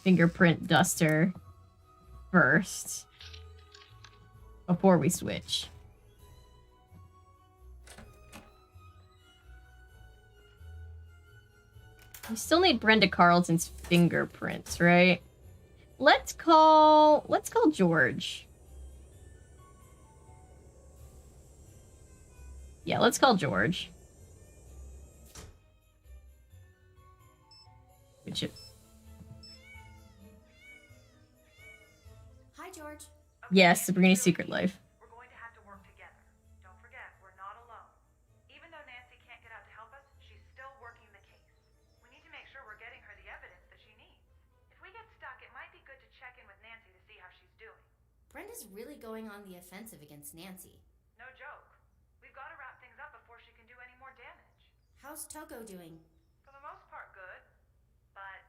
fingerprint duster first before we switch. We still need Brenda Carlton's fingerprints, right? Let's call George. Yeah, let's call George. Which is... Hi, George. Yes, Sabrina's Secret Life. We're going to have to work together. Don't forget, we're not alone. Even though Nancy can't get out to help us, she's still working the case. We need to make sure we're getting her the evidence that she needs. If we get stuck, it might be good to check in with Nancy to see how she's doing. Brenda's really going on the offensive against Nancy. No joke. We've got to wrap things up before she can do any more damage. How's Togo doing? For the most part, good. But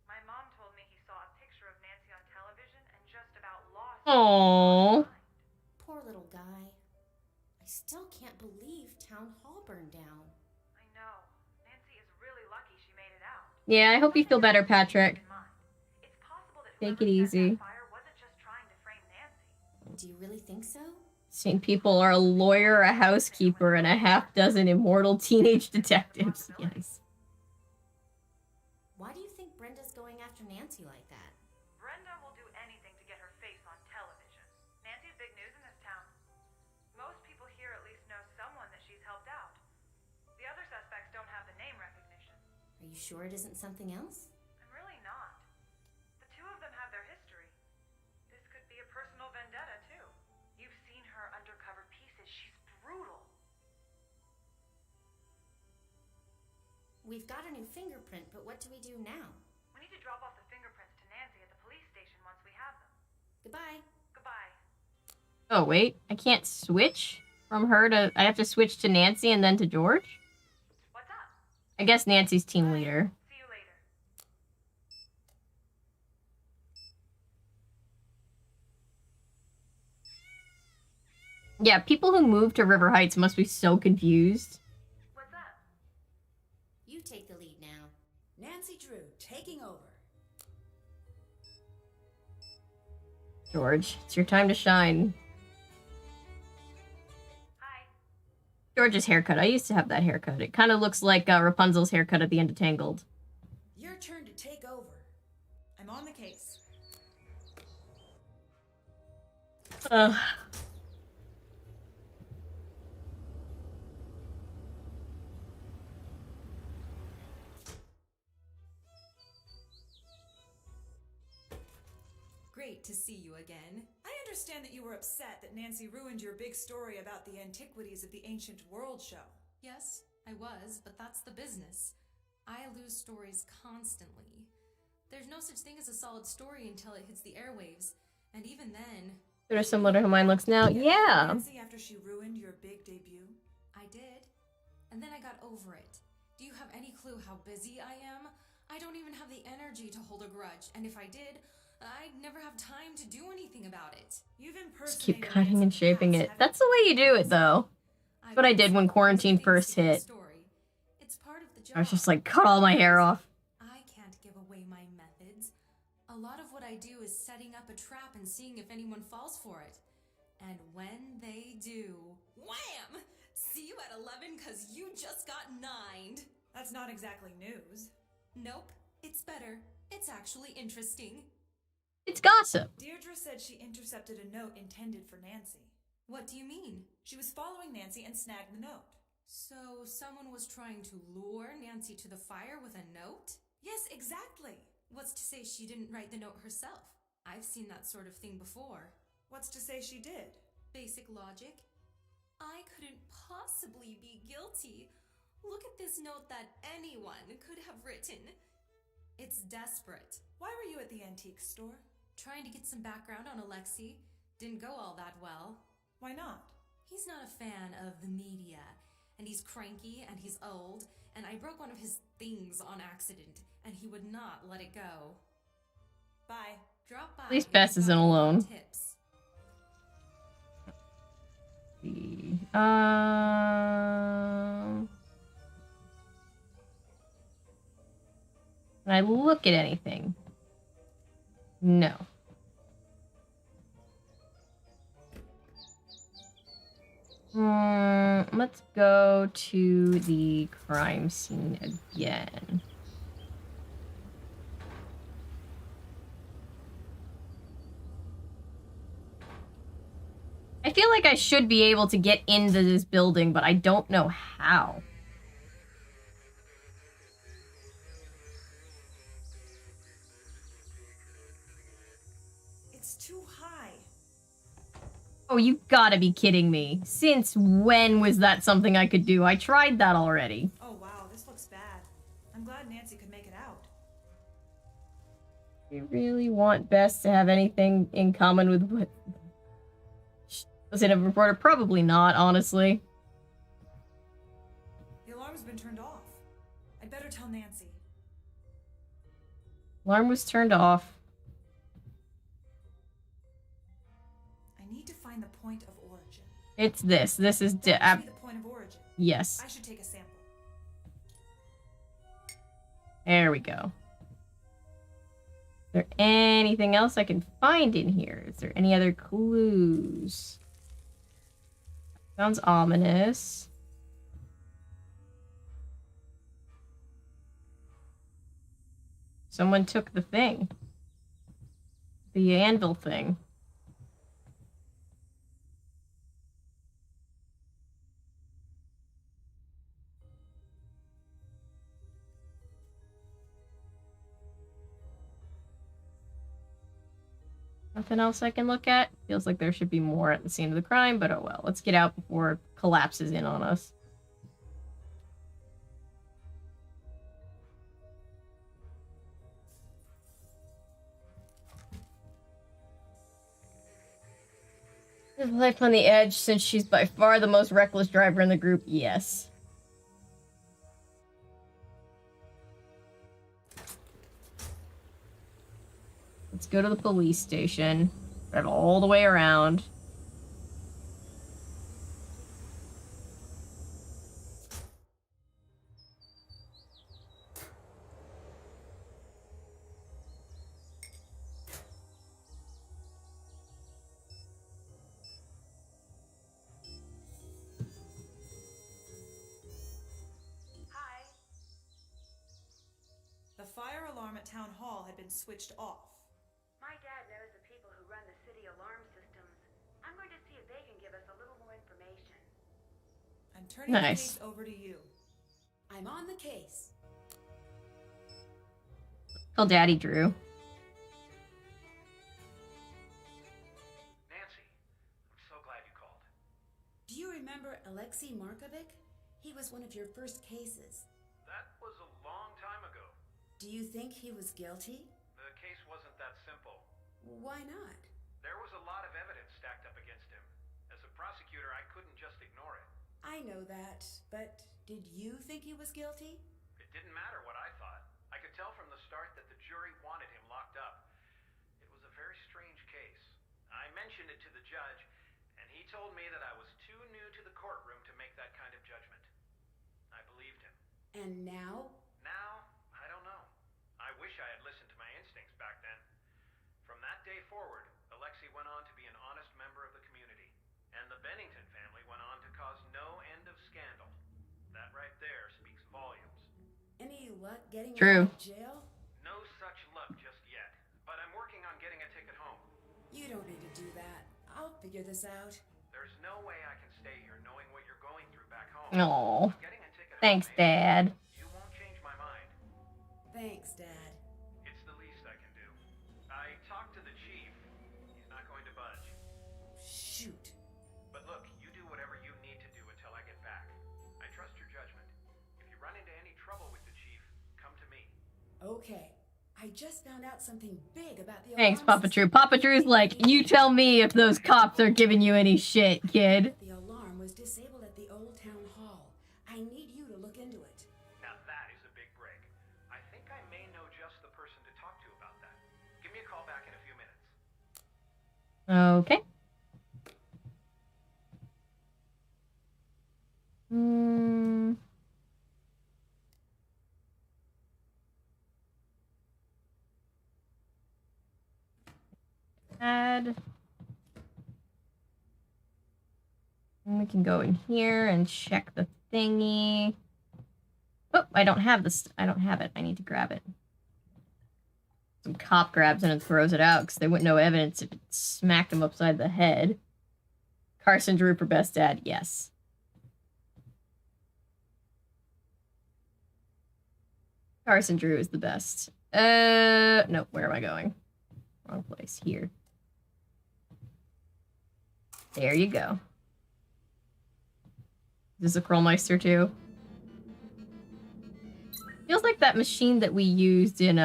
my mom told me he saw a picture of Nancy on television and just about lost his Aww. Poor little guy. I still can't believe Town Hall burned down. I know. Nancy is really lucky she made it out. Yeah, I hope you feel better, Patrick. It's possible that Take whoever it set easy. that fire wasn't just trying to frame Nancy. Do you really think so? Seeing people are a lawyer, a housekeeper, and a half-dozen immortal teenage detectives. Yes. Why do you think Brenda's going after Nancy like that? Brenda will do anything to get her face on television. Nancy's big news in this town. Most people here at least know someone that she's helped out. The other suspects don't have the name recognition. Are you sure it isn't something else? I'm really not. The two of them have their history. This could be a personal vendetta, too. You've seen her undercover pieces. She's brutal. We've got a new fingerprint, but what do we do now? We need to drop off the fingerprints to Nancy at the police station once we have them. Goodbye. Goodbye. Oh, wait. I can't switch from her to... I have to switch to Nancy and then to George? What's up? I guess Nancy's team leader. See you later. Yeah, people who move to River Heights must be so confused. What's up? You take the lead now. Nancy Drew, taking over. George, it's your time to shine. Hi. George's haircut. I used to have that haircut. It kind of looks like Rapunzel's haircut at the end of Tangled. Your turn to take over. I'm on the case. Great to see you again. I understand that you were upset that Nancy ruined your big story about the antiquities of the ancient world show. Yes, I was, but that's the business. I lose stories constantly. There's no such thing as a solid story until it hits the airwaves, and even then... Sort of similar to how mine looks now. Yeah. Nancy after she ruined your big debut? I did. And then I got over it. Do you have any clue how busy I am? I don't even have the energy to hold a grudge, and if I did, I'd never have time to do anything about it. You've Just keep cutting and shaping it. That's the way you do it, though. That's what I did when quarantine first hit. It's part of the job. I was just like, cut all my hair off. I can't give away my methods. A lot of what I do is setting up a trap and seeing if anyone falls for it. And when they do, wham! See you at 11 'cause you just got 9'd. That's not exactly news. Nope, it's better. It's actually interesting. It's gossip. Deirdre said she intercepted a note intended for Nancy. What do you mean? She was following Nancy and snagged the note. So someone was trying to lure Nancy to the fire with a note? Yes, exactly. What's to say she didn't write the note herself? I've seen that sort of thing before. What's to say she did? Basic logic. I couldn't possibly be guilty. Look at this note that anyone could have written. It's desperate. Why were you at the antique store? Trying to get some background on Alexei. Didn't go all that well. Why not? He's not a fan of the media. And he's cranky and he's old. And I broke one of his things on accident. And he would not let it go. Bye. Drop by. At least Bess isn't alone. Tips. See. Can I look at anything? No. Let's go to the crime scene again. I feel like I should be able to get into this building, but I don't know how. It's too high. Oh, you gotta be kidding me. Since when was that something I could do? I tried that already. Oh wow, this looks bad. I'm glad Nancy could make it out. You really want Bess to have anything in common with what... Was it a reporter? Probably not, honestly. The alarm's been turned off. I'd better tell Nancy. Alarm was turned off. I need to find the point of origin. It's this. This is... That must be the point of origin. Yes. I should take a sample. There we go. Is there anything else I can find in here? Is there any other clues? Sounds ominous. Someone took the thing. The anvil thing. Nothing else I can look at? Feels like there should be more at the scene of the crime, but oh well. Let's get out before it collapses in on us. Is life on the edge since she's by far the most reckless driver in the group? Yes. Let's go to the police station. Drive all the way around. Hi. The fire alarm at Town Hall had been switched off. My dad knows the people who run the city alarm systems. I'm going to see if they can give us a little more information. I'm turning the Nice. case over to you. I'm on the case. Call Daddy Drew. Nancy, I'm so glad you called. Do you remember Alexei Markovic? He was one of your first cases. That was a long time ago. Do you think he was guilty? The case wasn't that simple. Why not? There was a lot of evidence stacked up against him. As a prosecutor, I couldn't just ignore it. I know that, but did you think he was guilty? It didn't matter what I thought. I could tell from the start that the jury wanted him locked up. It was a very strange case. I mentioned it to the judge, and he told me that I was too new to the courtroom to make that kind of judgment. I believed him. And now? Now, I don't know. I wish I had listened to my instincts back then. From that day forward, Alexei went on to be an honest member of the community. And the Bennington family went on to cause no end of scandal. That right there speaks volumes. Any luck getting True. out of jail? No such luck just yet, but I'm working on getting a ticket home. You don't need to do that. I'll figure this out. There's no way I can stay here knowing what you're going through back home. Aw. Getting a ticket Thanks, home, maybe. Dad. You won't change my mind. Thanks, Dad. It's the Shoot. But look, you do whatever you need to do until I get back. I trust your judgment. If you run into any trouble with the chief, come to me. Okay. I just found out something big about the Thanks, alarm Papa system. Drew. Papa Drew's like, you tell me if those cops are giving you any shit, kid. The alarm was disabled at the old town hall. I need you to look into it. Now that is a big break. I think I may know just the person to talk to about that. Give me a call back in a few minutes. Okay. Add. And we can go in here and check the thingy. Oh, I don't have this. I don't have it. I need to grab it. Some cop grabs it and throws it out because they wouldn't know evidence if it smacked him upside the head. Carson Drew for best dad, yes. Carson Drew is the best. No, where am I going? Wrong place. Here. There you go. Is this a Krollmeister too? Feels like that machine that we used in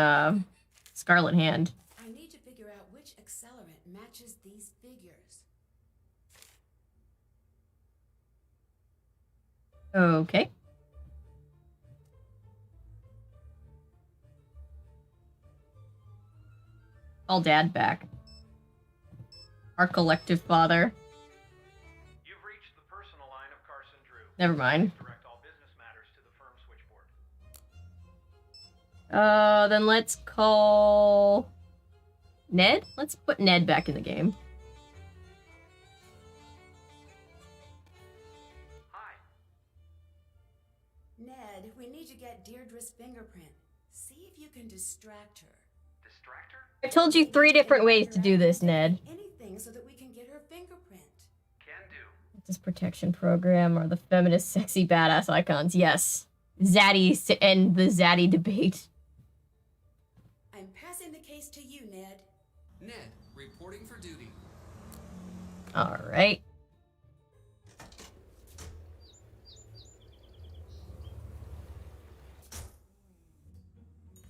Scarlet Hand. I need to figure out which accelerant matches these figures. Okay. Call Dad back. Our collective father. You've reached the personal line of Carson Drew. Never mind. Direct all business matters to the firm switchboard. Then let's call Ned? Let's put Ned back in the game. Hi. Ned, we need to get Deirdre's fingerprint. See if you can distract her. Distract her? I told you 3 different ways to do this, Ned. Anything so that we can get her fingerprint. Can do. This protection program or the feminist sexy badass icons. Yes. Zaddy to end the Zaddy debate. I'm passing the case to you, Ned. Ned, reporting for duty. Alright.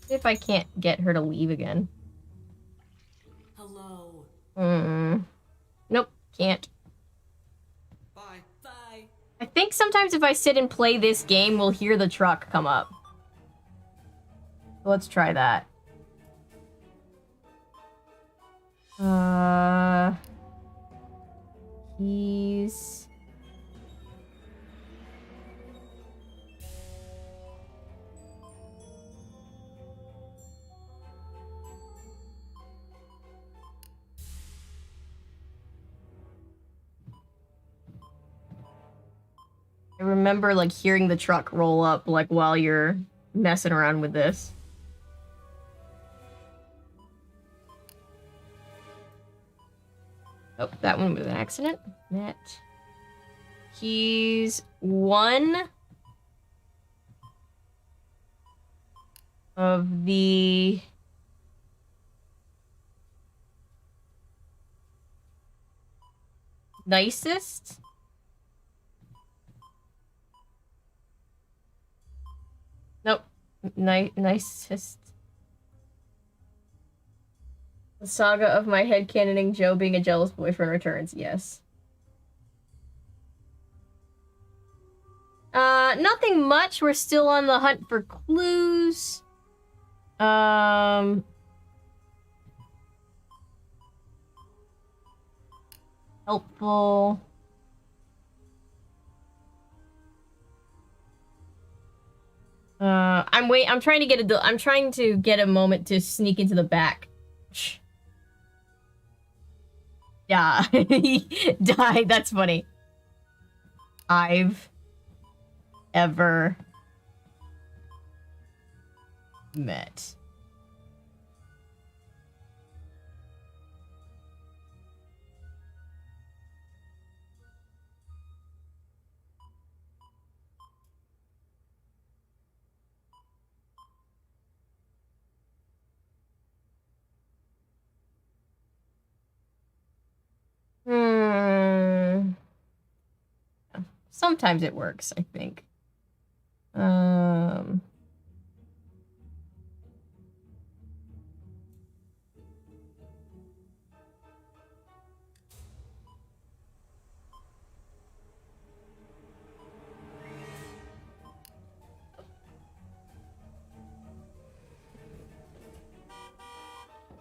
See if I can't get her to leave again. Hello. Nope, can't. Bye. Bye. I think sometimes if I sit and play this game, we'll hear the truck come up. Let's try that. Keys. I remember, like, hearing the truck roll up, like, while you're messing around with this. Oh, that one was an accident. Net. Keys 1 of the nicest. Nope. Nicest. The saga of my headcanoning Joe being a jealous boyfriend returns. Yes. Nothing much. We're still on the hunt for clues. Helpful. I'm trying to get a moment to sneak into the back. Yeah. He died. That's funny. I've ever met. Sometimes it works, I think.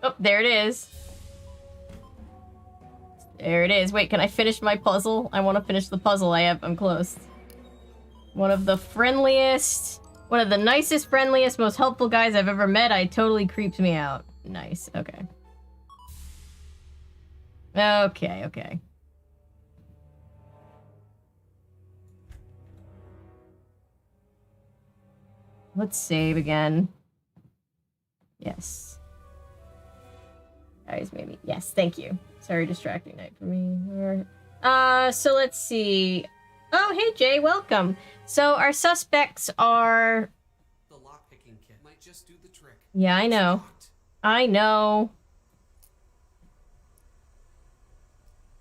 Oh, there it is. There it is. Wait, can I finish my puzzle? I want to finish the puzzle I'm close. One of the friendliest, one of the nicest, friendliest, most helpful guys I've ever met. I totally creeps me out. Nice. Okay. Okay. Let's save again. Yes. Guys, maybe. Yes, thank you. Sorry, distracting night for me. So let's see. Oh, hey, Jay, welcome. So our suspects are... The lockpicking kit might just do the trick. Yeah, I know. I know.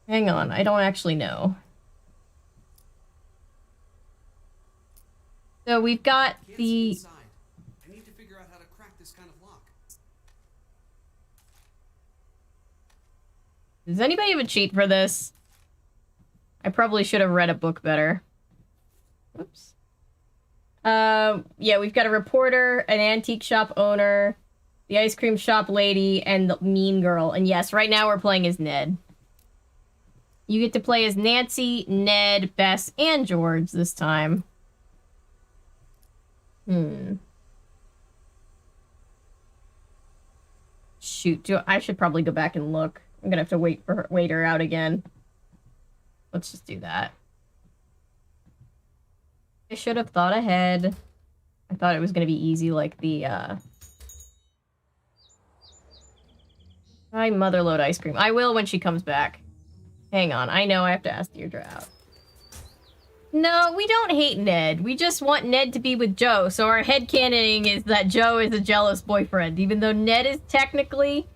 Hang on, I don't actually know. So we've got the... I need to figure out how to crack this kind of lock. Does anybody have a cheat for this? I probably should have read a book better. Oops. Yeah, we've got a reporter, an antique shop owner, the ice cream shop lady, and the mean girl. And yes, right now we're playing as Ned. You get to play as Nancy, Ned, Bess, and George this time. Shoot, I should probably go back and look. I'm gonna have to wait her out again. Let's just do that. I should have thought ahead. I thought it was gonna be easy like the, Try Motherload ice cream. I will when she comes back. Hang on, I know I have to ask Deirdre out. No, we don't hate Ned. We just want Ned to be with Joe, so our headcanoning is that Joe is a jealous boyfriend, even though Ned is technically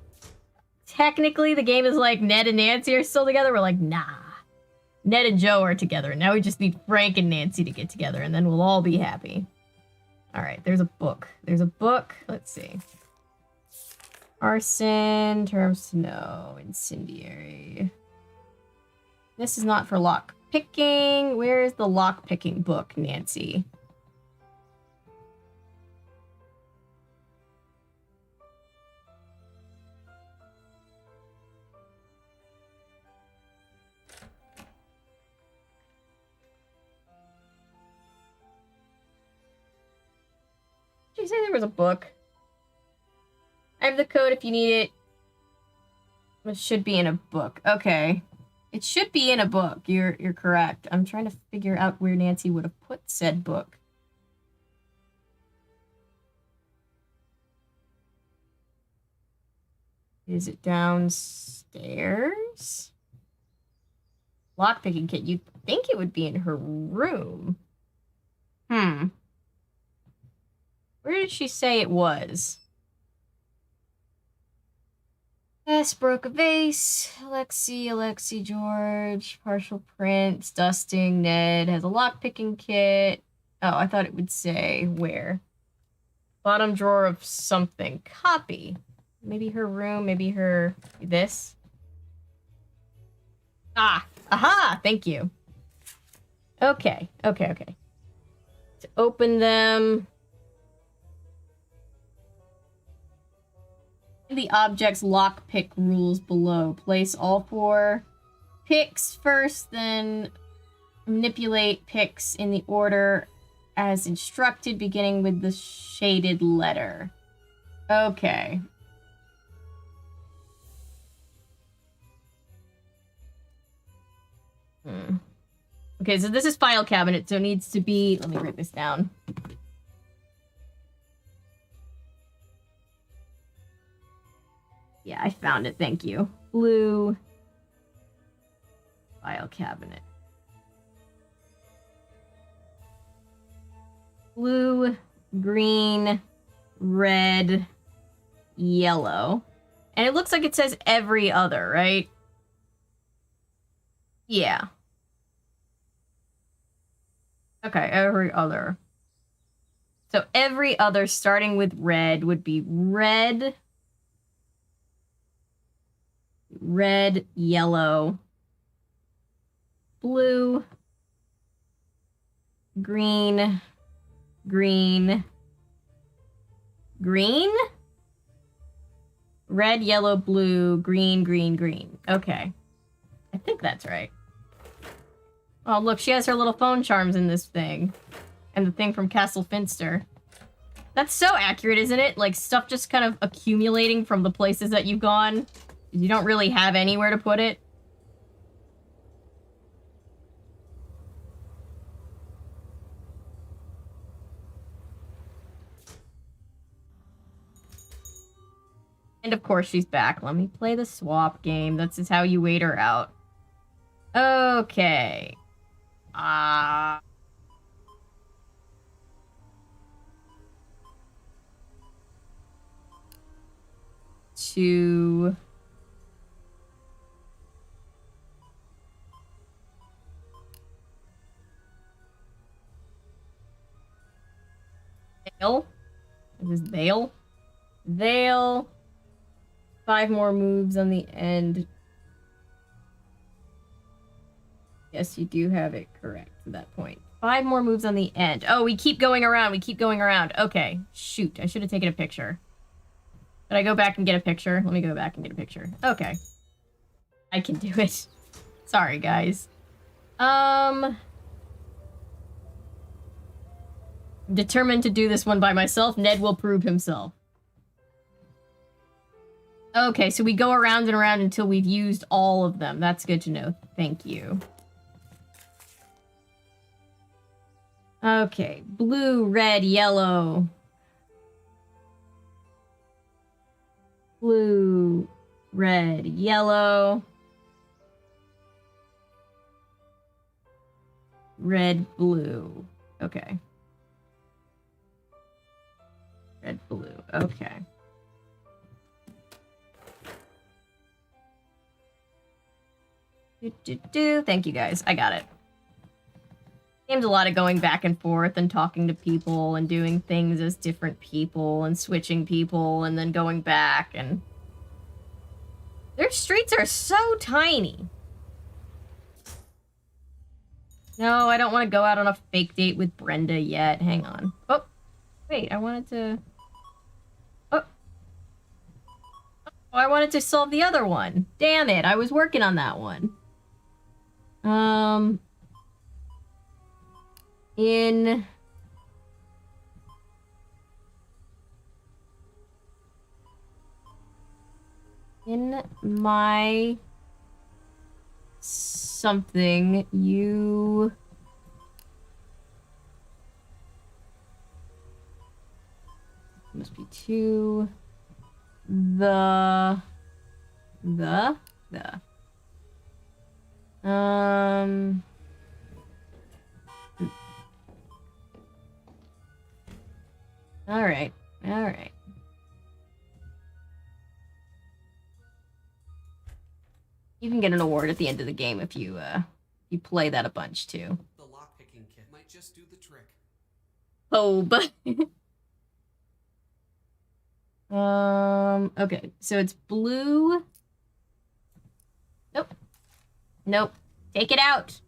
the game is like Ned and Nancy are still together. We're like, nah. Ned and Joe are together. Now we just need Frank and Nancy to get together, and then we'll all be happy. Alright, there's a book. There's a book. Let's see. Arson, terms to know, incendiary. This is not for lock picking. Where is the lock picking book, Nancy? Did you say there was a book? I have the code if you need it. It should be in a book. Okay. It should be in a book. You're correct. I'm trying to figure out where Nancy would have put said book. Is it downstairs? Lockpicking kit. You'd think it would be in her room. Where did she say it was? Yes, broke a vase. Alexi, George. Partial prints. Dusting. Ned has a lockpicking kit. Oh, I thought it would say where. Bottom drawer of something. Copy. Maybe her room. Maybe her... This. Ah! Aha! Thank you. Okay. To open them... The object's lockpick rules below. Place all 4 picks first, then manipulate picks in the order as instructed, beginning with the shaded letter. Okay. Okay, so this is file cabinet, so it needs to be... Let me write this down. Yeah, I found it. Thank you. Blue file cabinet. Blue, green, red, yellow. And it looks like it says every other, right? Yeah. Okay, every other. So every other starting with red would be red, red, yellow, blue, green, green, green? Red, yellow, blue, green, green, green. Okay. I think that's right. Oh, look, she has her little phone charms in this thing. And the thing from Castle Finster. That's so accurate, isn't it? Like, stuff just kind of accumulating from the places that you've gone. You don't really have anywhere to put it. And of course she's back. Let me play the swap game. That's just how you wait her out. Okay. To... Veil? Is this Veil? Veil. 5 more moves on the end. Yes, you do have it correct at that point. 5 more moves on the end. Oh, we keep going around. We keep going around. Okay. Shoot. I should have taken a picture. Did I go back and get a picture? Let me go back and get a picture. Okay. I can do it. Sorry, guys. Determined to do this one by myself. Ned will prove himself. Okay, so we go around and around until we've used all of them. That's good to know. Thank you. Okay, blue, red, yellow. Blue, red, yellow. Red, blue. Okay. Red, blue. Okay. Thank you guys. I got it. Game's a lot of going back and forth and talking to people and doing things as different people and switching people and then going back and... Their streets are so tiny. No, I don't want to go out on a fake date with Brenda yet. Hang on. Oh, wait, I wanted to... Oh, I wanted to solve the other one. Damn it, I was working on that one. In my something, you must be to the all right. You can get an award at the end of the game if you play that a bunch too. The lockpicking kit might just do the trick. Oh, but okay, so it's blue. Nope. Take it out.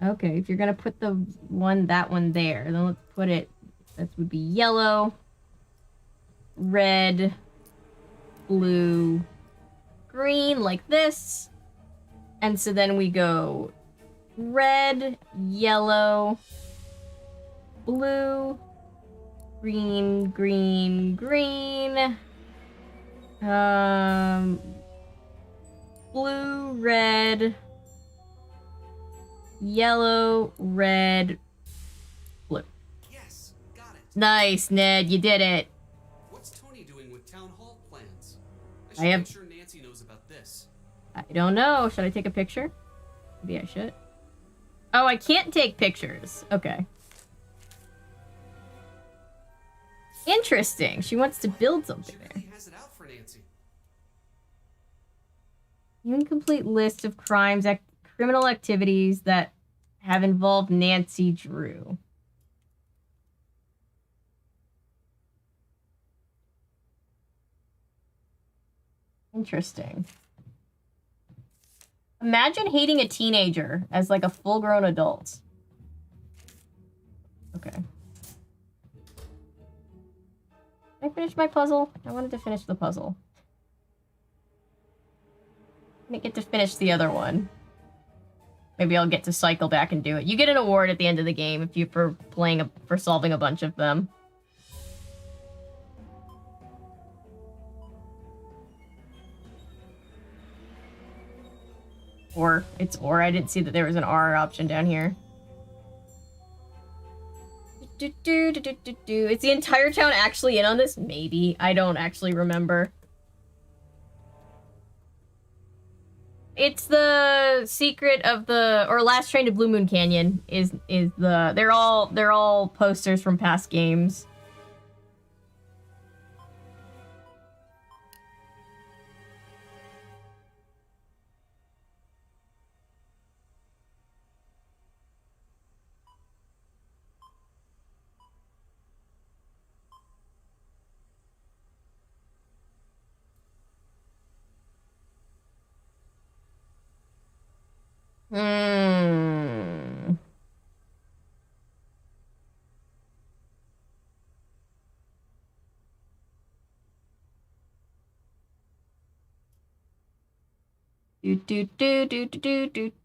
Okay, if you're gonna put that one there, then let's put it, that would be yellow, red, blue, green, like this. And so then we go red, yellow, blue, green, green, green. Blue, red, yellow, red, blue. Yes, got it. Nice, Ned, you did it. What's Tony doing with town hall plans? I have... make sure Nancy knows about this. I don't know. Should I take a picture? Maybe I should. Oh, I can't take pictures. Okay. Interesting. She wants to build something there. He has it out for Nancy. Incomplete list of criminal activities that have involved Nancy Drew. Interesting. Imagine hating a teenager as like a full-grown adult. Okay. Did I finish my puzzle? I wanted to finish the puzzle. I didn't get to finish the other one. Maybe I'll get to cycle back and do it. You get an award at the end of the game if you for solving a bunch of them. Or I didn't see that there was an R option down here. Is the entire town actually in on this? Maybe. I don't actually remember. It's the secret of Last Train to Blue Moon Canyon is the they're all posters from past games.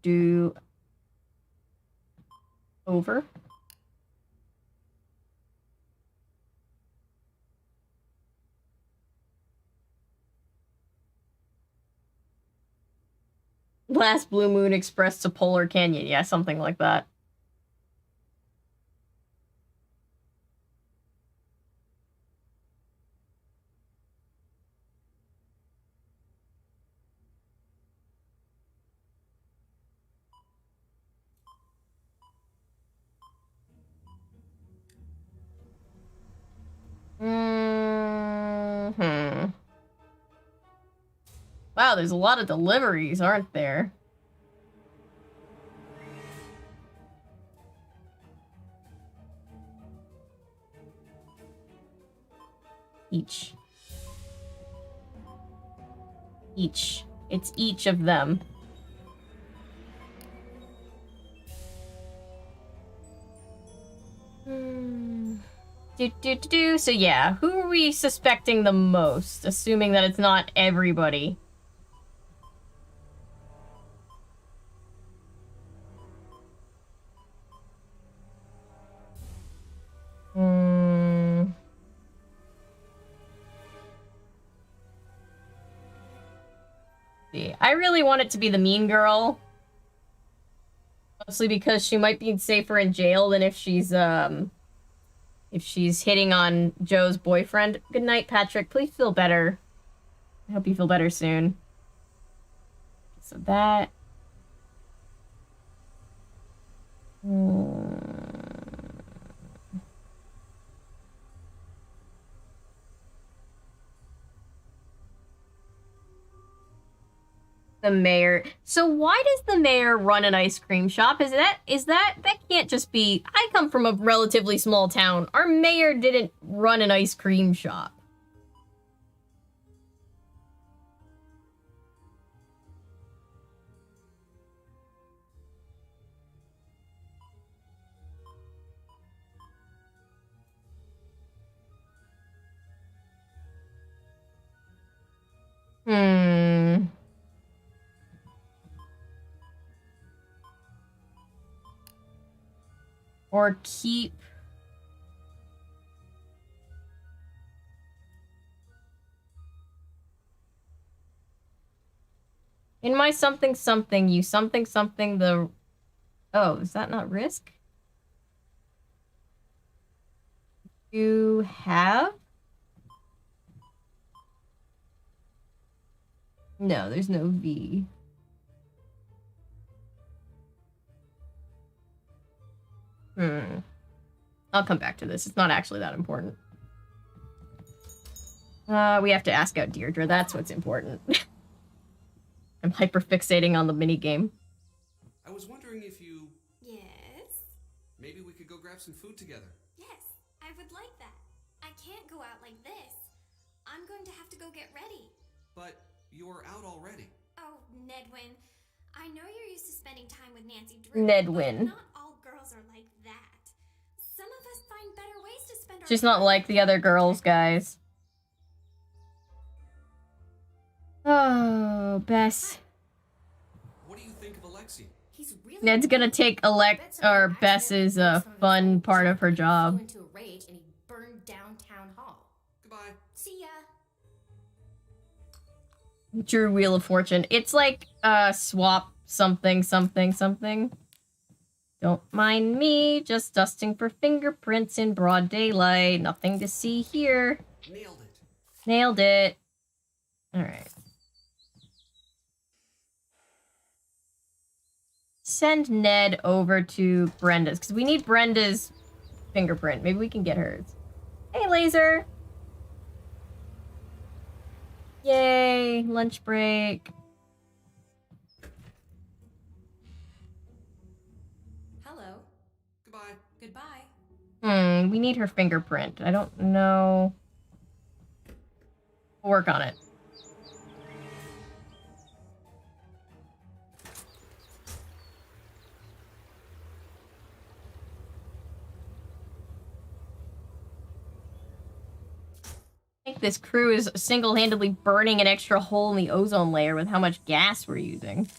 Do. Over. Last Blue Moon Express to Polar Canyon. Yeah, something like that. Wow, there's a lot of deliveries, aren't there? Each. It's each of them. So yeah, who are we suspecting the most? Assuming that it's not everybody. I really want it to be the mean girl. Mostly because she might be safer in jail than if she's hitting on Joe's boyfriend. Good night, Patrick. Please feel better. I hope you feel better soon. So that... The mayor. So why does the mayor run an ice cream shop? That can't just be... I come from a relatively small town. Our mayor didn't run an ice cream shop. Or keep... In my something something, you something something the... Oh, is that not risk? You have? No, there's no V. I'll come back to this. It's not actually that important. We have to ask out Deirdre. That's what's important. I'm hyperfixating on the minigame. I was wondering if you... Yeah? grab some food together? Yes, I would like that. I can't go out like this. I'm going to have to go get ready. But you're out already. Oh, Nedwin, I know you're used to spending time with Nancy Drew. Nedwin. But not all girls are like that. Some of us find better ways to spend our She's not time. like the other girls, guys. Oh, Bess. What do you think of Alexei? He's really Ned's gonna take Bess's fun part of her job. into a rage and he burned down town hall. Goodbye. See ya. Drew Wheel of Fortune. It's like swap something something something. Don't mind me, just dusting for fingerprints in broad daylight. Nothing to see here. Nailed it. Nailed it. Alright. Send Ned over to Brenda's, because we need Brenda's fingerprint. Maybe we can get hers. Hey, Laser! Yay! Lunch break. Hello. Goodbye. Goodbye. We need her fingerprint. I don't know. We'll work on it. I think this crew is single-handedly burning an extra hole in the ozone layer with how much gas we're using.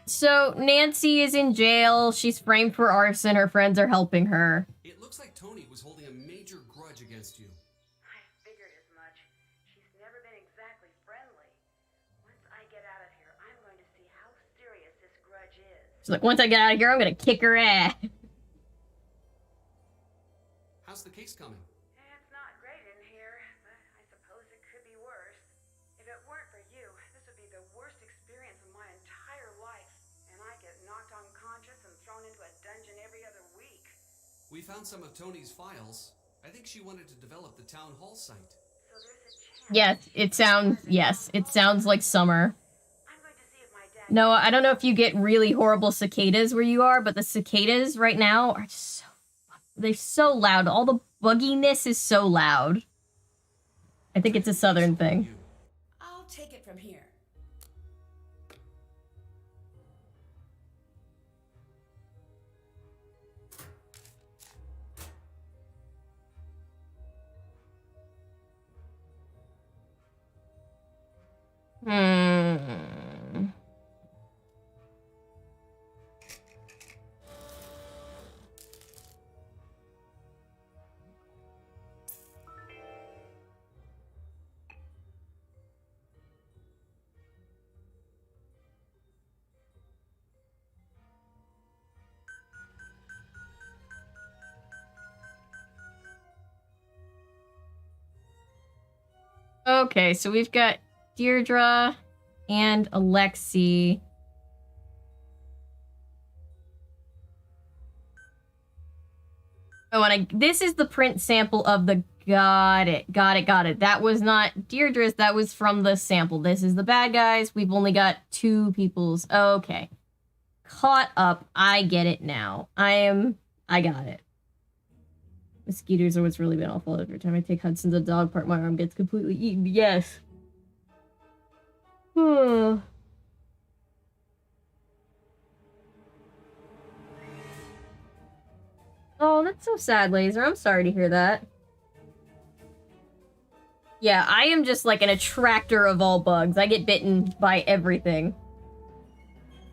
So Nancy is in jail. She's framed for arson. Her friends are helping her. It looks like Tony was holding a major grudge against you. I figured as much. She's never been exactly friendly. Once I get out of here, I'm going to see how serious this grudge is. She's like, once I get out of here, I'm gonna kick her ass. How's the case coming? It's not great in here, but I suppose it could be worse. If it weren't for you, this would be the worst experience of my entire life. And I get knocked unconscious and thrown into a dungeon every other week. We found some of Tony's files. I think she wanted to develop the town hall site. So there's a chance. Yes, it sounds like summer. No, I don't know if you get really horrible cicadas where you are, but the cicadas right now are just so... They're so loud. All the bugginess is so loud. I think it's a southern thing. I'll take it from here. Okay, so we've got Deirdre and Alexei. Oh, and this is the print sample of the... Got it. That was not Deirdre's, that was from the sample. This is the bad guys. We've only got 2 people's. Okay. Caught up. I get it now. I got it. Mosquitoes are what's really been awful. Every time I take Hudson to the dog park, my arm gets completely eaten. Yes. Oh, that's so sad, Laser. I'm sorry to hear that. Yeah, I am just like an attractor of all bugs. I get bitten by everything.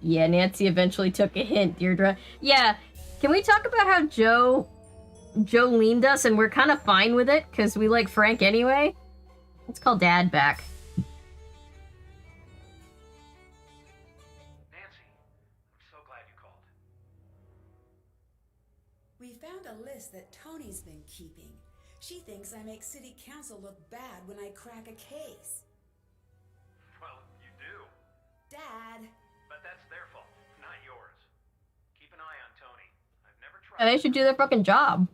Yeah, Nancy eventually took a hint, Deirdre. Yeah, can we talk about how Joe leaned us and we're kind of fine with it because we like Frank anyway? Let's call Dad back. Nancy, I'm so glad you called. We found a list that Tony's been keeping. She thinks I make city council look bad when I crack a case. Well, you do. Dad. But that's their fault, not yours. Keep an eye on Tony. Yeah, they should do their fucking job.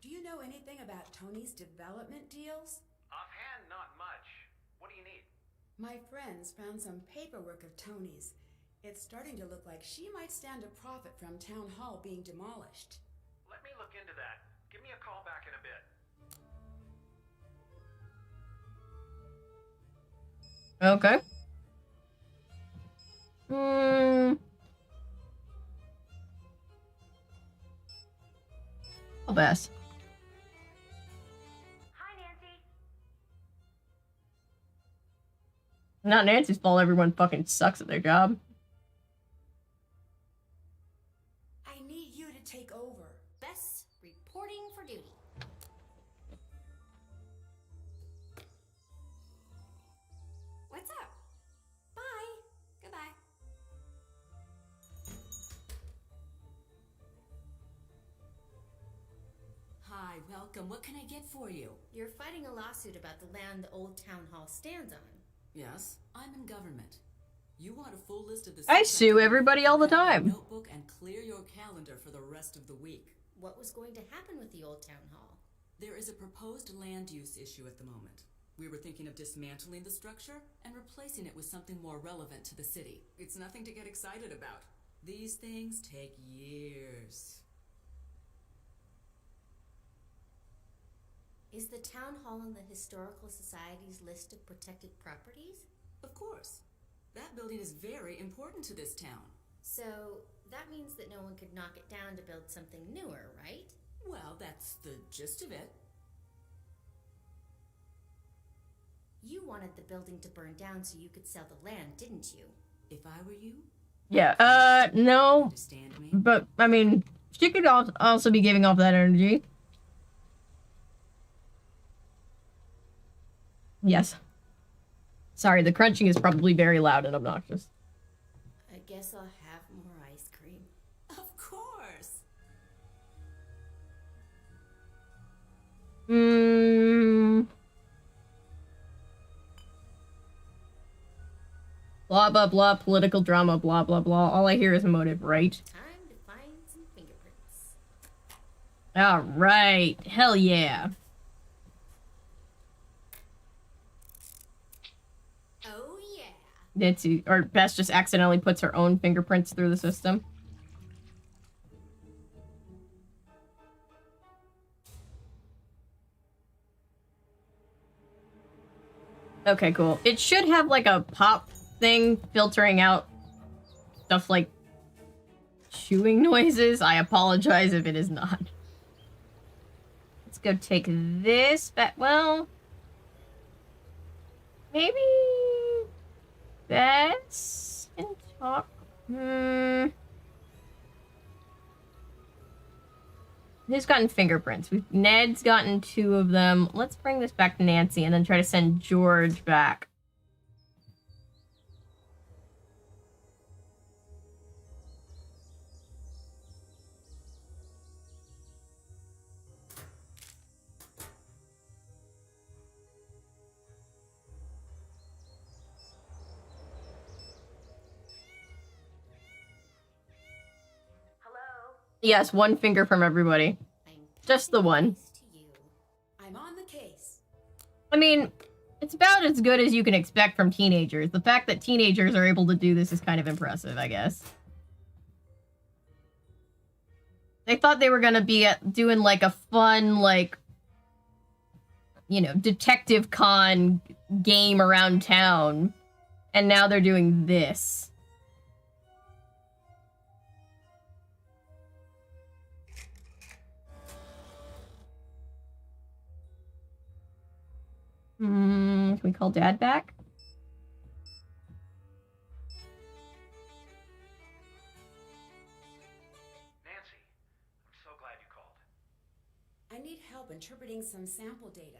Do you know anything about Tony's development deals? Offhand, not much. What do you need? My friends found some paperwork of Tony's. It's starting to look like she might stand to profit from Town Hall being demolished. Let me look into that. Give me a call back in a bit. Okay. Best. Hi, Nancy. Not Nancy's fault. Everyone fucking sucks at their job. I need you to take over. Bess, reporting for duty. What's up? Bye. Goodbye. Hi, welcome. What can I get for you? You're fighting a lawsuit about the land the old town hall stands on. Yes, I'm in government. You want a full list of the... I sue everybody all the time. Notebook and clear your calendar for the rest of the week. What was going to happen with the old town hall? There is a proposed land use issue at the moment. We were thinking of dismantling the structure and replacing it with something more relevant to the city. It's nothing to get excited about. These things take years. Is the town hall on the Historical Society's list of protected properties? Of course. That building is very important to this town. So, that means that no one could knock it down to build something newer, right? Well, that's the gist of it. You wanted the building to burn down so you could sell the land, didn't you? If I were you? Yeah, no. Understand me? But, I mean, she could also be giving off that energy. Yes. Sorry, the crunching is probably very loud and obnoxious. I guess I'll have more ice cream. Of course. Blah, blah, blah, political drama, blah, blah, blah. All I hear is motive, right? Time to find some fingerprints. Alright. Hell yeah. Oh yeah. Nancy, or Bess just accidentally puts her own fingerprints through the system. Okay, cool. It should have like a pop thing filtering out stuff like chewing noises. I apologize if it is not. Let's go take this back. Well, maybe Bess can talk. Who's gotten fingerprints? Ned's gotten 2 of them. Let's bring this back to Nancy and then try to send George back. Yes, 1 finger from everybody. Just the 1. I'm on the case. I mean, it's about as good as you can expect from teenagers. The fact that teenagers are able to do this is kind of impressive, I guess. They thought they were gonna be doing like a fun, like, you know, detective con game around town. And now they're doing this. Can we call Dad back? Nancy, I'm so glad you called. I need help interpreting some sample data.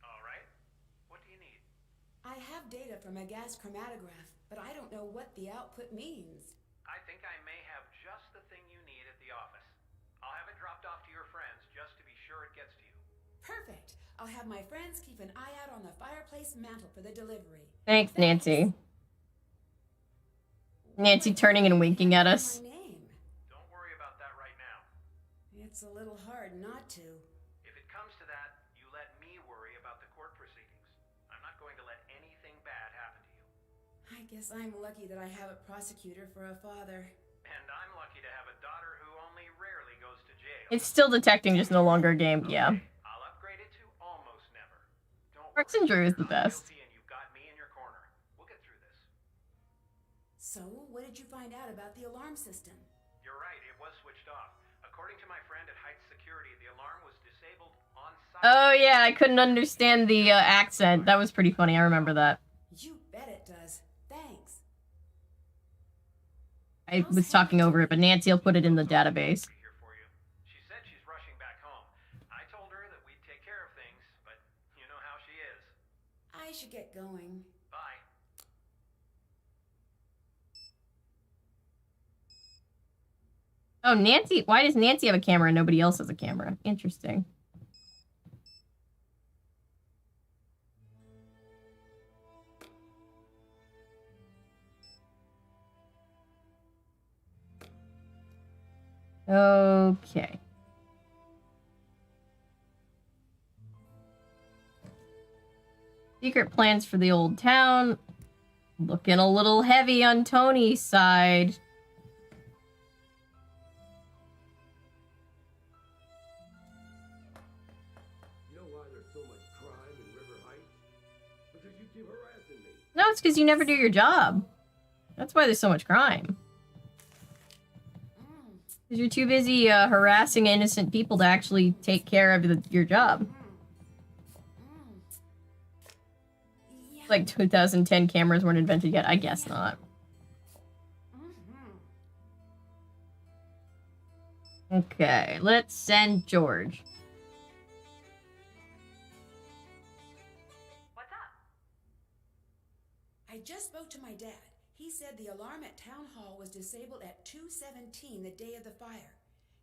All right. What do you need? I have data from a gas chromatograph, but I don't know what the output means. I think I may have just the thing you need at the office. I'll have it dropped off to your friends just to be sure it gets to you. Perfect. I'll have my friends keep an eye out on the fireplace mantle for the delivery. Thanks, Nancy. Nancy turning and winking at us. Don't worry about that right now. guess I'm lucky that I have a prosecutor for a father. And I'm lucky to have a daughter who only rarely goes to jail. It's still detecting, just no longer a game. Yeah. I'll upgrade it to almost never. Don't Rex and Drew is the best. and you've got me in your corner. We'll get through this. So, what did you find out about the alarm system? You're right, it was switched off. According to my friend at Heights Security, the alarm was disabled on site. Oh yeah, I couldn't understand the accent. That was pretty funny. I remember that. You bet it does. Thanks. I was talking over it, but Nancy will put it in the database. She said she's rushing back home. I told her that we'd take care of things, but you know how she is. I should get going. Bye. Oh, Nancy. Why does Nancy have a camera and nobody else has a camera? Interesting. Okay. Secret plans for the old town. Looking a little heavy on Tony's side. You know why there's so much crime in River Heights? Because you keep harassing me. No, it's because you never do your job. That's why there's so much crime. Because you're too busy harassing innocent people to actually take care of your job. Like 2010 cameras weren't invented yet. I guess not. Okay, let's send George. What's up? I just spoke to my dad. He said the alarm at Town Hall was disabled at 2:17 the day of the fire.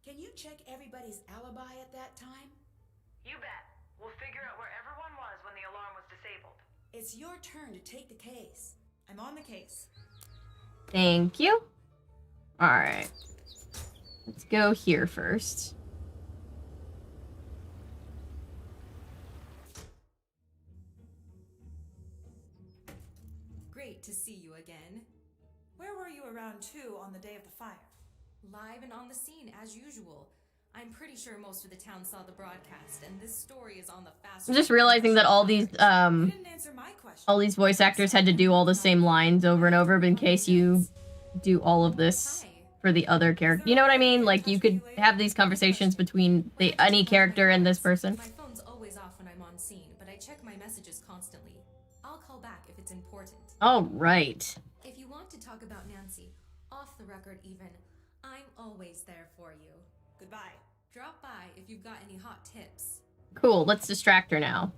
Can you check everybody's alibi at that time? You bet. We'll figure out where everyone was when the alarm was disabled. It's your turn to take the case. I'm on the case. Thank you. Alright. Let's go here first. Great to see you again. Where were you around 2 on the day of the fire? Live and on the scene, as usual. I'm pretty sure most of the town saw the broadcast, and this story is on the fast. I'm just realizing that all these voice actors had to do all the same lines over and over, but in case you do all of this for the other character. You know what I mean? Like, you could have these conversations between any character and this person. My phone's always off when I'm on scene, but I check my messages constantly. I'll call back if it's important. All right. If you want to talk about Nancy, off the record even, I'm always there for you. Goodbye. Drop by if you've got any hot tips. Cool, let's distract her now.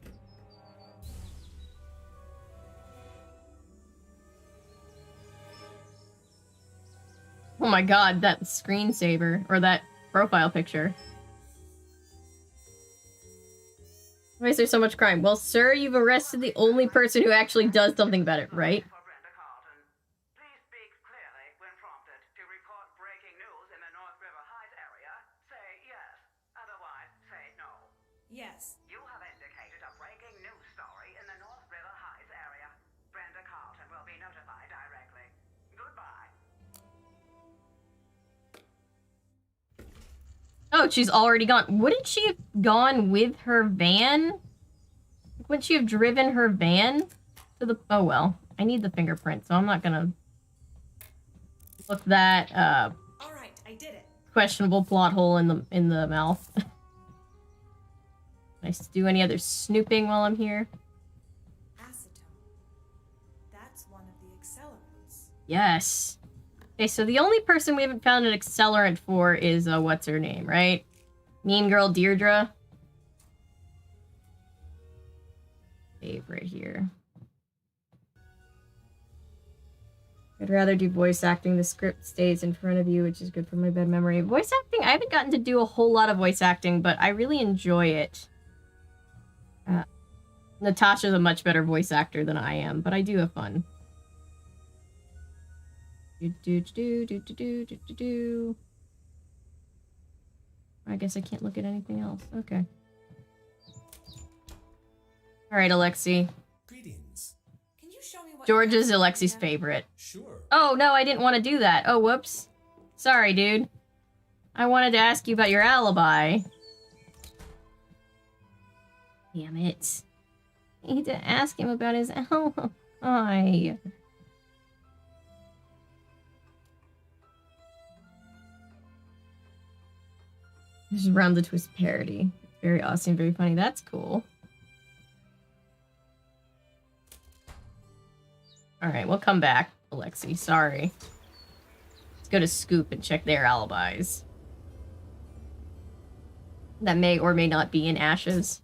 Oh my god, that screensaver, or that profile picture. Why is there so much crime? Well, sir, you've arrested the only person who actually does something about it, right? Yes. You have indicated a breaking news story in the North River Heights area. Brenda Carlton will be notified directly. Goodbye. Oh, she's already gone. Wouldn't she have gone with her van? Wouldn't she have driven her van to the... Oh, well. I need the fingerprint, so I'm not gonna look that, All right, I did it. questionable plot hole in the mouth. Can I do any other snooping while I'm here? Acetone. That's one of the accelerants. Yes. Okay, so the only person we haven't found an accelerant for is, what's her name, right? Mean Girl Deirdre. Favorite here. I'd rather do voice acting. The script stays in front of you, which is good for my bad memory. Voice acting, I haven't gotten to do a whole lot of voice acting, but I really enjoy it. Natasha's a much better voice actor than I am, but I do have fun. I guess I can't look at anything else. Okay. All right, Alexi. Greetings. Can you show me what George is Alexi's favorite. Sure. Oh, no, I didn't want to do that. Oh, whoops. Sorry, dude. I wanted to ask you about your alibi. Damn it. I need to ask him about his alibi. This is Round the Twist parody. Very awesome, very funny. That's cool. Alright, we'll come back, Alexi. Sorry. Let's go to Scoop and check their alibis. That may or may not be in ashes.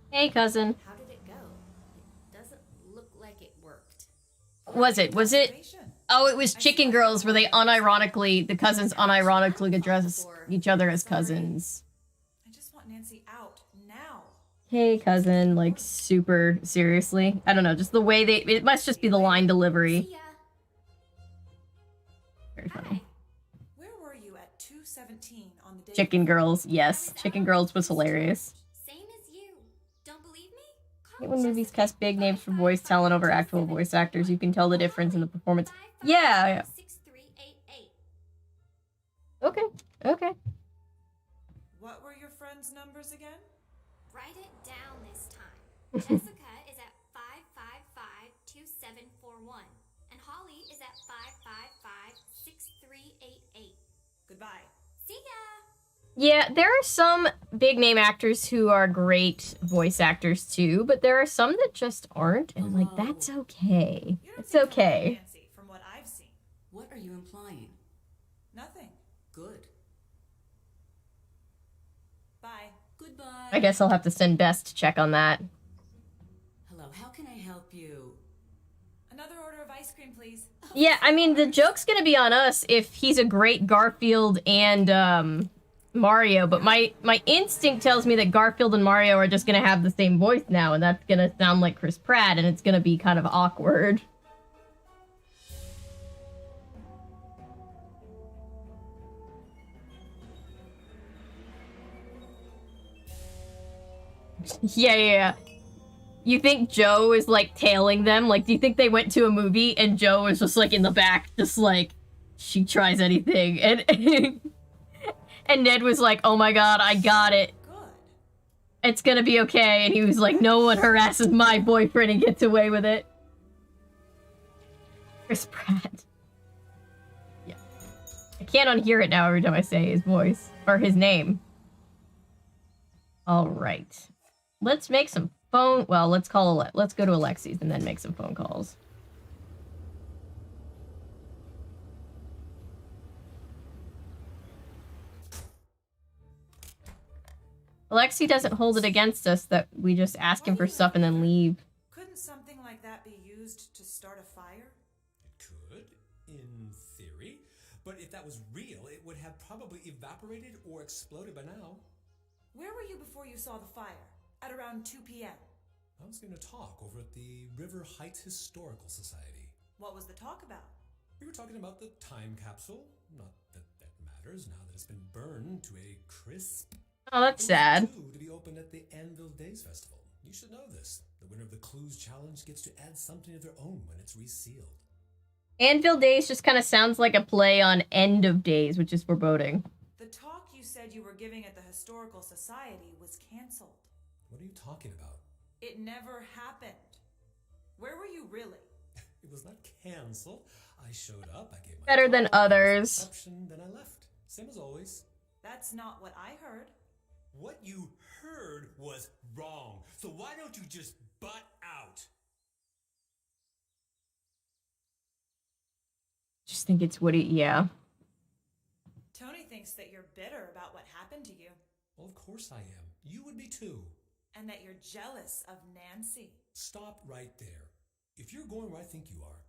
Hey, cousin. How did it go? It doesn't look like it worked. Was it? Oh, it was Chicken Girls where they unironically, the cousins unironically address each other as cousins. I just want Nancy out now. Hey, cousin, like super seriously. I don't know, just the way it must just be the line delivery. Very funny. Where were you at 2:17 on the day? Chicken Girls, yes. Chicken Girls was hilarious. Same as you. Don't believe me? I hate when movies cast big names for voice talent over actual voice actors. You can tell the difference in the performance. Yeah. 6388. Okay. Okay. What were your friends' numbers again? Write it down this time. Jessica is at 555-2741. And Holly is at 555-6388. Goodbye. See ya! Yeah, there are some big name actors who are great voice actors too, but there are some that just aren't, and like that's okay. It's okay. Nancy, from what I've seen. What are you implying? Nothing. Good. Bye. Goodbye. I guess I'll have to send Bess to check on that. Hello, how can I help you? Another order of ice cream, please. Yeah, I mean, the joke's gonna be on us if he's a great Garfield and, Mario, but my instinct tells me that Garfield and Mario are just gonna have the same voice now, and that's gonna sound like Chris Pratt, and it's gonna be kind of awkward. Yeah. You think Joe is, like, tailing them? Like, do you think they went to a movie and Joe is just, like, in the back, just, like, she tries anything, and... And Ned was like, oh my god, I got it. It's gonna be okay. And he was like, no one harasses my boyfriend and gets away with it. Chris Pratt. Yeah. I can't unhear it now every time I say his voice. Or his name. Alright. Let's make some phone... Well, let's go to Alexi's and then make some phone calls. Alexi doesn't hold it against us that we just ask him for stuff and then leave. Couldn't something like that be used to start a fire? It could, in theory. But if that was real, it would have probably evaporated or exploded by now. Where were you before you saw the fire? At around 2 p.m. I was going to talk over at the River Heights Historical Society. What was the talk about? We were talking about the time capsule. Not that that matters now that it's been burned to a crisp. Oh, that's sad. To be opened at the Anvil Days Festival. You should know this. The winner of the Clues Challenge gets to add something of their own when it's resealed. Anvil Days just kind of sounds like a play on End of Days, which is foreboding. The talk you said you were giving at the Historical Society was canceled. What are you talking about? It never happened. Where were you really? It was not canceled. I showed up. I gave my Better than others. Then I left. Same as always. That's not what I heard. What you heard was wrong. So why don't you just butt out? Just think it's Woody, yeah. Tony thinks that you're bitter about what happened to you. Well, of course I am. You would be too. And that you're jealous of Nancy. Stop right there. If you're going where I think you are.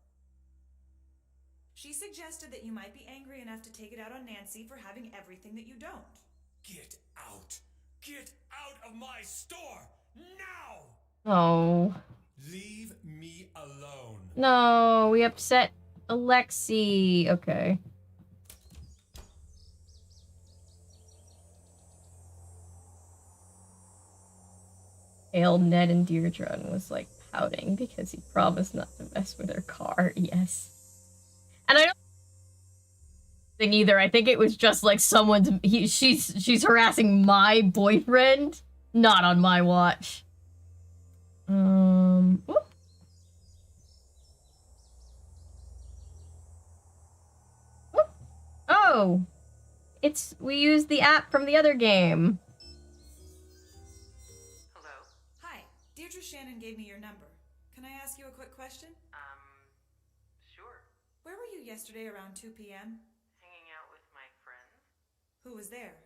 She suggested that you might be angry enough to take it out on Nancy for having everything that you don't. Get out! Get out of my store! Now! Oh. Leave me alone. No, we upset Alexi. Okay. Hailed Ned and Deirdre and was like, pouting because he promised not to mess with her car. Yes. And I don't think either. I think it was just like she's harassing my boyfriend, not on my watch. Whoop. Whoop. Oh, we used the app from the other game. Hi, Deirdre Shannon gave me your number. Can I ask you a quick question? Sure. Where were you yesterday around 2 p.m.? Hanging out with my friends. Who was there?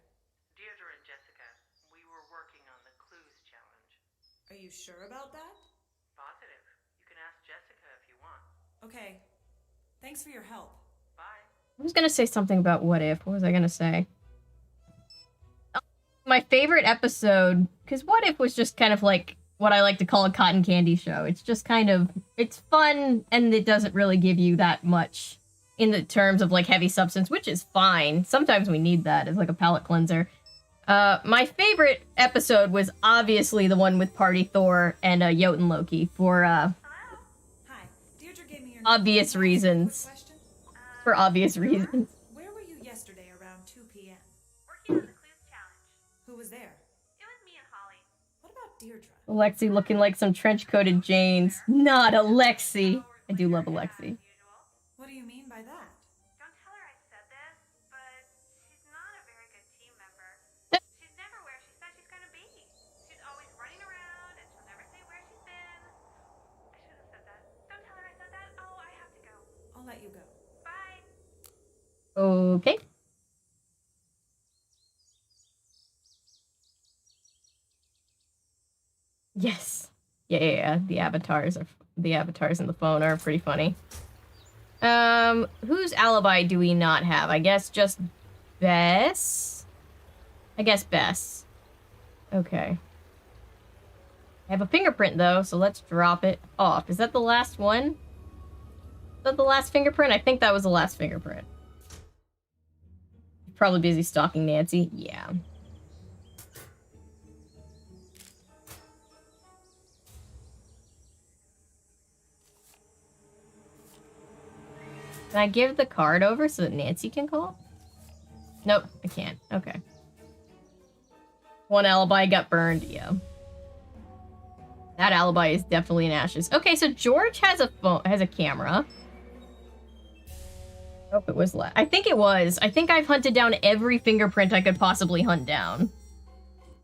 Deirdre and Jessica. We were working on the clues challenge. Are you sure about that? Positive. You can ask Jessica if you want. Okay. Thanks for your help. Bye. I was gonna say something about What If. What was I gonna say? Oh, my favorite episode, because What If was just kind of like what I like to call a cotton candy show. It's just kind of, it's fun, and it doesn't really give you that much in the terms of like heavy substance, which is fine. Sometimes we need that as like a palate cleanser. My favorite episode was obviously the one with Party Thor and Jotun Loki for Hi. Deirdre gave me your obvious reasons. For obvious reasons. Where were you yesterday around 2 p.m.? Working on the clues challenge. Who was there? It was me and Holly. What about Deirdre? Alexi looking like some trench-coated Janes. Not Alexi. I do love Alexi. What do you mean by that? Don't tell her I said this, but she's not a very good team member. She's never where she says she's gonna be. She's always running around, and she'll never say where she's been. I should have said that. Don't tell her I said that. Oh, I have to go. I'll let you go. Bye. Okay. Yes. Yeah. The avatars in the phone are pretty funny. Whose alibi do we not have? I guess just Bess? I guess Bess. Okay. I have a fingerprint, though, so let's drop it off. Is that the last one? Is that the last fingerprint? I think that was the last fingerprint. Probably busy stalking Nancy. Yeah. Can I give the card over so that Nancy can call? Nope, I can't. Okay. One alibi got burned, yeah. That alibi is definitely in ashes. Okay, so George has a camera. I hope it was I think it was. I think I've hunted down every fingerprint I could possibly hunt down.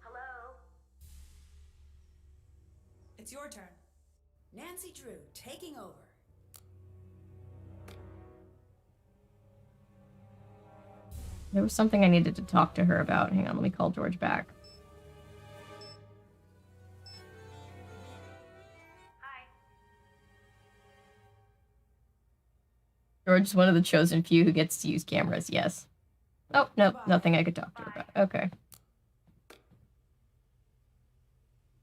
Hello? It's your turn. Nancy Drew, taking over. There was something I needed to talk to her about. Hang on, let me call George back. Hi. George is one of the chosen few who gets to use cameras, yes. Oh, nope, nothing I could talk to her about. Okay.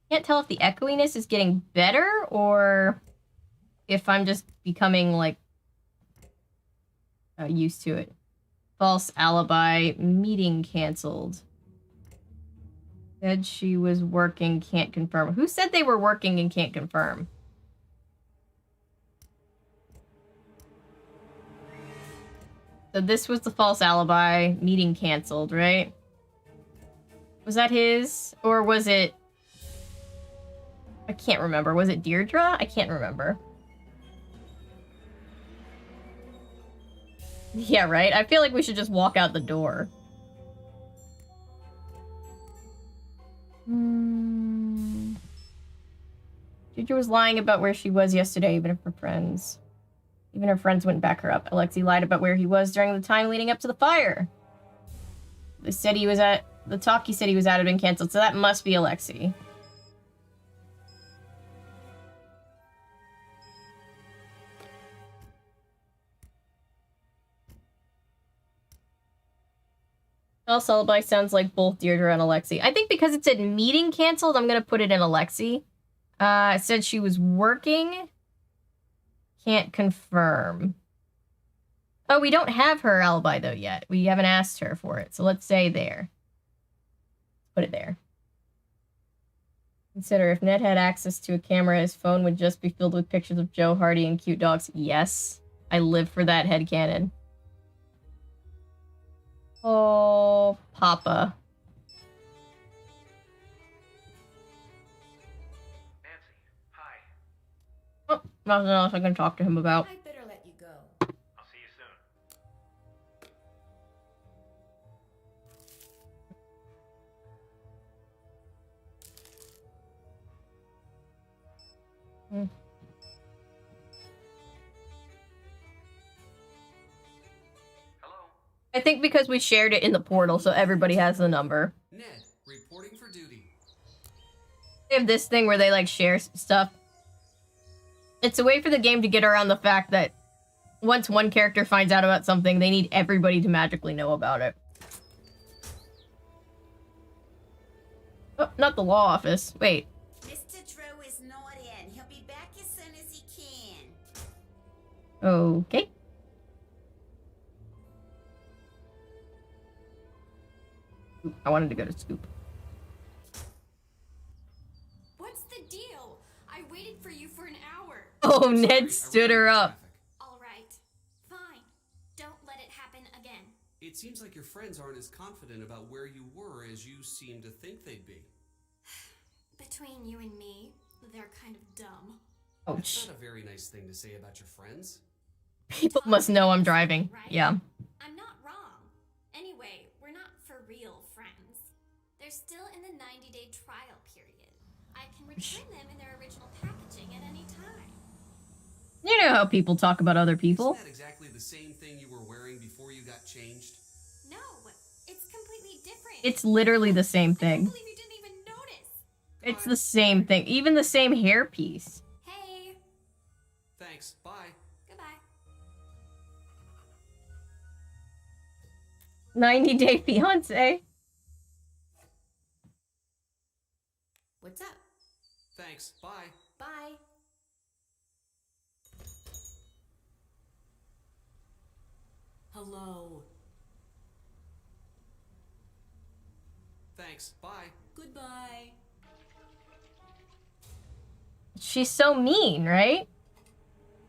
Can't tell if the echoiness is getting better or if I'm just becoming, like, used to it. False alibi, meeting canceled. Said she was working, can't confirm. Who said they were working and can't confirm? So this was the false alibi, meeting canceled, right? Was that his? Or was it... I can't remember. Was it Deirdre? I can't remember. Yeah, right? I feel like we should just walk out the door. Deirdre was lying about where she was yesterday, even if her friends wouldn't back her up. Alexi lied about where he was during the time leading up to the fire. The talk he said he was at had been canceled, so that must be Alexi. False alibi sounds like both Deirdre and Alexi. I think because it said meeting canceled, I'm gonna put it in Alexi. It said she was working. Can't confirm. Oh, we don't have her alibi, though, yet. We haven't asked her for it, so let's say there. Put it there. Consider if Ned had access to a camera, his phone would just be filled with pictures of Joe Hardy and cute dogs. Yes. I live for that headcanon. Oh, Papa. Nancy, hi. Oh, nothing else I can talk to him about. I'd better let you go. I'll see you soon. I think because we shared it in the portal, so everybody has the number. Ned, reporting for duty. They have this thing where they, like, share stuff. It's a way for the game to get around the fact that once one character finds out about something, they need everybody to magically know about it. Oh, not the law office. Wait. Mr. Drew is not in. He'll be back as soon as he can. Okay. Oop, I wanted to go to Scoop. What's the deal? I waited for you for an hour. Oh, Ned stood her up. All right. Fine. Don't let it happen again. It seems like your friends aren't as confident about where you were as you seem to think they'd be. Between you and me, they're kind of dumb. That's not a very nice thing to say about your friends. People must know I'm driving. Yeah. I'm not wrong. Anyway, we're not for real friends. They're still in the 90-day trial period. I can return them in their original packaging at any time. You know how people talk about other people. Isn't that exactly the same thing you were wearing before you got changed? No, it's completely different. It's literally the same thing. I believe you didn't even notice. It's the same thing. Even the same hairpiece. Hey. Thanks. Bye. Goodbye. 90-Day Fiancé. What's up? Thanks. Bye. Bye. Hello. Thanks. Bye. Goodbye. She's so mean, right?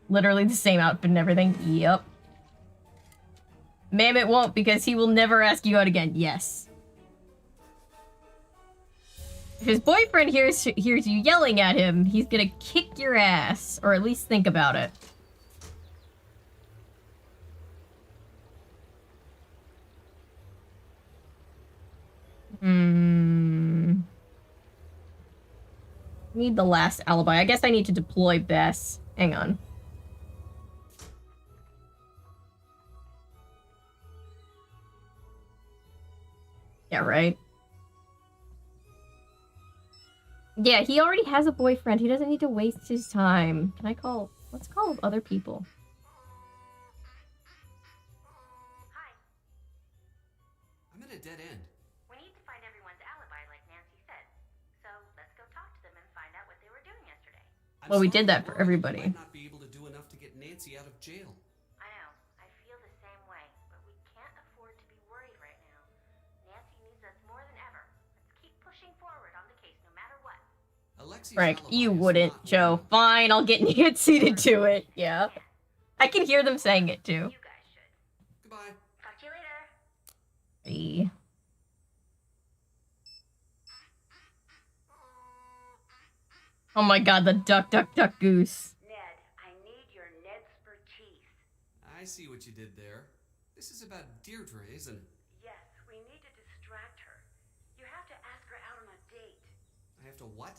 Literally the same outfit and everything. Yep. Ma'am, it won't, because he will never ask you out again. Yes. If his boyfriend hears you yelling at him, he's gonna kick your ass. Or at least think about it. Need the last alibi. I guess I need to deploy Bess. Hang on. Yeah, right. Yeah, he already has a boyfriend. He doesn't need to waste his time. Can I call... Let's call other people. I'm at a dead end. We need to find everyone's alibi like Nancy said. So let's go talk to them and find out what they were doing yesterday. Well, we did that for everybody. You might not be able to do enough to get Nancy out of jail. I know. I feel the same way. But we can't afford to be worried right now. Nancy needs us more than ever. Let's keep pushing forward on the case no matter what. Frank, you wouldn't, Joe. Fine, I'll get Nancy to do it. Yeah. I can hear them saying it, too. Goodbye. Talk to you later. Hey. Oh my god, the duck, duck, duck, goose. Ned, I need your Ned's-pertise. I see what you did there. This is about Deirdre, isn't it? Yes, we need to distract her. You have to ask her out on a date. I have to what?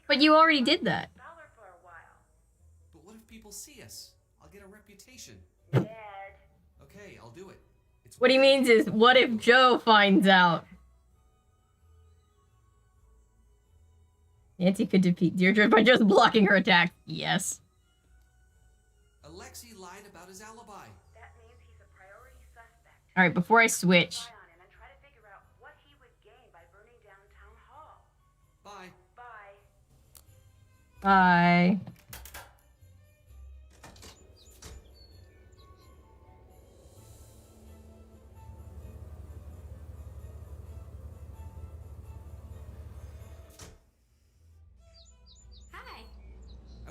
But you already did that. For a while. But what if people see us? I'll get a reputation. Ned. Okay, I'll do it. What he means is, what if Joe finds out? Nancy could defeat Deirdre by just blocking her attack. Yes. Alexei lied about his alibi. That means he's a priority suspect. Alright, before I switch. Spy on him and try to figure out what he would gain by burning down Town Hall. Bye. Bye.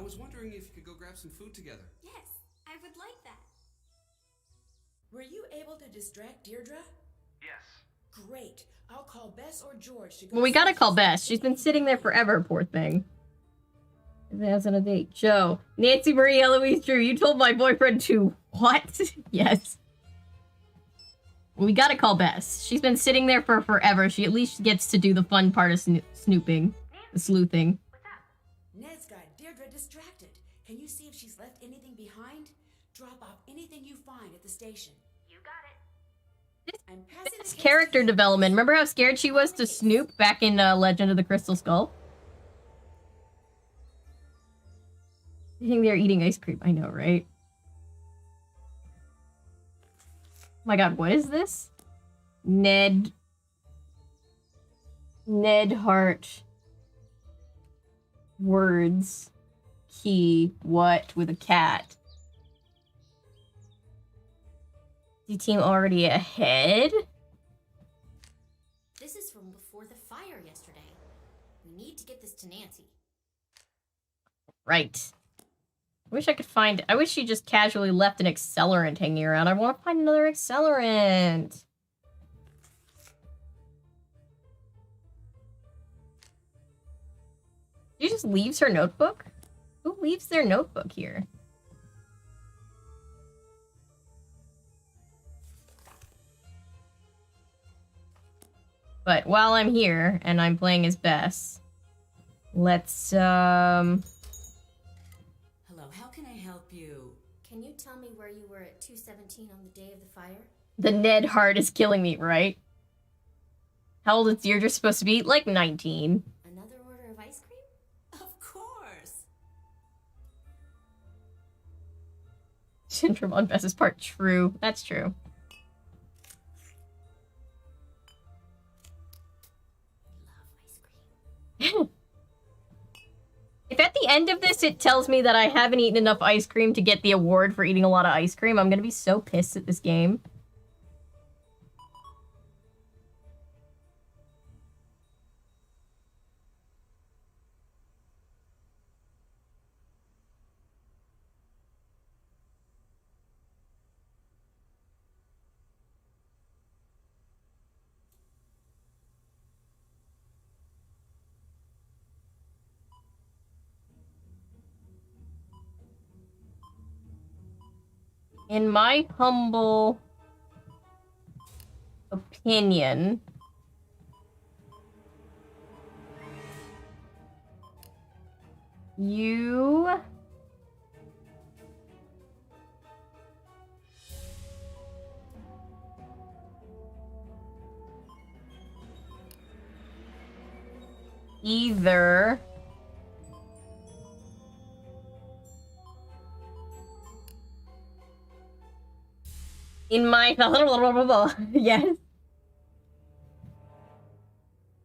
was wondering if you could go grab some food together. Yes, I would like that. Were you able to distract Deirdre? Yes. Great. I'll call Bess or George to go. Well, we gotta call Bess. She's been sitting there forever, poor thing. That's on a date. Joe. Nancy Marie Eloise Drew, you told my boyfriend to... What? Yes. We gotta call Bess. She's been sitting there for forever. She at least gets to do the fun part of snooping. The sleuthing. Ned's got Deirdre distracted. Can you see if she's left anything behind? Drop off anything you find at the station. You got it. I'm passing This character development. Remember how scared she was to Snoop back in Legend of the Crystal Skull? I think they're eating ice cream. I know, right? Oh my god, what is this? Ned Hart. Words. Key. What? With a cat. The team already ahead? This is from before the fire yesterday. We need to get this to Nancy. Right. I wish I could find... I wish she just casually left an accelerant hanging around. I want to find another accelerant. She just leaves her notebook? Who leaves their notebook here? But while I'm here, and I'm playing as Bess, let's, Hello, how can I help you? Can you tell me where you were at 2:17 on the day of the fire? The Ned Hart is killing me, right? How old is Deirdre supposed to be? Like 19. Another order of ice cream? Of course. Syndrome on Bess's part. True. That's true. If at the end of this it tells me that I haven't eaten enough ice cream to get the award for eating a lot of ice cream, I'm gonna be so pissed at this game. In my humble opinion, you either in my yes.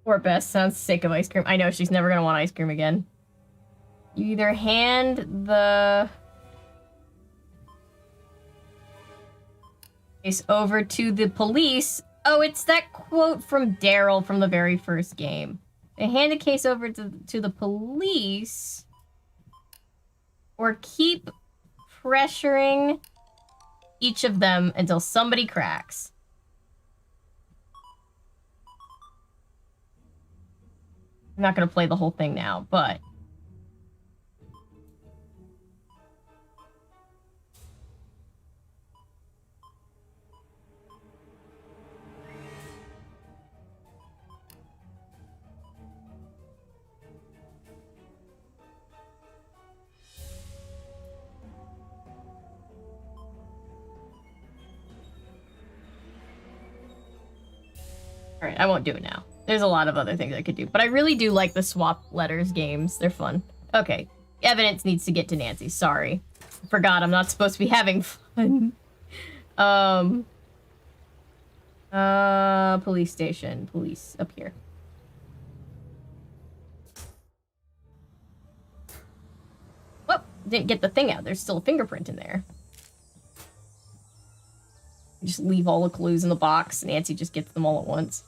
Or Bess sounds sick of ice cream. I know she's never gonna want ice cream again. You either hand the case over to the police. Oh, it's that quote from Daryl from the very first game. They hand the case over to the police, or keep pressuring each of them until somebody cracks. I'm not gonna play the whole thing now, but... Alright, I won't do it now. There's a lot of other things I could do. But I really do like the swap letters games. They're fun. Okay. Evidence needs to get to Nancy. Sorry. Forgot I'm not supposed to be having fun. Police station. Police. Up here. Oh! Didn't get the thing out. There's still a fingerprint in there. Just leave all the clues in the box. Nancy just gets them all at once.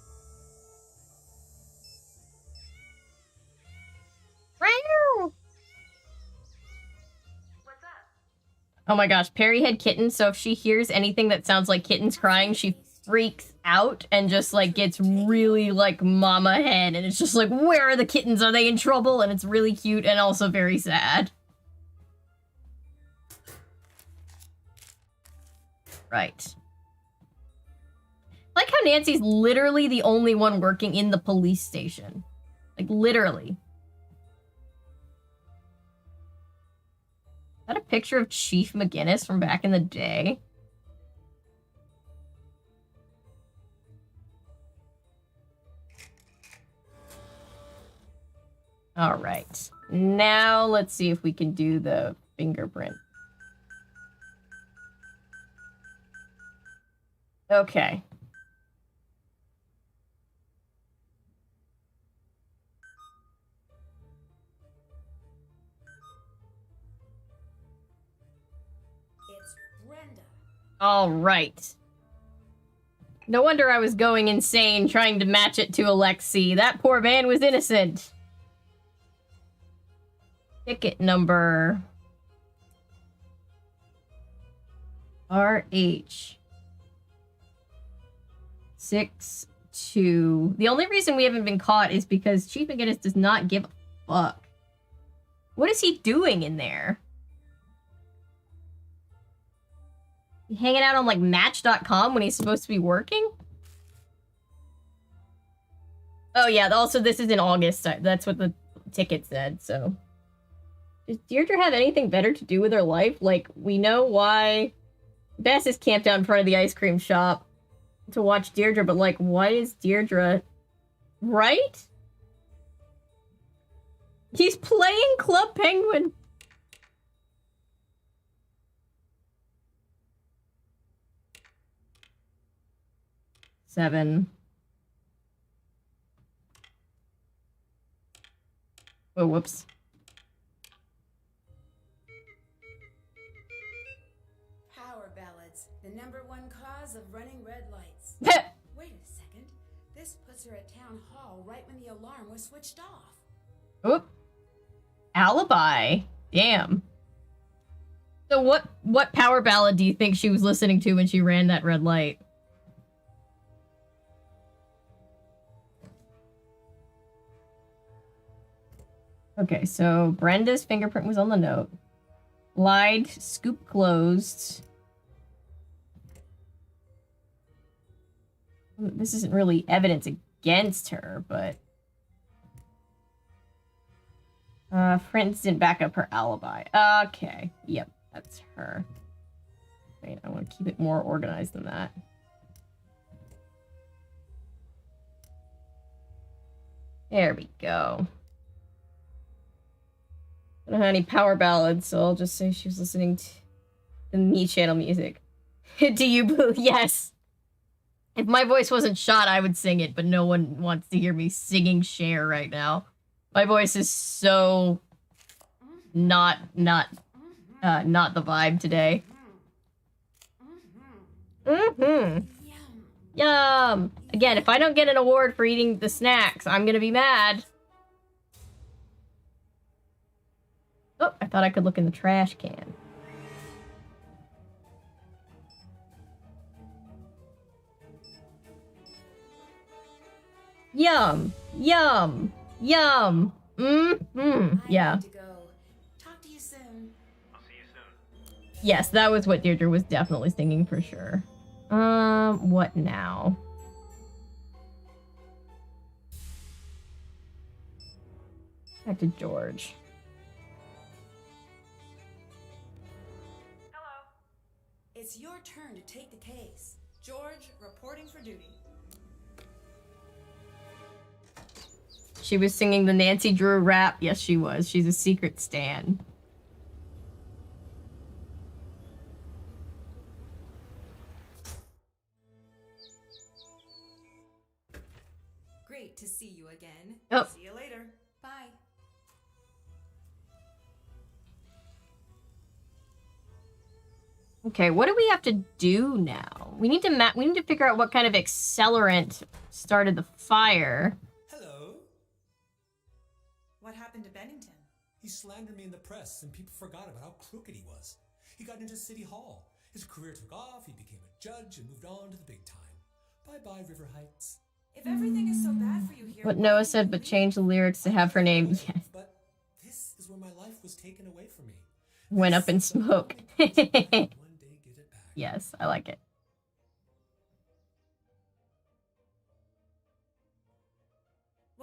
Oh my gosh, Perry had kittens, so if she hears anything that sounds like kittens crying, she freaks out and just, like, gets really, like, mama hen. And it's just like, where are the kittens? Are they in trouble? And it's really cute and also very sad. Right. Like how Nancy's literally the only one working in the police station. Like, literally. Is that a picture of Chief McGinnis from back in the day? All right. Now let's see if we can do the fingerprint. Okay. It's Brenda. All right. No wonder I was going insane trying to match it to Alexi. That poor man was innocent. Ticket number RH 62. The only reason we haven't been caught is because Chief McGinnis does not give a fuck. What is he doing in there? He hanging out on like Match.com when he's supposed to be working? Oh yeah, also this is in August. That's what the ticket said, so. Does Deirdre have anything better to do with her life? Like, we know why Bess is camped out in front of the ice cream shop to watch Deirdre, but like, why is Deirdre... Right? He's playing Club Penguin. Seven. Oh, whoops. Power ballads, the #1 cause of running red lights. Wait a second. This puts her at town hall right when the alarm was switched off. Oop. Alibi. Damn. So what power ballad do you think she was listening to when she ran that red light? Okay, so Brenda's fingerprint was on the note. Lied, scoop closed. This isn't really evidence against her, but... friends didn't back up her alibi. Okay, yep, that's her. Wait, I want to keep it more organized than that. There we go. I don't have any power ballads, so I'll just say she was listening to the Me Channel music. Do you believe? Yes. If my voice wasn't shot, I would sing it, but no one wants to hear me singing Cher right now. My voice is so not the vibe today. Yum. Again, if I don't get an award for eating the snacks, I'm gonna be mad. Oh, I thought I could look in the trash can. Yum. Yum. Yum. Yeah. Talk to you soon. I'll see you soon. Yes, that was what Deirdre was definitely singing for sure. What now? Back to George. Hello. It's your turn to take the case. George, reporting for duty. She was singing the Nancy Drew rap. Yes, she was. She's a secret stan. Great to see you again. Oh. See you later. Bye. Okay, what do we have to do now? We need to figure out what kind of accelerant started the fire. Hello. What happened to Bennington? He slandered me in the press and people forgot about how crooked he was. He got into City Hall. His career took off, he became a judge and moved on to the big time. Bye-bye, River Heights. If everything is so bad for you here, What Noah said, but change the lyrics to have her name. Yes. But this is where my life was taken away from me. Went up in smoke. Yes, I like it.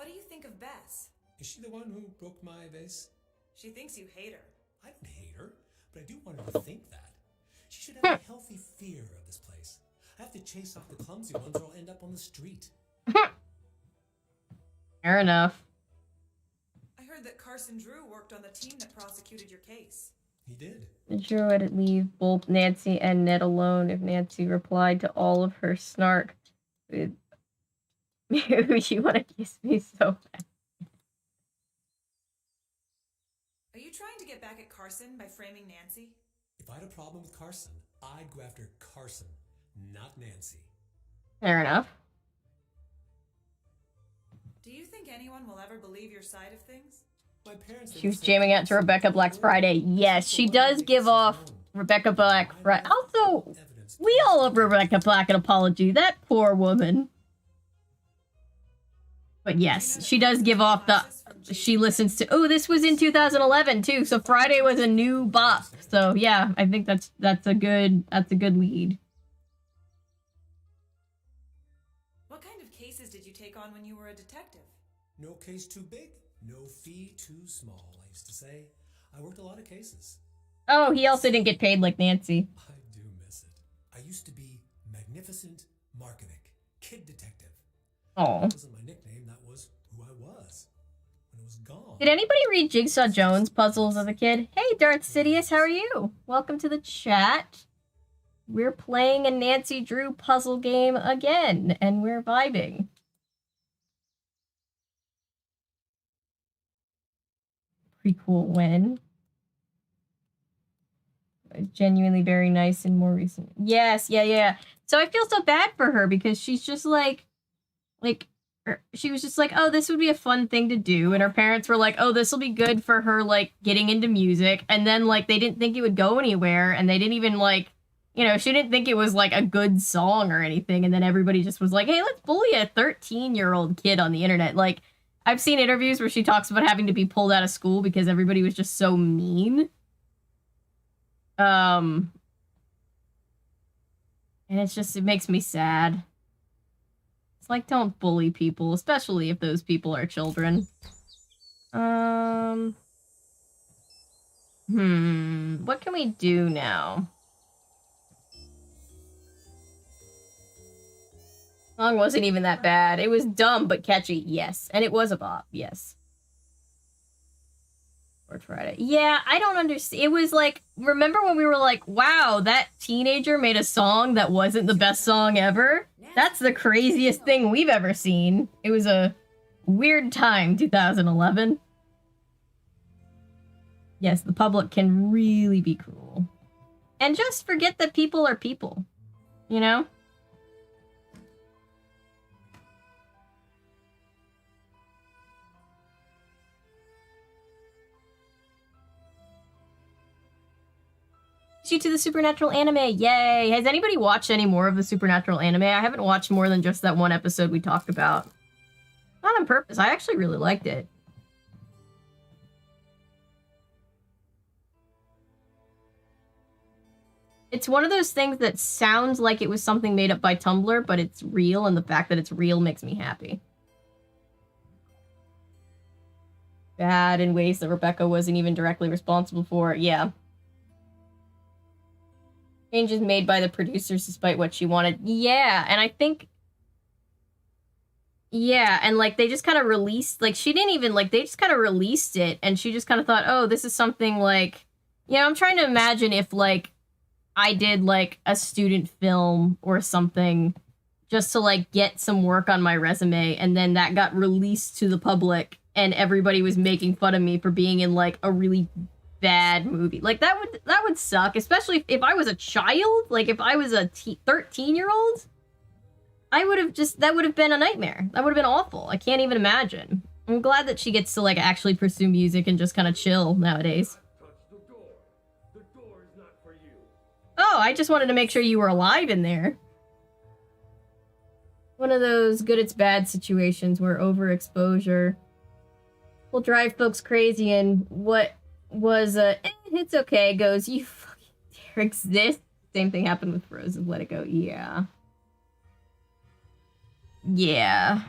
what do you think of Bess? Is she the one who broke my vase? She thinks you hate her. I don't hate her, but I do want her to think that. She should have a healthy fear of this place. I have to chase off the clumsy ones or I'll end up on the street. Fair enough. I heard that Carson Drew worked on the team that prosecuted your case. He did. The Drew would leave both Nancy and Ned alone if Nancy replied to all of her snark with, you want to kiss me so bad. Are you trying to get back at Carson by framing Nancy? If I had a problem with Carson, I'd go after Carson, not Nancy. Fair enough. Do you think anyone will ever believe your side of things? My parents. She was jamming out to Rebecca Black's Friday. Yes, she does give off Rebecca Black Friday. Also, we all owe Rebecca Black an apology. That poor woman. But yes, she does give off the... She listens to... Oh, this was in 2011 too, so Friday was a new bop. So yeah, I think that's a good lead. What kind of cases did you take on when you were a detective? No case too big, no fee too small, I used to say. I worked a lot of cases. Oh, he also didn't get paid like Nancy. I do miss it. I used to be Magnificent Markovic, Kid Detective. Oh. That wasn't my nickname, that was who I was. When it was gone. Did anybody read Jigsaw Jones puzzles as a kid? Hey, Darth Sidious, how are you? Welcome to the chat. We're playing a Nancy Drew puzzle game again, and we're vibing. Pretty cool win. Genuinely very nice and more recent. Yes, yeah. So I feel so bad for her because she's just like, she was just like, oh, this would be a fun thing to do. And her parents were like, oh, this will be good for her, like, getting into music. And then, like, they didn't think it would go anywhere. And they didn't even, like, you know, she didn't think it was, like, a good song or anything. And then everybody just was like, hey, let's bully a 13-year-old kid on the internet. Like, I've seen interviews where she talks about having to be pulled out of school because everybody was just so mean. And it's just, it makes me sad. It's like, don't bully people, especially if those people are children. What can we do now? Song wasn't even that bad. It was dumb but catchy, yes. And it was a bop, yes. Or Friday. Yeah, I don't understand. It was like, remember when we were like, wow, that teenager made a song that wasn't the best song ever? That's the craziest thing we've ever seen. It was a weird time, 2011. Yes, the public can really be cruel. And just forget that people are people. You know? You to the Supernatural anime. Yay! Has anybody watched any more of the Supernatural anime? I haven't watched more than just that one episode we talked about. Not on purpose. I actually really liked it. It's one of those things that sounds like it was something made up by Tumblr, but it's real, and the fact that it's real makes me happy. Bad in ways that Rebecca wasn't even directly responsible for. Yeah. Changes made by the producers despite what she wanted. Yeah, and I think... Yeah, and, like, they just kind of released... Like, she didn't even... Like, they just kind of released it, and she just kind of thought, oh, this is something, like... You know, I'm trying to imagine if, like, I did, like, a student film or something just to, like, get some work on my resume, and then that got released to the public, and everybody was making fun of me for being in, like, a really bad movie. Like, that would suck, especially if I was a child. Like, if I was a 13-year-old, I would have just, that would have been a nightmare. That would have been awful. I can't even imagine. I'm glad that she gets to, like, actually pursue music and just kind of chill nowadays. Touch the door. The door is not for you. oh, I just wanted to make sure you were alive in there. One of those good it's bad situations where overexposure will drive folks crazy, and what was it's okay goes, you fucking dare exist. Same thing happened with Frozen. Let It Go. Yeah. Yeah.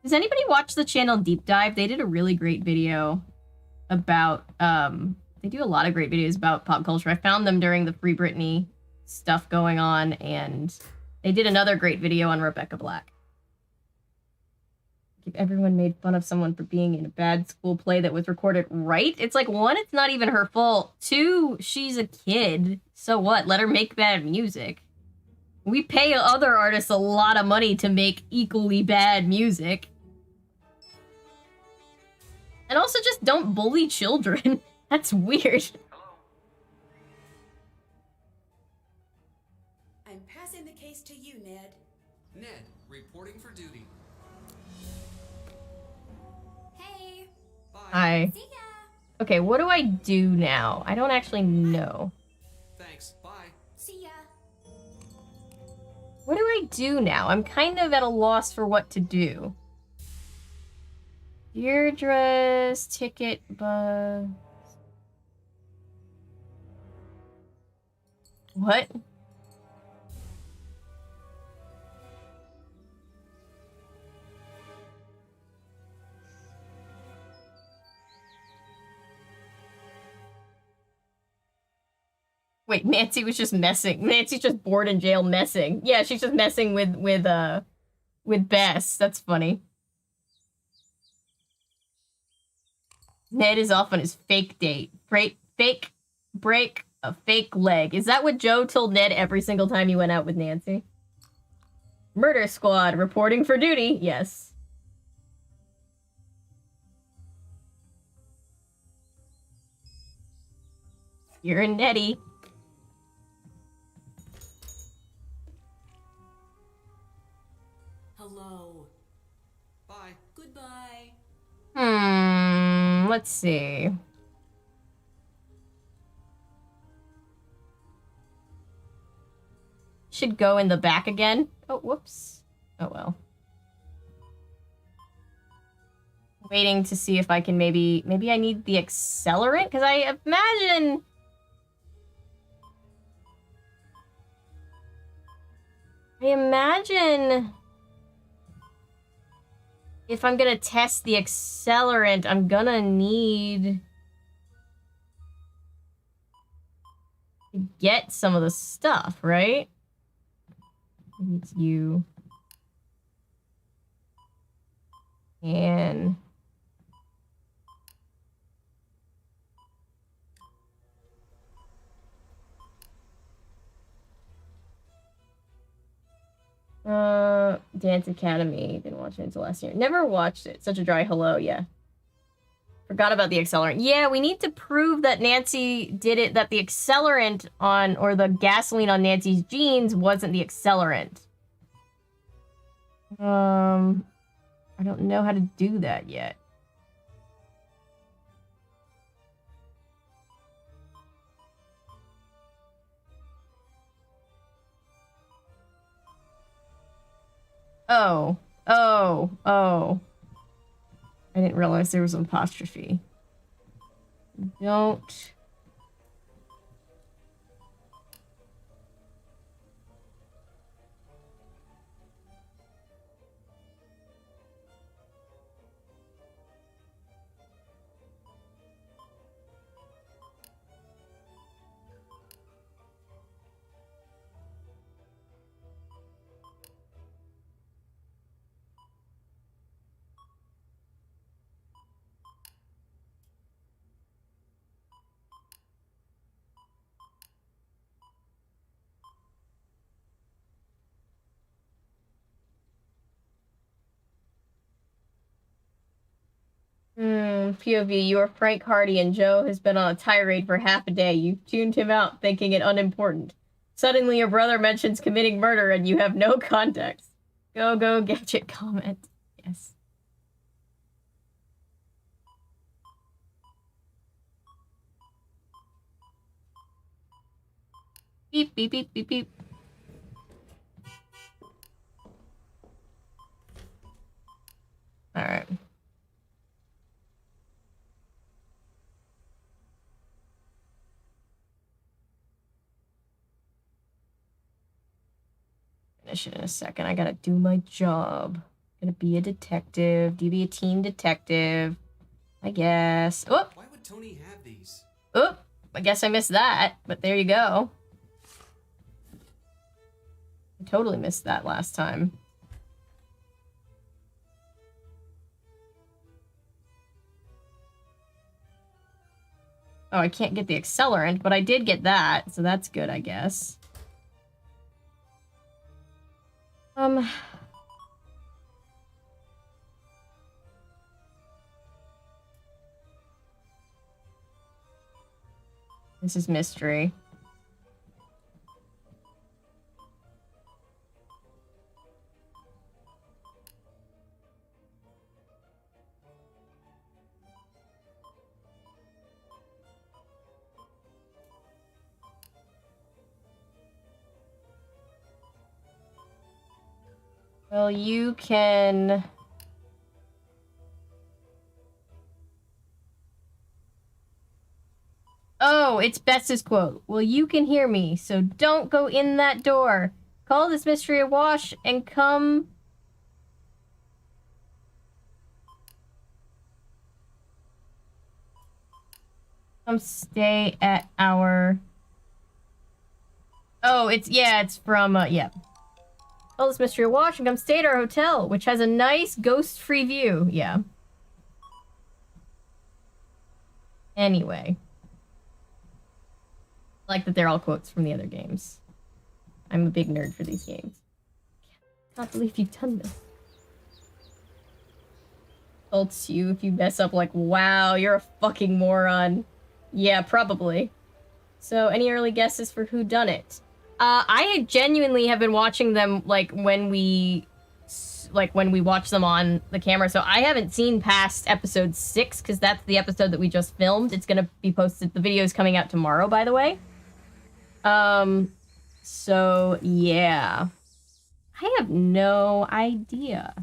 Does anybody watch the channel Deep Dive? They did a really great video about, they do a lot of great videos about pop culture. I found them during the Free Britney stuff going on, and they did another great video on Rebecca Black. If everyone made fun of someone for being in a bad school play that was recorded right. It's like, one, it's not even her fault. Two, she's a kid. So what? Let her make bad music. We pay other artists a lot of money to make equally bad music. And also just don't bully children. That's weird. I'm passing the case to you, Ned. Ned, reporting for duty. Hey. Hi. See ya. Okay, what do I do now? I don't actually know. Thanks, bye. See ya. What do I do now? I'm kind of at a loss for what to do. Deirdre's ticket buzz. What? Wait, Nancy was just messing. Nancy's just bored in jail messing. Yeah, she's just messing with Bess. That's funny. Ned is off on his fake date. Break a fake leg. Is that what Joe told Ned every single time he went out with Nancy? Murder Squad reporting for duty. Yes. You're Nettie. Hello. Bye. Goodbye. Let's see. Should go in the back again. Oh, whoops. Oh, well. Waiting to see if I can maybe I need the accelerant, because I imagine if I'm gonna test the accelerant, I'm gonna need to get some of the stuff, right? It's you. And Dance Academy. Didn't watch it until last year. Never watched it. Such a dry hello, yeah. Forgot about the accelerant. Yeah, we need to prove that Nancy did it, that the accelerant on, or the gasoline on Nancy's jeans wasn't the accelerant. I don't know how to do that yet. Oh. I didn't realize there was an apostrophe. Don't. POV, you are Frank Hardy and Joe has been on a tirade for half a day. You've tuned him out, thinking it unimportant. Suddenly your brother mentions committing murder and you have no context. Go, gadget comment. Yes. Beep, beep, beep, beep, beep. Alright. Finish it in a second. I gotta do my job. Gonna be a detective. Do you be a team detective? I guess. Oh! Why would Tony have these? Oh! I guess I missed that, but there you go. I totally missed that last time. Oh, I can't get the accelerant, but I did get that, so that's good, I guess. This is mystery. Well, you can... Oh, it's Bess's quote. Well, you can hear me, so don't go in that door. Call this mystery a wash and come... Come stay at our... Oh, it's from, yeah. Call this mystery a wash and come stay at our hotel, which has a nice ghost-free view. Yeah. Anyway. I like that they're all quotes from the other games. I'm a big nerd for these games. Can't believe you've done this. Insults you if you mess up like, wow, you're a fucking moron. Yeah, probably. So, any early guesses for who done it? I genuinely have been watching them, like, when we watch them on the camera, so I haven't seen past episode 6, because that's the episode that we just filmed. It's gonna be posted, the video's coming out tomorrow, by the way. So, yeah. I have no idea.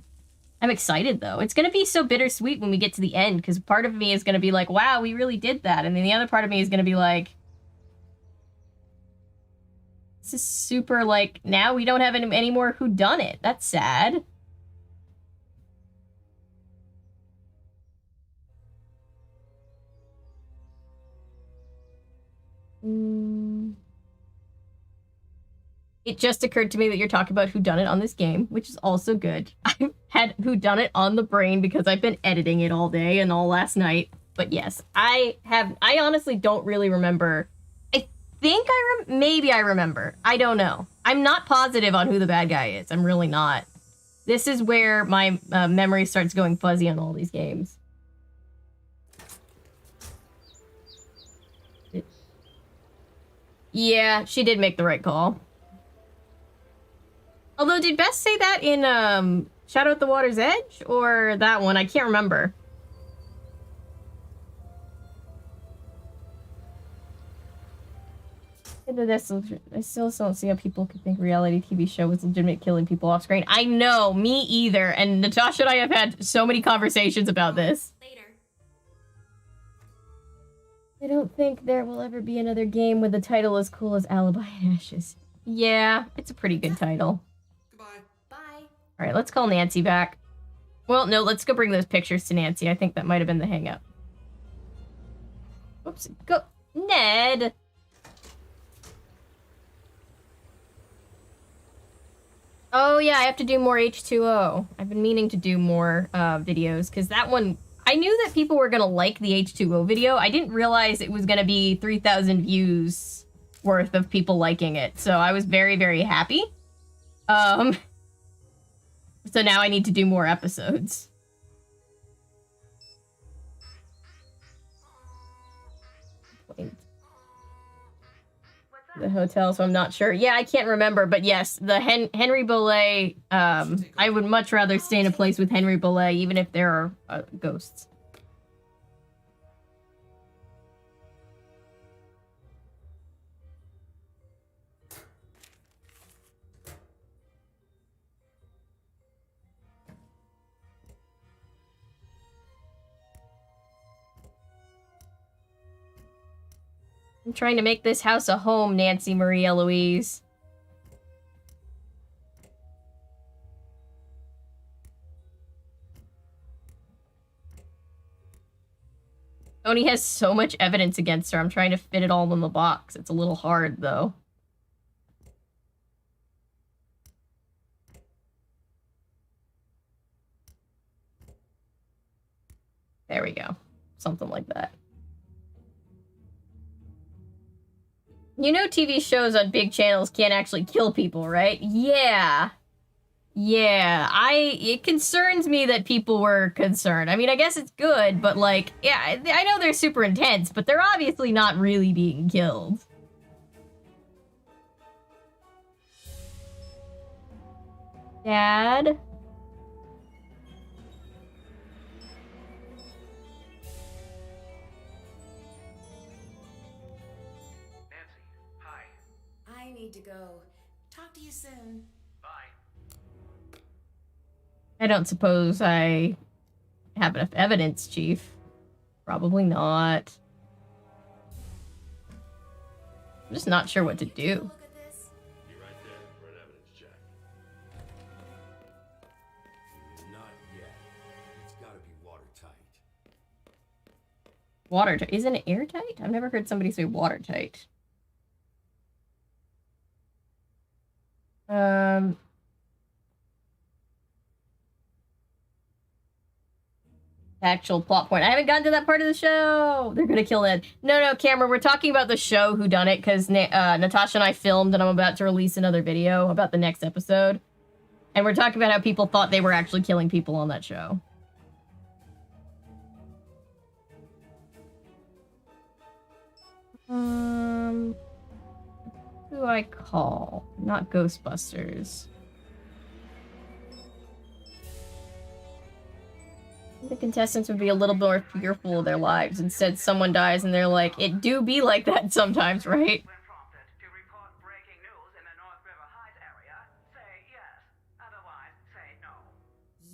I'm excited, though. It's gonna be so bittersweet when we get to the end, because part of me is gonna be like, wow, we really did that, and then the other part of me is gonna be like, this is super, like, now we don't have any more whodunit. That's sad. It just occurred to me that you're talking about whodunit on this game, which is also good. I've had whodunit on the brain because I've been editing it all day and all last night. But yes, I honestly don't really remember. I think maybe I remember. I don't know. I'm not positive on who the bad guy is. I'm really not. This is where my memory starts going fuzzy on all these games. Yeah, she did make the right call. Although, did Bess say that in Shadow at the Water's Edge? Or that one? I can't remember. I still don't see how people could think reality TV show was legitimate killing people off screen. I know, me either. And Natasha and I have had so many conversations about this. Later. I don't think there will ever be another game with a title as cool as Alibi and Ashes. Yeah, it's a pretty good title. Bye. All right, let's call Nancy back. Well, no, let's go bring those pictures to Nancy. I think that might have been the hang-up. Oops, go. Ned! Oh, yeah, I have to do more H2O. I've been meaning to do more videos, because that one... I knew that people were going to like the H2O video. I didn't realize it was going to be 3,000 views worth of people liking it. So I was very, very happy. So now I need to do more episodes. The hotel, so I'm not sure. Yeah, I can't remember, but yes, the Henry Boulay, I would much rather stay in a place with Henry Boulay, even if there are ghosts. I'm trying to make this house a home, Nancy Marie Eloise. Tony has so much evidence against her. I'm trying to fit it all in the box. It's a little hard, though. There we go. Something like that. You know TV shows on big channels can't actually kill people, right? Yeah. Yeah. It concerns me that people were concerned. I mean, I guess it's good, but like, yeah, I know they're super intense, but they're obviously not really being killed. Dad? I need to go. Talk to you soon. I don't suppose I have enough evidence, Chief. Probably not. I'm just not sure what to do. Be right there for an evidence check. Not yet. It's gotta be watertight. Watertight? Isn't it airtight? I've never heard somebody say watertight. Actual plot point. I haven't gotten to that part of the show. They're gonna kill Ed. No, Cameron, we're talking about the show Whodunit, because Natasha and I filmed, and I'm about to release another video about the next episode. And we're talking about how people thought they were actually killing people on that show. Who do I call? Not Ghostbusters. The contestants would be a little more fearful of their lives. Instead, someone dies and they're like, it do be like that sometimes, right?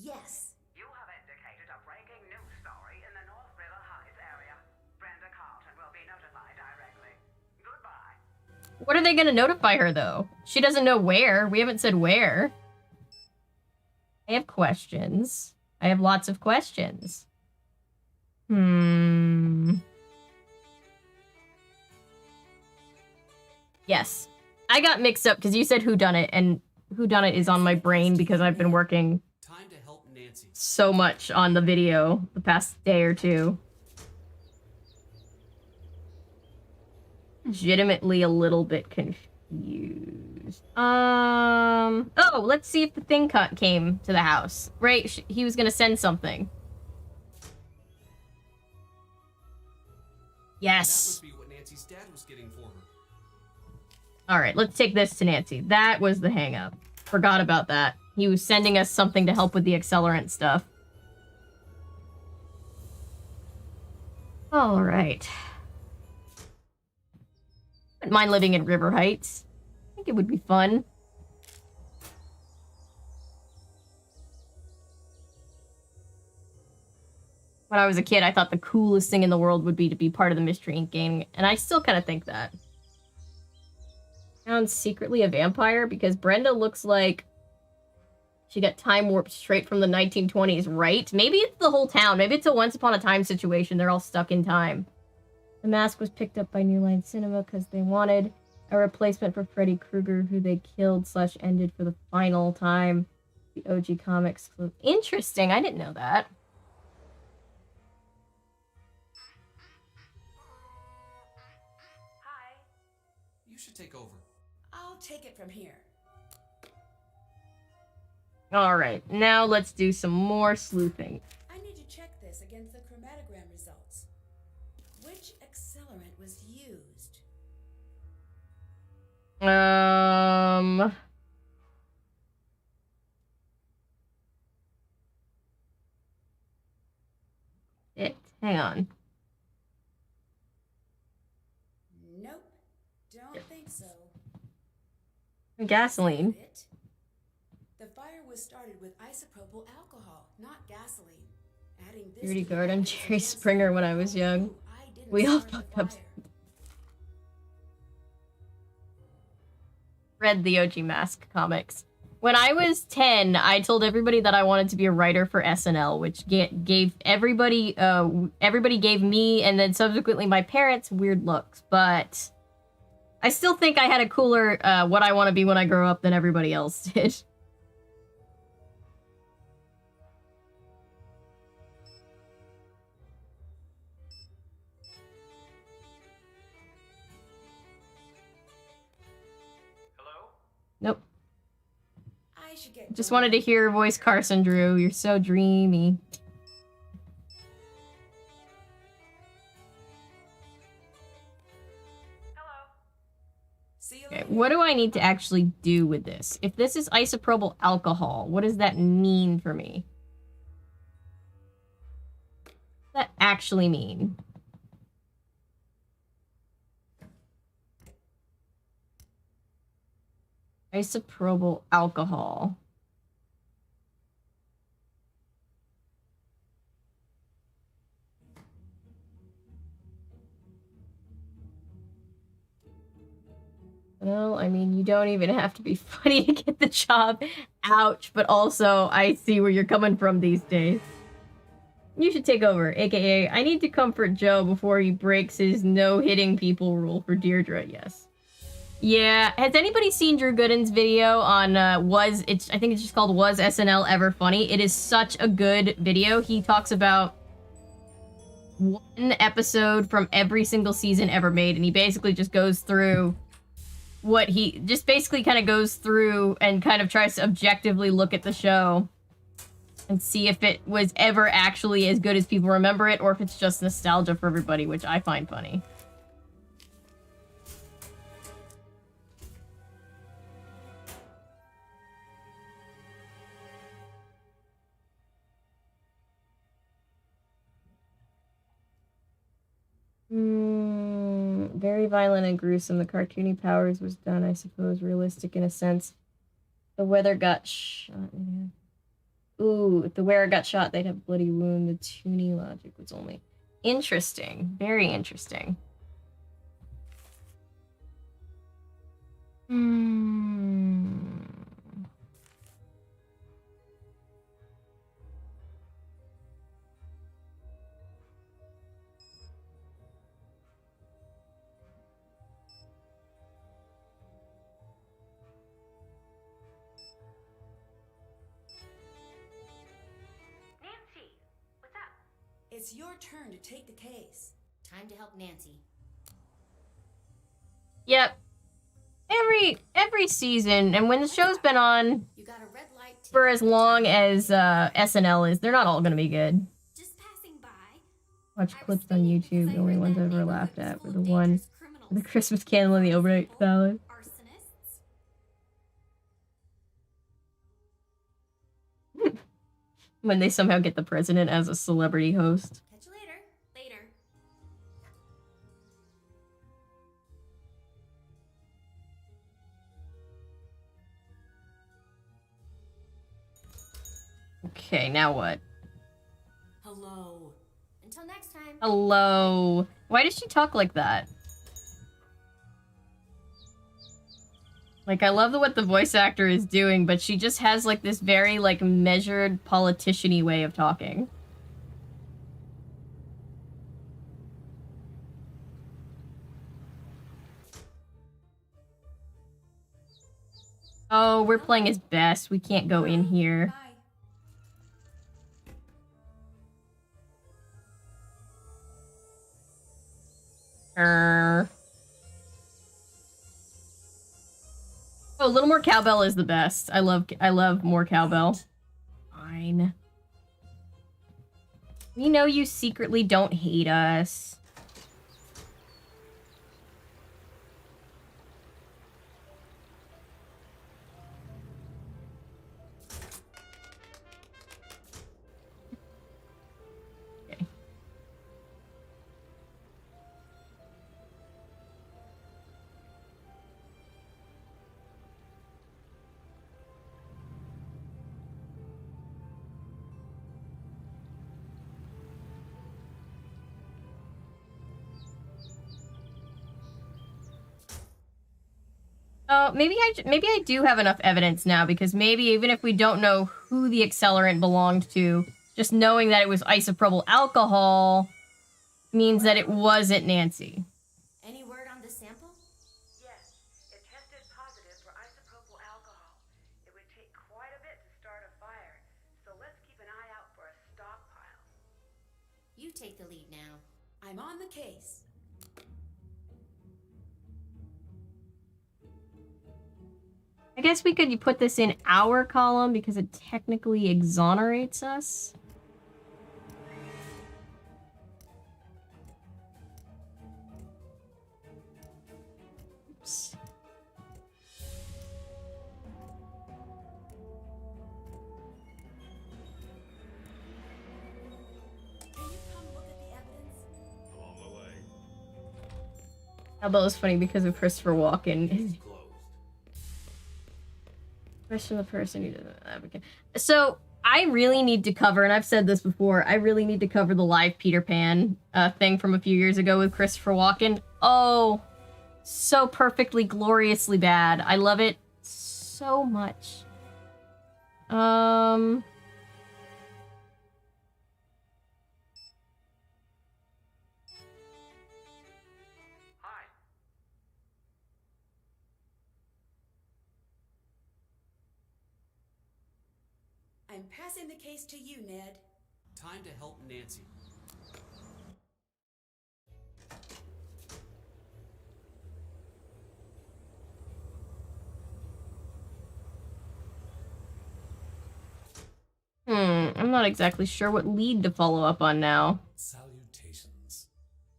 Yes. You have indicated a breaking news story in the North River Heights area. Brenda Carlton will be notified directly. Goodbye. What are they gonna notify her, though? She doesn't know where. We haven't said where. I have questions. I have lots of questions. Yes. I got mixed up because you said Whodunit, and Whodunit is on my brain because I've been working so much on the video the past day or two. Legitimately a little bit confused. Oh, let's see if the thing came to the house. Right, he was gonna send something. Yes. That must be what Nancy's dad was getting for her. Alright, let's take this to Nancy. That was the hang-up. Forgot about that. He was sending us something to help with the accelerant stuff. Alright. Wouldn't mind living in River Heights. I think it would be fun. When I was a kid, I thought the coolest thing in the world would be to be part of the Mystery Inc. gang, and I still kind of think that. Sounds secretly a vampire because Brenda looks like she got time warped straight from the 1920s, right? Maybe it's the whole town. Maybe it's a once upon a time situation. They're all stuck in time. The mask was picked up by New Line Cinema because they wanted a replacement for Freddy Krueger, who they killed/ended for the final time. The OG comics. Interesting. I didn't know that. You should take over. I'll take it from here. Alright, now let's do some more sleuthing. I need to check this against the chromatogram results. Which accelerant was used? Hang on. Nope. Don't think so. Gasoline. The fire was started with isopropyl alcohol, not gasoline. Adding this Security guard on Jerry Springer when I was young. We all fucked up. read the OG Mask comics. When I was 10, I told everybody that I wanted to be a writer for SNL, which gave everybody gave me and then subsequently my parents weird looks. But I still think I had a cooler what I want to be when I grow up than everybody else did. Nope. I should get Just wanted to hear your voice, Carson Drew. You're so dreamy. Okay, what do I need to actually do with this? If this is isopropyl alcohol, what does that mean for me? What does that actually mean? Isopropyl alcohol. Well, I mean, you don't even have to be funny to get the job. Ouch, but also, I see where you're coming from these days. You should take over, aka, I need to comfort Joe before he breaks his no-hitting people rule for Deirdre, yes. Yeah, has anybody seen Drew Gooden's video on, I think it's just called Was SNL Ever Funny? It is such a good video. He talks about one episode from every single season ever made, and he basically just goes through what he just basically kind of goes through and kind of tries to objectively look at the show and see if it was ever actually as good as people remember it or if it's just nostalgia for everybody, which I find funny. Very violent and gruesome. The cartoony powers was done, I suppose, realistic in a sense. The weather got shot. Ooh, if the wearer got shot, they'd have a bloody wound. The toony logic was only interesting. Very interesting. It's your turn to take the case. Time to help Nancy. Yep. Every season, and when the show's been on for as long as SNL is, they're not all gonna be good. Watch clips on YouTube. The only ones I ever laughed at were the one with the Christmas candle and the overnight salad. When they somehow get the president as a celebrity host. Catch you later. Later. Okay, now what? Hello. Until next time. Hello. Why does she talk like that? Like, I love what the voice actor is doing, but she just has, like, this very, like, measured, politician-y way of talking. Oh, we're playing his best. We can't go in here. Oh, a little more cowbell is the best. I love more cowbell. Fine. We know you secretly don't hate us. Okay. maybe I do have enough evidence now, because maybe even if we don't know who the accelerant belonged to, just knowing that it was isopropyl alcohol means that it wasn't Nancy. Any word on the sample? Yes, it tested positive for isopropyl alcohol. It would take quite a bit to start a fire, so let's keep an eye out for a stockpile. You take the lead now. I'm on the case. I guess we could put this in our column because it technically exonerates us. Oops. Can you come look at the evidence? On my way. That was funny because of Christopher Walken. Question the person who doesn't advocate. So I really need to cover, and I've said this before, I really need to cover the live Peter Pan thing from a few years ago with Christopher Walken. Oh, so perfectly, gloriously bad. I love it so much. Hi. I'm passing the case to you, Ned. Time to help Nancy. I'm not exactly sure what lead to follow up on now. Salutations.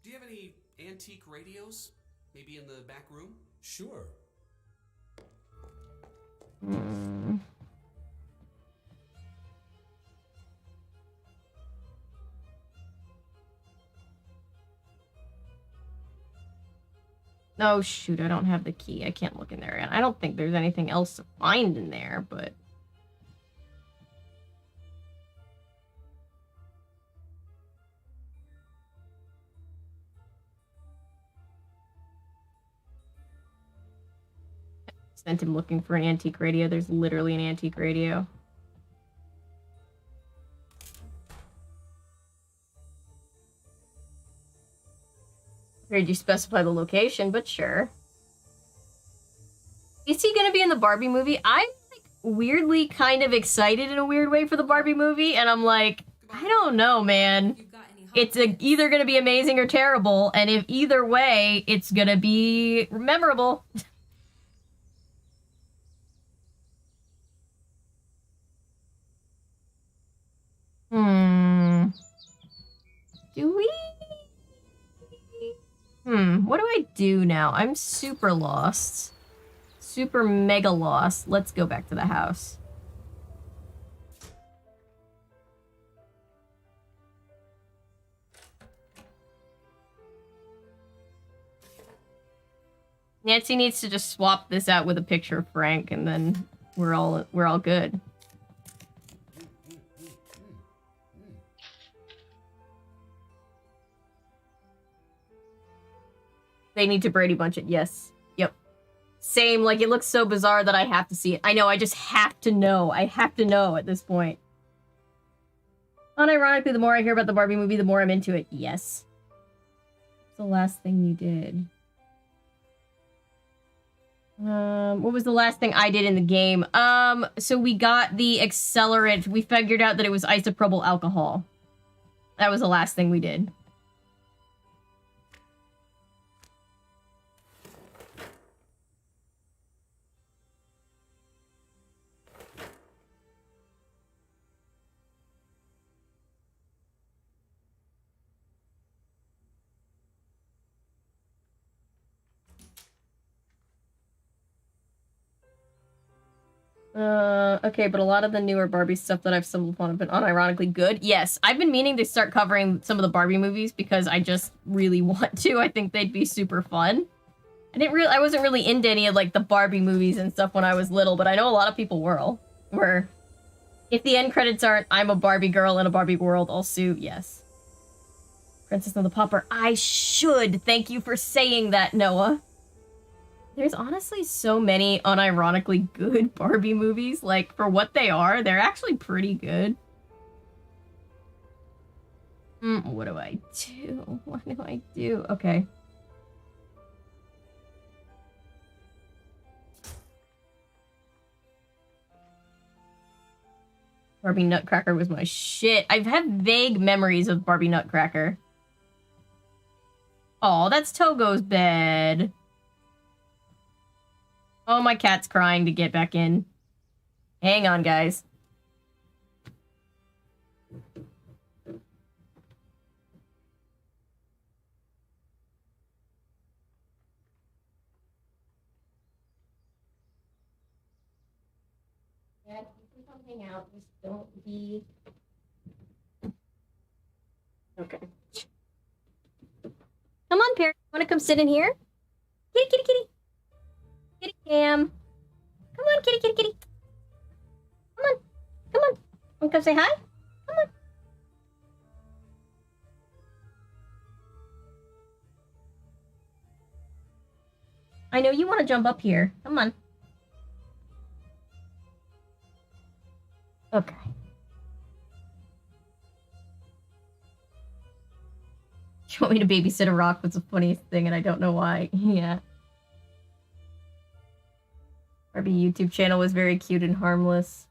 Do you have any antique radios? Maybe in the back room? Sure. Oh, shoot, I don't have the key. I can't look in there. And I don't think there's anything else to find in there, but... Sent him looking for an antique radio. There's literally an antique radio. Heard you specify the location, but sure. Is he gonna be in the Barbie movie? I'm like weirdly kind of excited in a weird way for the Barbie movie, and I'm like, I don't know, man. It's either gonna be amazing or terrible, and if either way, it's gonna be memorable. Do we? What do I do now? I'm super lost. Super mega lost. Let's go back to the house. Nancy needs to just swap this out with a picture of Frank, and then we're all good. They need to Brady Bunch it. Yes. Yep. Same. Like, it looks so bizarre that I have to see it. I know. I just have to know. I have to know at this point. Unironically, the more I hear about the Barbie movie, the more I'm into it. Yes. What's the last thing you did? What was the last thing I did in the game? So we got the accelerant. We figured out that it was isopropyl alcohol. That was the last thing we did. Okay, but a lot of the newer Barbie stuff that I've stumbled upon have been unironically good. Yes, I've been meaning to start covering some of the Barbie movies because I just really want to. I think they'd be super fun. I wasn't really into any of, like, the Barbie movies and stuff when I was little, but I know a lot of people were. If the end credits aren't, I'm a Barbie girl in a Barbie world, I'll sue, yes. Princess and the Pauper. I should! Thank you for saying that, Noah. There's honestly so many unironically good Barbie movies. Like, for what they are, they're actually pretty good. What do I do? What do I do? Okay. Barbie Nutcracker was my shit. I've had vague memories of Barbie Nutcracker. Oh, that's Togo's bed. Oh, my cat's crying to get back in. Hang on, guys. Yeah, you can come hang out. Just don't be... Okay. Come on, Perry. Want to come sit in here? Kitty, kitty, kitty. Kitty Cam. Come on, kitty, kitty, kitty. Come on. Come on. Want to come say hi? Come on. I know you want to jump up here. Come on. Okay. You want me to babysit a rock was the funniest thing, and I don't know why. Yeah. Barbie YouTube channel was very cute and harmless.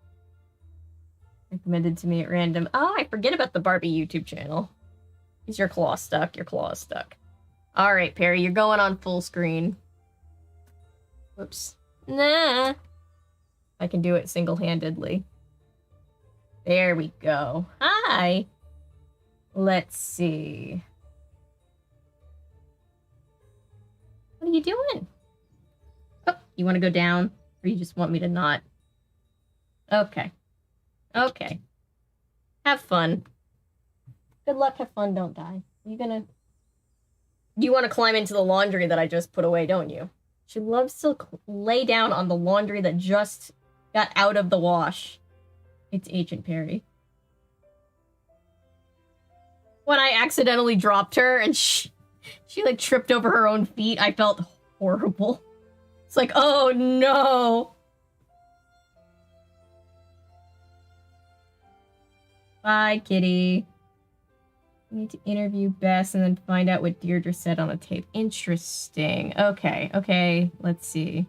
Recommended to me at random. Oh, I forget about the Barbie YouTube channel. Is your claw stuck? Your claw is stuck. Alright, Perry, you're going on full screen. Whoops. Nah. I can do it single-handedly. There we go. Hi! Let's see. What are you doing? Oh, you want to go down? Or you just want me to not? Okay. Okay. Have fun. Good luck, have fun, don't die. You want to climb into the laundry that I just put away, don't you? She loves to lay down on the laundry that just got out of the wash. It's Agent Perry. When I accidentally dropped her and she like tripped over her own feet, I felt horrible. It's like, oh no. Bye, kitty. We need to interview Bess and then find out what Deirdre said on the tape. Interesting. Okay, okay. Let's see.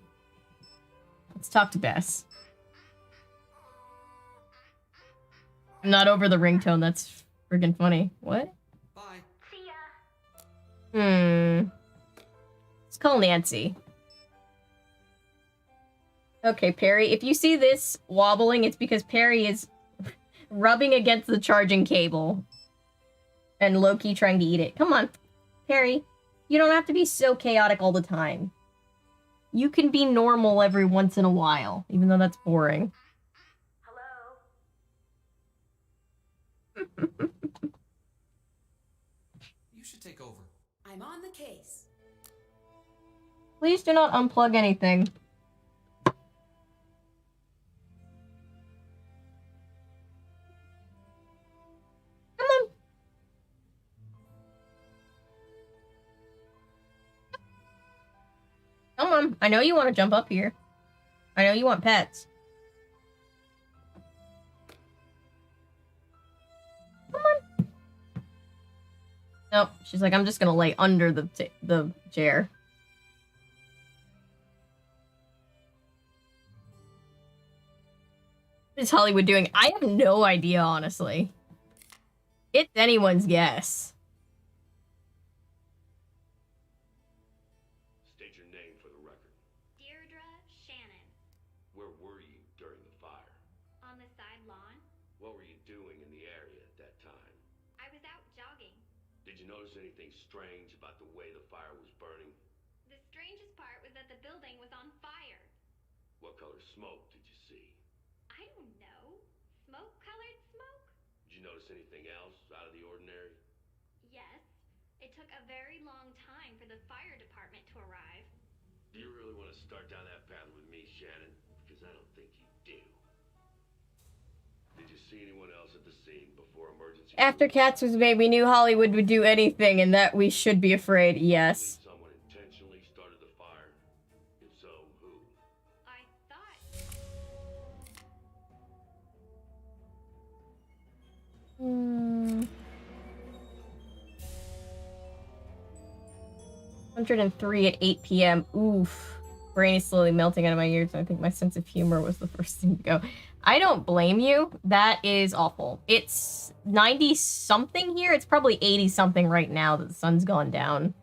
Let's talk to Bess. I'm not over the ringtone. That's friggin' funny. What? Bye. See ya. Let's call Nancy. Okay, Perry. If you see this wobbling, it's because Perry is rubbing against the charging cable. And low-key trying to eat it. Come on, Perry. You don't have to be so chaotic all the time. You can be normal every once in a while, even though that's boring. Hello? You should take over. I'm on the case. Please do not unplug anything. Come on. Come on. I know you want to jump up here. I know you want pets. Come on. Nope. She's like, I'm just gonna lay under the chair. What is Hollywood doing? I have no idea, honestly. It's anyone's guess. State your name for the record. Deirdre Shannon. Where were you during the fire? On the side lawn. What were you doing in the area at that time? I was out jogging. Did you notice anything strange about the way the fire was burning? The strangest part was that the building was on fire. What color smoke did you see? I don't know. Smoke-colored smoke? Did you notice anything else out of the ordinary? Yes. It took a very long time for the fire department to arrive. Do you really want to start down that path with me, Shannon? Because I don't think you do. Did you see anyone else at the scene before emergency? After Cats was made, we knew Hollywood would do anything and that we should be afraid. Yes. Someone intentionally started the fire? If 103 at 8 p.m. Oof. Brain is slowly melting out of my ears, and I think my sense of humor was the first thing to go. I don't blame you. That is awful. It's 90-something here. It's probably 80-something right now that the sun's gone down.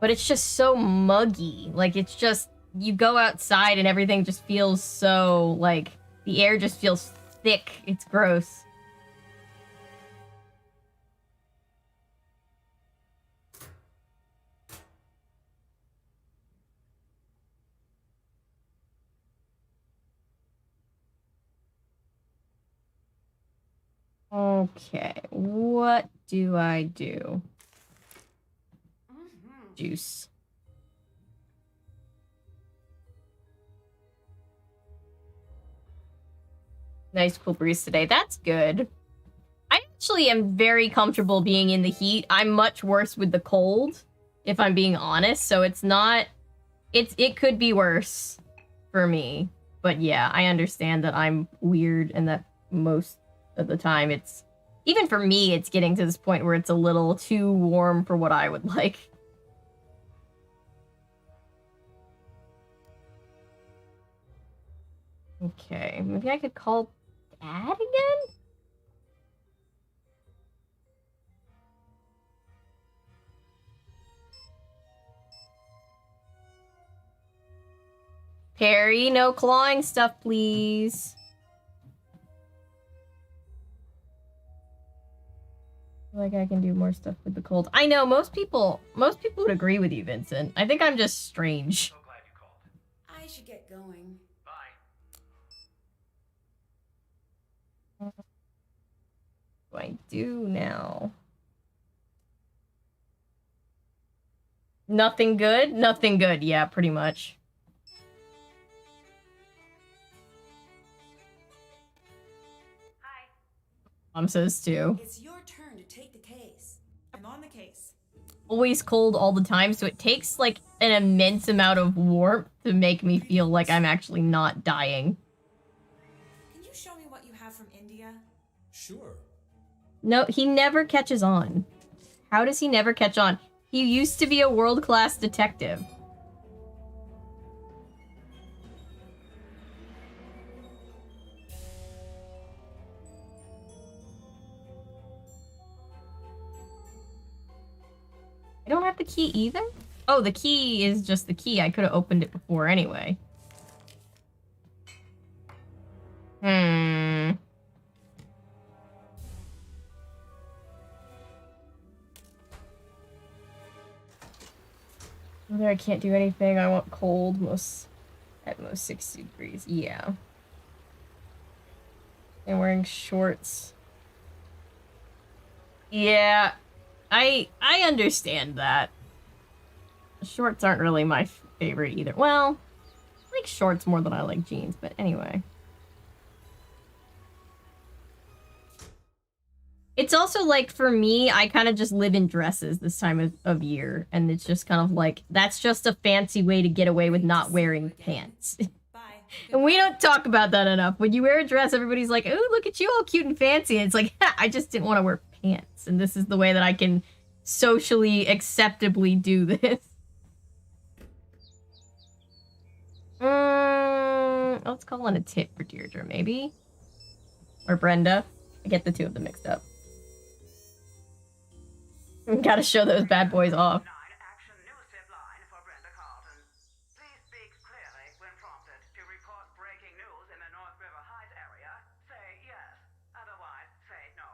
But it's just so muggy. Like, it's just... You go outside and everything just feels so, like... The air just feels thick. It's gross. Okay, what do I do? Juice. Nice cool breeze today. That's good. I actually am very comfortable being in the heat. I'm much worse with the cold, if I'm being honest. So it's not... It could be worse for me. But yeah, I understand that I'm weird and that most of the time it's... Even for me, it's getting to this point where it's a little too warm for what I would like. Okay, maybe I could call Dad again? Perry, no clawing stuff, please. Like I can do more stuff with the cold. I know, most people would agree with you, Vincent. I think I'm just strange. So glad you called. I should get going. Bye. What do I do now? Nothing good? Nothing good, yeah, pretty much. Hi. Mom says too. It's your turn to take the case. I'm on the case. Always cold all the time, so it takes like an immense amount of warmth to make me feel like I'm actually not dying. Can you show me what you have from India? Sure. No, he never catches on. How does he never catch on? He used to be a world-class detective. I don't have the key either? Oh, the key is just the key. I could have opened it before anyway. Whether I can't do anything, I want cold, at most 60 degrees. Yeah. And wearing shorts. Yeah, I understand that. Shorts aren't really my favorite either. Well, I like shorts more than I like jeans, but anyway. It's also like, for me, I kind of just live in dresses this time of year. And it's just kind of like, that's just a fancy way to get away with not wearing pants. And we don't talk about that enough. When you wear a dress, everybody's like, oh, look at you all cute and fancy. And it's like, I just didn't want to wear pants. And this is the way that I can socially acceptably do this. Let's call in a tip for Deirdre, maybe? Or Brenda. I get the two of them mixed up. Gotta show those bad boys off. Action news tip line for Brenda Carlton. Please speak clearly when prompted. To report breaking news in the North River Heights area, say yes. Otherwise, say no.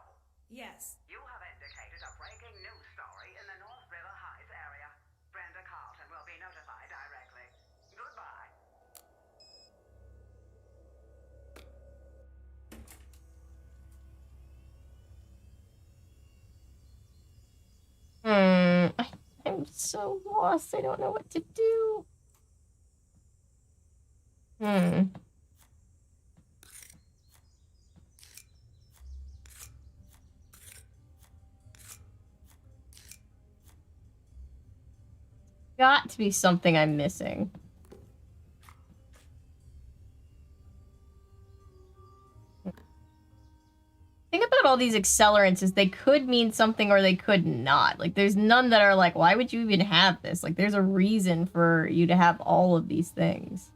Yes. You have indicated a breaking news story in the North River Heights area. Brenda Carlton will be notified directly. Goodbye. I'm so lost. I don't know what to do. Got to be something I'm missing. Think about all these accelerants is they could mean something or they could not. Like, there's none that are like, why would you even have this? Like, there's a reason for you to have all of these things.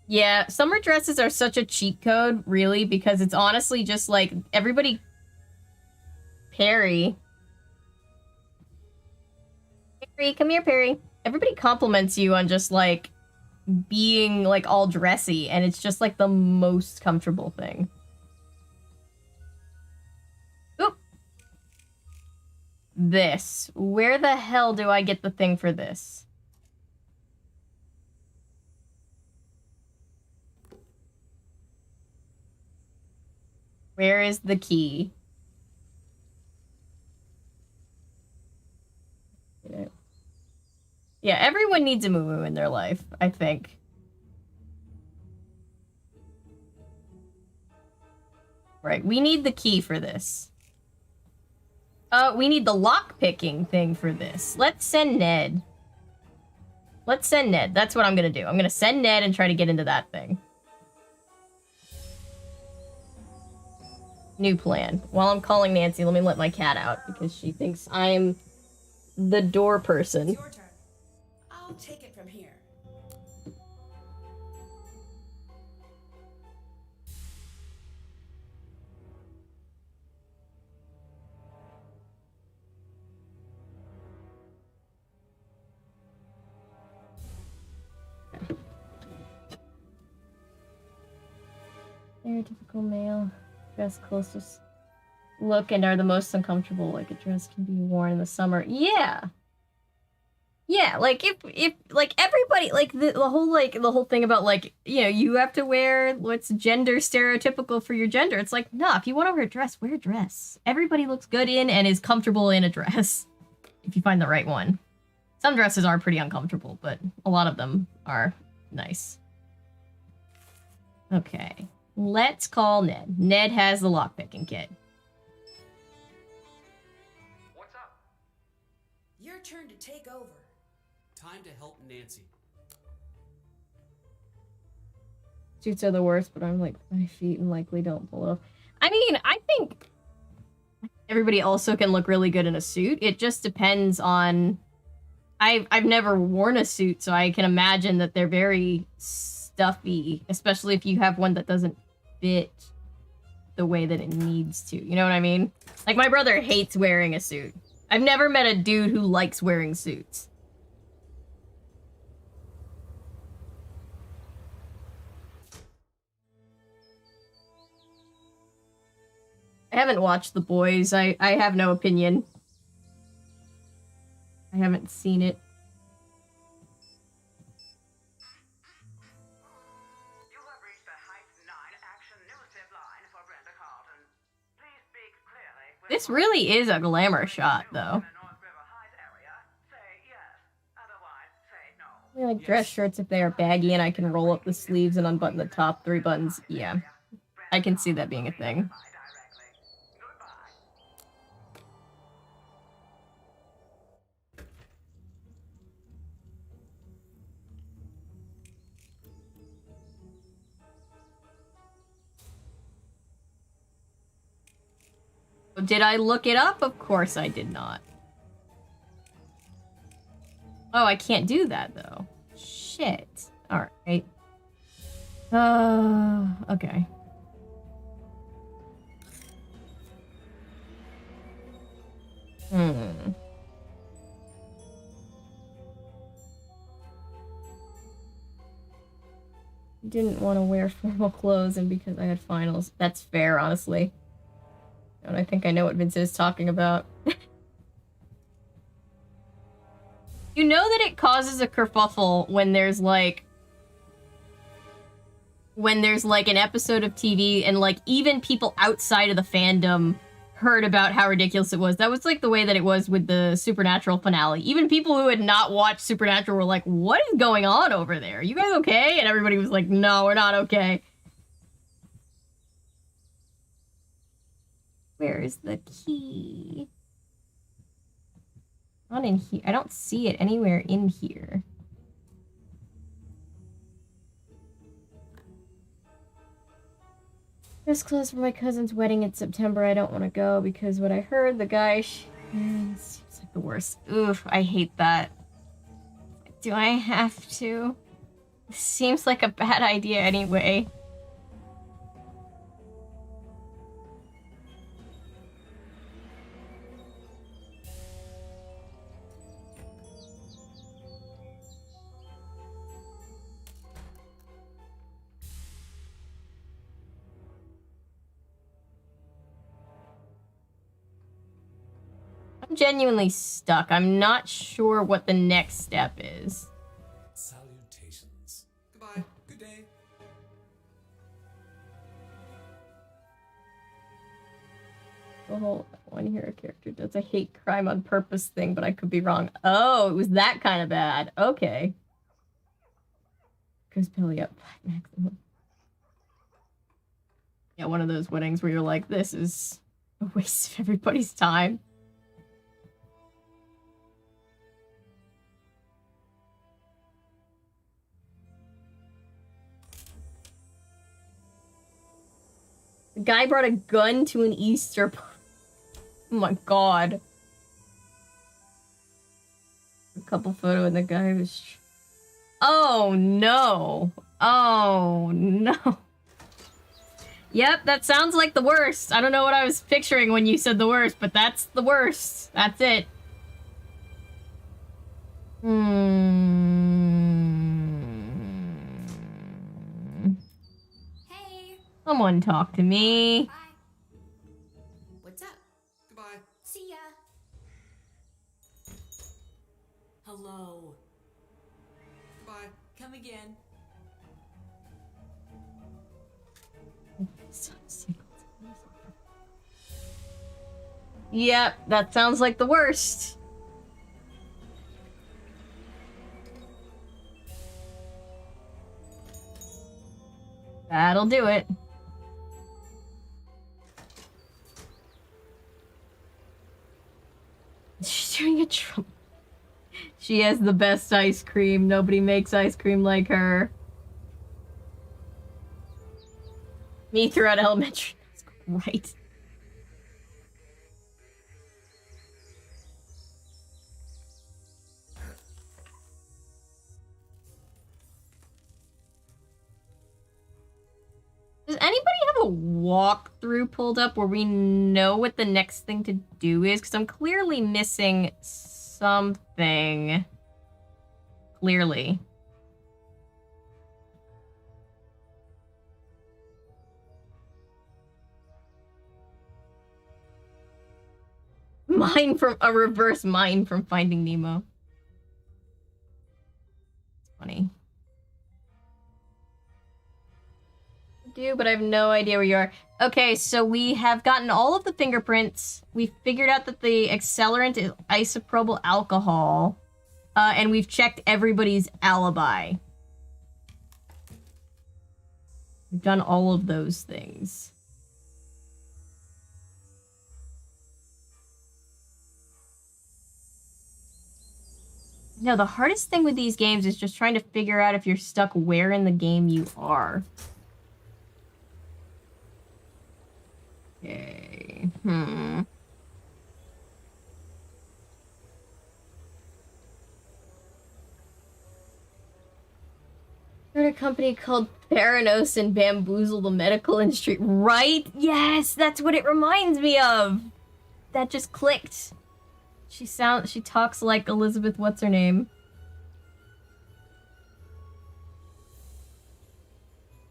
Yeah, summer dresses are such a cheat code, really, because it's honestly just like everybody. Perry, come here, Perry. Everybody compliments you on just like being like all dressy, and it's just like the most comfortable thing. Oop. This. Where the hell do I get the thing for this? Where is the key? Yeah, everyone needs a moo-moo in their life, I think. Right, we need the key for this. We need the lock-picking thing for this. Let's send Ned. Let's send Ned. That's what I'm gonna do. I'm gonna send Ned and try to get into that thing. New plan. While I'm calling Nancy, let me let my cat out because she thinks I'm the door person. It's your turn. I'll take it from here. Stereotypical male. Dress closest look and are the most uncomfortable. Like a dress can be worn in the summer. Yeah. Yeah, like if like everybody like the whole thing about like, you know, you have to wear what's gender stereotypical for your gender. It's like, no, if you want to wear a dress, wear a dress. Everybody looks good in and is comfortable in a dress. If you find the right one. Some dresses are pretty uncomfortable, but a lot of them are nice. Okay. Let's call Ned. Ned has the lockpicking kit. What's up? Your turn to take over. Time to help Nancy. Suits are the worst, but I'm like 5 feet and likely don't pull off. I mean, I think everybody also can look really good in a suit. It just depends on... I've never worn a suit, so I can imagine that they're very stuffy, especially if you have one that doesn't fit the way that it needs to. You know what I mean? Like, my brother hates wearing a suit. I've never met a dude who likes wearing suits. I haven't watched The Boys. I have no opinion. I haven't seen it. You have reached the Heights 9 Action News Tip line for Brenda Carlton. Please speak clearly. This really is a glamour shot, though. I like dress shirts if they are baggy and I can roll up the sleeves and unbutton the top 3 buttons. Yeah, I can see that being a thing. Did I look it up? Of course I did not. Oh, I can't do that, though. Shit. Alright. Okay. Didn't want to wear formal clothes, and because I had finals. That's fair, honestly. And I think I know what Vincent is talking about. You know that it causes a kerfuffle when there's like an episode of TV and like even people outside of the fandom heard about how ridiculous it was. That was like the way that it was with the Supernatural finale. Even people who had not watched Supernatural were like, what is going on over there? Are you guys okay? And everybody was like, no, we're not okay. Where is the key? Not in here. I don't see it anywhere in here. Dress clothes for my cousin's wedding in September. I don't want to go because what I heard, the guy seems like the worst. Oof, I hate that. Do I have to? This seems like a bad idea anyway. I'm genuinely stuck. I'm not sure what the next step is. Salutations. Goodbye. Good day. The whole one hero character does a hate crime on purpose thing, but I could be wrong. Oh, it was that kind of bad. Okay. Goes belly up maximum. Yeah, one of those weddings where you're like, this is a waste of everybody's time. The guy brought a gun to an Easter party. Oh my god. A couple photo and the guy was... Oh no. Oh no. Yep, that sounds like the worst. I don't know what I was picturing when you said the worst, but that's the worst. That's it. Hey. Someone talk to me. Bye. What's up? Goodbye. See ya. Hello. Goodbye. Come again. Yep, that sounds like the worst. That'll do it. She's doing a Trump. She has the best ice cream. Nobody makes ice cream like her. Me throughout elementary. Right. Does anybody have a walkthrough pulled up where we know what the next thing to do is? Because I'm clearly missing something. Clearly. Mine from a reverse mine from Finding Nemo. It's funny. But I have no idea where you are. Okay, so we have gotten all of the fingerprints. We figured out that the accelerant is isopropyl alcohol. And we've checked everybody's alibi. We've done all of those things. No, the hardest thing with these games is just trying to figure out if you're stuck where in the game you are. Okay. Started a company called Theranos and bamboozle the medical industry. Right? Yes, that's what it reminds me of. That just clicked. She talks like Elizabeth, what's her name?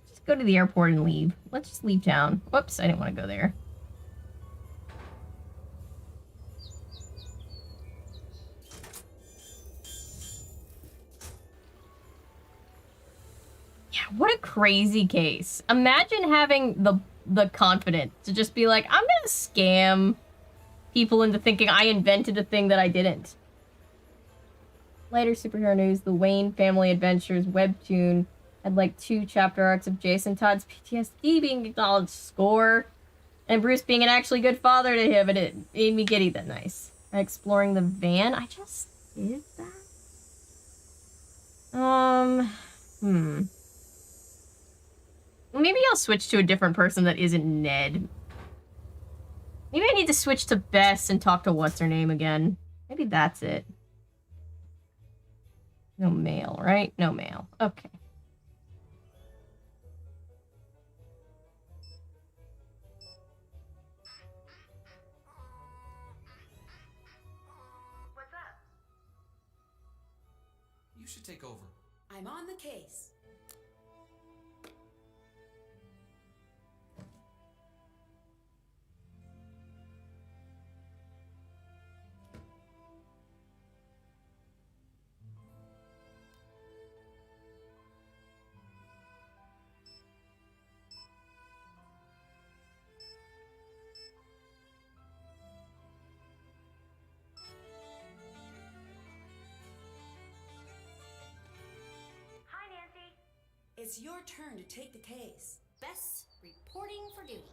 Just go to the airport and leave. Let's just leave town. Whoops, I didn't want to go there. Yeah, what a crazy case. Imagine having the confidence to just be like, I'm gonna scam people into thinking I invented a thing that I didn't. Later superhero news, the Wayne Family Adventures webtoon had like 2 chapter arcs of Jason Todd's PTSD being acknowledged score, and Bruce being an actually good father to him, and it made me giddy. That nice. Exploring the van. I just did that. Let maybe I'll switch to a different person that isn't Ned. Maybe I need to switch to Bess and talk to what's-her-name again. Maybe that's it. No mail, right? No mail. Okay. What's up? You should take over. I'm on the case. Hi, Nancy. It's your turn to take the case. Bess, reporting for duty.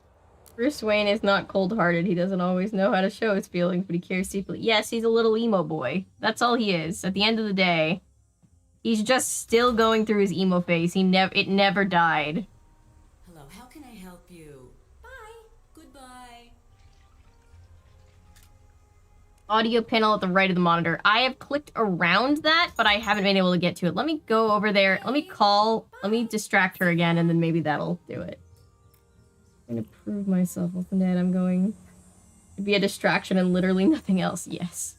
Bruce Wayne is not cold-hearted. He doesn't always know how to show his feelings, but he cares deeply. Yes, he's a little emo boy. That's all he is. At the end of the day, he's just still going through his emo phase. It never died. Hello, how can I help you? Bye. Goodbye. Audio panel at the right of the monitor. I have clicked around that, but I haven't been able to get to it. Let me go over there. Let me call. Let me distract her again, and then maybe that'll do it. I'm going to prove myself with Ned. I'm going to be a distraction and literally nothing else. Yes.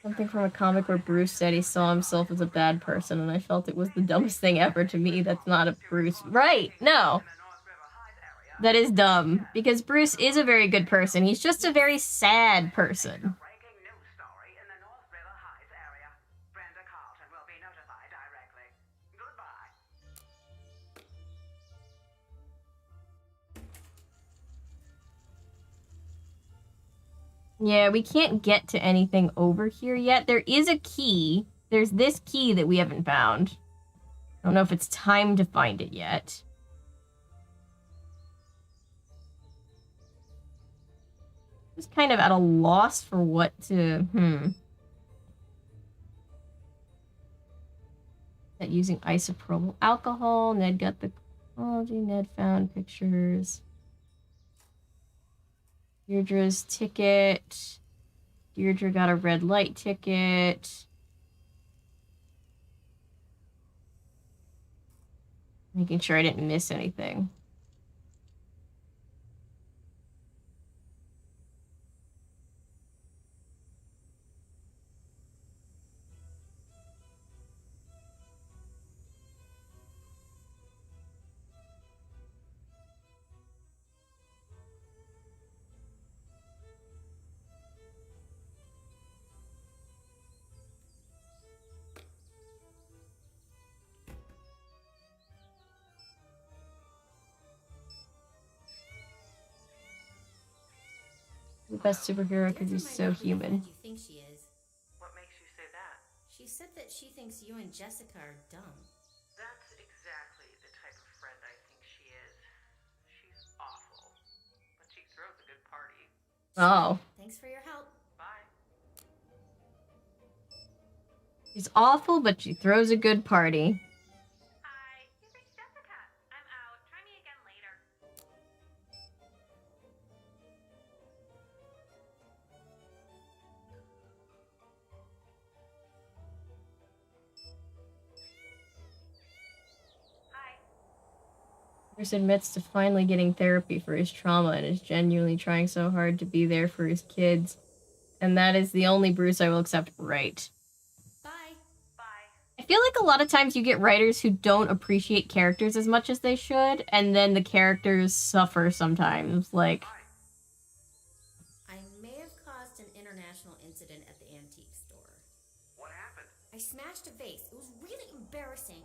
Something from a comic where Bruce said he saw himself as a bad person, and I felt it was the dumbest thing ever. To me, that's not a Bruce. Right, no. That is dumb, because Bruce is a very good person. He's just a very sad person. Yeah, we can't get to anything over here yet. There is a key. There's this key that we haven't found. I don't know if it's time to find it yet. Just kind of at a loss for what to... That using isopropyl alcohol. Ned got the technology. Ned found pictures. Deirdre's ticket. Deirdre got a red light ticket. Making sure I didn't miss anything. The best superhero because he's so human. You think she is? What makes you say that? She said that she thinks you and Jessica are dumb. That's exactly the type of friend I think she is. She's awful, but she throws a good party. Oh. Thanks for your help. Bye. She's awful, but she throws a good party. Hi, you've reached Jessica. I'm out. Try me again later. Bruce admits to finally getting therapy for his trauma and is genuinely trying so hard to be there for his kids. And that is the only Bruce I will accept. Right. Bye. Bye. I feel like a lot of times you get writers who don't appreciate characters as much as they should, and then the characters suffer sometimes. Like, I may have caused an international incident at the antique store. What happened? I smashed a vase. It was really embarrassing.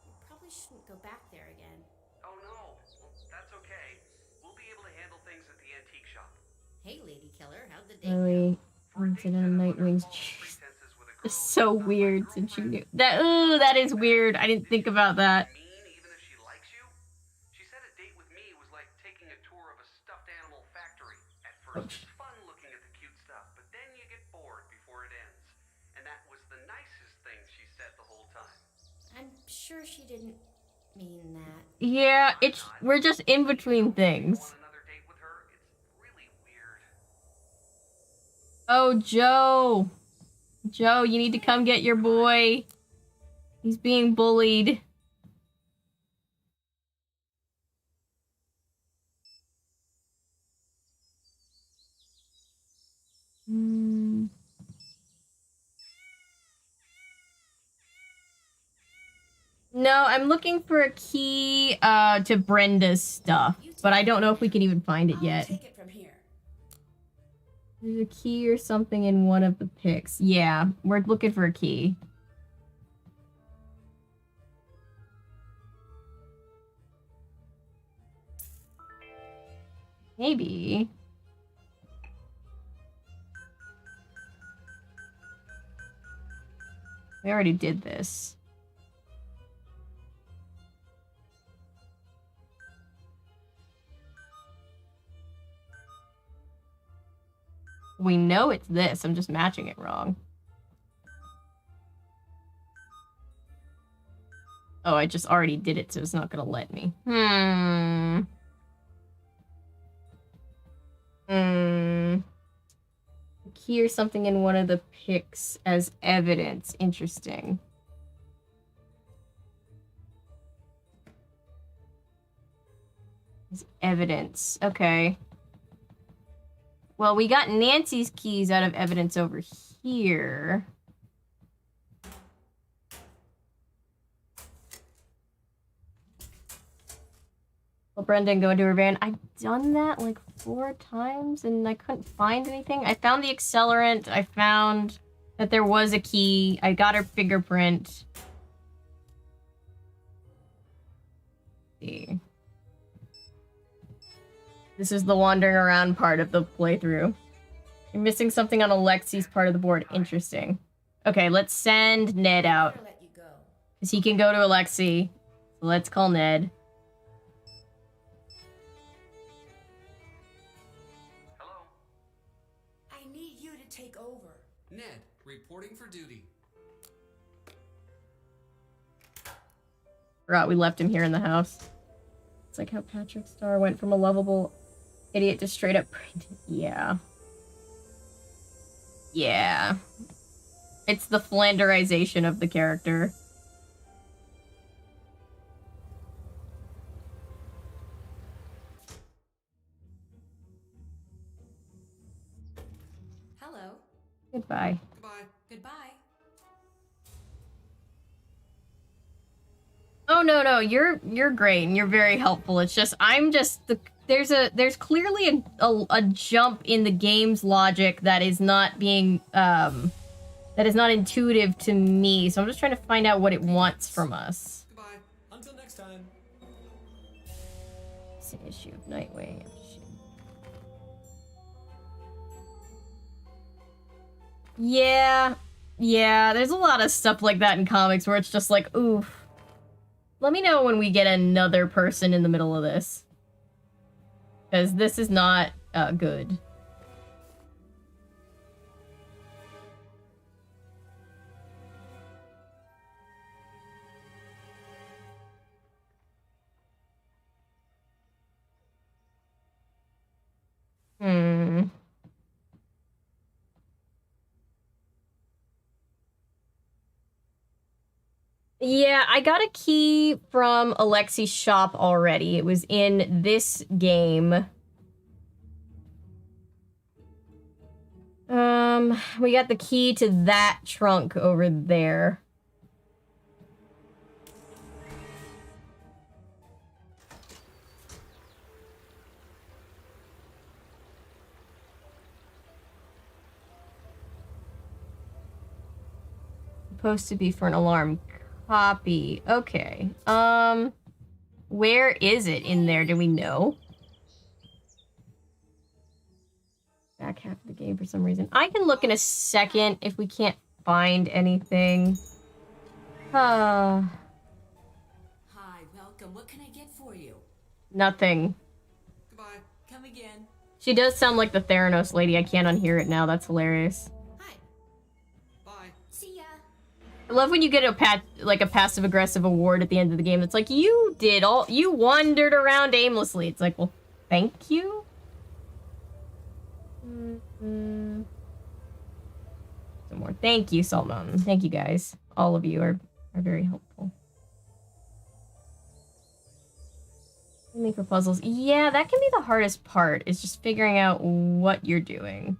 You probably shouldn't go back there again. Oh no, that's okay. We'll be able to handle things at the antique shop. Hey, Lady Killer, how'd the day really? go? Haunted and Nightwings. Jeez. It's so weird since you knew that. Ooh, that is weird. I didn't think about that. Even if she likes you? She said a date with me was like taking a tour of a stuffed animal factory. At first, it's fun looking at the cute stuff, but then you get bored before it ends. And that was the nicest thing she said the whole time. I'm sure she didn't mean that. Yeah, we're just in between things. Oh, Joe. Joe, you need to come get your boy. He's being bullied. No, I'm looking for a key to Brenda's stuff, but I don't know if we can even find it yet. Take it from here. There's a key or something in one of the pics. Yeah, we're looking for a key. Maybe. We already did this. We know it's this. I'm just matching it wrong. Oh, I just already did it, so it's not gonna let me. Key or something in one of the pics as evidence. Interesting. As evidence. Okay. Well, we got Nancy's keys out of evidence over here. Well, Brendan go into her van. I've done that like 4 times and I couldn't find anything. I found the accelerant. I found that there was a key. I got her fingerprint. Let's see. This is the wandering around part of the playthrough. You're missing something on Alexi's part of the board. Interesting. Okay, let's send Ned out. Because he can go to Alexi. So let's call Ned. I need you to take over. Ned, reporting for duty. Forgot we left him here in the house. It's like how Patrick Star went from a lovable idiot to straight up Brandon. Yeah. Yeah. It's the Flanderization of the character. Hello. Goodbye. Goodbye. Oh no, you're great and you're very helpful. It's just there's clearly a jump in the game's logic that is not being that is not intuitive to me. So I'm just trying to find out what it wants from us. Goodbye. Until next time. It's an issue of Nightwing. Yeah, there's a lot of stuff like that in comics where it's just like, oof. Let me know when we get another person in the middle of this. Because this is not good. Yeah, I got a key from Alexi's shop already. It was in this game. We got the key to that trunk over there. Supposed to be for an alarm. Copy. Okay. Where is it in there? Do we know? back half of the game for some reason. I can look in a second if we can't find anything. Hi, welcome. What can I get for you? Nothing. Goodbye. Come again. She does sound like the Theranos lady. I can't unhear it now. That's hilarious. Hi. Bye. See ya. I love when you get a passive-aggressive award at the end of the game. It's like, you wandered around aimlessly. It's like, well, thank you? Some more. Thank you, Salt Mountain. Thank you, guys. All of you are very helpful. Aiming for puzzles. Yeah, that can be the hardest part, is just figuring out what you're doing.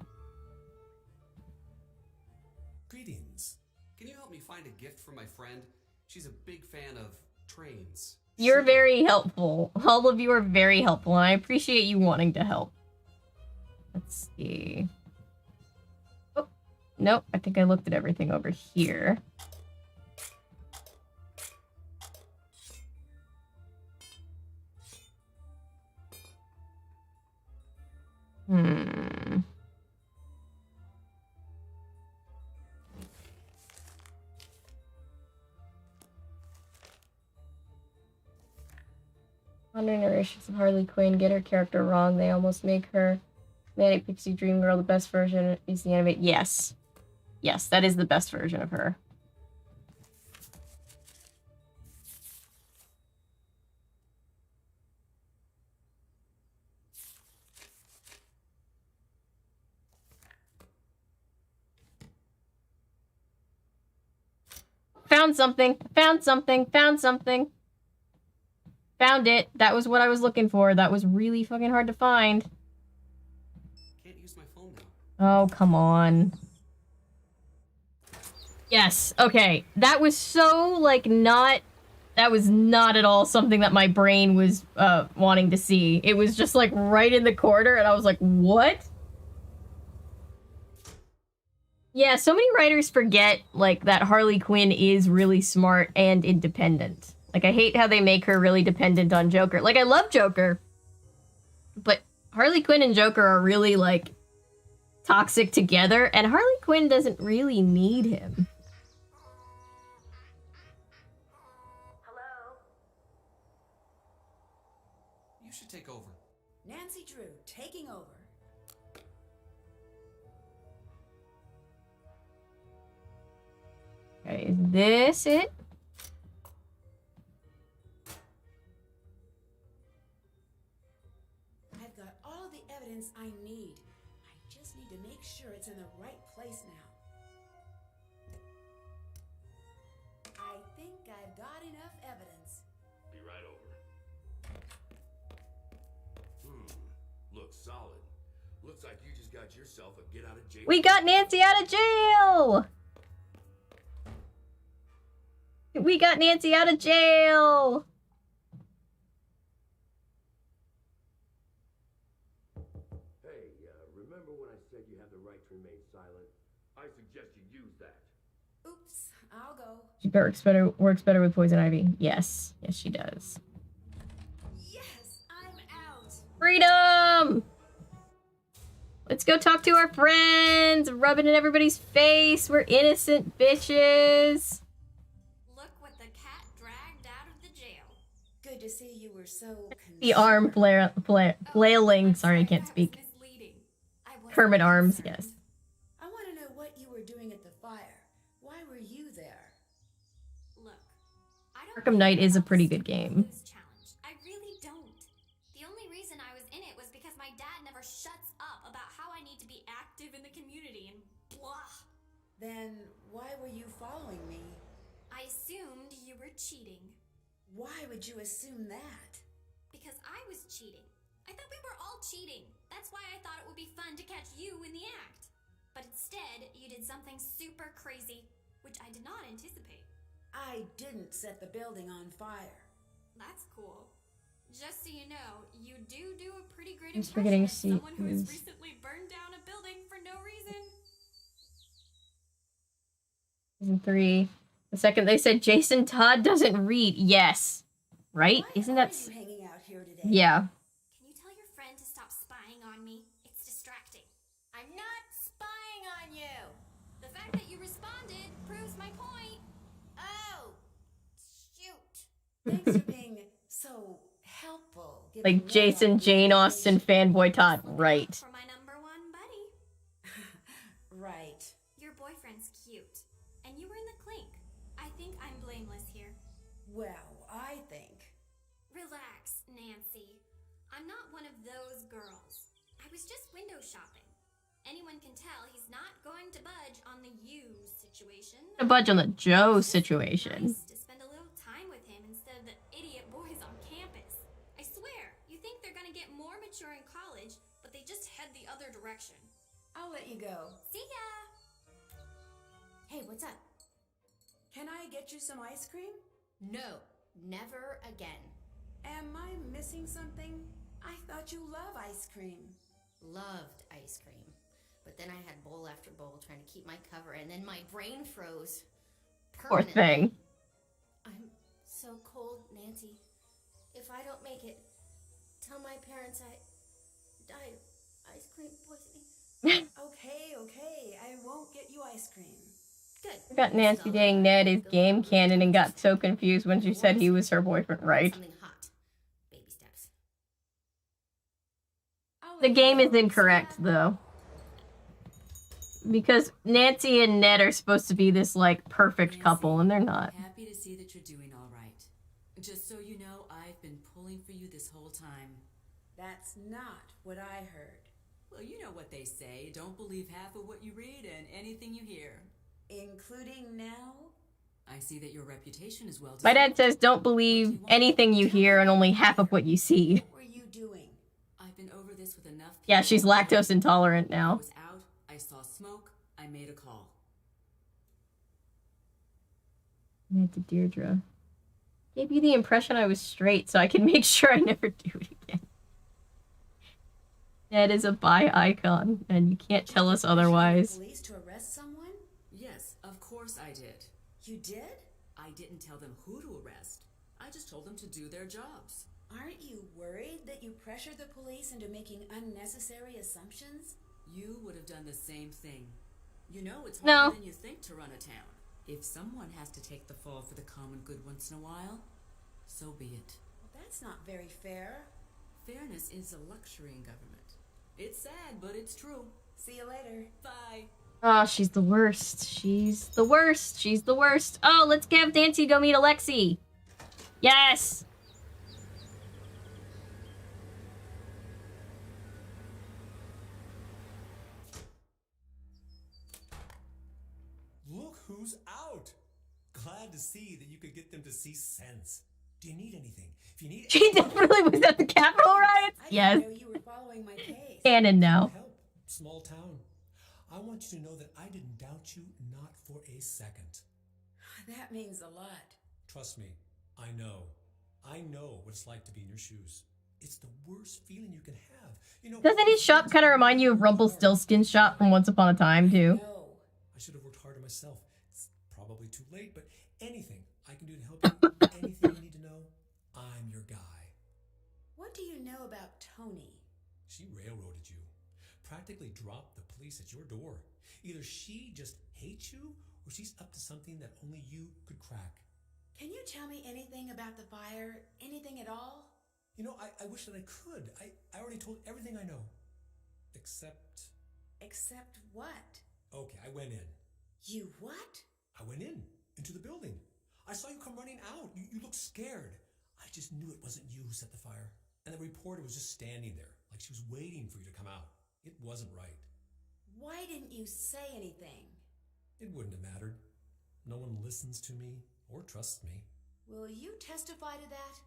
Greetings. Can you help me find a gift for my friend? She's a big fan of trains. You're very helpful. All of you are very helpful, and I appreciate you wanting to help. Let's see. Oh, nope. I think I looked at everything over here. Modern narrations of Harley Quinn get her character wrong. They almost make her Manic Pixie Dream Girl. The best version is the animated. Yes. Yes, that is the best version of her. Found something. Found something. Found something. Found it. That was what I was looking for. That was really fucking hard to find. Can't use my phone now. Oh, come on. Yes. Okay. That was so, like, not... That was not at all something that my brain was wanting to see. It was just, like, right in the corner, and I was like, what? Yeah, so many writers forget, like, that Harley Quinn is really smart and independent. Like, I hate how they make her really dependent on Joker. Like, I love Joker, but Harley Quinn and Joker are really, like, toxic together, and Harley Quinn doesn't really need him. Hello? You should take over. Nancy Drew, taking over. Okay, is this it? I've got all the evidence I need. I just need to make sure it's in the right place now. I think I've got enough evidence. Be right over. Looks solid. Looks like you just got yourself a get out of jail. We got Nancy out of jail! We got Nancy out of jail! Hey, remember when I said you have the right to remain silent? I suggest you use that. Oops, I'll go. She works better with poison ivy. Yes. Yes, she does. Yes, I'm out. Freedom! Let's go talk to our friends! Rub it in everybody's face! We're innocent bitches! Look what the cat dragged out of the jail. Good to see you were so The arm flailing. Sorry, I can't speak. Kermit arms, yes. I want to know what you were doing at the fire. Why were you there? Look, I don't Arkham Knight is a pretty good game. challenge. I really don't. The only reason I was in it was because my dad never shuts up about how I need to be active in the community and blah. Then why were you following me? I assumed you were cheating. Why would you assume that? Because I was cheating. I thought we were all cheating. That's why I thought it would be fun to catch you in the act. But instead, you did something super crazy, which I did not anticipate. I didn't set the building on fire. That's cool. Just so you know, you do a pretty great Just impression forgetting of to see someone who has who's- recently burned down a building for no reason. Season 3. The second they said Jason Todd doesn't read. Yes. Right? Isn't that... Why are you hanging out here today? Yeah. Can you tell your friend to stop spying on me? It's distracting. I I'm not spying on you. The fact that you responded proves my point. Oh, shoot. Thanks for being so helpful. Like Jason, Jane Austen, fanboy Todd. Right. For my number one buddy. Right. Your boyfriend's cute. And you were in the clink. I think I'm blameless here. Well, I think. Relax, Nancy. I'm not one of those girls. I was just window shopping. Anyone can tell he's not going to budge on the you situation. To budge on the Joe situation. Nice to spend a little time with him instead of the idiot boys on campus. I swear, you think they're gonna get more mature in college, but they just head the other direction. I'll let you go. See ya! Hey, what's up? Can I get you some ice cream? No, never again. Am I missing something? I thought you love ice cream. Loved ice cream. But then I had bowl after bowl trying to keep my cover, and then my brain froze. Poor thing. I'm so cold, Nancy. If I don't make it, tell my parents I died of ice cream poisoning. Okay. I won't get you ice cream. Good. I got Nancy dating Ned is game canon and got so confused when she said he was her boyfriend, right? Something hot. Baby steps. The game is incorrect, though. Because Nancy and Ned are supposed to be this, like, perfect couple, and they're not. Happy to see that you're doing all right. Just so you know, I've been pulling for you this whole time. That's not what I heard. Well, you know what they say. Don't believe half of what you read and anything you hear. Including now? I see that your reputation is well. My dad says don't believe anything you hear and only half of what you see. What were you doing? I've been over this with enough people. Yeah, she's lactose intolerant I now. was out, I saw smoke, I made a call. Ned to Deirdre. Gave you the impression I was straight so I can make sure I never do it again. Ned is a bi icon, and you can't tell us otherwise. Police to arrest someone? Yes, of course I did. You did? I didn't tell them who to arrest. I just told them to do their jobs. Aren't you worried that you pressured the police into making unnecessary assumptions? You would have done the same thing. You know it's No. harder than you think to run a town. If someone has to take the fall for the common good once in a while, so be it. Well, that's not very fair. Fairness is a luxury in government. It's sad, but it's true. See you later. Bye. Oh, she's the worst. She's the worst. She's the worst. Oh, let's have Nancy go meet Alexi. Yes! Look who's out! Glad to see that you could get them to see sense. Do you need anything? If you need She definitely was at the Capitol riots? Yes. I didn't know you were following my case. Canon now. help, small town. I want you to know that I didn't doubt you, not for a second. That means a lot. Trust me, I know. I know what it's like to be in your shoes. It's the worst feeling you can have. You know, Doesn't his shop kind of remind you of Rumpelstiltskin's shop from Once Upon a Time, too? No. I should have worked harder myself. It's probably too late, but anything I can do to help you, anything you need to know, I'm your guy. What do you know about Tony? She railroaded you. Practically dropped the police at your door. Either she just hates you, or she's up to something that only you could crack. Can you tell me anything about the fire? Anything at all? You know, I wish that I could. I already told everything I know. Except... Except what? Okay, I went in. You what? I went in, into the building. I saw you come running out. You looked scared. I just knew it wasn't you who set the fire. And the reporter was just standing there, like she was waiting for you to come out. It wasn't right. Why didn't you say anything? It wouldn't have mattered. No one listens to me or trusts me. Will you testify to that?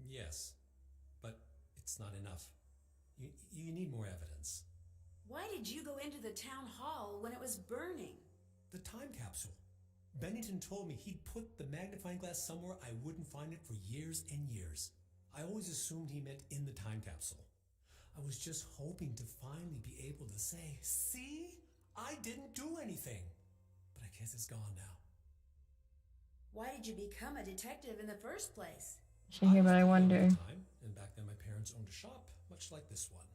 Yes, but it's not enough. You need more evidence. Why did you go into the town hall when it was burning? The time capsule. Bennington told me he'd put the magnifying glass somewhere I wouldn't find it for years and years. I always assumed he meant in the time capsule. I was just hoping to finally be able to say, see, I didn't do anything. But I guess it's gone now. Why did you become a detective in the first place? Should hear, but I wonder. And back then my parents owned a shop, much like this one.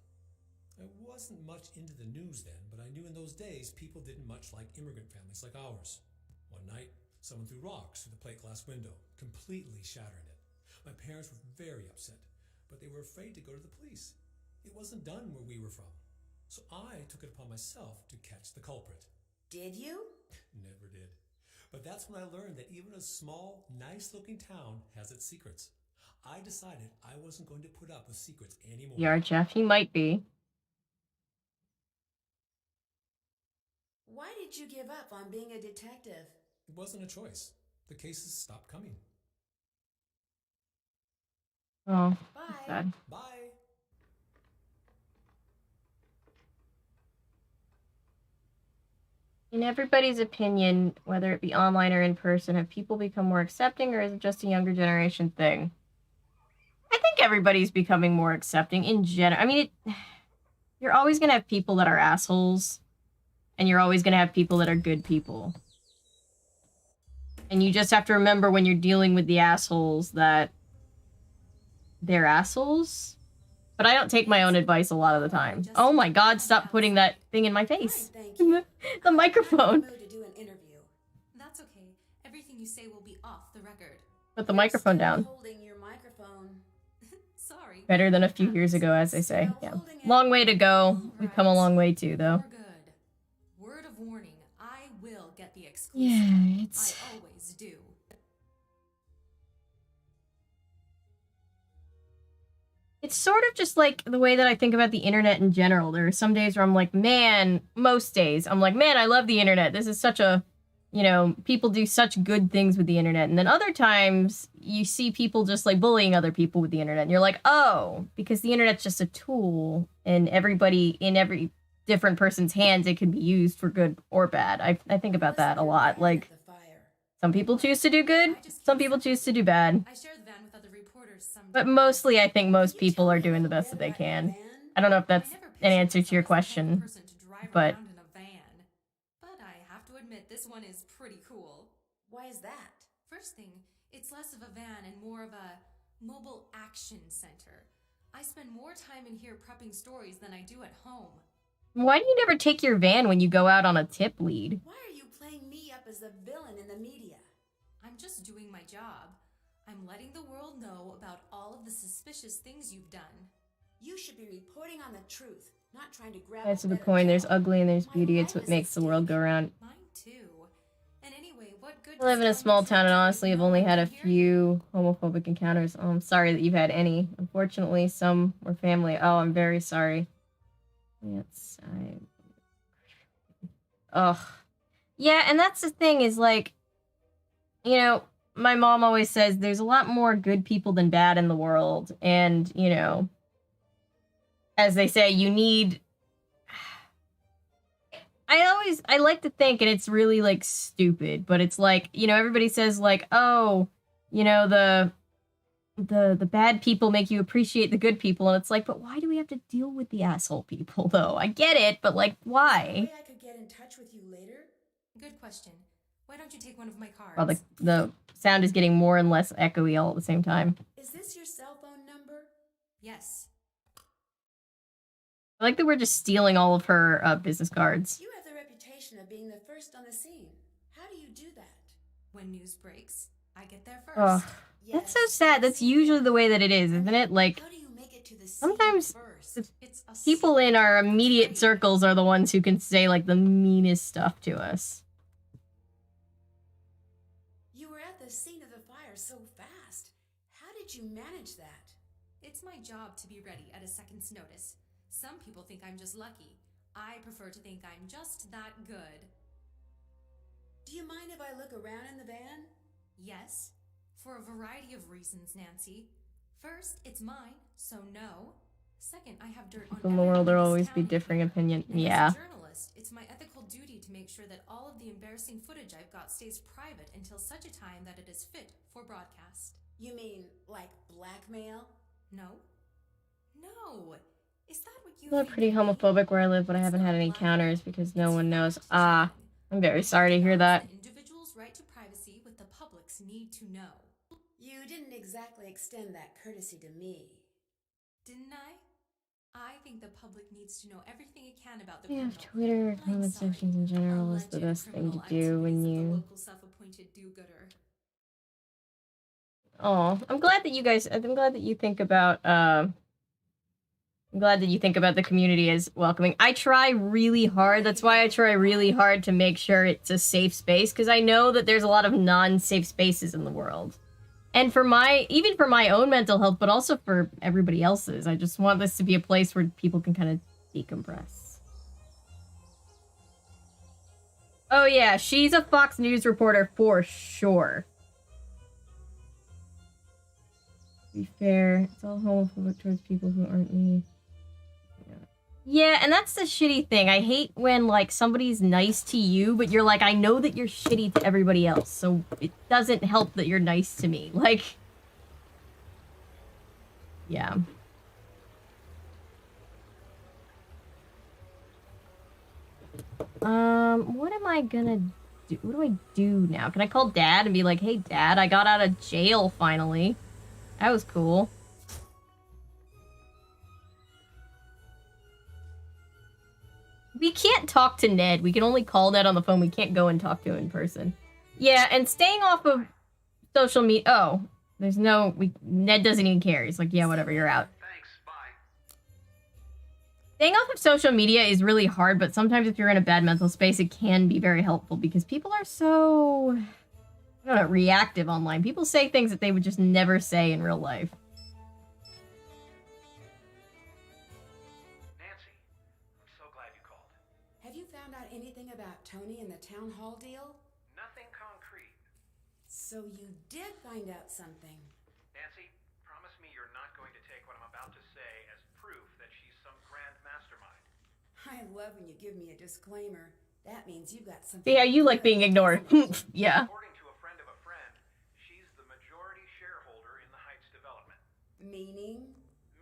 I wasn't much into the news then, but I knew in those days people didn't much like immigrant families like ours. One night, someone threw rocks through the plate glass window, completely shattering it. My parents were very upset, but they were afraid to go to the police. It wasn't done where we were from. So I took it upon myself to catch the culprit. Did you? Never did. But that's when I learned that even a small, nice-looking town has its secrets. I decided I wasn't going to put up with secrets anymore. Yeah, Jeff, he might be. Why did you give up on being a detective? It wasn't a choice. The cases stopped coming. Oh, Bye. sad. Bye. In everybody's opinion, whether it be online or in person, have people become more accepting, or is it just a younger generation thing? I think everybody's becoming more accepting in general. I mean, you're always going to have people that are assholes, and you're always going to have people that are good people. And you just have to remember when you're dealing with the assholes that they're assholes. But I don't take my own advice a lot of the time. Oh my god, stop putting that thing in my face. The microphone. That's okay. Everything you say will be off the record. Put the microphone down. Holding your microphone. Sorry. Better than a few years ago, as they say. Yeah. Long way to go. We've come a long way too, though. You're good. Word of warning, I will get the exclusive. Yeah, it's... I always do. It's sort of just like the way that I think about the internet in general. There are some days where I'm like, man, most days, I'm like, man, I love the internet. This is such a, you know, people do such good things with the internet. And then other times you see people just like bullying other people with the internet. And you're like, oh, because the internet's just a tool and everybody in every different person's hands, it can be used for good or bad. I think about that a lot. Like, some people choose to do good, some people choose to do bad. I share the van with other reporters sometimes. But mostly, I think most people are doing the best that they can. I don't know if that's an answer to your question, but... In a van. But I have to admit, this one is pretty cool. Why is that? First thing, it's less of a van and more of a mobile action center. I spend more time in here prepping stories than I do at home. Why do you never take your van when you go out on a tip lead? Why are you playing me up as the villain in the media? I'm just doing my job. I'm letting the world know about all of the suspicious things you've done. You should be reporting on the truth, not trying to grab. That's the point. There's ugly and there's beauty. It's what makes the world go round. Mine too. And anyway, what good I live in a small town and honestly have only had a few homophobic encounters. Oh, I'm sorry that you've had any. Unfortunately, some were family. Oh, I'm very sorry. Yes, Ugh. Yeah, and that's the thing is like, you know, my mom always says there's a lot more good people than bad in the world. And, you know, as they say, you need... I like to think, and it's really, like, stupid, but it's like, you know, everybody says, like, oh, you know, the bad people make you appreciate the good people, and it's like, but why do we have to deal with the asshole people, though? I get it, but, like, why? I could get in touch with you later? Good question. Why don't you take one of my cards? Well, the sound is getting more and less echoey all at the same time. Is this your cell phone number? Yes. I like that we're just stealing all of her business cards. You have the reputation of being the first on the scene. How do you do that? When news breaks, I get there first. Ugh. That's so sad. That's usually the way that it is, isn't it? Like, sometimes the people in our immediate circles are the ones who can say, like, the meanest stuff to us. You were at the scene of the fire so fast. How did you manage that? It's my job to be ready at a second's notice. Some people think I'm just lucky. I prefer to think I'm just that good. Do you mind if I look around in the van? Yes. For a variety of reasons, Nancy. First, it's mine, so no. Second, I have dirt on In the world, there'll always be differing opinion. Yeah. As a journalist, it's my ethical duty to make sure that all of the embarrassing footage I've got stays private until such a time that it is fit for broadcast. You mean, like, blackmail? No. No! Is that what you I'm pretty homophobic where I live, but I haven't had any encounters because no one knows. Ah, I'm very sorry to hear that. Individuals' right to privacy with the public's need to know. You didn't exactly extend that courtesy to me. Didn't I? I think the public needs to know everything it can about the Yeah, criminal. Twitter, I'm comment sorry. sections in general is the Alleged best thing to criminal do when activities of the you... local self-appointed do-gooder. Oh, I'm glad that you guys... I'm glad that you think about, I'm glad that you think about the community as welcoming. I try really hard. That's why I try really hard to make sure it's a safe space, because I know that there's a lot of non-safe spaces in the world. And for even for my own mental health, but also for everybody else's. I just want this to be a place where people can kind of decompress. Oh yeah, she's a Fox News reporter for sure. To be fair, it's all homophobic towards people who aren't me. Yeah, and that's the shitty thing. I hate when, like, somebody's nice to you, but you're like, I know that you're shitty to everybody else, so it doesn't help that you're nice to me. Like... Yeah. What am I gonna do? What do I do now? Can I call Dad and be like, hey, Dad, I got out of jail finally. That was cool. We can't talk to Ned. We can only call Ned on the phone. We can't go and talk to him in person. Yeah, and staying off of social media... Oh, there's no... Ned doesn't even care. He's like, yeah, whatever, you're out. Staying off of social media is really hard, but sometimes if you're in a bad mental space, it can be very helpful because people are so... I don't know, reactive online. People say things that they would just never say in real life. Nancy, I'm so glad you called. Have you found out anything about Tony and the town hall deal? Nothing concrete. So you did find out something. Nancy, promise me you're not going to take what I'm about to say as proof that she's some grand mastermind. I love when you give me a disclaimer. That means you've got something. See how you like being ignored. Yeah. According to a friend of a friend, she's the majority shareholder in the Heights development. Meaning?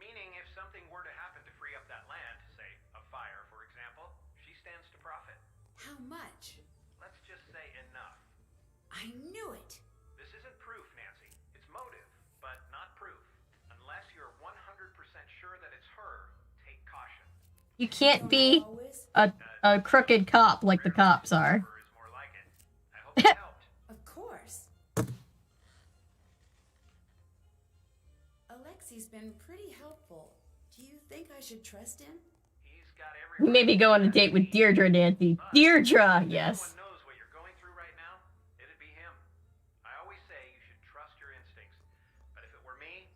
Meaning if something were to happen to free up that land, say a fire for example, she stands to profit. How much? Let's just say enough. I knew it. This isn't proof, Nancy. It's motive, but not proof. Unless you're 100% sure that it's her, take caution. You can't be a crooked cop like the cops are. Of course. Alexi's been pretty helpful. Do you think I should trust him? You may be going on a date with Deirdre, Nancy. Deirdre, yes. Knows what you're going through right now, it'd be him. I always say you should trust your instincts, but if it were me,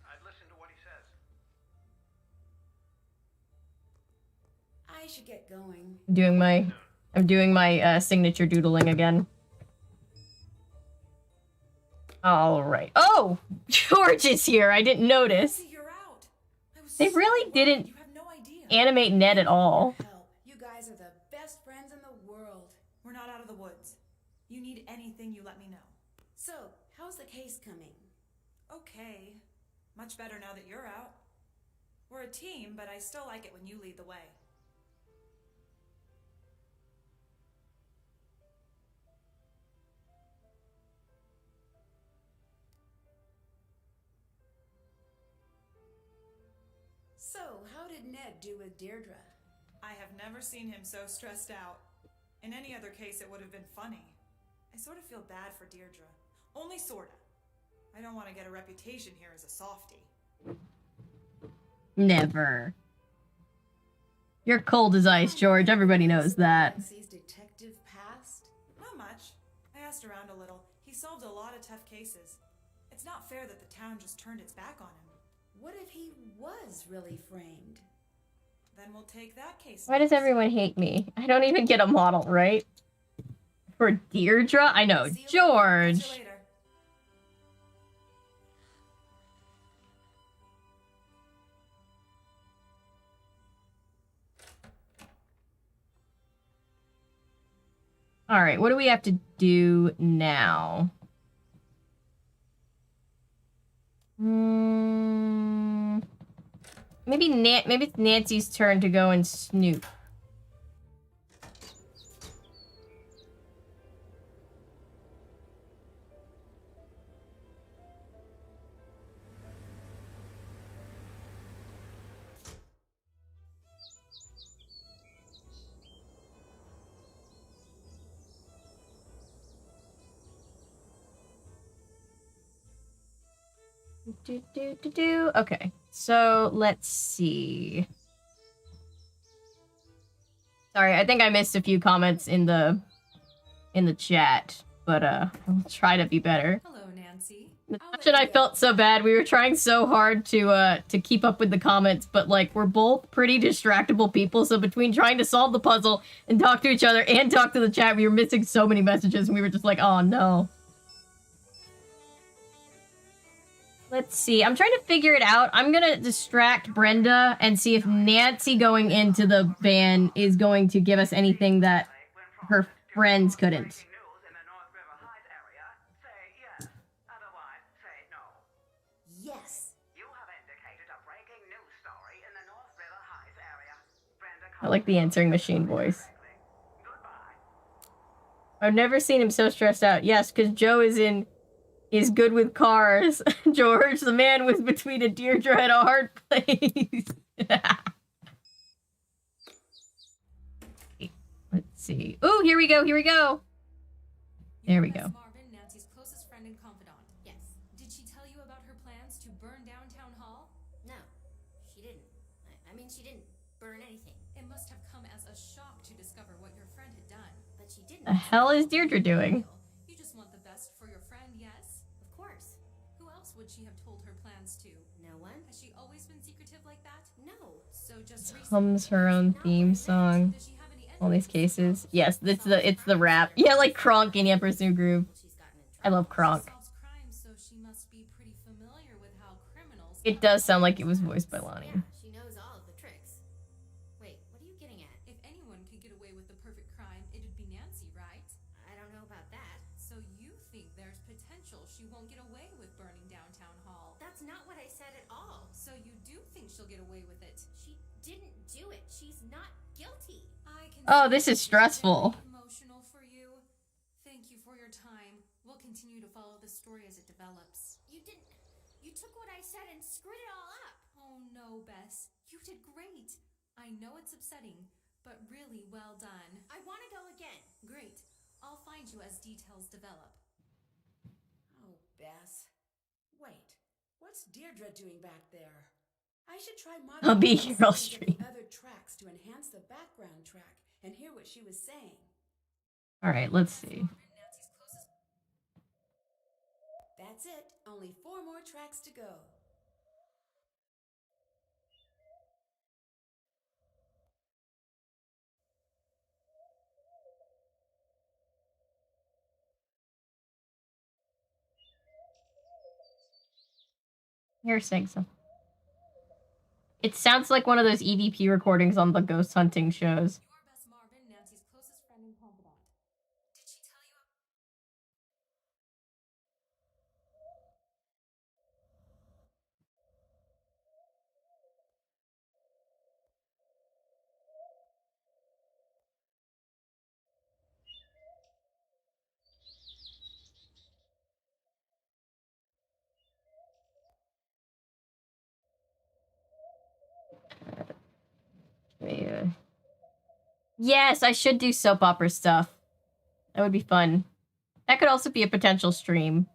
I'd listen to what he says. I should get going. I'm doing my signature doodling again. All right. Oh, George is here. I didn't notice. They really didn't animate Ned at all. You guys are the best friends in the world. We're not out of the woods. You need anything, you let me know. So, how's the case coming? Okay. Much better now that you're out. We're a team, but I still like it when you lead the way. So, how did Ned do with Deirdre? I have never seen him so stressed out. In any other case, it would have been funny. I sort of feel bad for Deirdre. Only sorta. I don't want to get a reputation here as a softie. Never. You're cold as ice, George. Everybody knows that. Alexie's detective past? Not much. I asked around a little. He solved a lot of tough cases. It's not fair that the town just turned its back on him. What if he was really framed? Then we'll take that case. Why does everyone hate me? I don't even get a model, right? For Deirdre? I know. George. All right, what do we have to do now? Maybe it's Nancy's turn to go and snoop. Okay, so let's see. Sorry, I think I missed a few comments in the chat, but I'll try to be better. Hello, Nancy. Natasha and I felt so bad. We were trying so hard to keep up with the comments, but like we're both pretty distractible people, so between trying to solve the puzzle and talk to each other and talk to the chat, we were missing so many messages and we were just like, oh no. Let's see. I'm trying to figure it out. I'm gonna distract Brenda and see if Nancy going into the van is going to give us anything that her friends couldn't. Yes. I like the answering machine voice. I've never seen him so stressed out. Yes, because Joe is good with cars. George, the man was between a Deirdre and a hard place. Let's see. Ooh, here we go. Here we go. There we go. Marvin, Nancy's closest friend and confidant. Yes. Did she tell you about her plans to burn down Town Hall? No, she didn't. I mean, she didn't burn anything. It must have come as a shock to discover what your friend had done. But she didn't. The hell is Deirdre doing? You just want the best for your friend, yes? Of course. Who else would she have told her plans to? No one. Has she always been secretive like that? No. So just Hums her own theme song. All these cases. Yes, it's the rap. Yeah, like Kronk in Emperor's New Groove. I love Kronk. So she must be pretty familiar with how criminals. It does sound like it was voiced by Lonnie. Yeah, she knows all of the tricks. Wait, what are you getting at? If anyone could get away with the perfect crime, it'd be Nancy, right? I don't know about that. So you think there's potential she won't get away with burning down Town Hall? That's not what I said at all. So you do think she'll get away with it? She didn't do it. She's not guilty. Oh, this is stressful. Emotional for you. Thank you for your time. We'll continue to follow the story as it develops. You took what I said and screwed it all up. Oh no, Bess. You did great. I know it's upsetting, but really well done. I want to go again. Great. I'll find you as details develop. Oh, Bess. Wait. What's Deirdre doing back there? I should try I'll be here all stream. Other tracks to enhance the background track and hear what she was saying. All right, let's see. That's it. Only 4 more tracks to go. You're saying something. It sounds like one of those EVP recordings on the ghost hunting shows. Your Bess Marvin, Nancy's closest friend and confidant. Did she tell you? Yes, I should do soap opera stuff. That would be fun. That could also be a potential stream.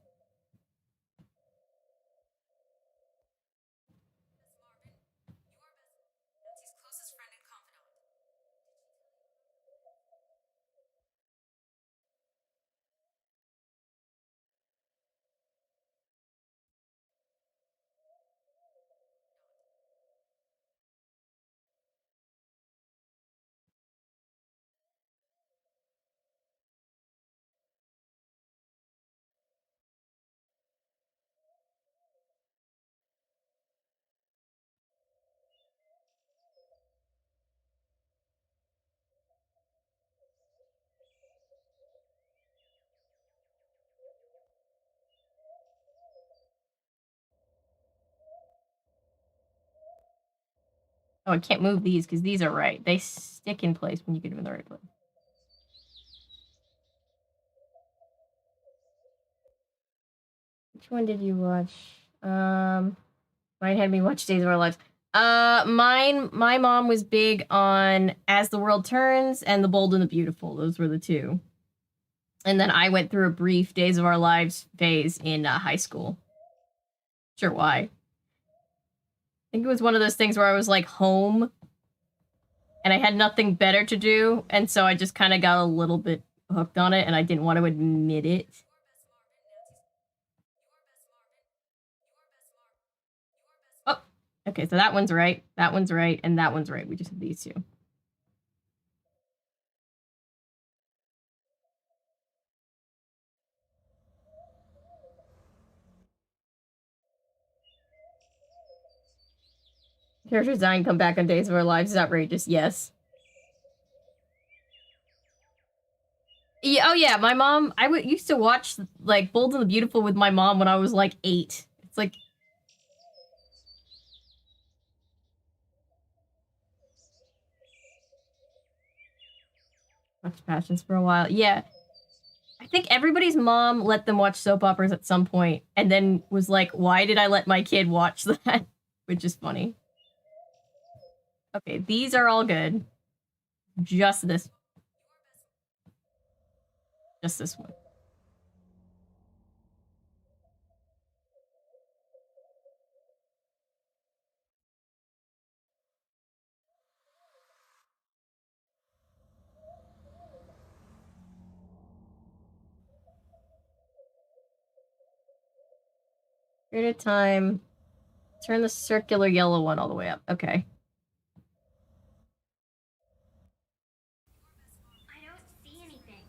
Nancy's closest friend and confidant. Oh, I can't move these because these are right. They stick in place when you get them in the right place. Which one did you watch? Mine had me watch Days of Our Lives. My mom was big on As the World Turns and The Bold and the Beautiful. Those were the two. And then I went through a brief Days of Our Lives phase in high school. Sure why. I think it was one of those things where I was like home and I had nothing better to do, and so I just kind of got a little bit hooked on it and I didn't want to admit it. Oh, okay, so that one's right, and that one's right. We just have these two. Character design come back on Days of Our Lives is outrageous, yes. Yeah, oh yeah, my mom, I used to watch, like, Bold and the Beautiful with my mom when I was, like, 8. It's like... Watched Passions for a while. Yeah. I think everybody's mom let them watch soap operas at some point, and then was like, why did I let my kid watch that? Which is funny. Okay, these are all good. Just this. Just this one. Period of time. Turn the circular yellow one all the way up. Okay. I don't see anything.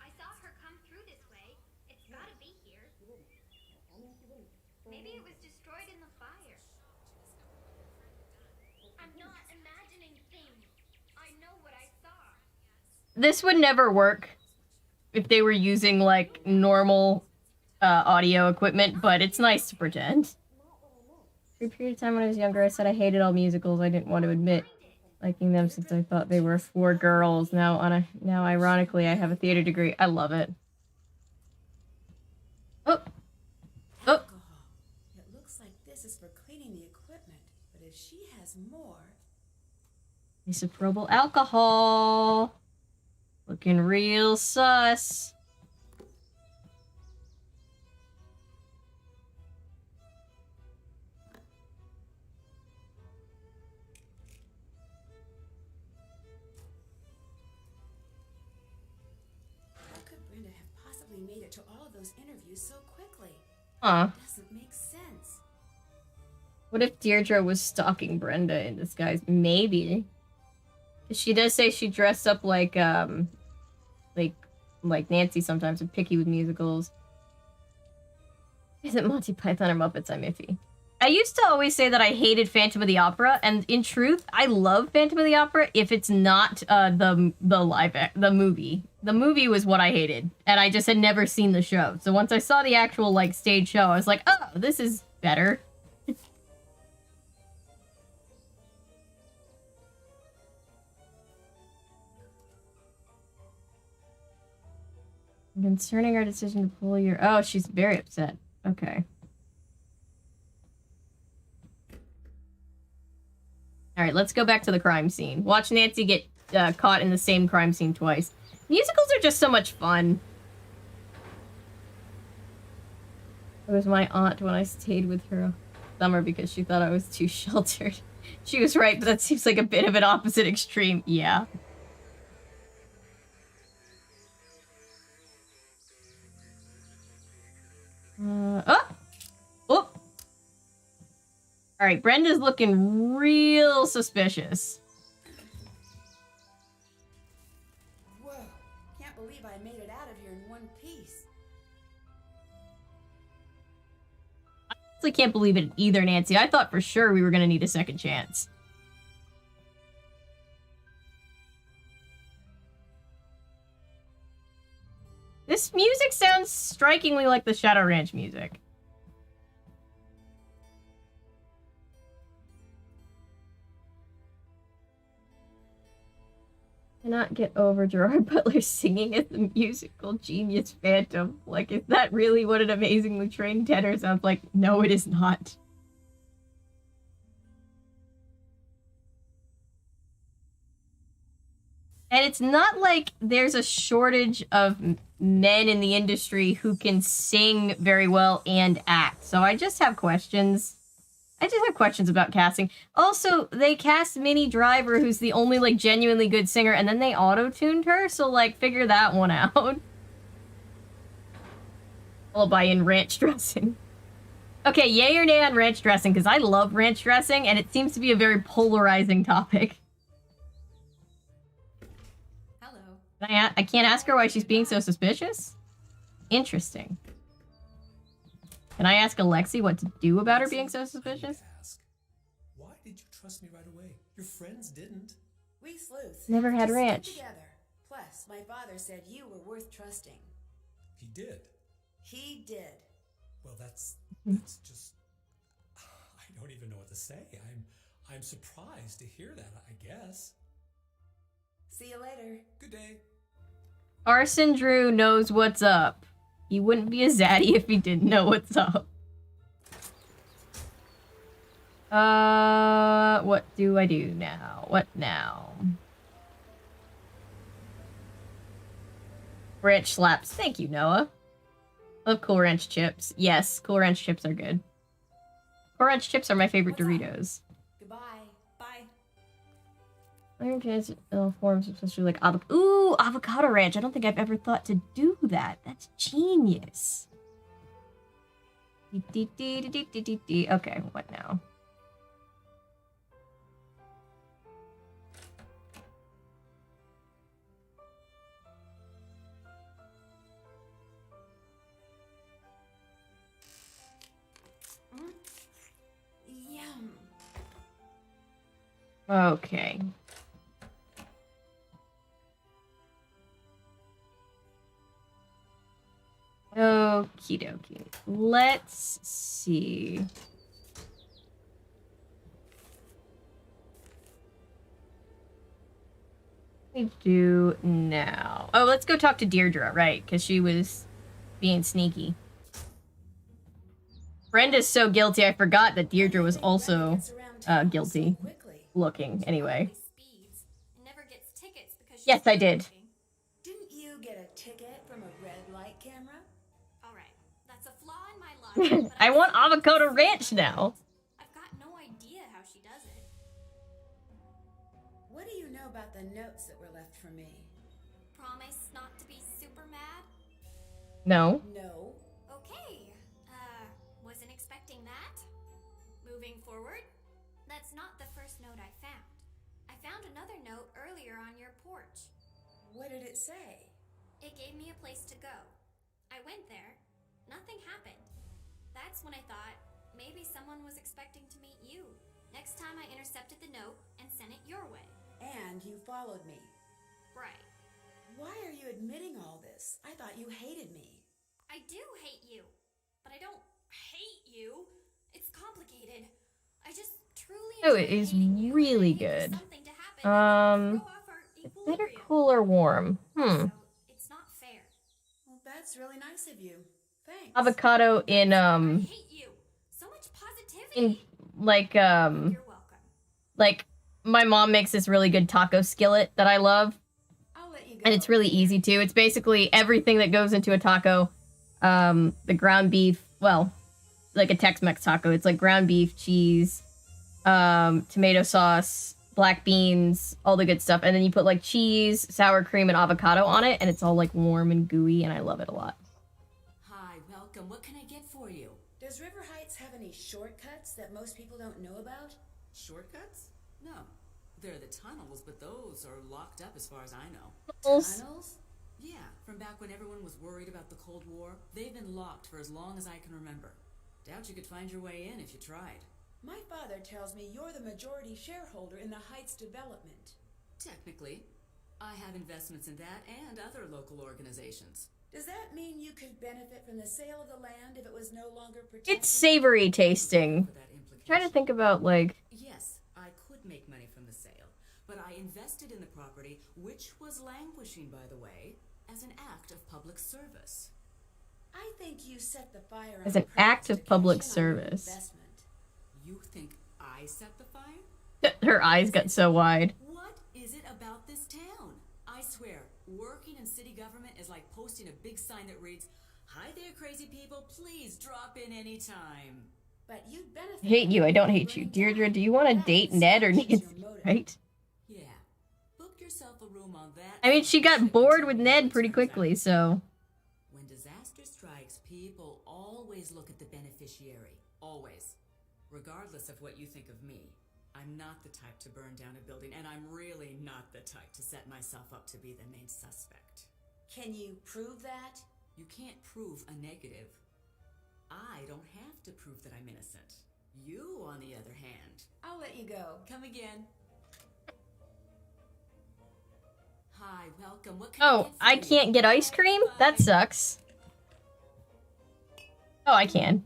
I saw her come through this way. It's gotta be here. Maybe it was destroyed in the fire. I'm not imagining things. I know what I saw. This would never work if they were using, like, normal audio equipment, but it's nice to pretend. For a period of time when I was younger, I said I hated all musicals. I didn't want to admit liking them since I thought they were for girls. Now, ironically, I have a theater degree. I love it. Oh. Oh. It looks like this is for cleaning the equipment, but if she has more... Isopropyl alcohol. Looking real sus. How could Brenda have possibly made it to all of those interviews so quickly? Huh. It doesn't make sense. What if Deirdre was stalking Brenda in disguise? Maybe. She does say she dressed up like Nancy sometimes and picky with musicals. Is it Monty Python or Muppets? I'm iffy. I used to always say that I hated Phantom of the Opera, and in truth, I love Phantom of the Opera if it's not the movie. The movie was what I hated, and I just had never seen the show. So once I saw the actual, like, stage show, I was like, oh, this is better. Concerning our decision to pull your... Oh, she's very upset. Okay. Alright, let's go back to the crime scene. Watch Nancy get caught in the same crime scene twice. Musicals are just so much fun. It was my aunt when I stayed with her summer because she thought I was too sheltered. She was right, but that seems like a bit of an opposite extreme. Yeah. Oh! Oh! Alright, Brenda's looking real suspicious. Whoa, can't believe I made it out of here in one piece. I honestly can't believe it either, Nancy. I thought for sure we were gonna need a second chance. This music sounds strikingly like the Shadow Ranch music. Cannot get over Gerard Butler singing as the musical genius Phantom. Like, is that really what an amazingly trained tenor sounds like? No, it is not. And it's not like there's a shortage of men in the industry who can sing very well and act. So I just have questions. I just have questions about casting. Also, they cast Minnie Driver, who's the only, like, genuinely good singer, and then they auto-tuned her, so, like, figure that one out. Alibi in ranch dressing. Okay, yay or nay on ranch dressing, because I love ranch dressing, and it seems to be a very polarizing topic. Hello. I can't ask her why she's being so suspicious? Interesting. Can I ask Alexi what to do about her being so suspicious? Why did you trust me right away? Your friends didn't. We sleuths Never had just stick ranch. together. Plus, my father said you were worth trusting. He did. He did. Well, that's just... I don't even know what to say. I'm surprised to hear that, I guess. See you later. Good day. Arson Drew knows what's up. He wouldn't be a zaddy if he didn't know what's up. What do I do now? What now? Ranch slaps. Thank you, Noah. Love Cool Ranch chips. Yes, Cool Ranch chips are good. Cool Ranch chips are my favorite Doritos. Goodbye. Bye. Iron Chance forms, especially like avocado ranch. I don't think I've ever thought to do that. That's genius. Okay, what now? Yum. Okay. Okie dokie. Let's see. What do we do now? Oh, let's go talk to Deirdre, right? Because she was being sneaky. Brenda's so guilty, I forgot that Deirdre was also guilty. Looking, anyway. Yes, I did. Didn't you get a ticket from a red light camera? Alright, that's a flaw in my logic. I want avocado ranch now. I've got no idea how she does it. What do you know about the notes that were left for me? Promise not to be super mad? No. No. Okay. Wasn't expecting that. Moving forward, that's not the first note I found. I found another note earlier on your porch. What did it say? It gave me a place to go. I went there. Nothing happened. That's when I thought maybe someone was expecting to meet you. Next time I intercepted the note and sent it your way. And you followed me. Right. Why are you admitting all this? I thought you hated me. I do hate you. But I don't hate you. It's complicated. I just truly Oh, it is really good. Better cool or warm? It's not fair. Well, that's really nice of you. Thanks. Avocado in I hate you. So much positivity. in like my mom makes this really good taco skillet that I love. I'll let you go. And it's really easy too. It's basically everything that goes into a taco. The ground beef, well, like a Tex-Mex taco. It's like ground beef, cheese, tomato sauce, black beans, all the good stuff. And then you put like cheese, sour cream, and avocado on it, and it's all like warm and gooey, and I love it a lot. Hi, welcome. What can I get for you? Does River Heights have any shortcuts that most people don't know about? Shortcuts? No. There are the tunnels, but those are locked up as far as I know. Tunnels? Yeah, from back when everyone was worried about the Cold War. They've been locked for as long as I can remember. Doubt you could find your way in if you tried. My father tells me you're the majority shareholder in the Heights development. Technically. I have investments in that and other local organizations. Does that mean you could benefit from the sale of the land if it was no longer protected? It's savory tasting. Trying to think about like... Yes, I could make money from the sale, but I invested in the property, which was languishing, by the way, as an act of public service. I think you set the fire As an act of public service. You think I set the fire? Her eyes got so wide. What is it about this town? I swear, working in city government is like posting a big sign that reads, "Hi there, crazy people, please drop in anytime." But you'd benefit. Hate you, I don't hate you. Deirdre, do you want to date Ned or Nancy? Right? Yeah. Book yourself a room on that. I mean, she got bored with Ned pretty quickly, so... When disaster strikes, people always look at the beneficiary. Always. Regardless of what you think of me. I'm not the type to burn down a building, and I'm really not the type to set myself up to be the main suspect. Can you prove that? You can't prove a negative. I don't have to prove that I'm innocent. You, on the other hand... I'll let you go. Come again. Hi, welcome. What can I Oh, get for I you? can't get ice cream? That sucks. Oh, I can.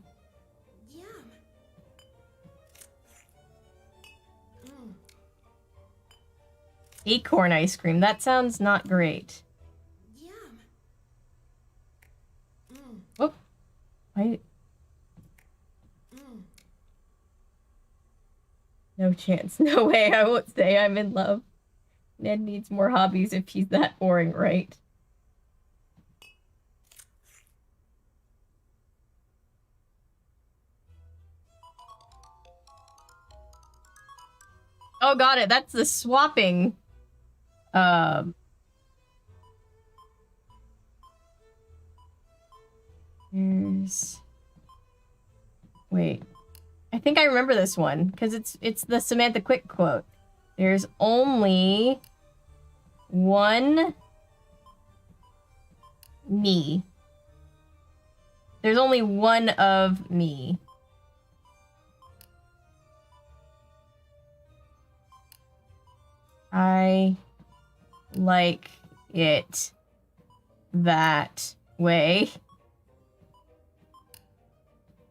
Yum. Mm. Acorn ice cream. That sounds not great. Yum. Mm. Oh. I... Mm. No chance. No way. I won't say I'm in love. Ned needs more hobbies if he's that boring, right? Oh, got it. That's the swapping. Here's... Wait. I think I remember this one, because it's the Samantha Quick quote. There's only one me. There's only one of me. I like it that way.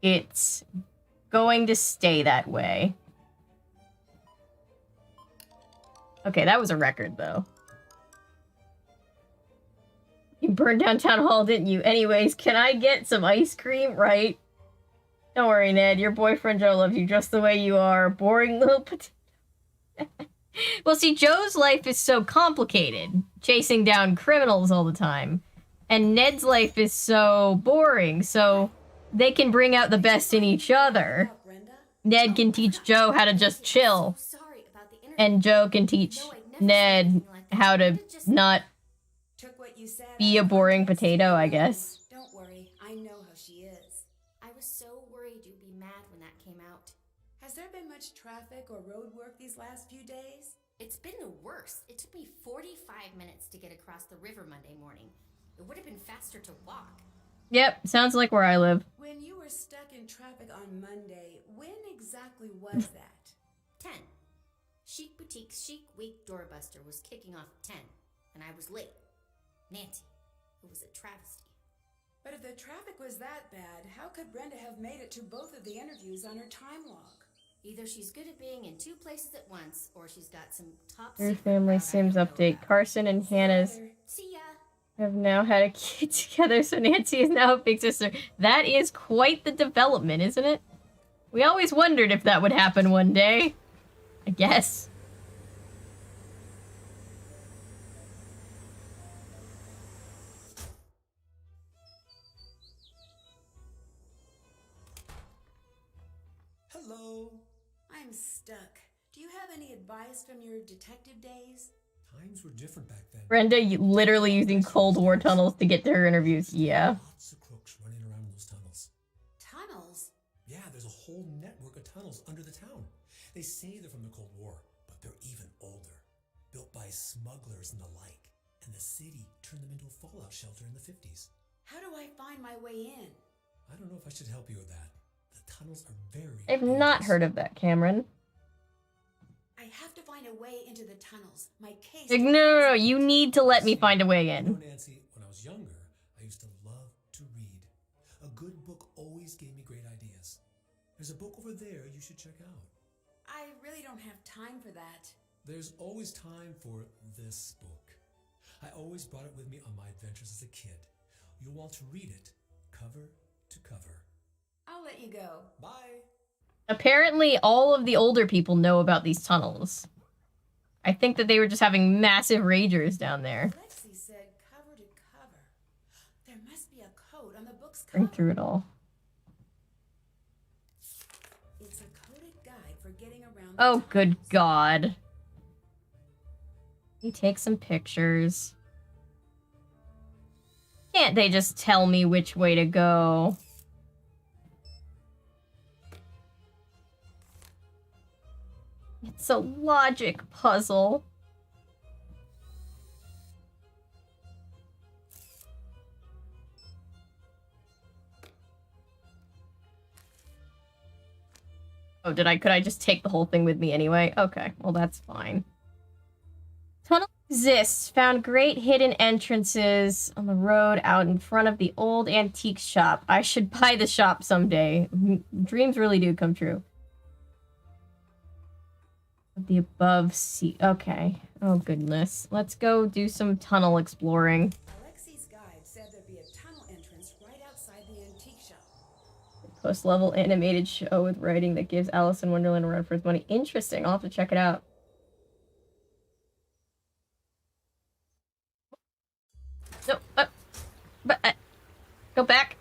It's going to stay that way. Okay, that was a record, though. You burned down Town Hall, didn't you? Anyways, can I get some ice cream? Right? Don't worry, Ned. Your boyfriend Joe loves you just the way you are. Boring little potato. Well, see, Joe's life is so complicated. Chasing down criminals all the time. And Ned's life is so boring, so they can bring out the best in each other. Ned can teach Joe how to just chill. And Joe can teach Ned how to not be a boring potato, I guess. Don't worry, I know how she is. I was so worried you'd be mad when that came out. Has there been much traffic or road work these last few days? It's been the worst. It took me 45 minutes to get across the river Monday morning. It would have been faster to walk. Yep, sounds like where I live. When you were stuck in traffic on Monday, when exactly was that? 10. Chic Boutique's Chic Week Doorbuster was kicking off at 10, and I was late. Nancy, it was a travesty. But if the traffic was that bad, how could Brenda have made it to both of the interviews on her time log? Either she's good at being in two places at once, or she's got some top Your secret family crowd I Sims don't know update. about. Carson and Hannah's See ya. have now had a kid together, so Nancy is now a big sister. That is quite the development, isn't it? We always wondered if that would happen one day. I guess. Hello. I'm stuck. Do you have any advice from your detective days? Times were different back then. Brenda literally using Cold War tunnels to get to her interviews. Yeah. Lots of crooks running around in those tunnels. Tunnels? Yeah, there's a whole network of tunnels under the town. They say they're from the Cold War, but they're even older. Built by smugglers and the like. And the city turned them into a fallout shelter in the 50s. How do I find my way in? I don't know if I should help you with that. The tunnels are very I've not heard of that, Cameron. I have to find a way into the tunnels. My case... No. You need to let me find a way You know, in. Nancy, when I was younger, I used to love to read. A good book always gave me great ideas. There's a book over there you should check out. I really don't have time for that. There's always time for this book. I always brought it with me on my adventures as a kid. You'll want to read it, cover to cover. I'll let you go. Bye. Apparently, all of the older people know about these tunnels. I think that they were just having massive ragers down there. Alexi said cover to cover. There must be a code on the book's Bring cover. through it all. It's a coded guide for getting around. Oh, good God. You take some pictures. Can't they just tell me which way to go? It's a logic puzzle. Oh, could I just take the whole thing with me anyway? Okay, well that's fine. Tunnel exists. Found great hidden entrances on the road out in front of the old antique shop. I should buy the shop someday. Dreams really do come true. The above sea. Okay. Oh goodness. Let's go do some tunnel exploring. Alexi's guide said there'd be a tunnel entrance right outside the antique shop. Post-level animated show with writing that gives Alice in Wonderland a run for its money. Interesting. I'll have to check it out. No, but go back.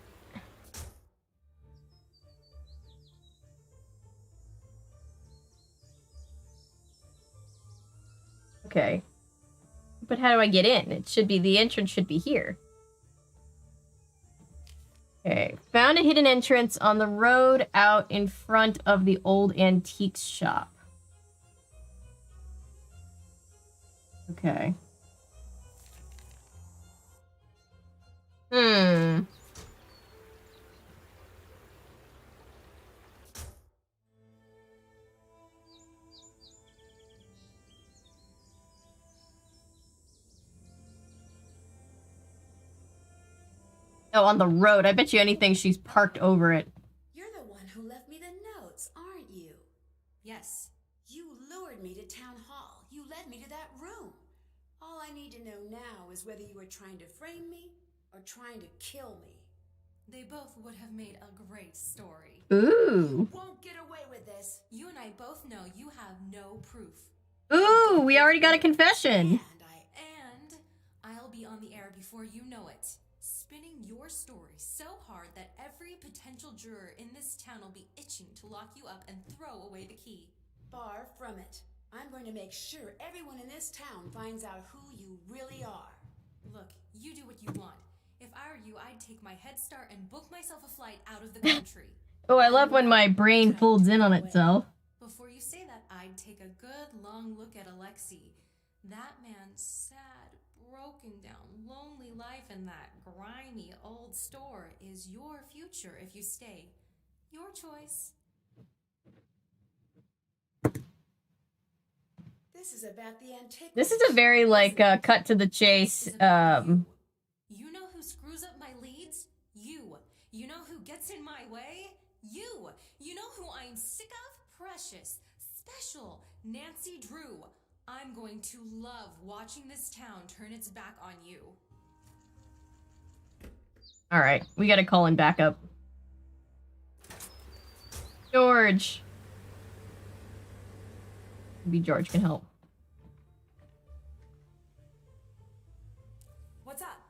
Okay. But how do I get in? It should be, the entrance should be here. Okay. Found a hidden entrance on the road out in front of the old antiques shop. Okay. Oh, on the road. I bet you anything she's parked over it. You're the one who left me the notes, aren't you? Yes. You lured me to town hall. You led me to that room. All I need to know now is whether you were trying to frame me or trying to kill me. They both would have made a great story. Ooh. You won't get away with this. You and I both know you have no proof. Ooh, we already got a confession. And I'll be on the air before you know it. Spinning your story so hard that every potential juror in this town will be itching to lock you up and throw away the key. Far from it. I'm going to make sure everyone in this town finds out who you really are. Look, you do what you want. If I were you, I'd take my head start and book myself a flight out of the country. Oh, I love when my brain folds in on itself. Before you say that, I'd take a good long look at Alexi. That man's sad, broken down, lonely life in that grimy old store is your future if you stay. Your choice. This is about the antiquity. This is a very, like, cut to the chase, You know who screws up my leads? You. You know who gets in my way? You. You know who I'm sick of? Precious. Special. Nancy Drew. I'm going to love watching this town turn its back on you. Alright, we gotta call in backup. George. Maybe George can help. What's up?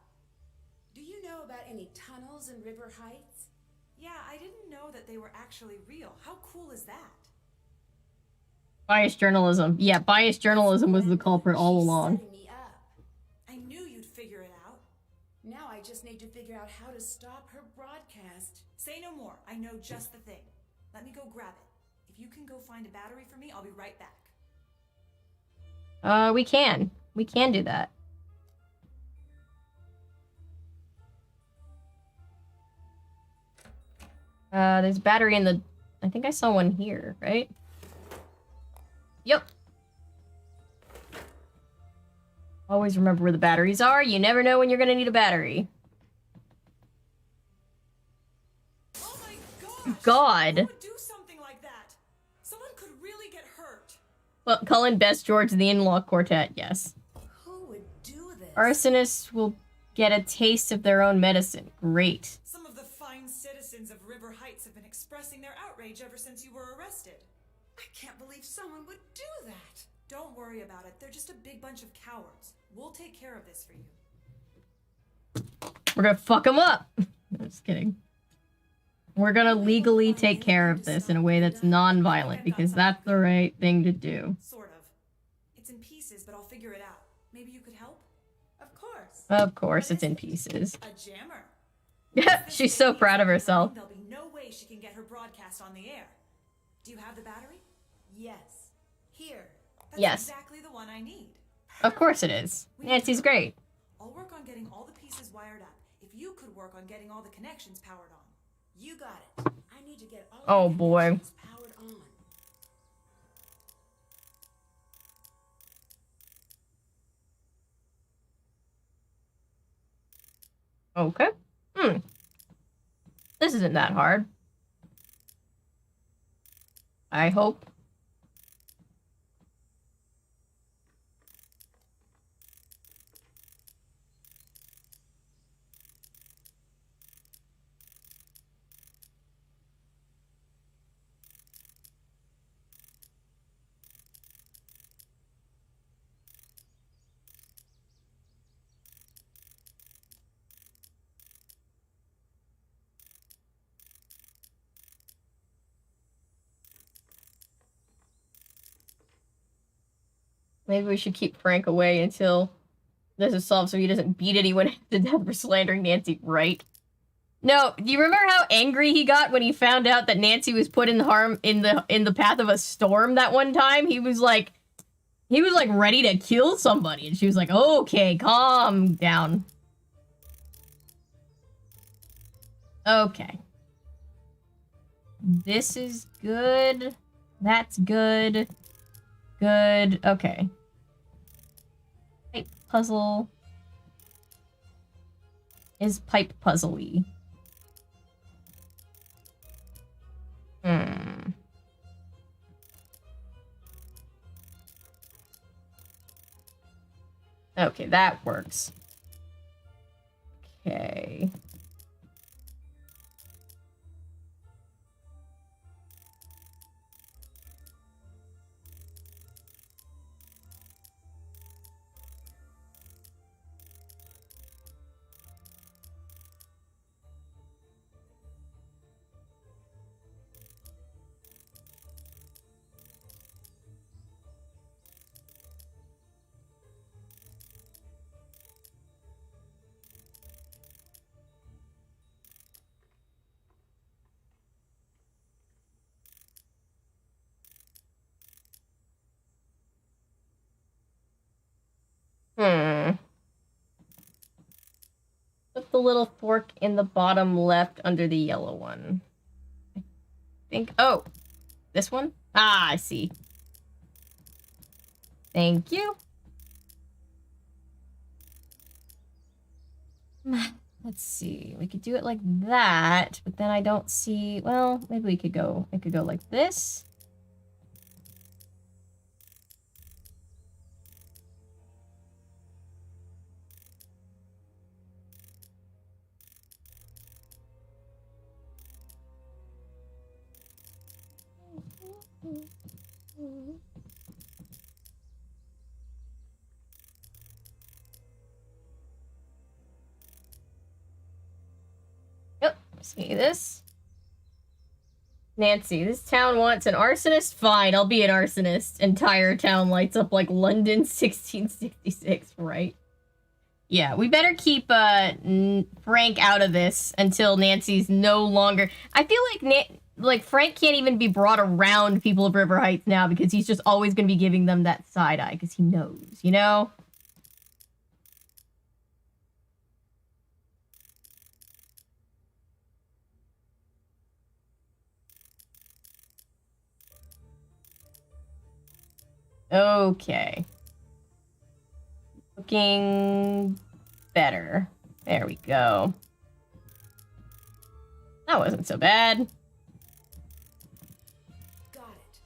Do you know about any tunnels in River Heights? Yeah, I didn't know that they were actually real. How cool is that? Biased journalism. Yeah, biased journalism was the culprit all along. Setting me up. I knew you'd figure it out. Now I just need to figure out how to stop her broadcast. Say no more. I know just the thing. Let me go grab it. If you can go find a battery for me, I'll be right back. We can. We can do that. There's a battery in the... I think I saw one here, right? Yep. Always remember where the batteries are. You never know when you're gonna need a battery. Oh my gosh! God. Who would do something like that? Someone could really get hurt. Well, Cullen, Best, George, the in-law quartet, yes. Who would do this? Arsonists will get a taste of their own medicine. Great. Some of the fine citizens of River Heights have been expressing their outrage ever since you were arrested. I can't believe someone would do that. Don't worry about it. They're just a big bunch of cowards. We'll take care of this for you. We're gonna fuck them up. I'm just kidding. We're gonna legally take care of this in a way that's non-violent because that's the right thing to do. Sort of. It's in pieces, but I'll figure it out. Maybe you could help? Of course. Of course, it's in pieces. A jammer. She's so proud of herself. There'll be no way she can get her broadcast on the air. Do you have the battery? Yes. Here. That's Yes. exactly the one I need. Of course it is. Nancy's great. I'll work on getting all the pieces wired up. If you could work on getting all the connections powered on. You got it. I need to get all Oh the boy. connections powered on. Okay. This isn't that hard. I hope. Maybe we should keep Frank away until this is solved so he doesn't beat anyone to death for slandering Nancy, right? No, do you remember how angry he got when he found out that Nancy was put in the path of a storm that one time? He was like ready to kill somebody, and she was like, "Okay, calm down." Okay. This is good. That's good. Good. Okay. Pipe puzzle is pipe puzzle-y. Okay, that works. Okay. Put the little fork in the bottom left under the yellow one. I think. Oh, this one? Ah, I see. Thank you. Let's see. We could do it like that, but then I don't see. Well, maybe we could go. It could go like this. Yep, see this? Nancy, this town wants an arsonist? Fine, I'll be an arsonist. Entire town lights up like London 1666, right? Yeah, we better keep Frank out of this until Nancy's no longer... I feel like Frank can't even be brought around people of River Heights now because he's just always going to be giving them that side eye because he knows, you know? Okay. Looking better. There we go. That wasn't so bad. Got it.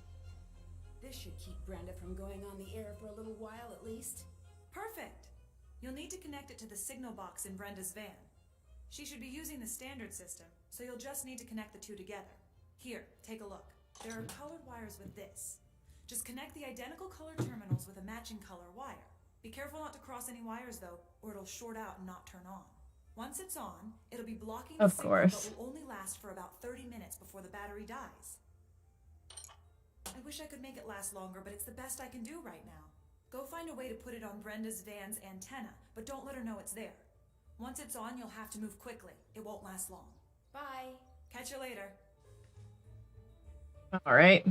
This should keep Brenda from going on the air for a little while at least. Perfect. You'll need to connect it to the signal box in Brenda's van. She should be using the standard system, so you'll just need to connect the two together. Here, take a look. There are colored wires with this. Just connect the identical color terminals with a matching color wire. Be careful not to cross any wires though, or it'll short out and not turn on. Once it's on, it'll be blocking the signal, but will only last for about 30 minutes before the battery dies. I wish I could make it last longer, but it's the best I can do right now. Go find a way to put it on Brenda's van's antenna, but don't let her know it's there. Once it's on, you'll have to move quickly. It won't last long. Bye. Catch you later. All right.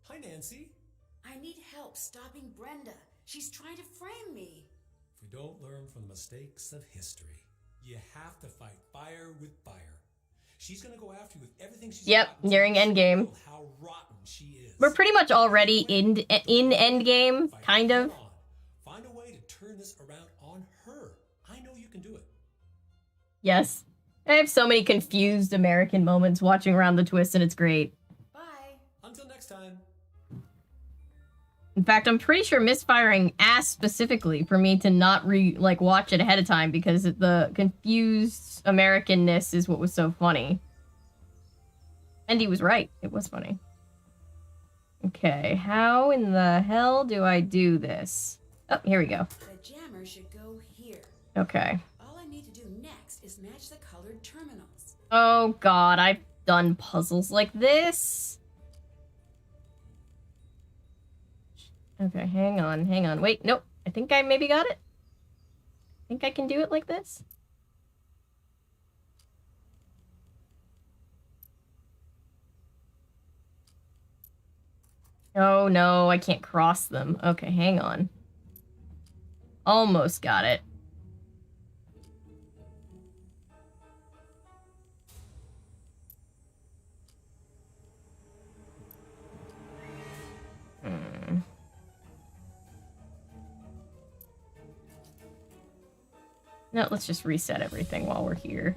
Hi, Nancy. I need help stopping Brenda. She's trying to frame me. If we don't learn from the mistakes of history, you have to fight fire with fire. She's gonna go after you with everything she's got. Nearing endgame. How rotten she is. We're pretty much already in endgame, kind of. Find a way to turn this around on her. I know you can do it. Yes. I have so many confused American moments watching Around the Twist, and it's great. Bye. Until next time. In fact, I'm pretty sure misfiring asked specifically for me to not watch it ahead of time because the confused Americanness is what was so funny. And he was right. It was funny. Okay, how in the hell do I do this? Oh, here we go. The jammer should go here. Okay. All I need to do next is match the colored terminals. Oh god, I've done puzzles like this. Okay, hang on. Wait, nope. I think I maybe got it. I think I can do it like this. Oh no, I can't cross them. Okay, hang on. Almost got it. No, let's just reset everything while we're here.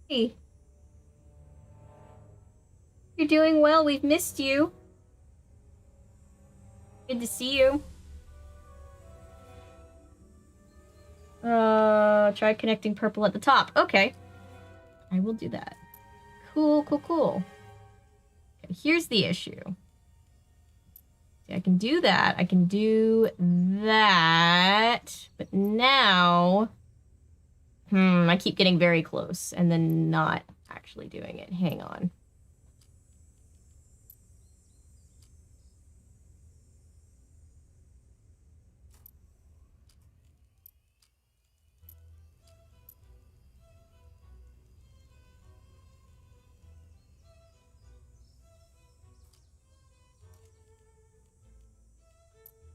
Hey. You're doing well. We've missed you. Good to see you. Try connecting purple at the top. Okay. I will do that. Cool. Okay, here's the issue. See, I can do that. I can do that. But now... I keep getting very close and then not actually doing it. Hang on.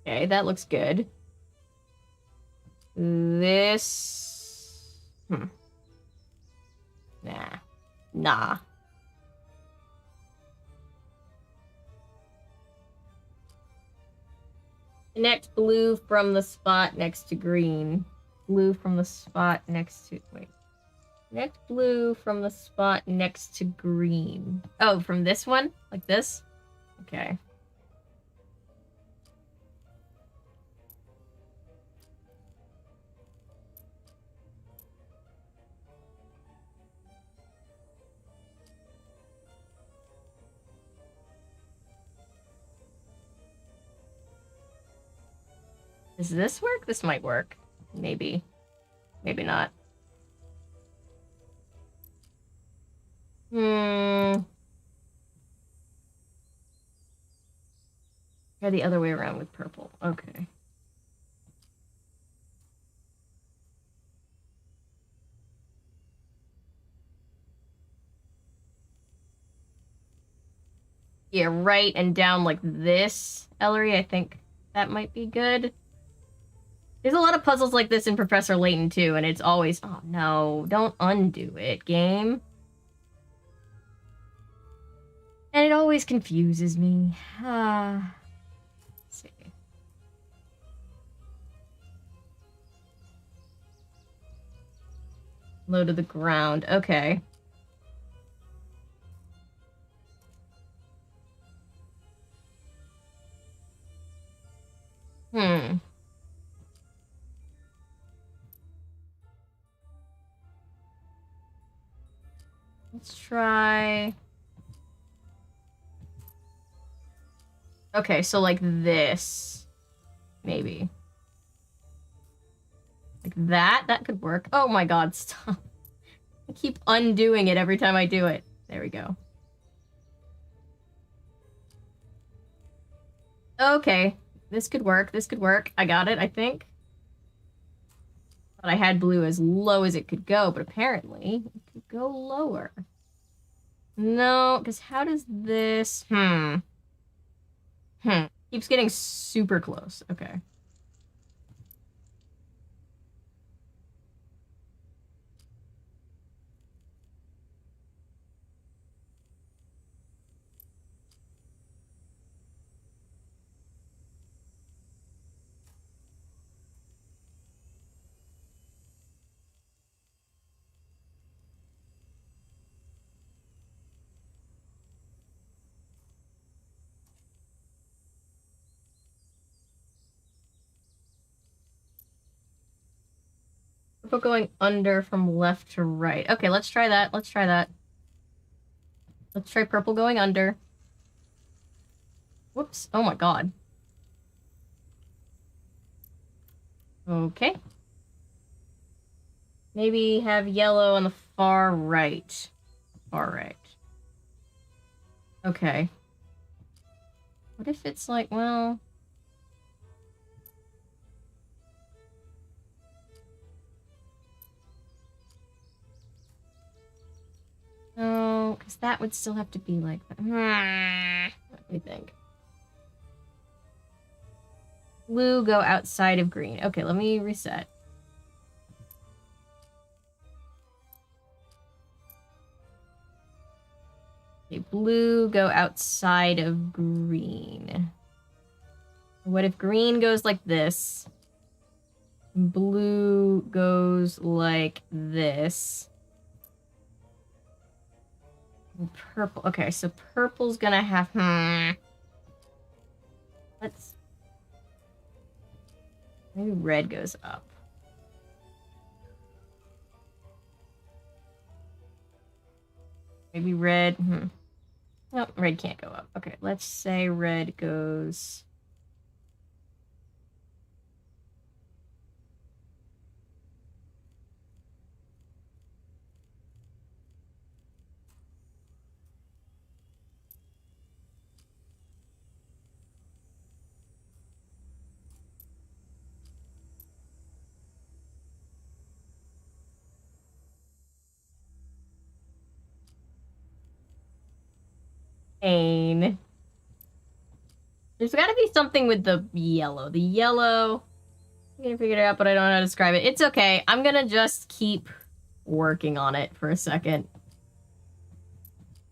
Okay, that looks good. This... Nah. Connect blue from the spot next to green. Blue from the spot next to... Wait. Connect blue from the spot next to green. Oh, from this one? Like this? Okay. Does this work? This might work. Maybe. Maybe not. Try the other way around with purple. Okay. Yeah, right and down like this, Ellery. I think that might be good. There's a lot of puzzles like this in Professor Layton, too, and it's always... Oh, no. Don't undo it, game. And it always confuses me. Low to the ground. Okay. Let's try... Okay, so like this. Maybe. Like that? That could work. Oh my god, stop. I keep undoing it every time I do it. There we go. Okay. This could work. This could work. I got it, I think. But I had blue as low as it could go, but apparently it could go lower. No, because how does this... Keeps getting super close. Okay. Purple going under from left to right. Okay, let's try that. Let's try that. Let's try purple going under. Whoops. Oh my god. Okay. Maybe have yellow on the far right. Far right. Okay. What if it's like, well... No, because that would still have to be like... Let me think. Blue go outside of green. Okay, let me reset. Okay, blue go outside of green. What if green goes like this? Blue goes like this. Purple. Okay, so purple's gonna have... Let's... Maybe red goes up. Maybe red... Nope, red can't go up. Okay, let's say red goes... Pain. There's gotta be something with the yellow. The yellow... I'm gonna figure it out, but I don't know how to describe it. It's okay. I'm gonna just keep working on it for a second.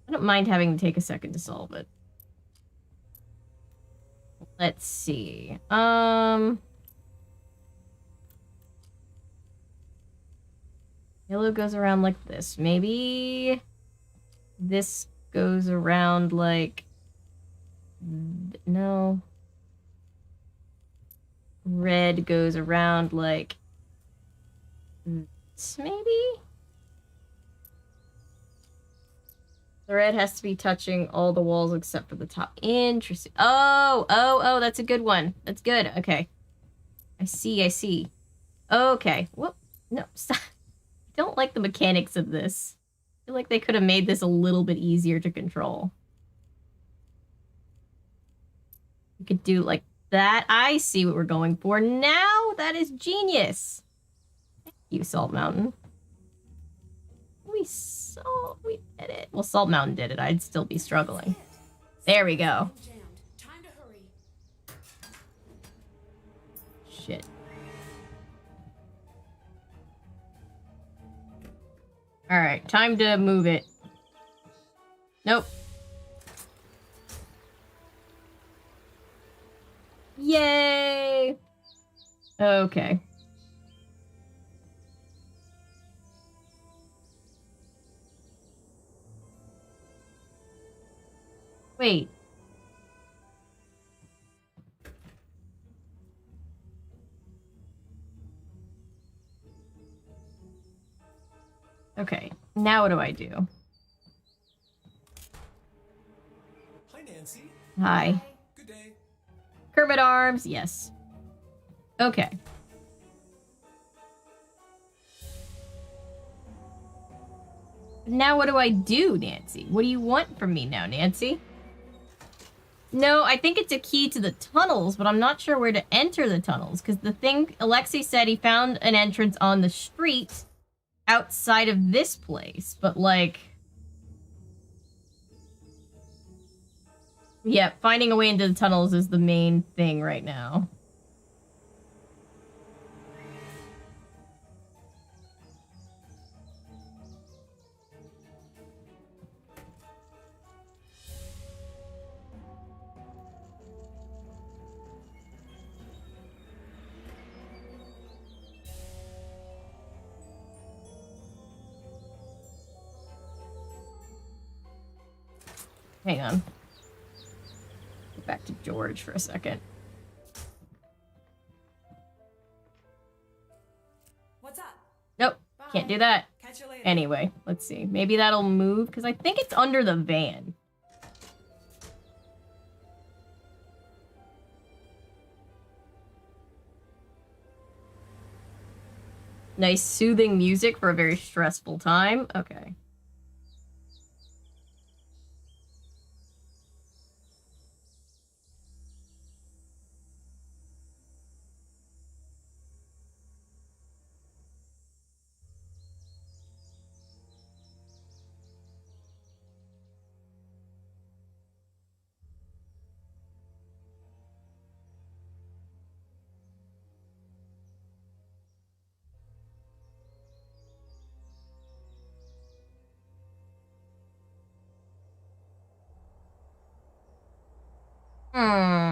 I don't mind having to take a second to solve it. Let's see. Yellow goes around like this. Maybe this goes around like... No. Red goes around like this, maybe? The red has to be touching all the walls except for the top. Interesting. Oh, that's a good one. That's good. Okay. I see. Okay. Whoop. No, stop. I don't like the mechanics of this. I feel like they could have made this a little bit easier to control. You could do like that. I see what we're going for now. That is genius. Thank you, Salt Mountain. We did it. Well, Salt Mountain did it. I'd still be struggling. There we go. Time to hurry. Shit. All right, time to move it. Nope. Yay! Okay. Wait. Okay, now what do I do? Hi, Nancy. Hi. Good day. Kermit arms, yes. Okay. Now what do I do, Nancy? What do you want from me now, Nancy? No, I think it's a key to the tunnels, but I'm not sure where to enter the tunnels, because the thing Alexei said, he found an entrance on the street outside of this place, but like... Yeah, finding a way into the tunnels is the main thing right now. Hang on. Go back to George for a second. What's up? Nope. Bye. Can't do that. Catch you later. Anyway, let's see. Maybe that'll move, because I think it's under the van. Nice soothing music for a very stressful time. Okay.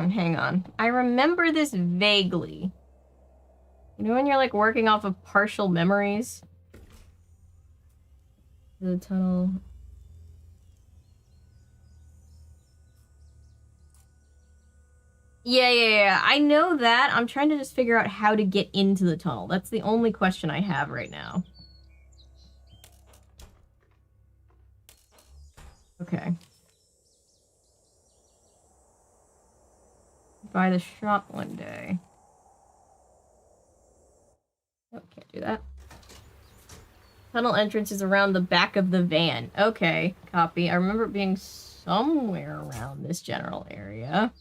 Hang on. I remember this vaguely. You know when you're like working off of partial memories? The tunnel. Yeah. I know that. I'm trying to just figure out how to get into the tunnel. That's the only question I have right now. Okay. Buy the shop one day. Oh, can't do that. Tunnel entrance is around the back of the van. Okay, copy. I remember it being somewhere around this general area.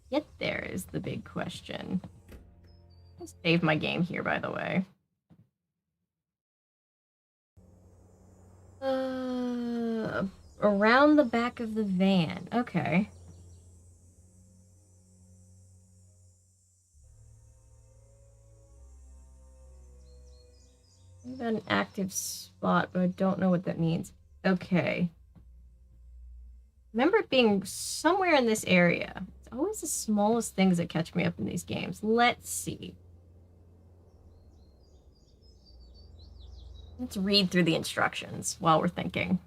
Get there is the big question. I'll save my game here, by the way. Around the back of the van. Okay. I've got an active spot, but I don't know what that means. Okay. Remember it being somewhere in this area. It's always the smallest things that catch me up in these games. Let's see. Let's read through the instructions while we're thinking.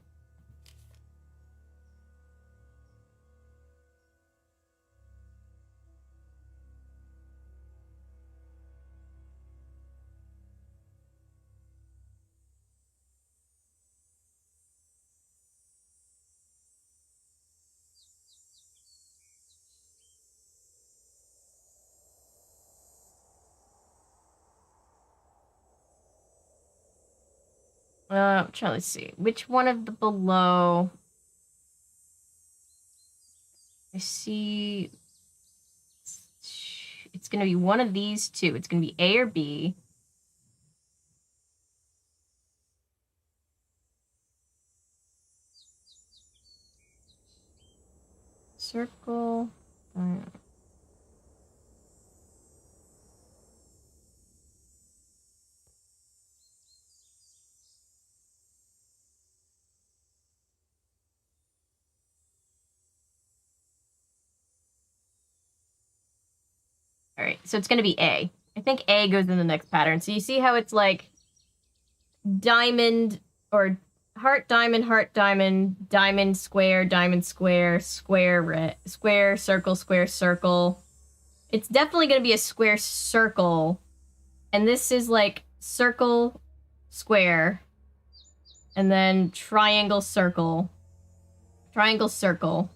I'm trying to see. Which one of the below... I see... It's going to be one of these two. It's going to be A or B. Circle... Alright, so it's gonna be A. I think A goes in the next pattern. So you see how it's like diamond or heart, diamond, diamond, square, square, square, circle, square, circle. It's definitely gonna be a square circle. And this is like circle, square, and then triangle, circle, circle.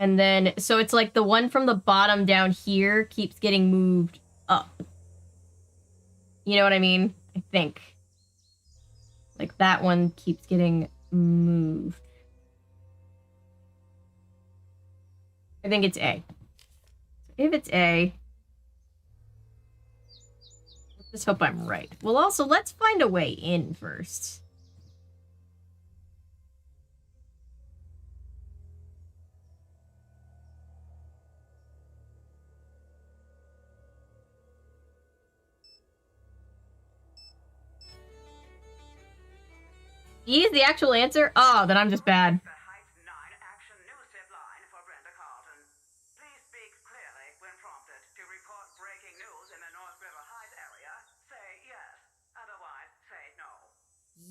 And then, so it's like the one from the bottom down here keeps getting moved up. You know what I mean? I think. Like that one keeps getting moved. I think it's A. If it's A, let's just hope I'm right. Well, also, let's find a way in first. E is the actual answer? Oh, then I'm just bad.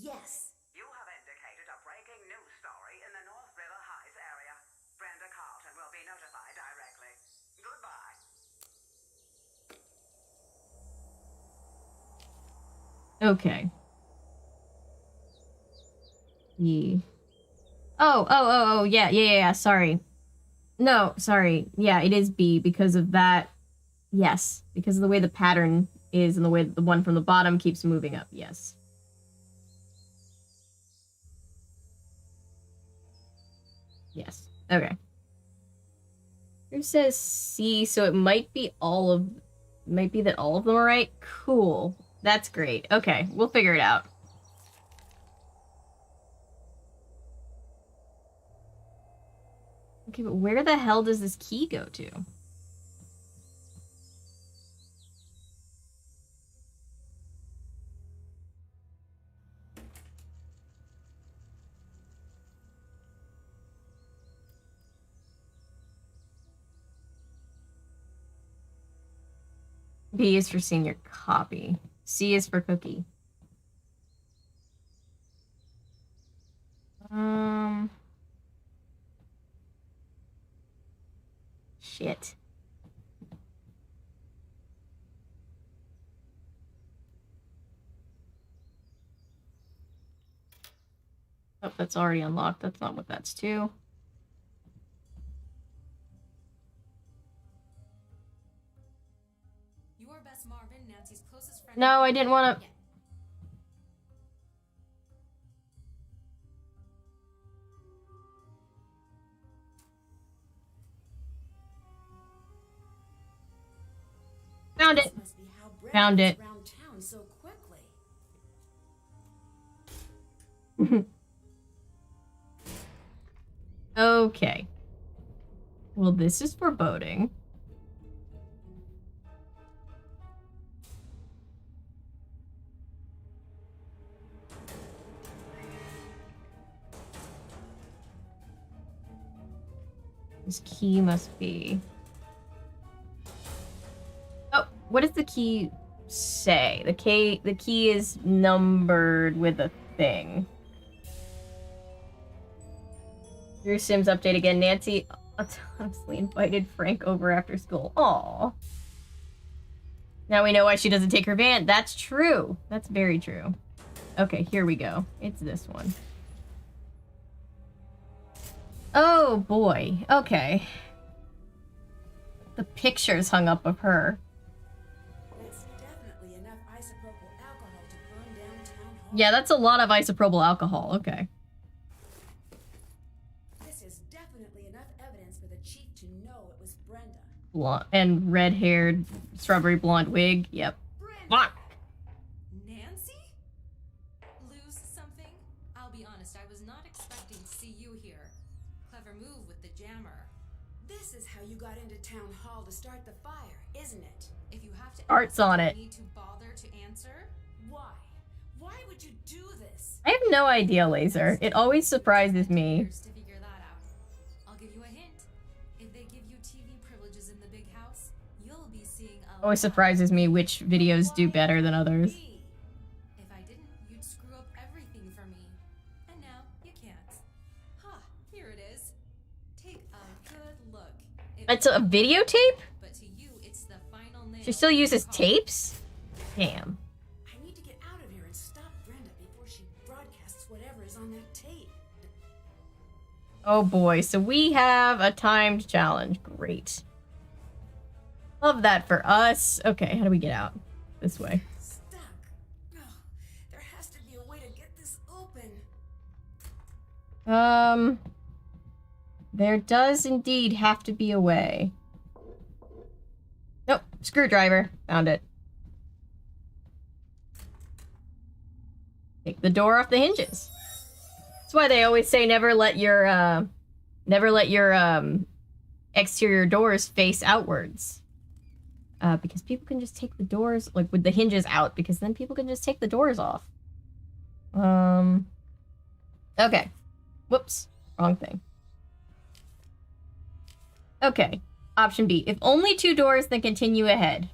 Yes. You have indicated a breaking news story in the North River Heights area. Brenda Carlton will be notified directly. Goodbye. Okay. E. Oh, yeah, sorry. No, sorry. Yeah, it is B because of that. Yes, because of the way the pattern is and the way the one from the bottom keeps moving up. Yes. Yes. Okay. Who says C? So it might be all of... Might be that all of them are right? Cool. That's great. Okay, we'll figure it out. Okay, but where the hell does this key go to? B is for senior copy. C is for cookie. Shit. Oh, that's already unlocked. That's not what that's to. You are Bess Marvin, Nancy's closest friend. No, I didn't want to... Found it. Found it. Around town so quickly. Okay. Well, this is foreboding. This key must be... Oh, what does the key say? The key is numbered with a thing. Drew Sims update again. Nancy autonomously invited Frank over after school. Aww. Now we know why she doesn't take her van. That's true. That's very true. Okay, here we go. It's this one. Oh boy. Okay. The pictures hung up of her. That's definitely enough isopropyl alcohol to burn down town hall. Yeah, that's a lot of isopropyl alcohol. Okay. This is definitely enough evidence for the chief to know it was Brenda. Blonde and red-haired, strawberry blonde wig. Yep. Fuck. Nancy? Lose something? I'll be honest, I was not expecting to see you here. Clever move with the jammer. This is how you got into town hall to start the fire, isn't it? If you have to Art's on it. need to bother to answer? Why? Why would you do this? I have no idea, Laser. It always surprises me. To figure that out. I'll give you a hint. If they give you TV privileges in the big house, Always surprises me which videos do better than others. If I didn't, you'd screw up everything for me. And now you can't. Ha, here it is. Take a good look. It's a videotape? But to you, it's the final nail. She still uses tapes? Damn. I need to get out of here and stop Brenda before she broadcasts whatever is on that tape. Oh boy, so we have a timed challenge. Great. Love that for us. Okay, how do we get out? This way. Stuck. No, there has to be a way to get this open. There does indeed have to be a way. Nope, screwdriver. Found it. Take the door off the hinges. That's why they always say never let your exterior doors face outwards. Because people can just take the doors, like, with the hinges out, because then people can just take the doors off. Okay. Whoops. Wrong thing. Okay. Option B. If only 2 doors, then continue ahead.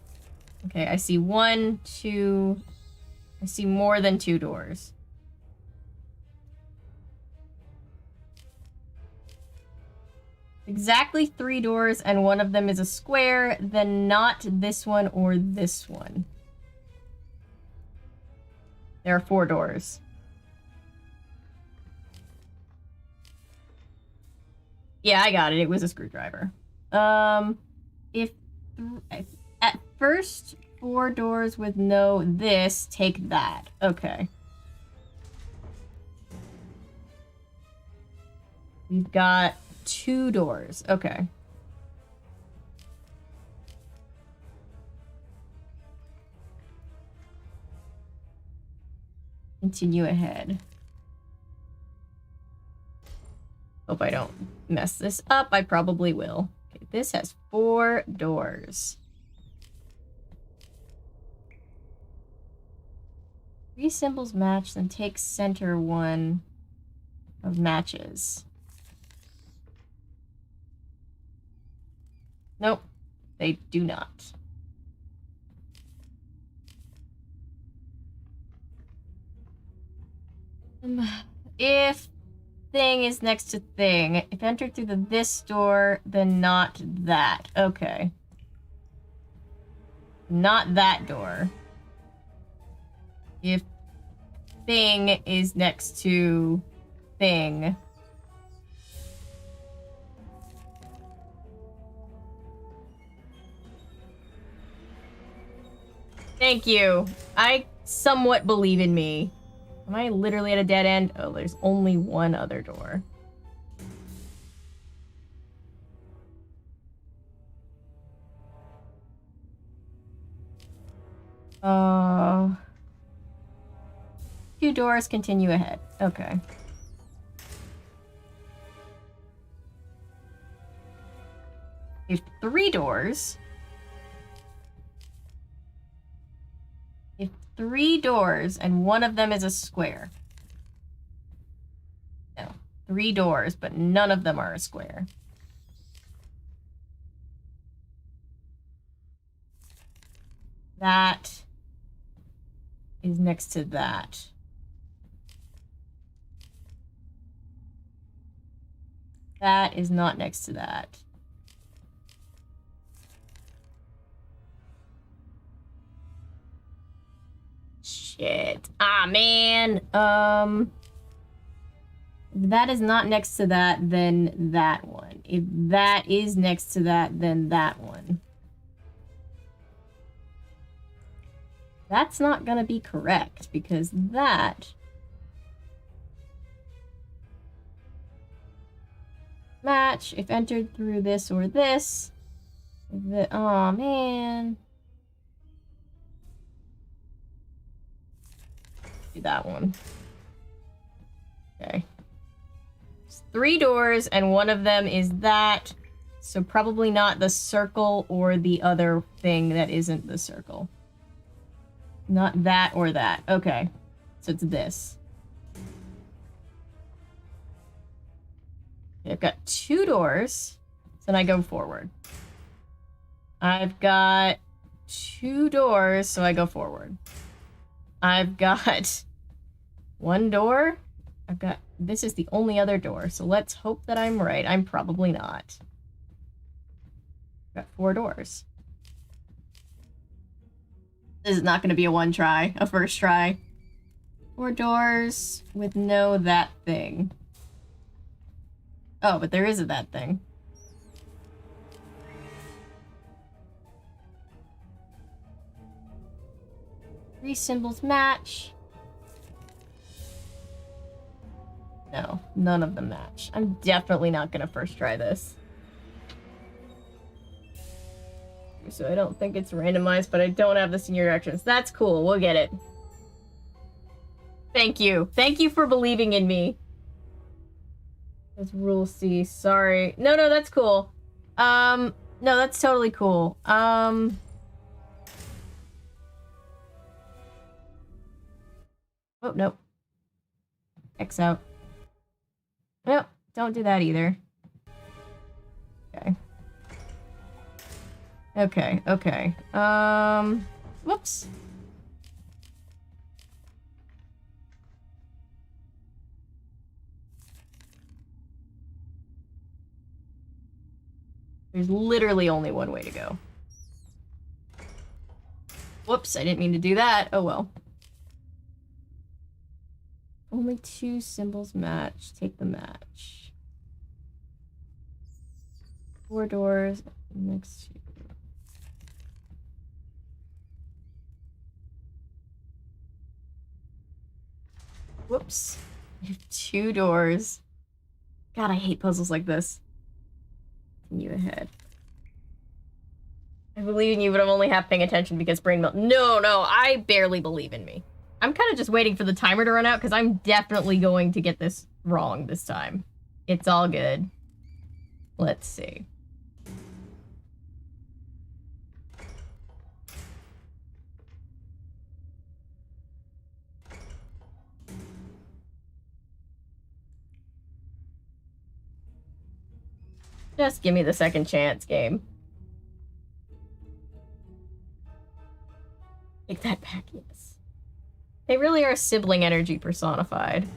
Okay, I see 1, 2... I see more than 2 doors. Exactly 3 doors, and one of them is a square, then not this one or this one. There are 4 doors. Yeah, I got it. It was a screwdriver. If at first 4 doors with no this, take that. Okay. We've got 2 doors. Okay. Continue ahead. Hope I don't mess this up. I probably will. Okay, this has 4 doors. 3 symbols match, then take center one of matches. Nope, they do not. If thing is next to thing, if entered through this door, then not that. Okay. Not that door. If thing is next to thing. Thank you. I somewhat believe in me. Am I literally at a dead end? Oh, there's only one other door. Two doors, continue ahead. Okay. There's 3 doors. If 3 doors and one of them is a square. No, 3 doors, but none of them are a square. That is next to that. That is not next to that. Shit. Ah, man. If that is not next to that, then that one. If that is next to that, then that one. That's not gonna be correct, because that... match, if entered through this or this. Oh, man. Do that one. Okay. It's 3 doors, and one of them is that. So probably not the circle or the other thing that isn't the circle. Not that or that. Okay. So it's this. Okay, I've got 2 doors. So then I go forward. I've got 2 doors, so I go forward. I've got 1 door. This is the only other door, so let's hope that I'm right. I'm probably not. Got 4 doors. This is not going to be a first try. 4 doors with no that thing. Oh, but there is a that thing. Three symbols match. No, none of them match. I'm definitely not gonna first try this. So I don't think it's randomized, but I don't have the senior directions. That's cool, we'll get it. Thank you. Thank you for believing in me. That's rule C, sorry. No, that's cool. No, that's totally cool. Oh, nope. X out. Nope, don't do that either. Okay. Okay. Whoops. There's literally only one way to go. Whoops, I didn't mean to do that. Oh well. Only 2 symbols match. Take the match. 4 doors. Next 2. Whoops. I have 2 doors. God, I hate puzzles like this. Continue ahead. I believe in you, but I'm only half paying attention because brain melt. No, I barely believe in me. I'm kind of just waiting for the timer to run out because I'm definitely going to get this wrong this time. It's all good. Let's see. Just give me the second chance, game. Take that back, yes. They really are sibling energy personified.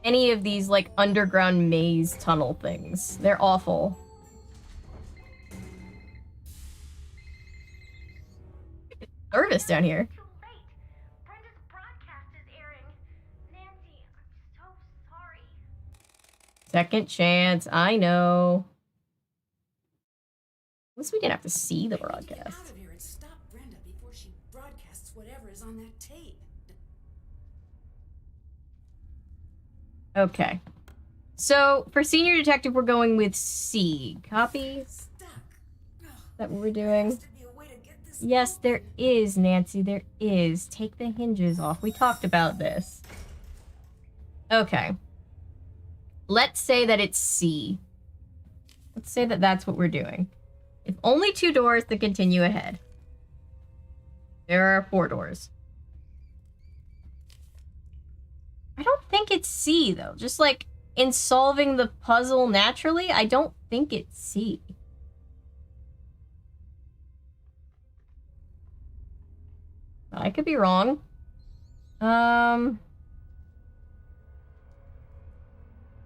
Any of these, like, underground maze tunnel things. They're awful. Nervous down here. Second chance, I know. At least we didn't have to see the broadcast. Get out of here and stop Brenda before she broadcasts whatever is on that tape. Okay. So, for senior detective, we're going with C. Copy? Is that what we're doing? Yes, there is, Nancy. There is. Take the hinges off. We talked about this. Okay. Let's say that it's C. Let's say that that's what we're doing. If only 2 doors, then continue ahead. There are 4 doors. I don't think it's C, though. Just, like, in solving the puzzle naturally, I don't think it's C. I could be wrong.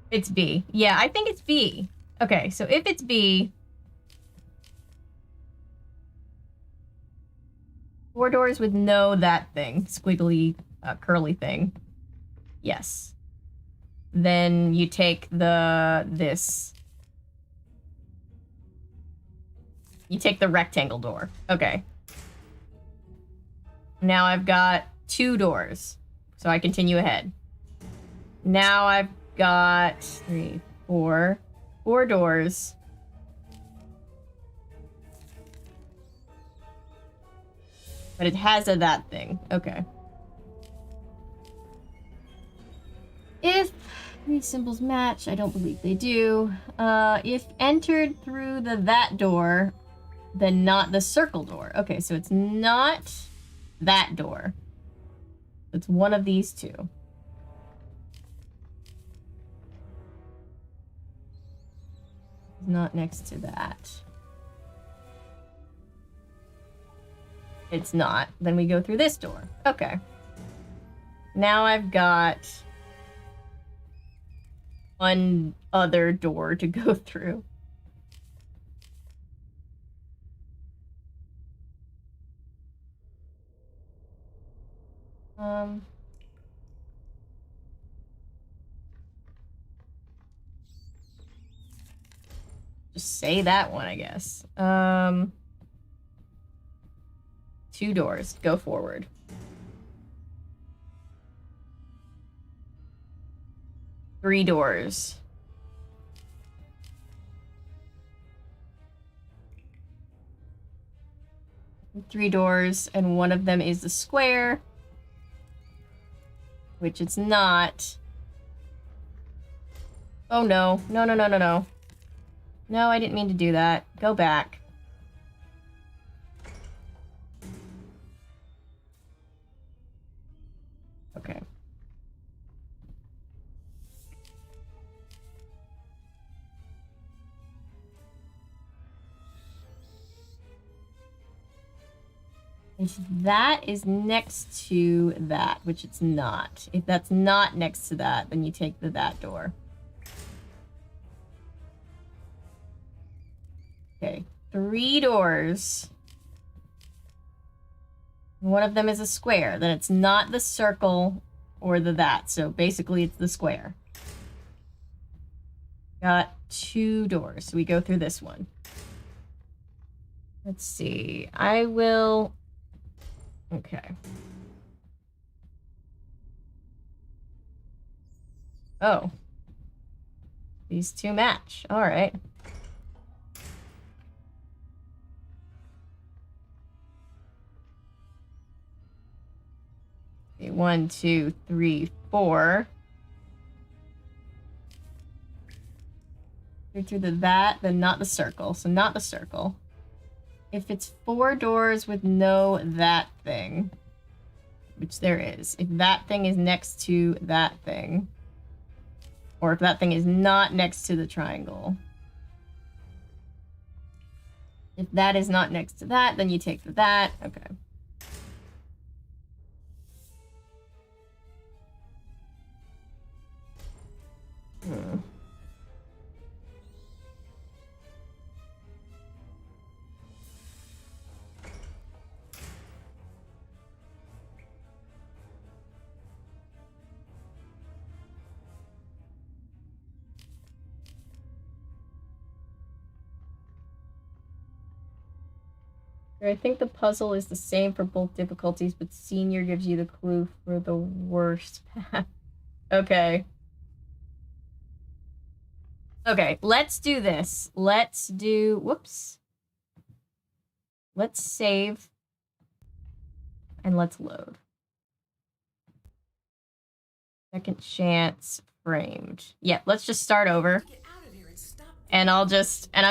It's B. Yeah, I think it's B. Okay, so if it's B... 4 doors with no that thing. Squiggly, curly thing. Yes. Then you take this. You take the rectangle door. Okay. Now I've got 2 doors. So I continue ahead. Now I've got 3, 4 doors. But it has a that thing. Okay. If 3 symbols match, I don't believe they do. If entered through the that door, then not the circle door. Okay, so it's not that door. It's one of these two. Not next to that. It's not. Then we go through this door. Okay. Now I've got one other door to go through. Just say that one, I guess. 2 doors. Go forward. Three doors. Three doors, and one of them is the square, which it's not. Oh no. No, no, no, no, no. No, I didn't mean to do that. Go back. Okay. If that is next to that, which it's not. If that's not next to that, then you take that door. Okay, 3 doors. One of them is a square. Then it's not the circle or the that. So basically it's the square. Got 2 doors. So we go through this one. Let's see. I will... Okay. Oh. These two match. All right. Okay, 1, 2, 3, 4. Through the that, then not the circle. So not the circle. If it's 4 doors with no that thing, which there is, if that thing is next to that thing, or if that thing is not next to the triangle, if that is not next to that, then you take the that. Okay. I think the puzzle is the same for both difficulties, but senior gives you the clue for the worst path. Okay. Okay, let's do this. Let's do... Whoops. Let's save. And let's load. Second chance framed. Yeah, let's just start over. And I'm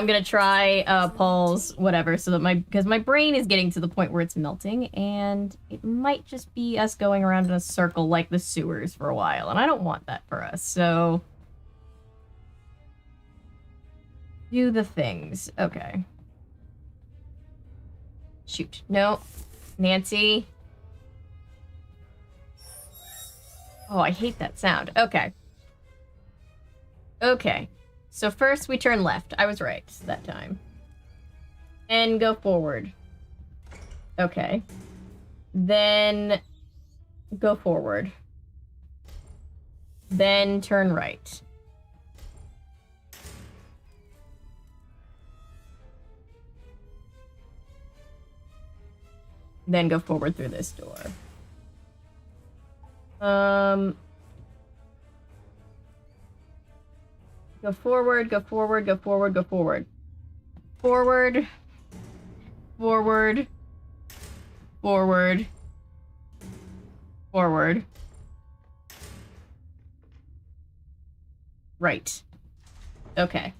gonna try Paul's whatever, so that because my brain is getting to the point where it's melting, and it might just be us going around in a circle like the sewers for a while, and I don't want that for us, so... Do the things. Okay. Shoot. No. Nancy. Oh, I hate that sound. Okay. Okay. So first we turn left. I was right that time. And go forward. Okay. Then go forward. Then turn right. Then go forward through this door. Go forward, go forward, go forward, go forward. Forward. Forward. Forward. Forward. Right. Okay.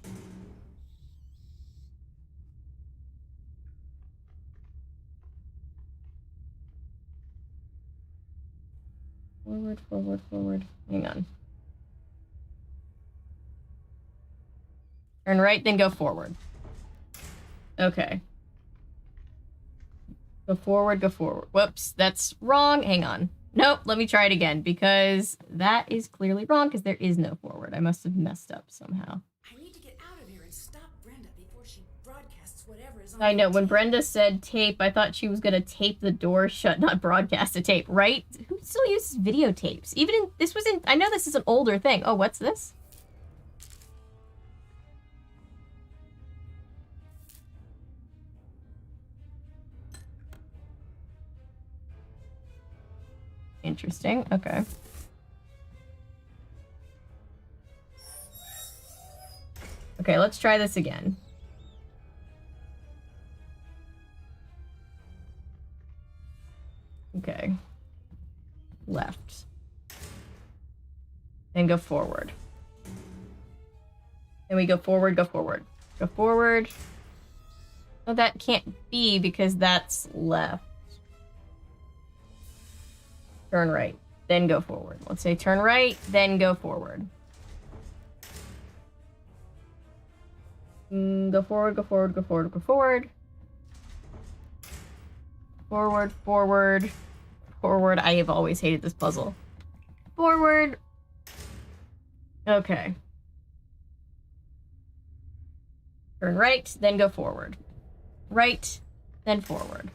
Forward, forward, forward. Hang on. Turn right, then go forward. Okay. Go forward, go forward. Whoops, that's wrong. Hang on. Nope, let me try it again, because that is clearly wrong, because there is no forward. I must have messed up somehow. I need to get out of here and stop Brenda before she broadcasts whatever is on I know, the when tape. Brenda said tape, I thought she was going to tape the door shut, not broadcast a tape, right? Who still uses videotapes? Even in, this was in, I know this is an older thing. Oh, what's this? Interesting, okay. Okay, let's try this again. Okay. Left. Then go forward. Then we go forward, go forward. Go forward. Oh, that can't be because that's left. Turn right, then go forward. Let's say turn right, then go forward. Go forward, go forward, go forward, go forward. Forward, forward, forward. I have always hated this puzzle. Forward. Okay. Turn right, then go forward. Right, then forward.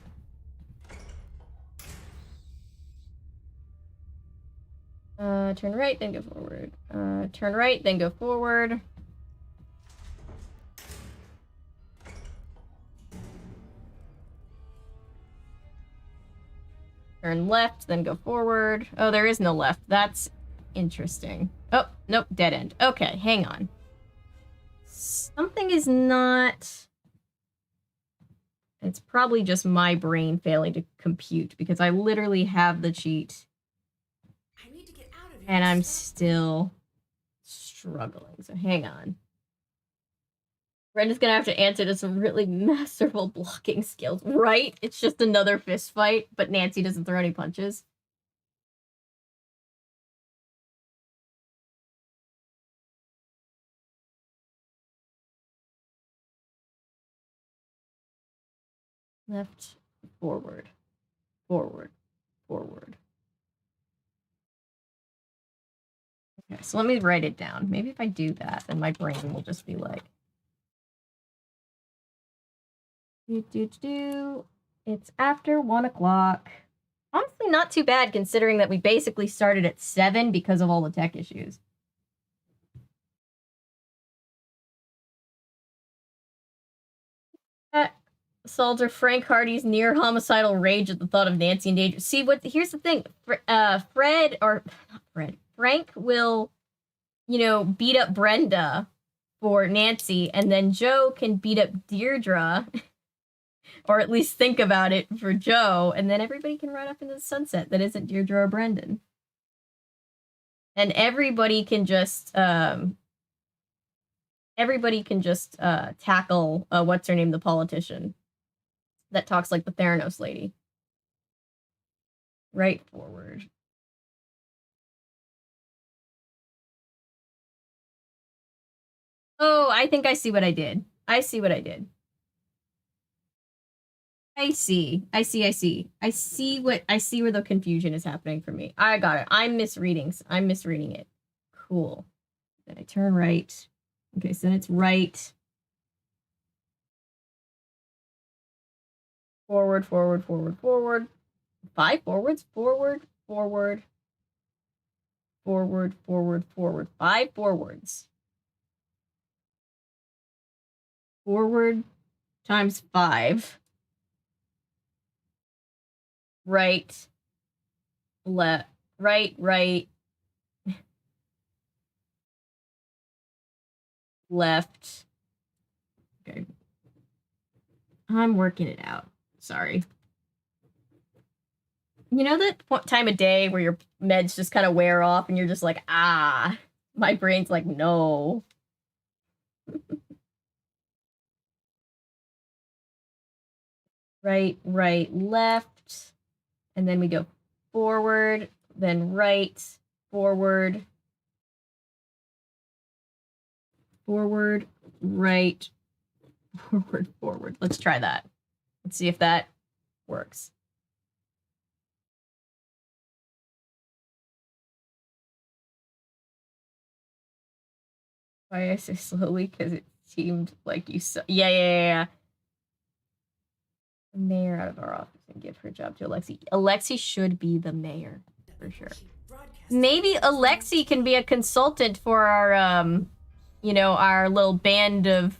Turn right, then go forward. Turn right, then go forward. Turn left, then go forward. Oh, there is no left. That's interesting. Oh, nope, dead end. Okay, hang on. Something is not... It's probably just my brain failing to compute, because I literally have the cheat. I need to get out of here. And I'm still struggling, so hang on. Brenda's gonna have to answer to some really masterful blocking skills, right? It's just another fist fight, but Nancy doesn't throw any punches. Left, forward, forward, forward. Okay, so let me write it down. Maybe if I do that, then my brain will just be like... It's after 1 o'clock. Honestly, not too bad considering that we basically started at 7 because of all the tech issues. Salter Frank Hardy's near homicidal rage at the thought of Nancy in danger. See, here's the thing. Frank will, you know, beat up Brenda for Nancy, and then Joe can beat up Deirdre, or at least think about it for Joe, and then everybody can ride off into the sunset that isn't Deirdre or Brendan. And everybody can just, tackle, what's her name, the politician that talks like the Theranos lady. Right forward. Oh, I think I see what I did. I see what I did. I see where the confusion is happening for me. I got it. I'm misreading it. Cool. Then I turn right. Okay, so then it's right. Forward, forward, forward, forward. 5 forwards. Forward, forward. Forward, forward, forward. 5 forwards. Forward times 5. Right. Left. Right, right. Left. Okay. I'm working it out. Sorry. You know that time of day where your meds just kind of wear off and you're just like, ah, my brain's like, no. Right, right, left. And then we go forward, then right, forward, forward, right, forward, forward. Let's try that. Let's see if that works. Why I say slowly? Because it seemed like you saw. Yeah. The mayor out of our office and give her job to Alexi. Alexi should be the mayor, for sure. Maybe Alexi can be a consultant for our, you know, our little band of,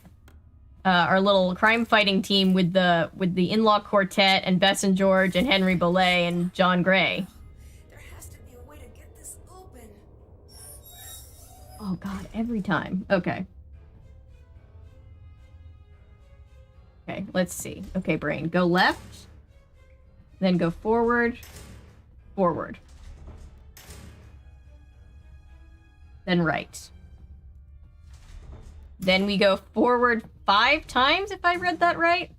our little crime fighting team with the in-law quartet and Bess and George and Henry Belay and John Gray. There has to be a way to get this open. Oh God, every time. Okay. Okay, let's see. Okay, brain. Go left. Then go forward. Forward. Then right. Then we go forward 5 times, if I read that right.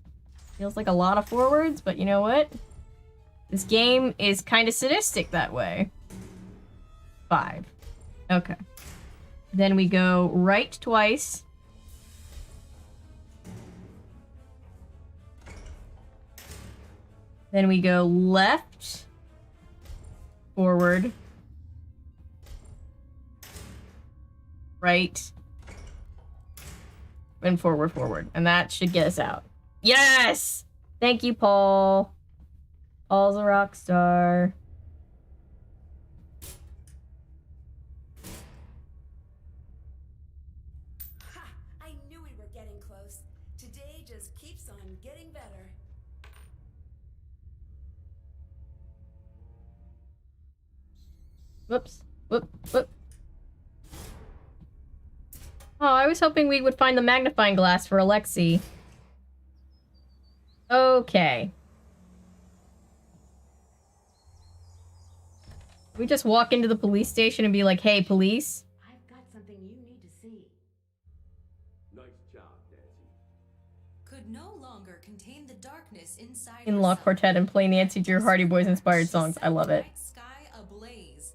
Feels like a lot of forwards, but you know what? This game is kind of sadistic that way. 5. Okay. Then we go right twice. Then we go left, forward, right, and forward, forward. And that should get us out. Yes! Thank you, Paul. Paul's a rock star. Ha! I knew we were getting close. Today just keeps on getting better. Whoops. Whoop. Oh, I was hoping we would find the magnifying glass for Alexi. Okay. We just walk into the police station and be like, hey, police? I've got something you need to see. Nice job, Nancy. Could no longer contain the darkness inside In-law herself. quartet and play Nancy Drew Hardy Boys inspired songs. I love it. Sky ablaze.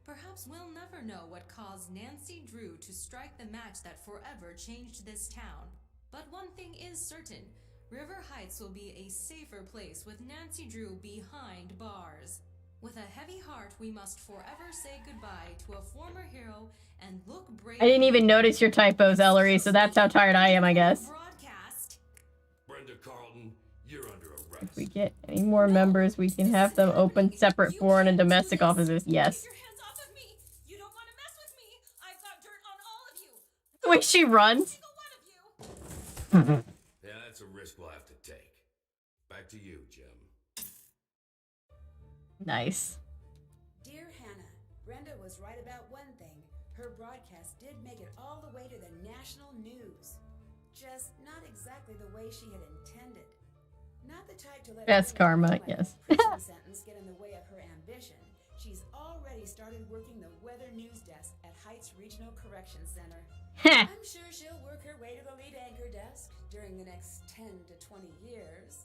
Perhaps we'll never know what caused Nancy Drew to strike the match that forever changed this town. But one thing is certain. River Heights will be a safer place with Nancy Drew behind bars. With a heavy heart, we must forever say goodbye to a former hero and look brave. I didn't even notice your typos, Ellery, so that's how tired I am, I guess. Brenda Carlton, you're under arrest. If we get any more members, we can have them open separate foreign and domestic offices. Yes. The way she runs. Yeah, that's a risk we'll have to take. Back to you, Jim. Nice. Dear Hannah, Brenda was right about one thing. Her broadcast did make it all the way to the national news. Just not exactly the way she had intended. Not the type to let That's karma, yes. prison sentence get in the way of her ambition. She's already started working the weather news desk at Heights Regional Correction Center. I'm sure she'll work her way to the lead anchor desk during the next 10 to 20 years.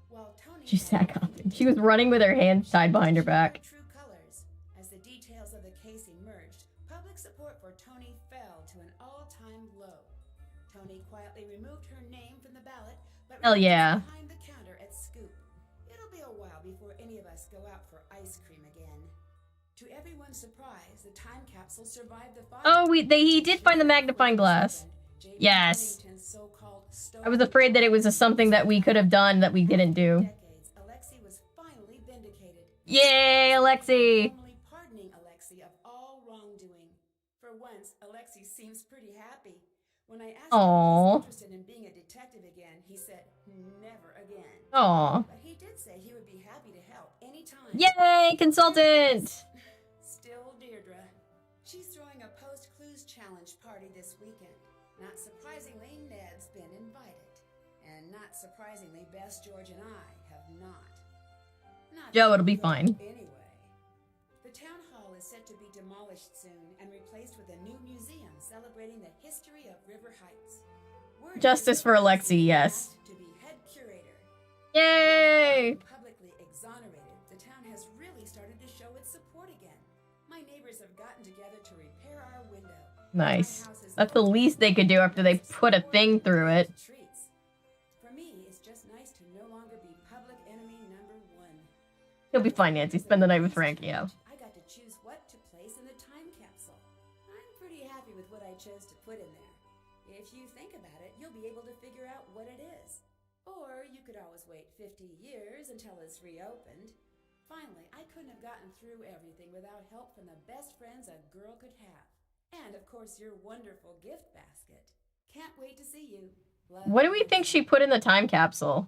While Tony She sat confident. She was running with her hands tied behind her back. true colors. As the details of the case emerged, public support for Tony fell to an all-time low. Tony quietly removed her name from the ballot, but Hell yeah. behind the counter at Scoop. It'll be a while before any of us go out for ice cream again. To everyone's surprise, the time capsule survived the fire. Oh, he did find the magnifying glass. Yes. I was afraid that it was something that we could have done that we didn't do. Alexi was finally vindicated. Yay, Alexi! Formally pardoning Alexi of all wrongdoing. For once, Alexi seems pretty happy. When I asked him if he's interested in being a detective again, he said, never again. Aw. But he did say he would be happy to help anytime. Yay, consultant! Still Deirdre. She's throwing a post-clues challenge party this weekend. Not surprisingly, Ned's been invited. And not surprisingly, Bess, George, and I have not. Joe, it'll be fine. Anyway, the town hall is set to be demolished soon and replaced with a new museum celebrating the history of River Heights. Justice for Alexi, yes. To be head curator. Yay! Publicly exonerated, the town has really started to show its support My neighbors have gotten together to repair our window. Nice. That's the least they could do after they put a thing through it. Treats. For me, it's just nice to no longer be public enemy number 1. He'll be fine, Nancy. Spend the night with Frankie. Yeah. I got to choose what to place in the time capsule. I'm pretty happy with what I chose to put in there. If you think about it, you'll be able to figure out what it is. Or you could always wait 50 years until it's reopened. Finally, I couldn't have gotten through everything without help from the best friends a girl could have. And, of course, your wonderful gift basket. Can't wait to see you. Love. What do we think she put in the time capsule?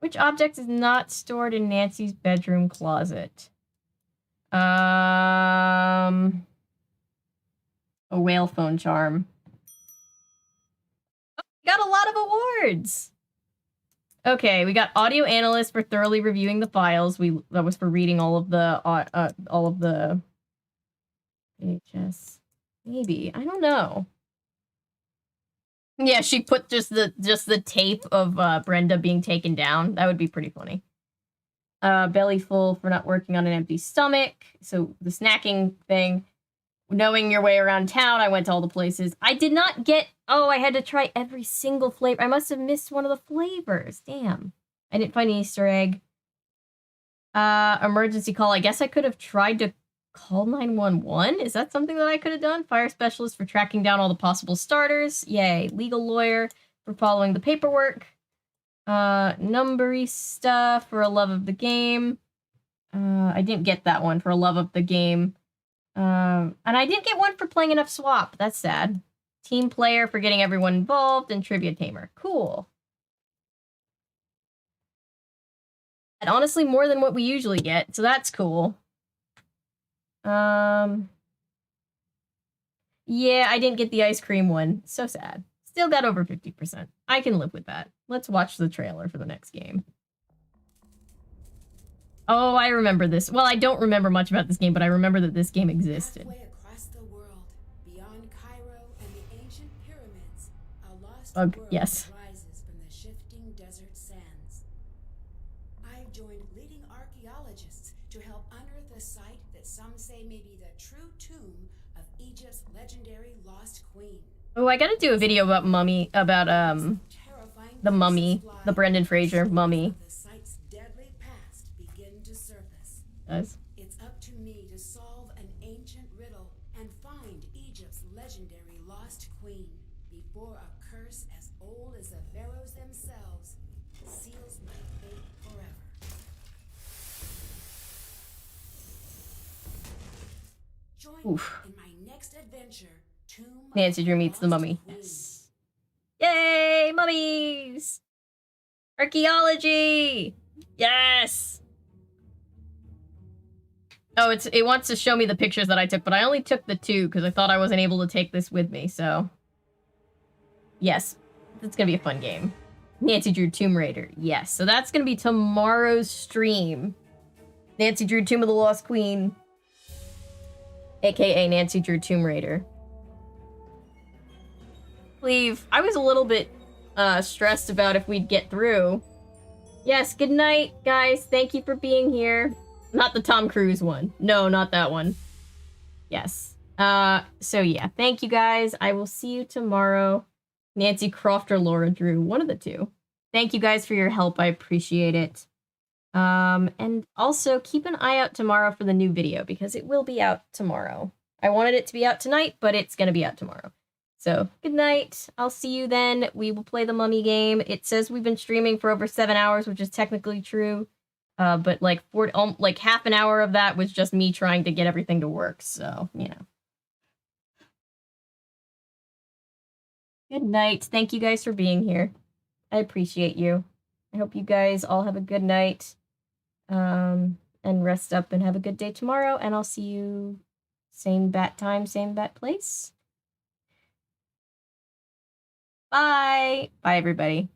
Which object is not stored in Nancy's bedroom closet? A whale phone charm. Oh, we got a lot of awards! Okay, we got audio analyst for thoroughly reviewing the files. That was for reading all of the VHS. Maybe, I don't know. Yeah, she put just the tape of Brenda being taken down. That would be pretty funny. Belly full for not working on an empty stomach. So the snacking thing. Knowing your way around town, I went to all the places. I did not get... Oh, I had to try every single flavor. I must have missed one of the flavors. Damn. I didn't find an Easter egg. Emergency call. I guess I could have tried to call 911. Is that something that I could have done? Fire specialist for tracking down all the possible starters. Yay. Legal lawyer for following the paperwork. Numbery stuff for a love of the game. I didn't get that one for a love of the game. And I didn't get one for playing enough swap. That's sad. Team player for getting everyone involved, and trivia tamer. Cool. And honestly, more than what we usually get, so that's cool. Yeah, I didn't get the ice cream one. So sad. Still got over 50%. I can live with that. Let's watch the trailer for the next game. Oh, I remember this. Well, I don't remember much about this game, but I remember that this game existed. Halfway across the world, beyond Cairo and the ancient pyramids, a lost world rises from the shifting desert sands. I've joined leading archaeologists to help unearth a site that some say may be the true tomb of Egypt's legendary lost queen. Oh, I gotta do a video about the mummy, the Brendan Fraser mummy. It's up to me to solve an ancient riddle and find Egypt's legendary lost queen before a curse as old as the pharaohs themselves seals my fate forever. Join me in my next adventure, Tomb Nancy Drew meets the mummy. Yes. Yay, mummies! Archaeology! Yes! Oh, it wants to show me the pictures that I took, but I only took the 2 because I thought I wasn't able to take this with me, so... Yes, it's gonna be a fun game. Nancy Drew Tomb Raider, yes. So that's gonna be tomorrow's stream. Nancy Drew Tomb of the Lost Queen. AKA Nancy Drew Tomb Raider. Leave. I was a little bit stressed about if we'd get through. Yes, good night, guys. Thank you for being here. Not the Tom Cruise one. No, not that one. Yes. So yeah, thank you guys. I will see you tomorrow. Nancy Croft or Laura Drew, one of the two. Thank you guys for your help. I appreciate it. And also keep an eye out tomorrow for the new video because it will be out tomorrow. I wanted it to be out tonight, but it's going to be out tomorrow. So good night. I'll see you then. We will play the mummy game. It says we've been streaming for over 7 hours, which is technically true. But like half an hour of that was just me trying to get everything to work. So, you know. Good night. Thank you guys for being here. I appreciate you. I hope you guys all have a good night. And rest up and have a good day tomorrow. And I'll see you same bat time, same bat place. Bye. Bye, everybody.